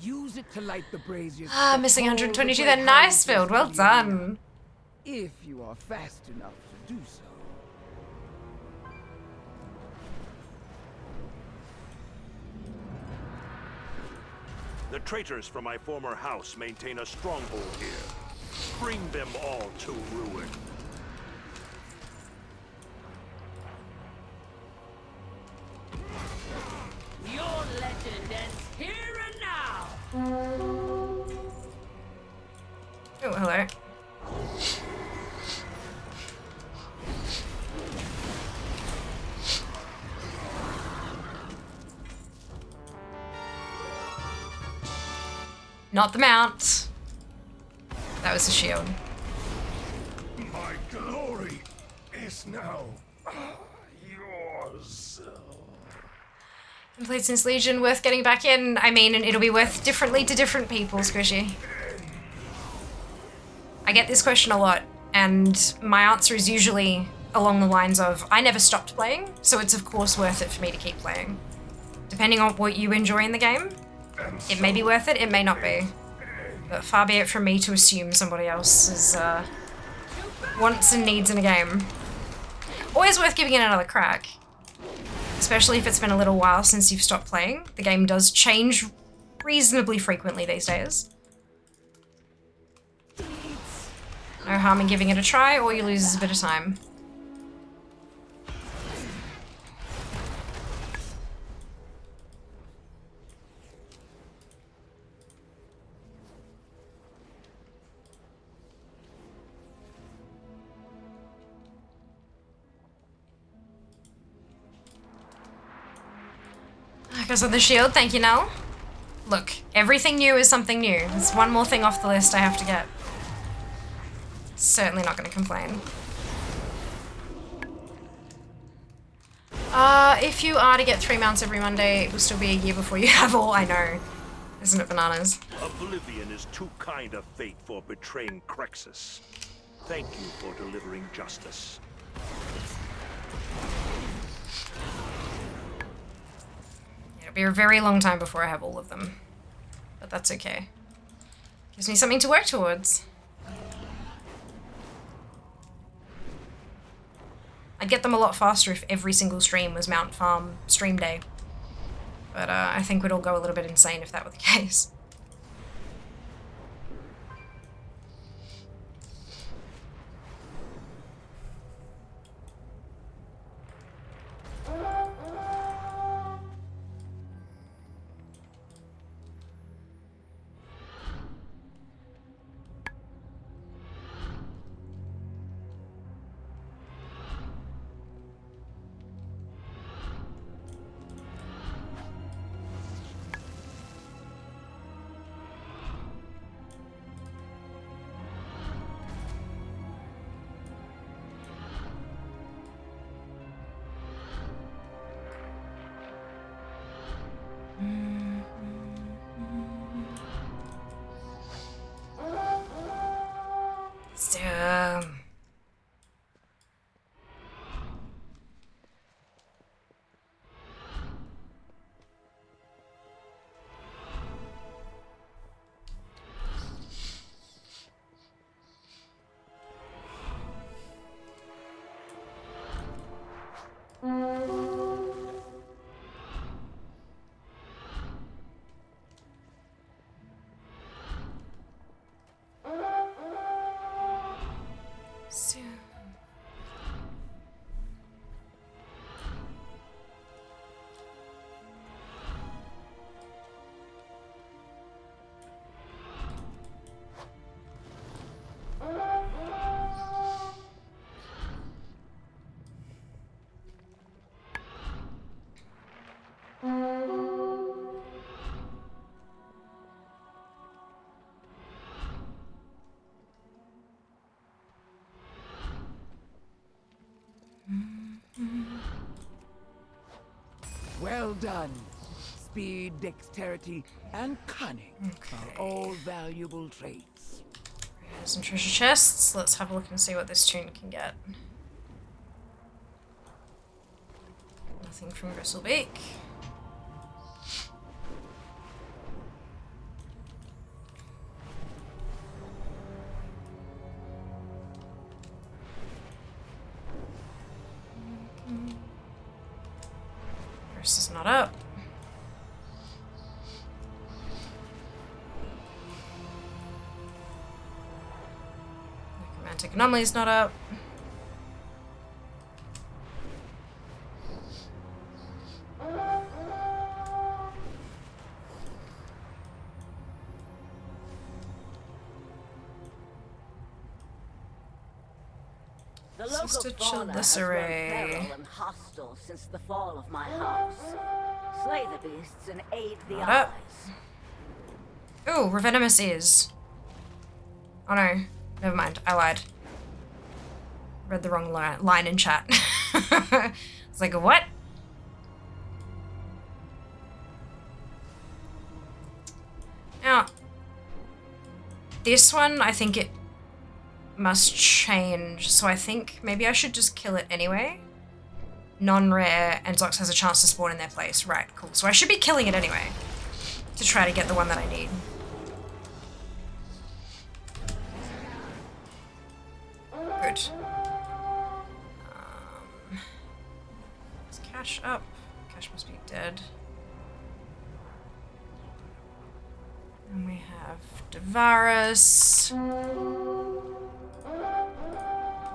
Use it to light the braziers. Missing 122 then. Nice build, well done. If you are fast enough to do so. The traitors from my former house maintain a stronghold here. Bring them all to ruin. Your legend ends here and now! Oh, hello. Not the mount. That was the shield. My glory is now yours. Played since Legion, worth getting back in. I mean, and it'll be worth differently to different people, Squishy. I get this question a lot, and my answer is usually along the lines of, I never stopped playing, so it's of course worth it for me to keep playing. Depending on what you enjoy in the game, it may be worth it, it may not be. But far be it from me to assume somebody else's wants and needs in a game. Always worth giving it another crack. Especially if it's been a little while since you've stopped playing. The game does change reasonably frequently these days. No harm in giving it a try, all you lose is a bit of time. Because of the shield, thank you, Nell. Look, everything new is something new. There's one more thing off the list I have to get. Certainly not going to complain. If you are to get 3 mounts every Monday, it will still be a year before you have all. I know. Isn't it bananas? Oblivion is too kind a fate for betraying Crexus. Thank you for delivering justice. It'll be a very long time before I have all of them. But that's okay. Gives me something to work towards. I'd get them a lot faster if every single stream was Mount Farm stream day. But I think we'd all go a little bit insane if that were the case. Well done. Speed, dexterity, and cunning are all valuable traits. Some treasure chests. Let's have a look and see what this tune can get. Nothing from Bristlebeak. This is not up. Necromantic Anomaly is not up. The local Sister fauna has grown Childiceray. feral and hostile since the fall of my house. Slay the beasts and aid the Not up. eyes. Ooh, Revenomous is. Oh no, never mind, I lied. Read the wrong line in chat. It's like, what? Now, this one, I think it must change, so I think maybe I should just kill it anyway. Non-rare, and Zox has a chance to spawn in their place. Right, cool. So I should be killing it anyway, to try to get the one that I need. Good. Is Cash up? Cash must be dead. And we have Devarus.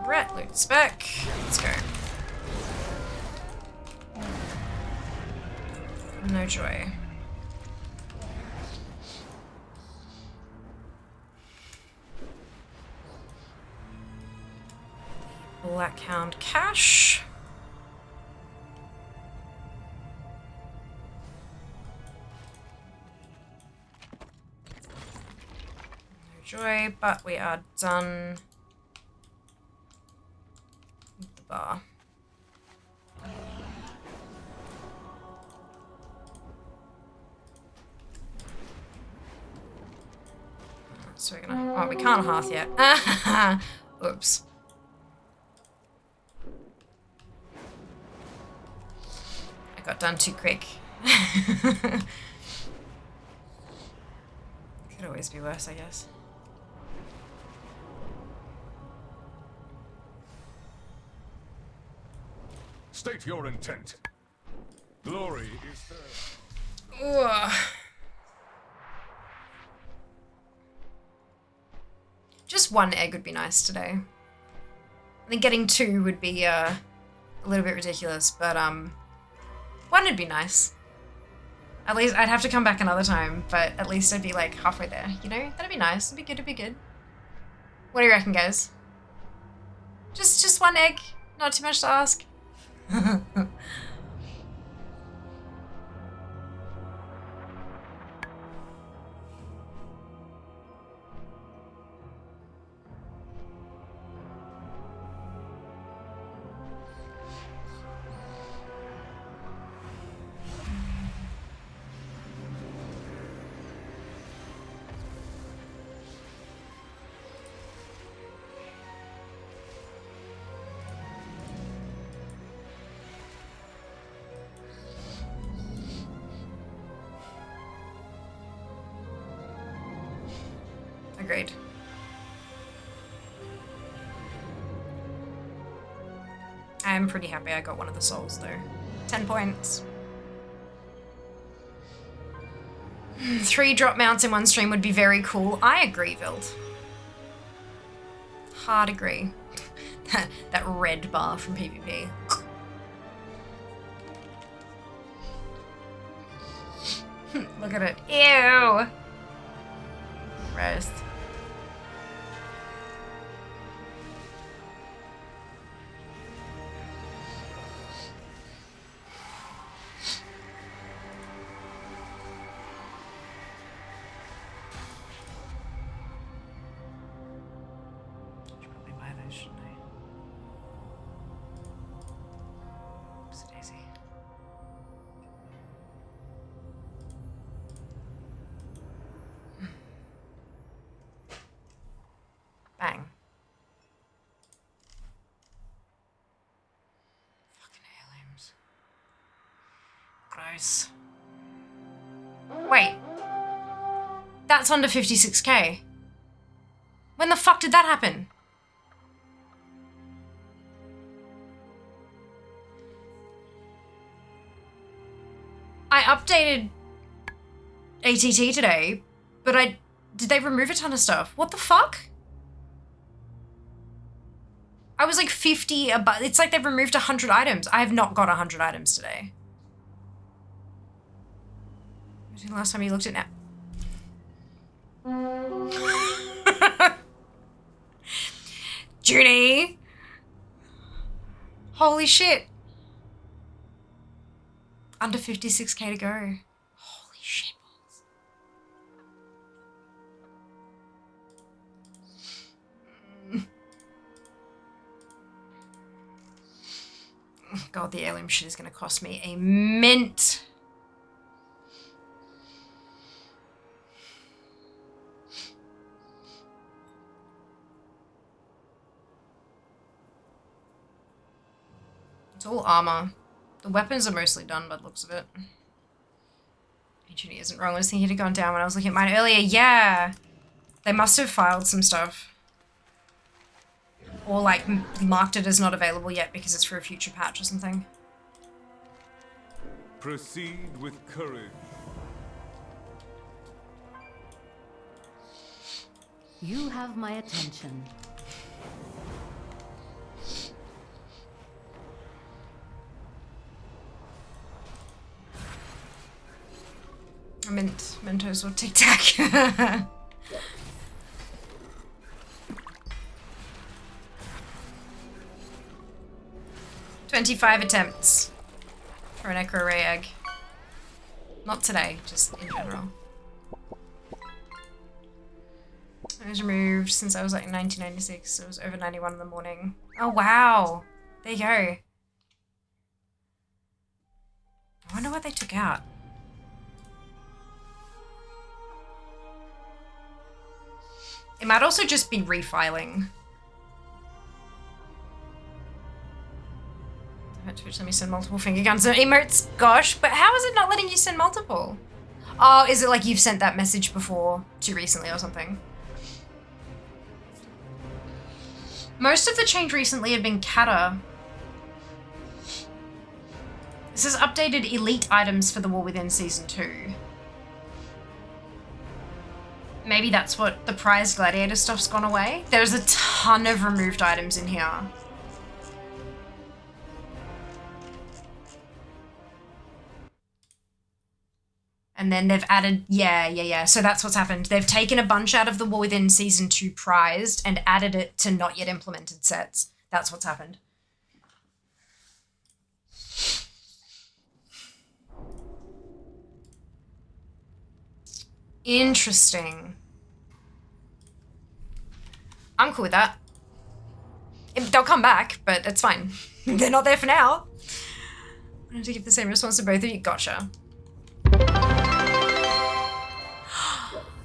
Brett, loot spec. Let's go. No joy. Blackhound Cash. destroy, but we are done with the bar. So we're gonna, oh, we can't hearth yet. Oops. I got done too quick. Could always be worse, I guess. State your intent. Glory is there. Ugh. Just one egg would be nice today. I think getting 2 would be a little bit ridiculous, but one would be nice. At least I'd have to come back another time, but at least I'd be like halfway there, you know? That'd be nice. It'd be good, it'd be good. What do you reckon, guys? Just one egg? Not too much to ask? Agreed. I'm pretty happy I got one of the souls though. 10 points. 3 drop mounts in one stream would be very cool. I agree, Vild. Hard agree. that red bar from PvP. Look at it. Ew! Gross. Should probably buy those, shouldn't I? Oops, daisy. Bang. Fucking heirlooms. Gross. Wait. That's under 56k. When the fuck did that happen? I updated ATT today, but did they remove a ton of stuff? What the fuck? I was like 50, it's like they've removed 100 items. I have not got 100 items today. When was the last time you looked at that? Junie! Holy shit. Under 56k to go. Holy shit. God, the heirloom shit is going to cost me a mint. It's all armor. The weapons are mostly done by the looks of it. Judy isn't wrong. I was thinking it had gone down when I was looking at mine earlier. Yeah. They must have filed some stuff. Or like marked it as not available yet because it's for a future patch or something. Proceed with courage. You have my attention. Mentos or Tic Tac. 25 attempts for an Echo Ray egg. Not today, just in general. It was removed since I was like 1996. So it was over 91 in the morning. Oh, wow. There you go. I wonder what they took out. It might also just be refiling. Twitch, let me send multiple finger guns and emotes. Gosh, but how is it not letting you send multiple? Oh, is it like you've sent that message before too recently or something? Most of the change recently have been kata. This has updated elite items for the War Within Season 2. Maybe that's what the prized gladiator stuff's gone away. There's a ton of removed items in here. And then they've added, yeah. So that's what's happened. They've taken a bunch out of the War Within Season 2 prized and added it to not yet implemented sets. That's what's happened. Interesting. I'm cool with that. They'll come back, but it's fine. They're not there for now. I wanted to give the same response to both of you. Gotcha.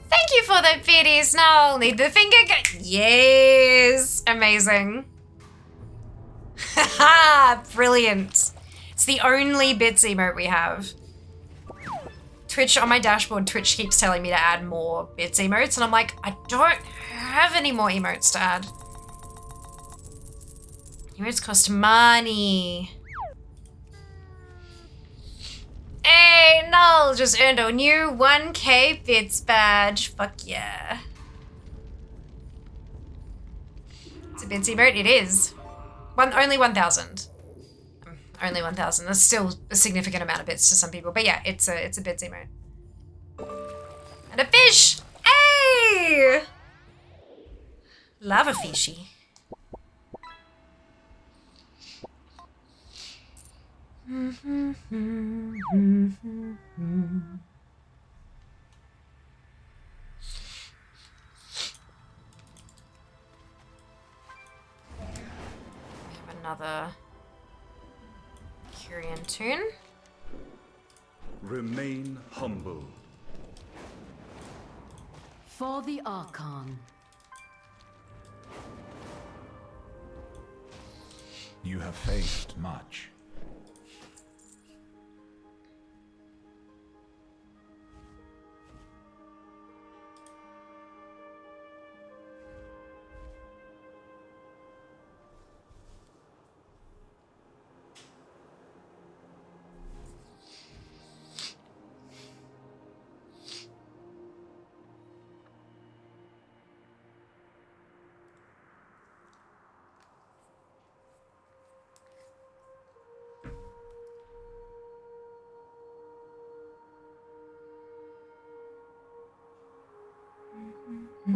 Thank you for the biddies. No, need the finger gun. Yes. Amazing. Haha, brilliant. It's the only bits emote we have. Twitch, on my dashboard, Twitch keeps telling me to add more bits emotes, and I'm like, I don't have any more emotes to add. Emotes cost money. Hey, Null just earned a new 1K bits badge. Fuck yeah. It's a bits emote, it is. Only 1,000. Only 1,000. That's still a significant amount of bits to some people. But yeah, it's a bits emote. And a fish! Hey! Love a fishy. We have another Curian tune. Remain humble. For the Archon. You have faced much. I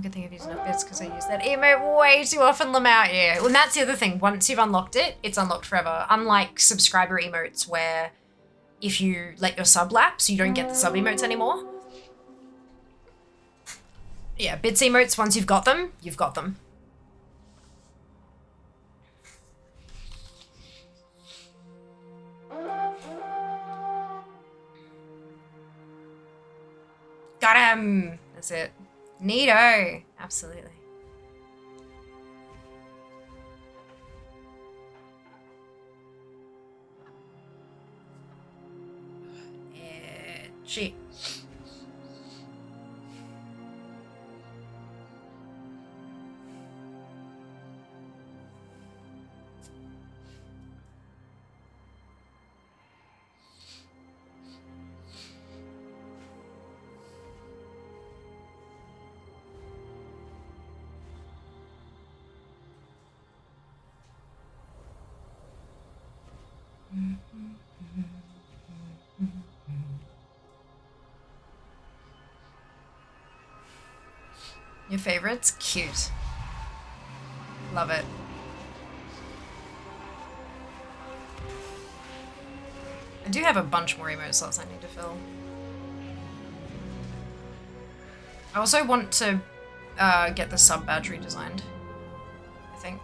can think of using up bits because I use that emote way too often, Lamau. Yeah, well, and that's the other thing. Once you've unlocked it, it's unlocked forever. Unlike subscriber emotes where if you let your sub lapse, you don't get the sub emotes anymore. Yeah, bits emotes, once you've got them, you've got them. Got him! That's it. Neato. Absolutely. Shit. Your favorites? Cute. Love it. I do have a bunch more emote slots I need to fill. I also want to get the sub badge redesigned, I think.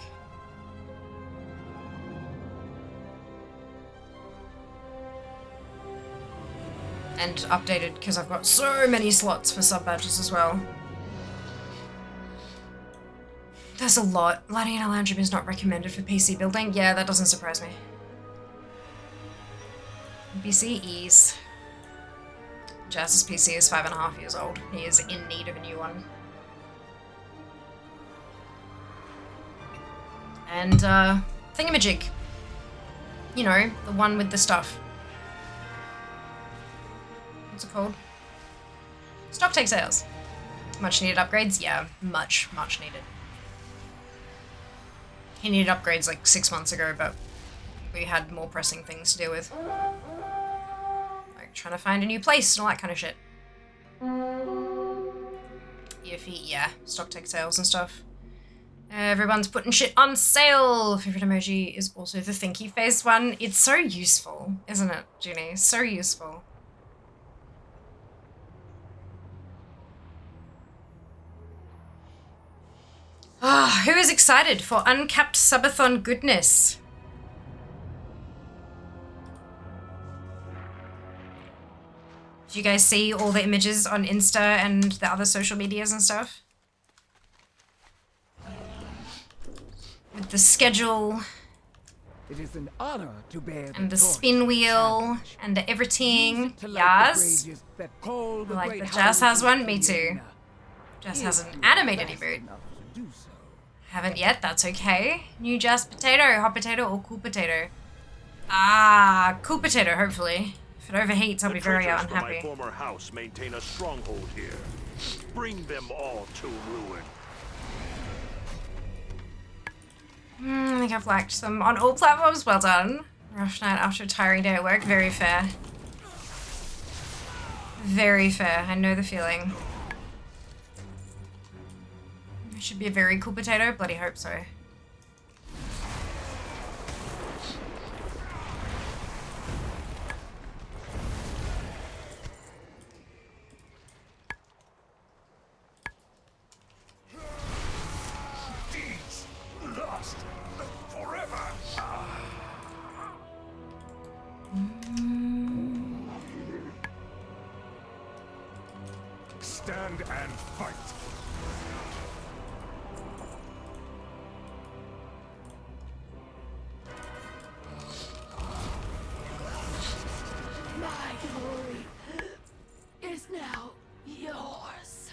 And updated, because I've got so many slots for sub badges as well. There's a lot. Lighting an Elandrium is not recommended for PC building. Yeah, that doesn't surprise me. BCEs. Jazz's PC is 5.5 years old. He is in need of a new one. And, thingamajig. You know, the one with the stuff. What's it called? Stock take sales. Much needed upgrades? Yeah, much needed. He needed upgrades like 6 months ago, but we had more pressing things to deal with. Like trying to find a new place and all that kind of shit. Yeah, stock take sales and stuff. Everyone's putting shit on sale. Favorite emoji is also the thinky face one. It's so useful, isn't it, Junie? So useful. Ah, who is excited for uncapped subathon goodness? Did you guys see all the images on Insta and the other social medias and stuff? With the schedule. It is an honor to bear and the spin wheel and the everything. Yes. I like that Jazz has one. Me too. Jazz has an animated emote. Haven't yet, that's okay. New Jazz potato, hot potato, or cool potato? Ah, cool potato, hopefully. If it overheats, I'll be very unhappy. My former house maintain a stronghold here. Bring them all to ruin. I think I've liked them on all platforms. Well done. Rough night after a tiring day at work. Very fair. Very fair. I know the feeling. It should be a very cool potato. Bloody hope so. Lost forever. Stand and fight. My glory is now yours.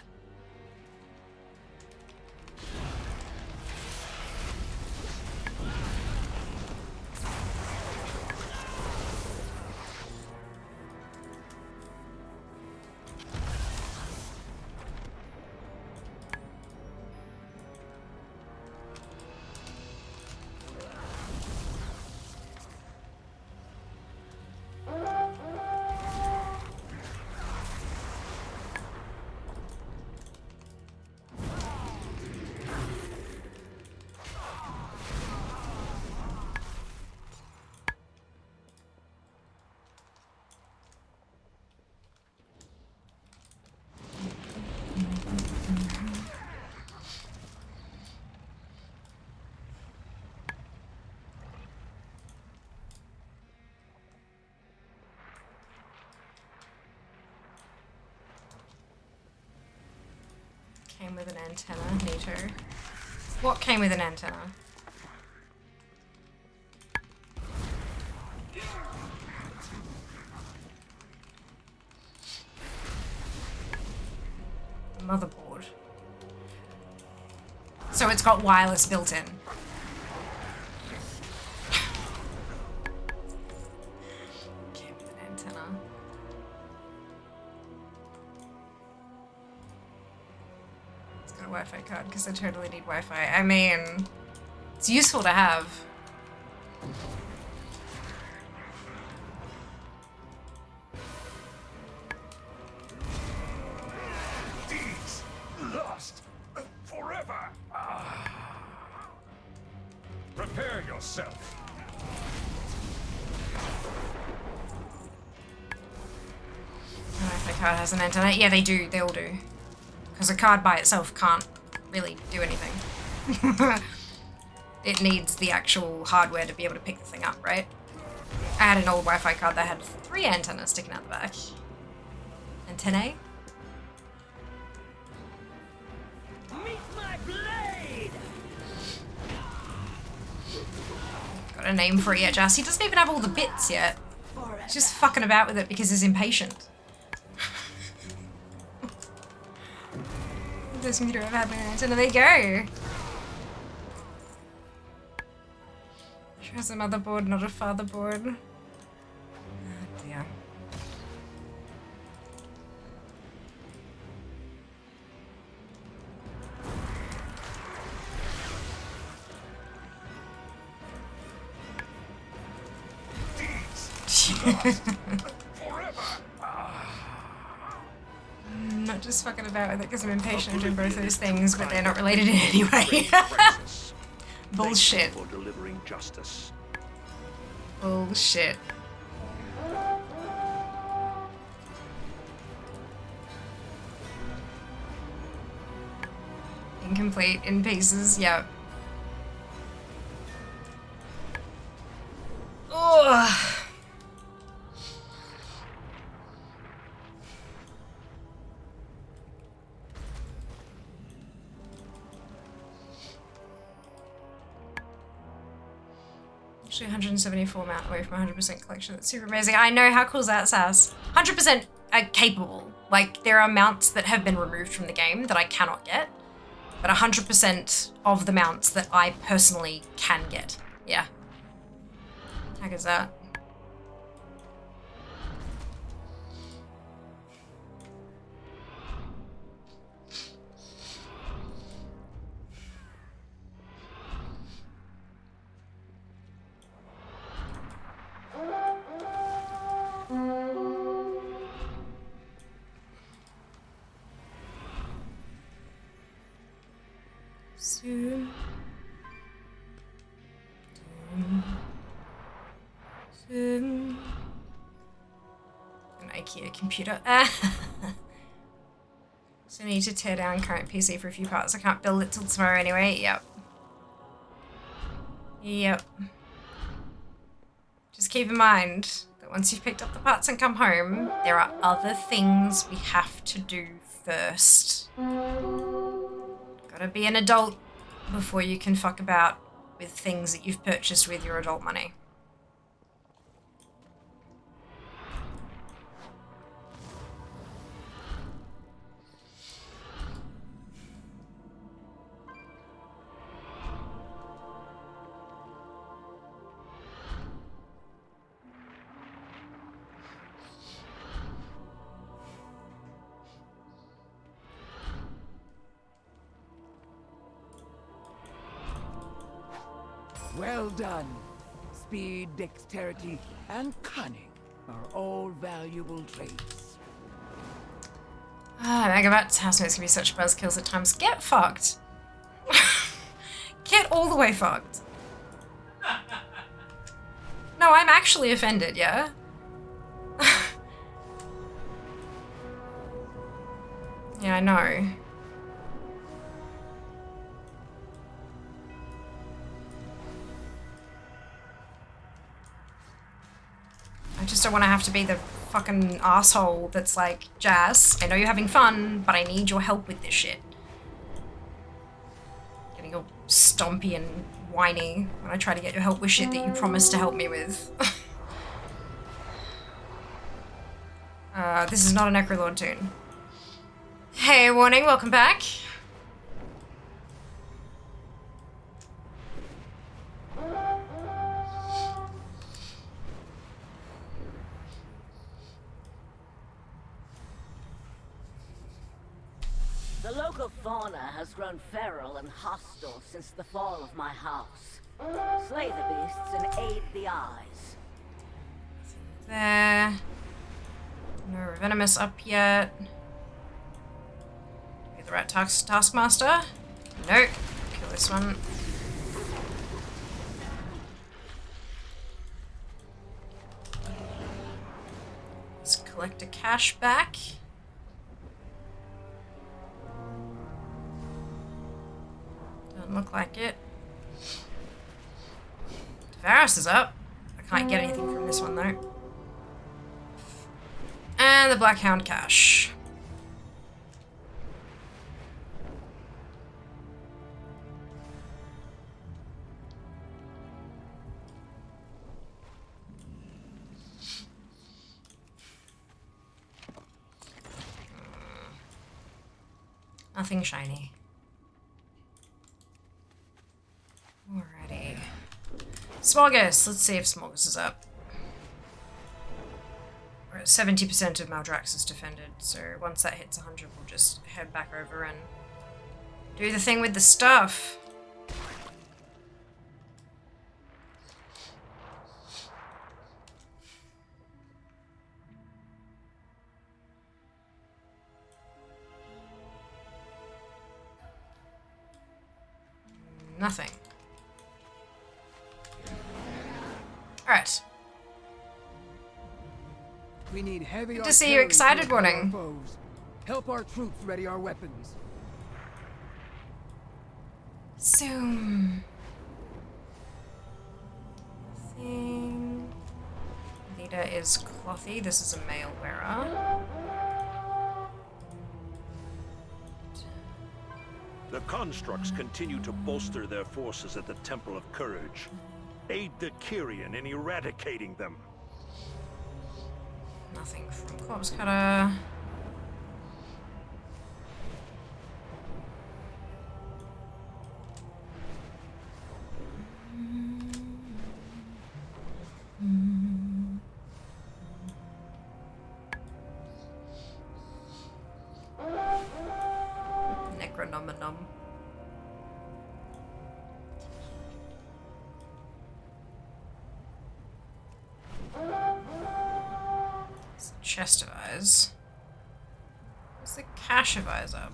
Came with an antenna, neato. What came with an antenna? The motherboard. So it's got wireless built in. Came with an antenna. Wi-Fi card because I totally need Wi-Fi. I mean, it's useful to have. Deeds lost forever. Prepare yourself. Card has an antenna. Yeah, they do. They all do. Because a card by itself can't really do anything. It needs the actual hardware to be able to pick the thing up, right? I had an old Wi-Fi card that had 3 antennas sticking out the back. Antennae? Meet my blade! Got a name for it yet, Jas. He doesn't even have all the bits yet. He's just fucking about with it because he's impatient. This computer I've had my antenna. There you go. Sure has a motherboard, not a fatherboard. Oh dear. Not just fucking about with it because I'm impatient of doing both those things, but they're not related in any way. Bullshit. For delivering justice. Bullshit. Incomplete, in pieces, yep. Ugh. Actually 174 mount away from 100% collection. That's super amazing. I know, how cool is that, Sass? 100% capable. Like, there are mounts that have been removed from the game that I cannot get, but 100% of the mounts that I personally can get. Yeah. Tag is that. Soon. Soon. An IKEA computer. So I need to tear down current PC for a few parts. I can't build it till tomorrow anyway. Yep. Yep. Just keep in mind that once you've picked up the parts and come home, there are other things we have to do first. Gotta be an adult before you can fuck about with things that you've purchased with your adult money. Well done. Speed, dexterity, and cunning are all valuable traits. Ah, Megabat's housemates can be such buzzkills at times. Get fucked. Get all the way fucked. No, I'm actually offended, yeah? Yeah, I know. I just don't want to have to be the fucking asshole that's like, Jazz, I know you're having fun, but I need your help with this shit. Getting all stompy and whiny when I try to get your help with shit that you promised to help me with. This is not a Necrolord tune. Hey, warning, welcome back. The local fauna has grown feral and hostile since the fall of my house. Slay the beasts and aid the eyes. There. No venomous up yet. Get the right taskmaster. Nope. Kill this one. Let's collect a cash back. Doesn't look like it. Tavaris is up. I can't get anything from this one though. And the Black Hound cache. Nothing shiny. Alrighty. Smogus. Let's see if Smogus is up. We're at 70% of Maldrax is defended, so once that hits 100, we'll just head back over and do the thing with the stuff. Nothing. Alright. We need heavy Good to see you excited, Warning. Help our troops ready our weapons. Zoom. Thing. Leader is Clothy. This is a male wearer. The constructs continue to bolster their forces at the Temple of Courage. Aid the Kyrian in eradicating them. Nothing from Corpse Cutter. Necronominum. It's a chest of eyes. Is the cache of eyes up?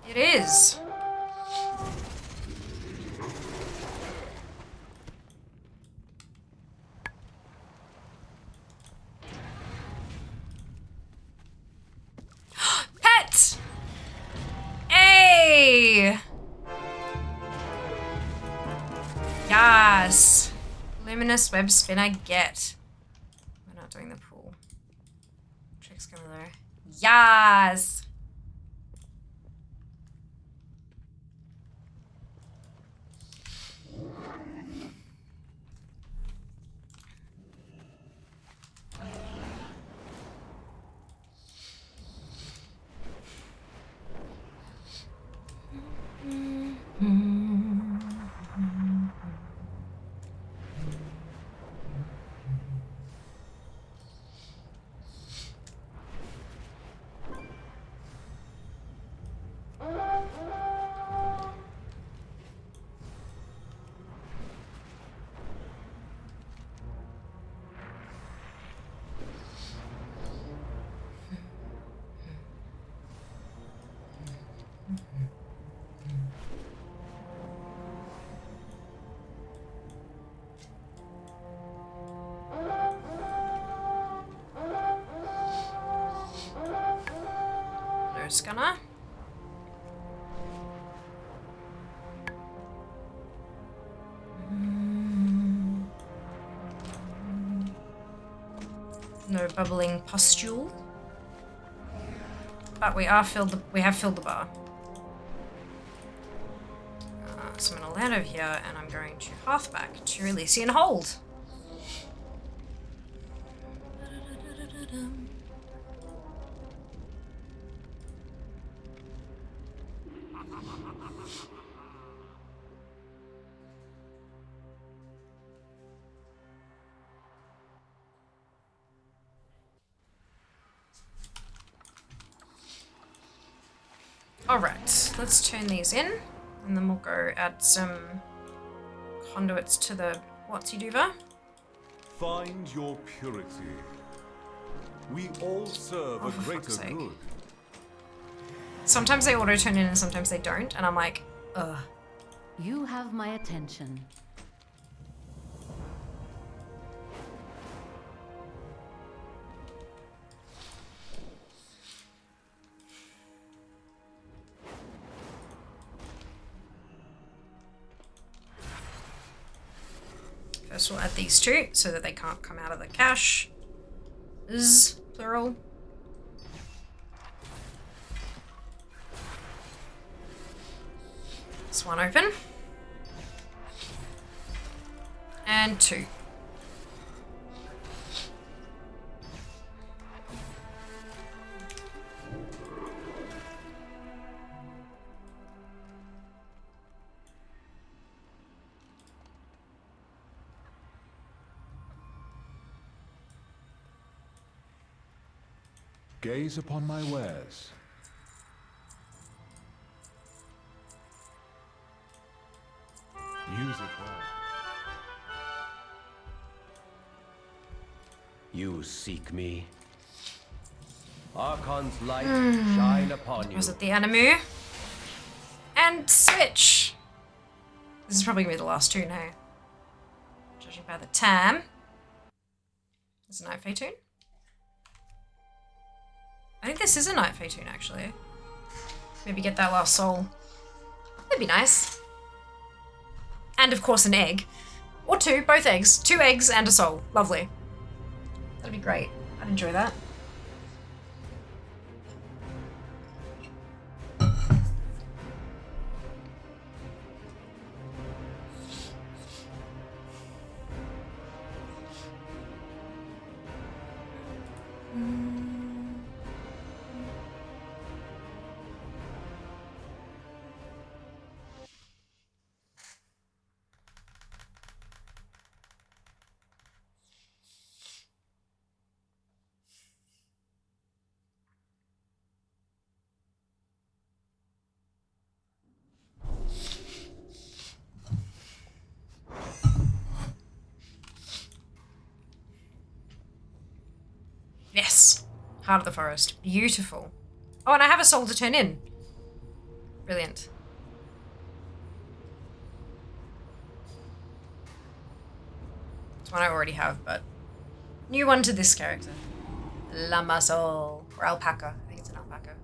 It is! Pet! Hey! Yes! Luminous web spin I get. We're not doing the pool. Trick's gonna there. Yes! Scanner. No bubbling pustule. But we have filled the bar. So I'm gonna land over here and I'm going to hearth back to Elysian Hold. Alright, let's turn these in, and then we'll go add some conduits to the whatsy-doover. Find your purity. We all serve a greater good. Sometimes they auto-turn in and sometimes they don't, and I'm like, ugh. You have my attention. First, we'll add these two so that they can't come out of the cache. Plural. This one open. And 2. Gaze upon my wares. Use it well. You seek me. Archon's light shine upon you. Was it the Animu? And switch. This is probably gonna be the last two now. Judging by the time. Is it Night Fae tune? I think this is a Night Fae tune, actually. Maybe get that last soul. That'd be nice. And of course an egg. Or 2, both eggs. 2 eggs and a soul. Lovely. That'd be great. I'd enjoy that. Yes. Heart of the Forest. Beautiful. Oh, and I have a soul to turn in. Brilliant. It's one I already have, but new one to this character. Llama soul. Or alpaca. I think it's an alpaca.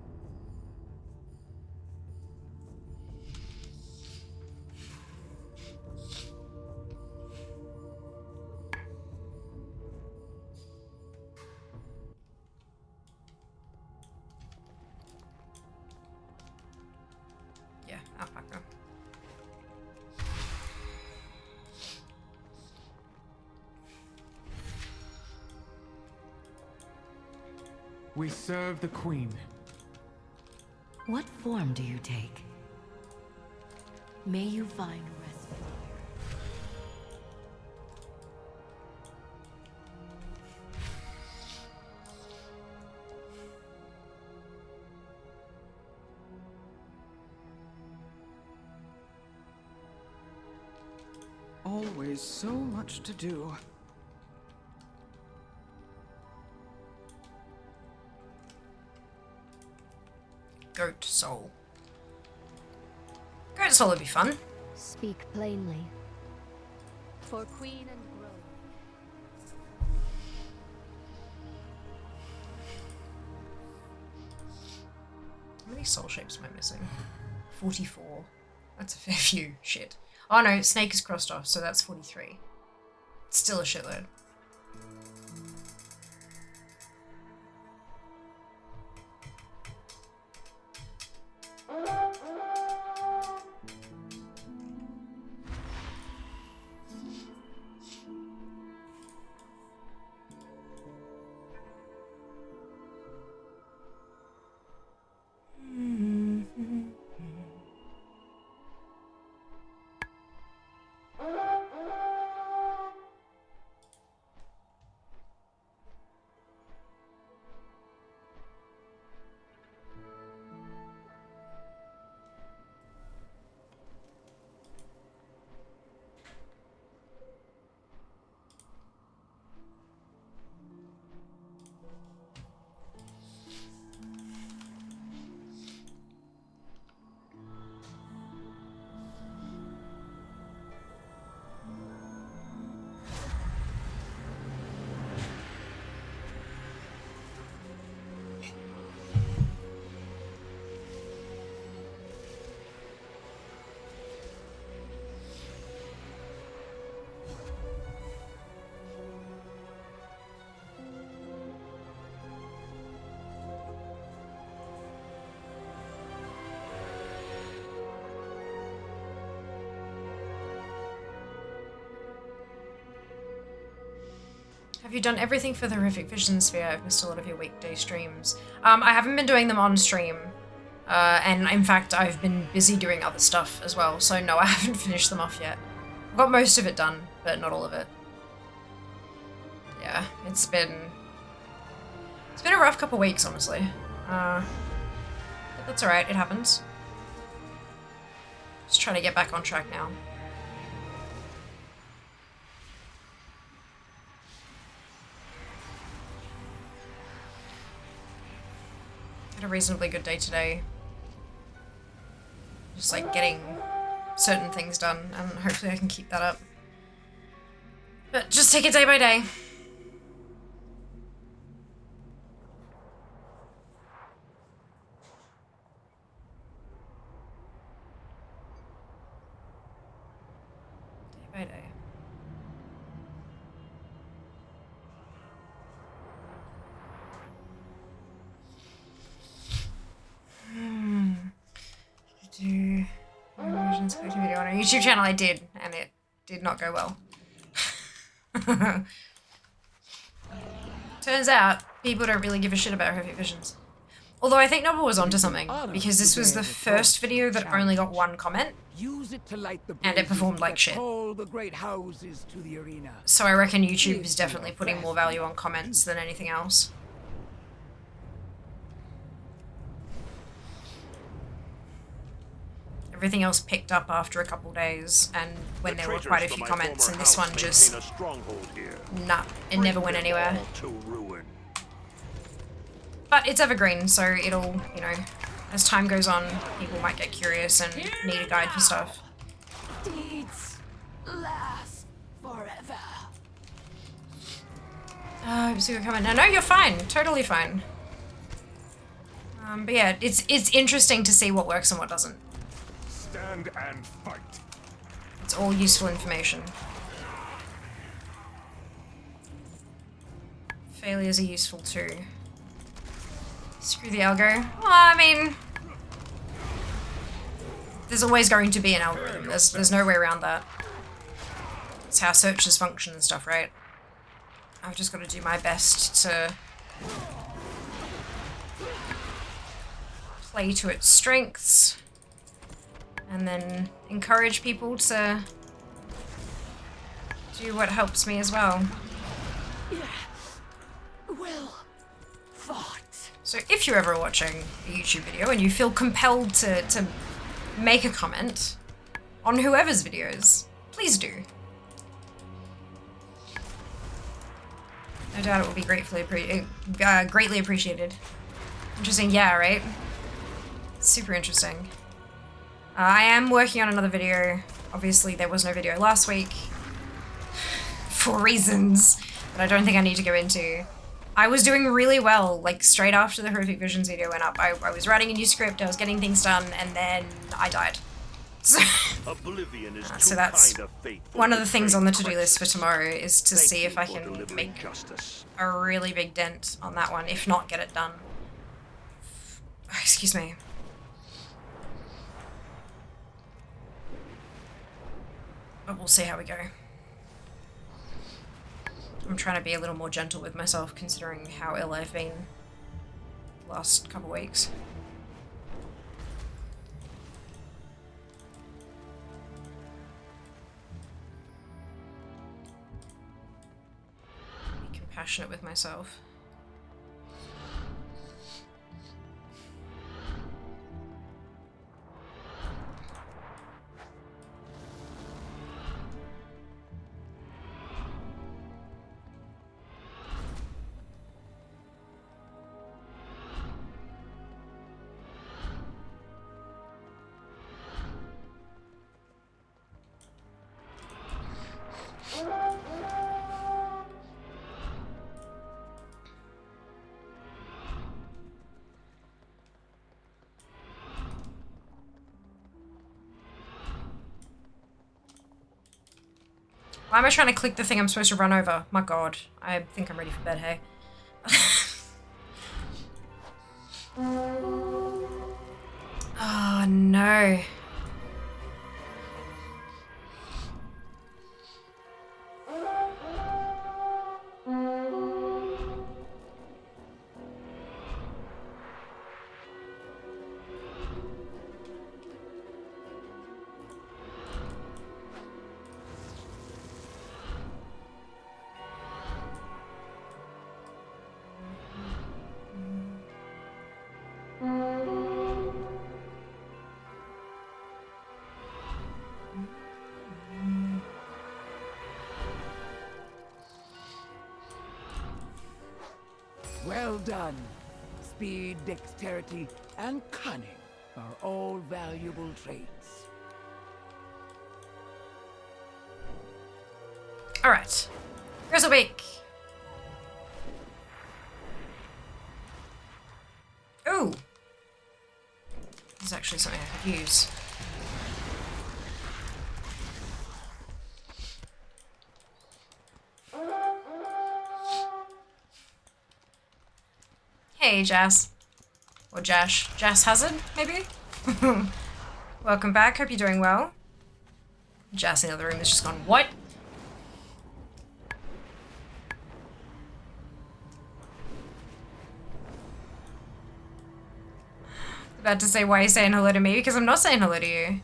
Yeah, alpaca. We serve the Queen. What form do you take? May you find respite here. Always so much to do. Goat soul. Goat soul would be fun. Speak plainly. For Queen and Grove. How many soul shapes am I missing? 44. That's a fair few. Shit. Oh no, snake is crossed off, so that's 43. It's still a shitload. Have you done everything for the Horrific Vision Sphere? I've missed a lot of your weekday streams. I haven't been doing them on stream. And in fact, I've been busy doing other stuff as well. So no, I haven't finished them off yet. I've got most of it done, but not all of it. Yeah, it's been a rough couple weeks, honestly. But that's alright, it happens. Just trying to get back on track now. Had a reasonably good day today. Just like getting certain things done, and hopefully I can keep that up. But just take it day by day. Day by day. Do versions collecting video on a YouTube channel. I did, and it did not go well. Turns out people don't really give a shit about Horrific Visions. Although I think Noble was onto something, because this was the first video that only got one comment, and it performed like shit. So I reckon YouTube is definitely putting more value on comments than anything else. Everything else picked up after a couple days, and when there were quite a few comments, and this one just... Nah, it never went anywhere. But it's evergreen, so it'll, you know, as time goes on, people might get curious and need a guide for stuff. Deeds last forever. Oh, I'm super comment. No, you're fine. Totally fine. But yeah, it's interesting to see what works and what doesn't. Stand and fight. It's all useful information. Failures are useful too. Screw the algo. Well, I mean, there's always going to be an algorithm. There's no way around that. It's how searches function and stuff, right? I've just got to do my best to play to its strengths, and then encourage people to do what helps me as well. Yes. Well fought. So if you're ever watching a YouTube video and you feel compelled to make a comment on whoever's videos, please do. No doubt it will be greatly appreciated. Interesting, yeah, right? Super interesting. I am working on another video. Obviously, there was no video last week for reasons that I don't think I need to go into. I was doing really well, like straight after the Horrific Visions video went up. I was writing a new script, I was getting things done, and then I died. So, so that's one of the things on the to-do list for tomorrow, is to see if I can make a really big dent on that one, if not get it done. Excuse me. But we'll see how we go. I'm trying to be a little more gentle with myself, considering how ill I've been the last couple weeks. Be compassionate with myself. Why am I trying to click the thing I'm supposed to run over? My god. I think I'm ready for bed, hey? Oh no. done. Speed, dexterity, and cunning are all valuable traits. Alright. Grizzlebeak. Ooh. This is actually something I could use. Hey, Jas. Or Jash. Jas Hazard, maybe? Welcome back. Hope you're doing well. Jas in the other room has just gone, what? About to say, why are you saying hello to me? Because I'm not saying hello to you.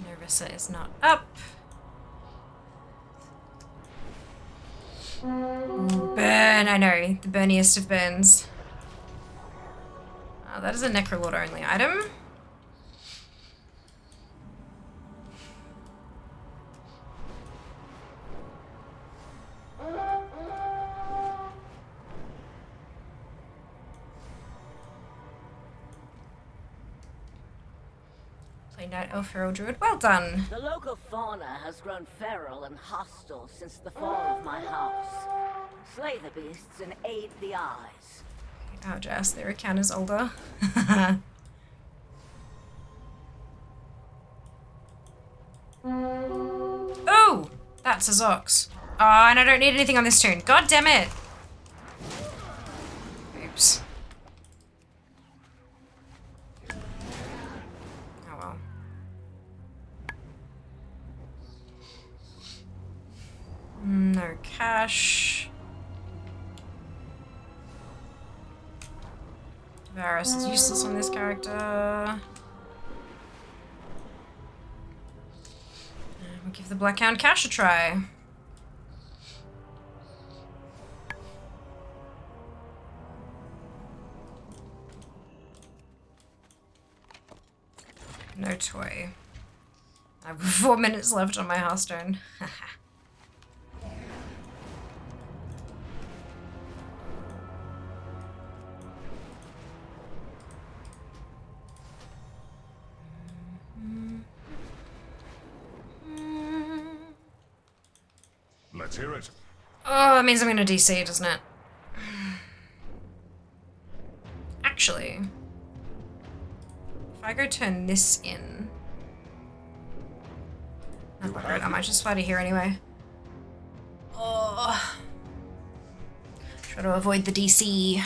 Nerissa is not up. Ooh, burn, I know. The burniest of burns. That is a Necrolord only item. Play Night Elf Feral Druid. Well done. The local fauna has grown feral and hostile since the fall of my house. Slay the beasts and aid the eyes. Oh, Jess, their account is older. Oh! That's a Zox. Oh, and I don't need anything on this turn. God damn it! Oops. Oh well. No cash. Varus is useless on this character. We'll give the Blackhound Cash a try. No toy. I have 4 minutes left on my Hearthstone. Let's hear it. Oh, that means I'm gonna DC, doesn't it? Actually, if I go turn this in, that's not great. I might just fly to here anyway. Oh, try to avoid the DC.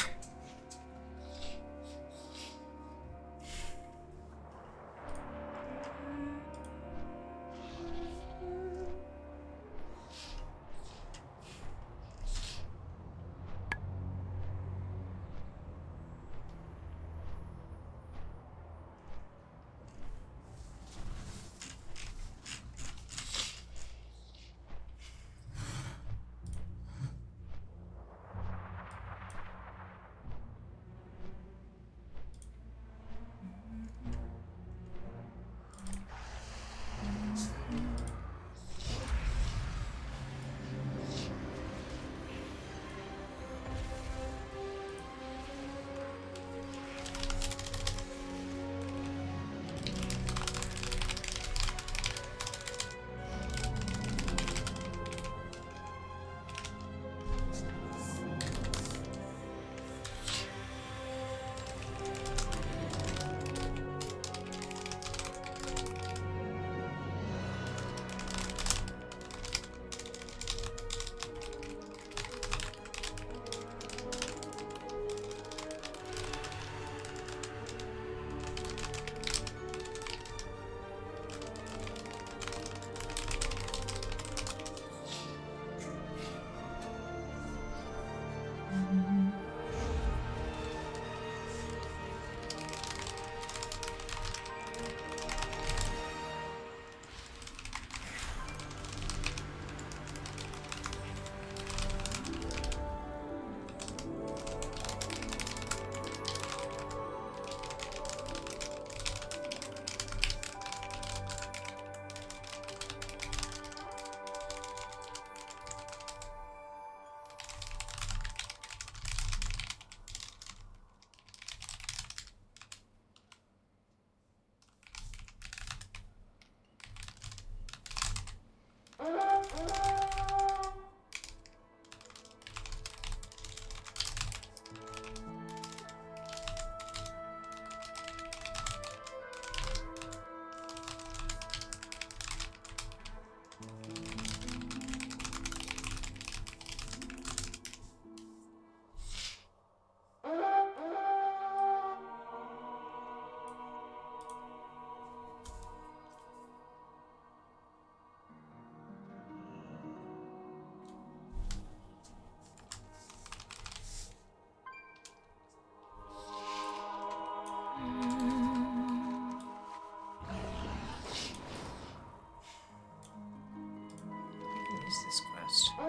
is this quest? I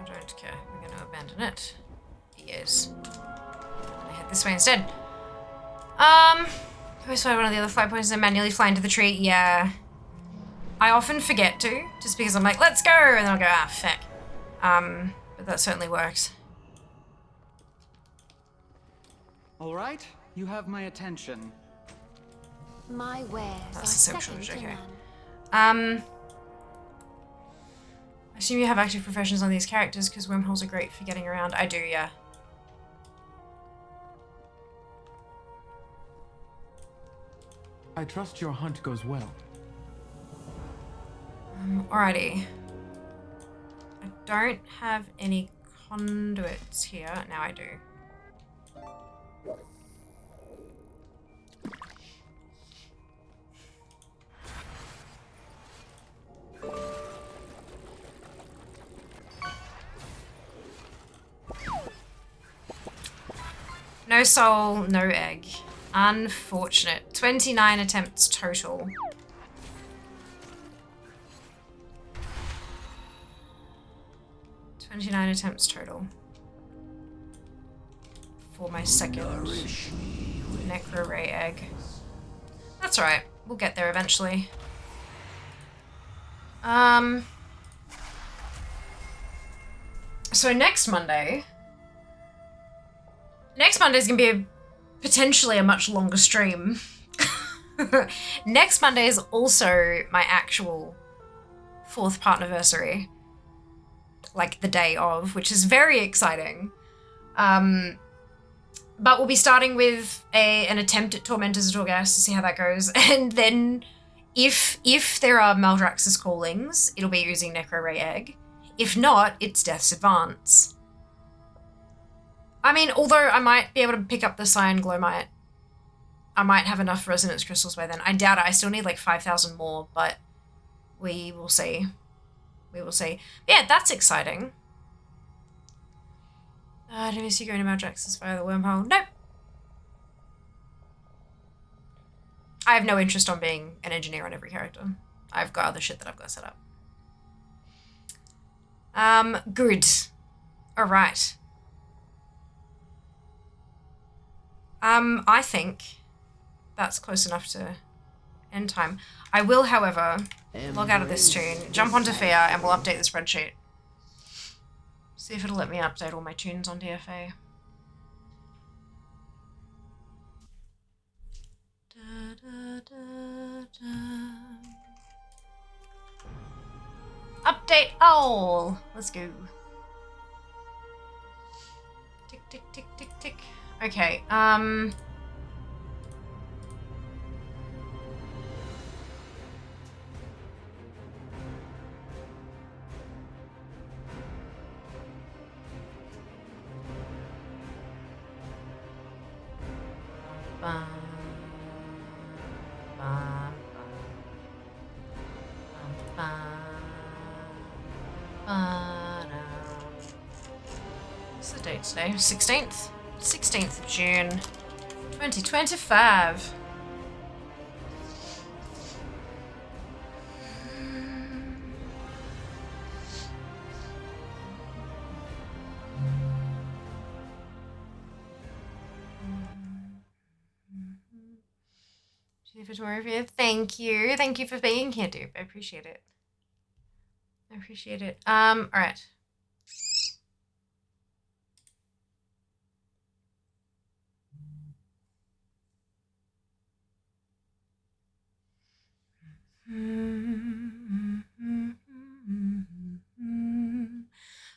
don't care. We're going to abandon it. Yes. I head this way instead. Always fly one of the other flight points and manually fly into the tree. Yeah. I often forget to, just because I'm like, let's go, and then I'll go, ah, feck. But that certainly works. All right, you have my attention. My wares That's are a social second to okay. none. I assume you have active professions on these characters because wormholes are great for getting around. I do, yeah. I trust your hunt goes well. Alrighty. I don't have any conduits here. Now I do. No soul, no egg. Unfortunate. 29 attempts total. For my second Necro Ray egg. That's alright. We'll get there eventually. So next Monday is going to be potentially a much longer stream. Next Monday is also my actual 4th partnerversary. Like the day of, which is very exciting. But we'll be starting with an attempt at Tormentors at Torghast to see how that goes. And then if there are Maldraxxus callings, it'll be using Necro Ray Egg. If not, it's Death's Advance. I mean, although I might be able to pick up the Cyan Glowmite, I might have enough Resonance Crystals by then. I doubt it. I still need like 5,000 more, but we will see. We will see. Yeah, that's exciting. Did I miss you going to Maldraxxus via the wormhole? Nope. I have no interest on being an engineer on every character. I've got other shit that I've got set up. Good. Alright. I think that's close enough to end time. I will, however, log out of this tune, jump onto Fear, and we'll update the spreadsheet. See if it'll let me update all my tunes on DFA. Update all! Let's go. Tick, tick, tick, tick, tick. Okay, what's the date today? 16th? 16th of June, 2025. Thank you. Thank you for being here, dude. I appreciate it. I appreciate it. All right.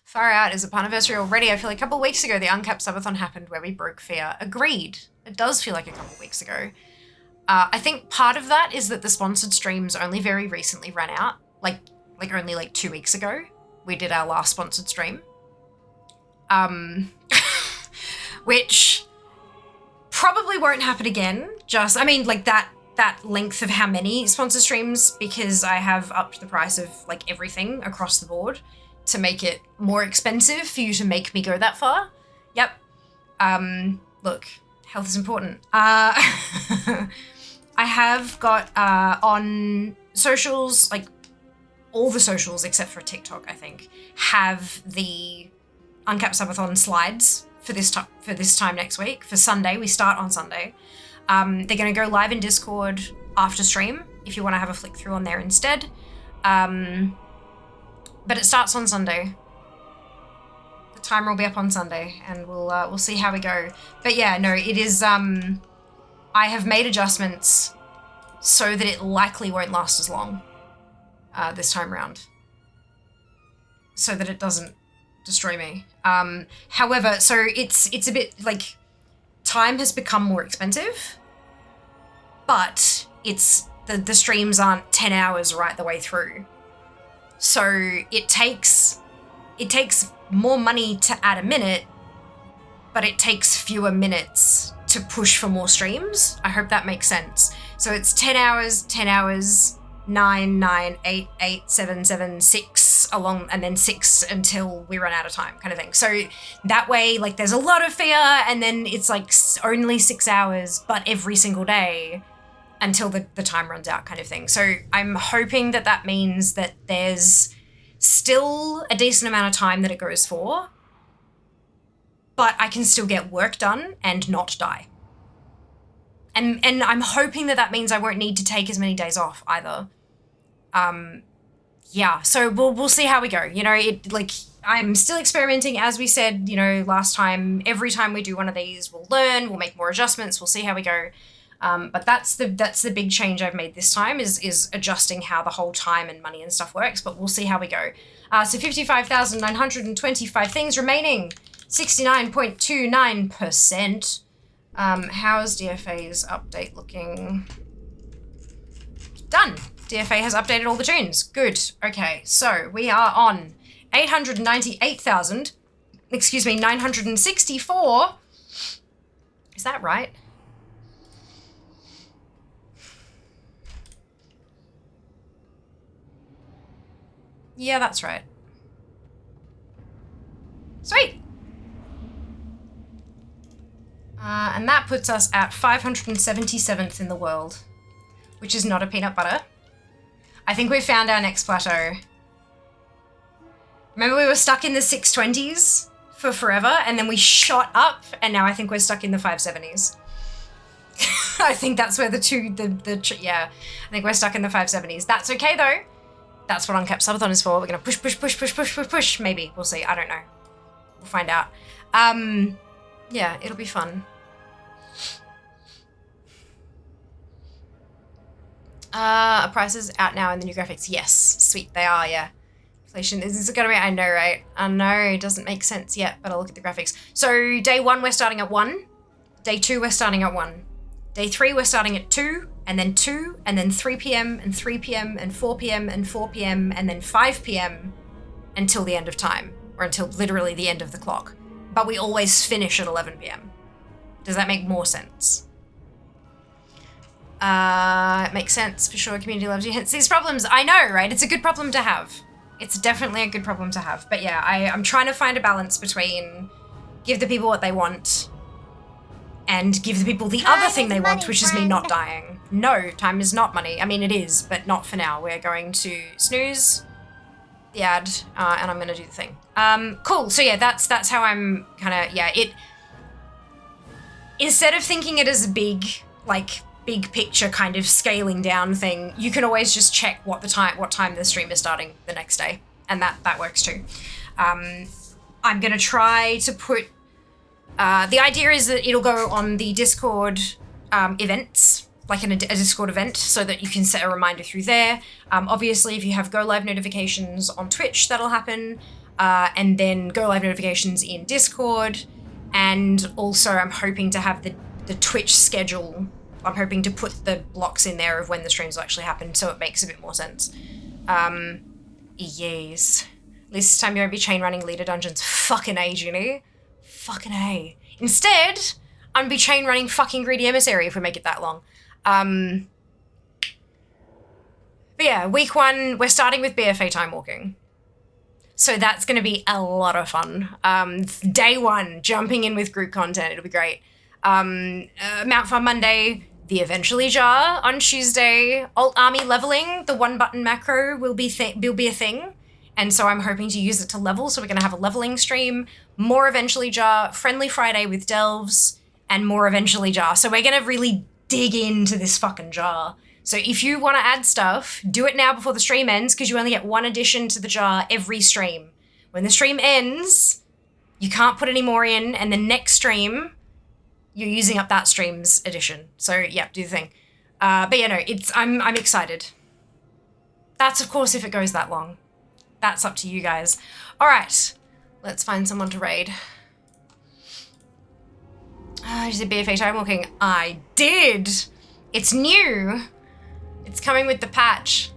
Far out is a Puniversary already. I feel like a couple of weeks ago the Uncapped Subathon happened where we broke Fear. Agreed. It does feel like a couple of weeks ago. I think part of that is that the sponsored streams only very recently ran out. Like only like 2 weeks ago. We did our last sponsored stream. Which probably won't happen again. I mean, like that length of how many sponsor streams, because I have upped the price of like everything across the board to make it more expensive for you to make me go that far. Yep. Look, health is important. I have got on socials, like all the socials except for TikTok, I think, have the Uncapped Subathon slides for this time next week. For Sunday, we start on Sunday. They're going to go live in Discord after stream if you want to have a flick through on there instead. But it starts on Sunday. The timer will be up on Sunday, and we'll see how we go. But yeah, no, it is. I have made adjustments so that it likely won't last as long this time around, so that it doesn't destroy me. However, so it's a bit like time has become more expensive, but it's the streams aren't 10 hours right the way through. So it takes more money to add a minute, but it takes fewer minutes to push for more streams. I hope that makes sense. So it's 10 hours, 9, 9, 8, 8, 7, 7, 6 along, and then 6 until we run out of time kind of thing. So that way, like, there's a lot of fear, and then it's like only 6 hours, but every single day until the time runs out kind of thing. So I'm hoping that means that there's still a decent amount of time that it goes for, but I can still get work done and not die. And I'm hoping that means I won't need to take as many days off either. Yeah, so we'll see how we go. You know, I'm still experimenting, as we said, you know, last time. Every time we do one of these, we'll learn, we'll make more adjustments, we'll see how we go. But that's the big change I've made this time is adjusting how the whole time and money and stuff works, but we'll see how we go. So 55,925 things remaining, 69.29%. How's DFA's update looking? Done. DFA has updated all the tunes. Good. Okay, so we are on 964. Is that right? Yeah, that's right. Sweet. And that puts us at 577th in the world, which is not a peanut butter. I think we found our next plateau. Remember we were stuck in the 620s for forever, and then we shot up, and now I think we're stuck in the 570s. I think that's where yeah, I think we're stuck in the 570s. That's okay though. That's what Uncapped Subathon is for. We're gonna push. Maybe. We'll see. I don't know. We'll find out. Yeah, it'll be fun. Prices out now in the new graphics. Yes, sweet, they are, yeah. Inflation, this is gonna be, I know, right? I know, it doesn't make sense yet, but I'll look at the graphics. So day 1, we're starting at 1. Day 2, we're starting at 1. Day 3, we're starting at 2, and then 2, and then 3 p.m, and 3 p.m, and 4 p.m, and 4 p.m, and then 5 p.m, until the end of time, or until literally the end of the clock. But we always finish at 11 p.m. Does that make more sense? It makes sense for sure. Community loves you. Hence these problems. I know, right? It's a good problem to have. It's definitely a good problem to have. But yeah, I'm trying to find a balance between give the people what they want and give the people the other thing they want, which is me not dying. No, time is not money. I mean, it is, but not for now. We're going to snooze the ad, and I'm going to do the thing. Cool. So yeah, that's how I'm kind of, yeah, instead of thinking it as a big picture kind of scaling down thing, you can always just check what time the stream is starting the next day, and that works too. I'm gonna try to put the idea is that it'll go on the Discord events, like in a Discord event, so that you can set a reminder through there. Obviously, if you have go live notifications on Twitch, that'll happen, and then go live notifications in Discord, and also I'm hoping to have the Twitch schedule. I'm hoping to put the blocks in there of when the streams will actually happen, so it makes a bit more sense. Yes. At least this time you won't be chain running leader dungeons. Fucking A, Ginny. Fucking A. Instead, I'm gonna be chain running fucking greedy emissary if we make it that long. But yeah, week 1, we're starting with BFA time walking. So that's gonna be a lot of fun. Day 1, jumping in with group content, it'll be great. Mount Fun Monday, the Eventually jar on Tuesday. Alt Army leveling, the 1-button macro will be a thing. And so I'm hoping to use it to level. So we're going to have a leveling stream, more Eventually jar, Friendly Friday with Delves, and more Eventually jar. So we're going to really dig into this fucking jar. So if you want to add stuff, do it now before the stream ends, because you only get 1 addition to the jar every stream. When the stream ends, you can't put any more in, and the next stream, you're using up that stream's edition. So yeah, do the thing. But yeah, no, I'm excited. That's of course if it goes that long. That's up to you guys. All right, let's find someone to raid. You said BFA time walking. I did. It's new. It's coming with the patch.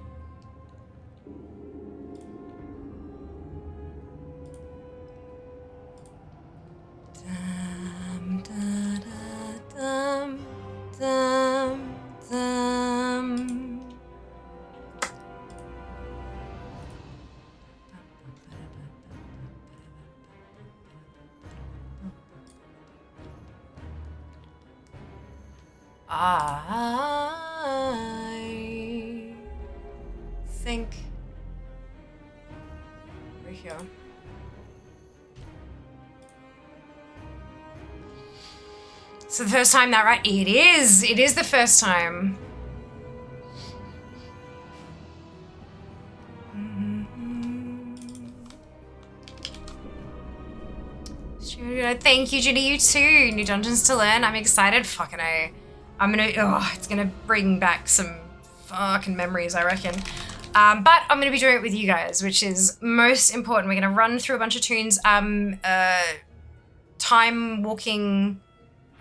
Dum, da, da, dum, dum, dum. I think we're here. So the first time that, right? It is the first time. Thank you, Judy, you too. New dungeons to learn. I'm excited. Fucking A. It's gonna bring back some fucking memories, I reckon. But I'm gonna be doing it with you guys, which is most important. We're gonna run through a bunch of tunes. Time walking,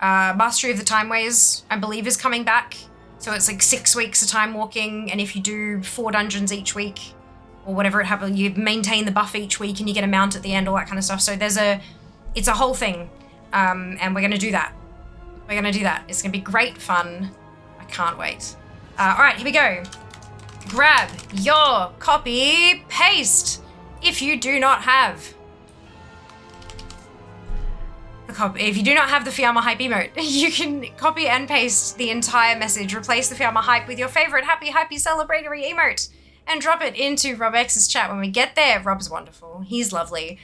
Mastery of the Time Ways, I believe is coming back. So it's like 6 weeks of time walking, and if you do 4 dungeons each week, or whatever it happens, you maintain the buff each week and you get a mount at the end, all that kind of stuff. So it's a whole thing, and we're gonna do that. We're gonna do that. It's gonna be great fun. I can't wait. All right, here we go. Grab your copy, paste. If you do not have the copy, if you do not have the Fiamma Hype emote, you can copy and paste the entire message. Replace the Fiamma Hype with your favorite happy celebratory emote and drop it into Rob X's chat when we get there. Rob's wonderful. He's lovely.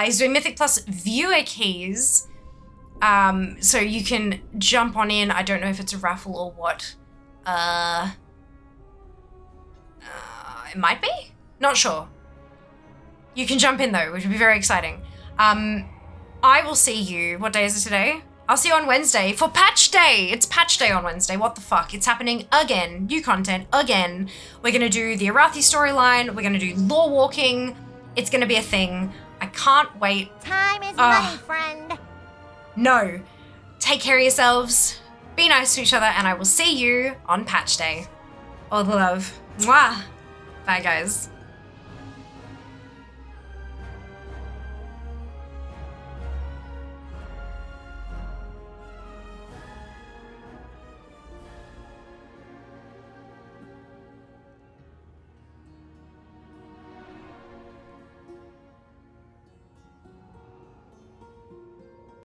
He's doing Mythic Plus viewer keys. So you can jump on in. I don't know if it's a raffle or what. It might be? Not sure. You can jump in though, which would be very exciting. I will see you, what day is it today? I'll see you on Wednesday for Patch Day. It's Patch Day on Wednesday. What the fuck? It's happening again. New content again. We're gonna do the Arathi storyline. We're gonna do lore walking. It's gonna be a thing. I can't wait. Time is money, friend. No. Take care of yourselves. Be nice to each other, and I will see you on Patch Day. All the love. Mwah. Bye, guys.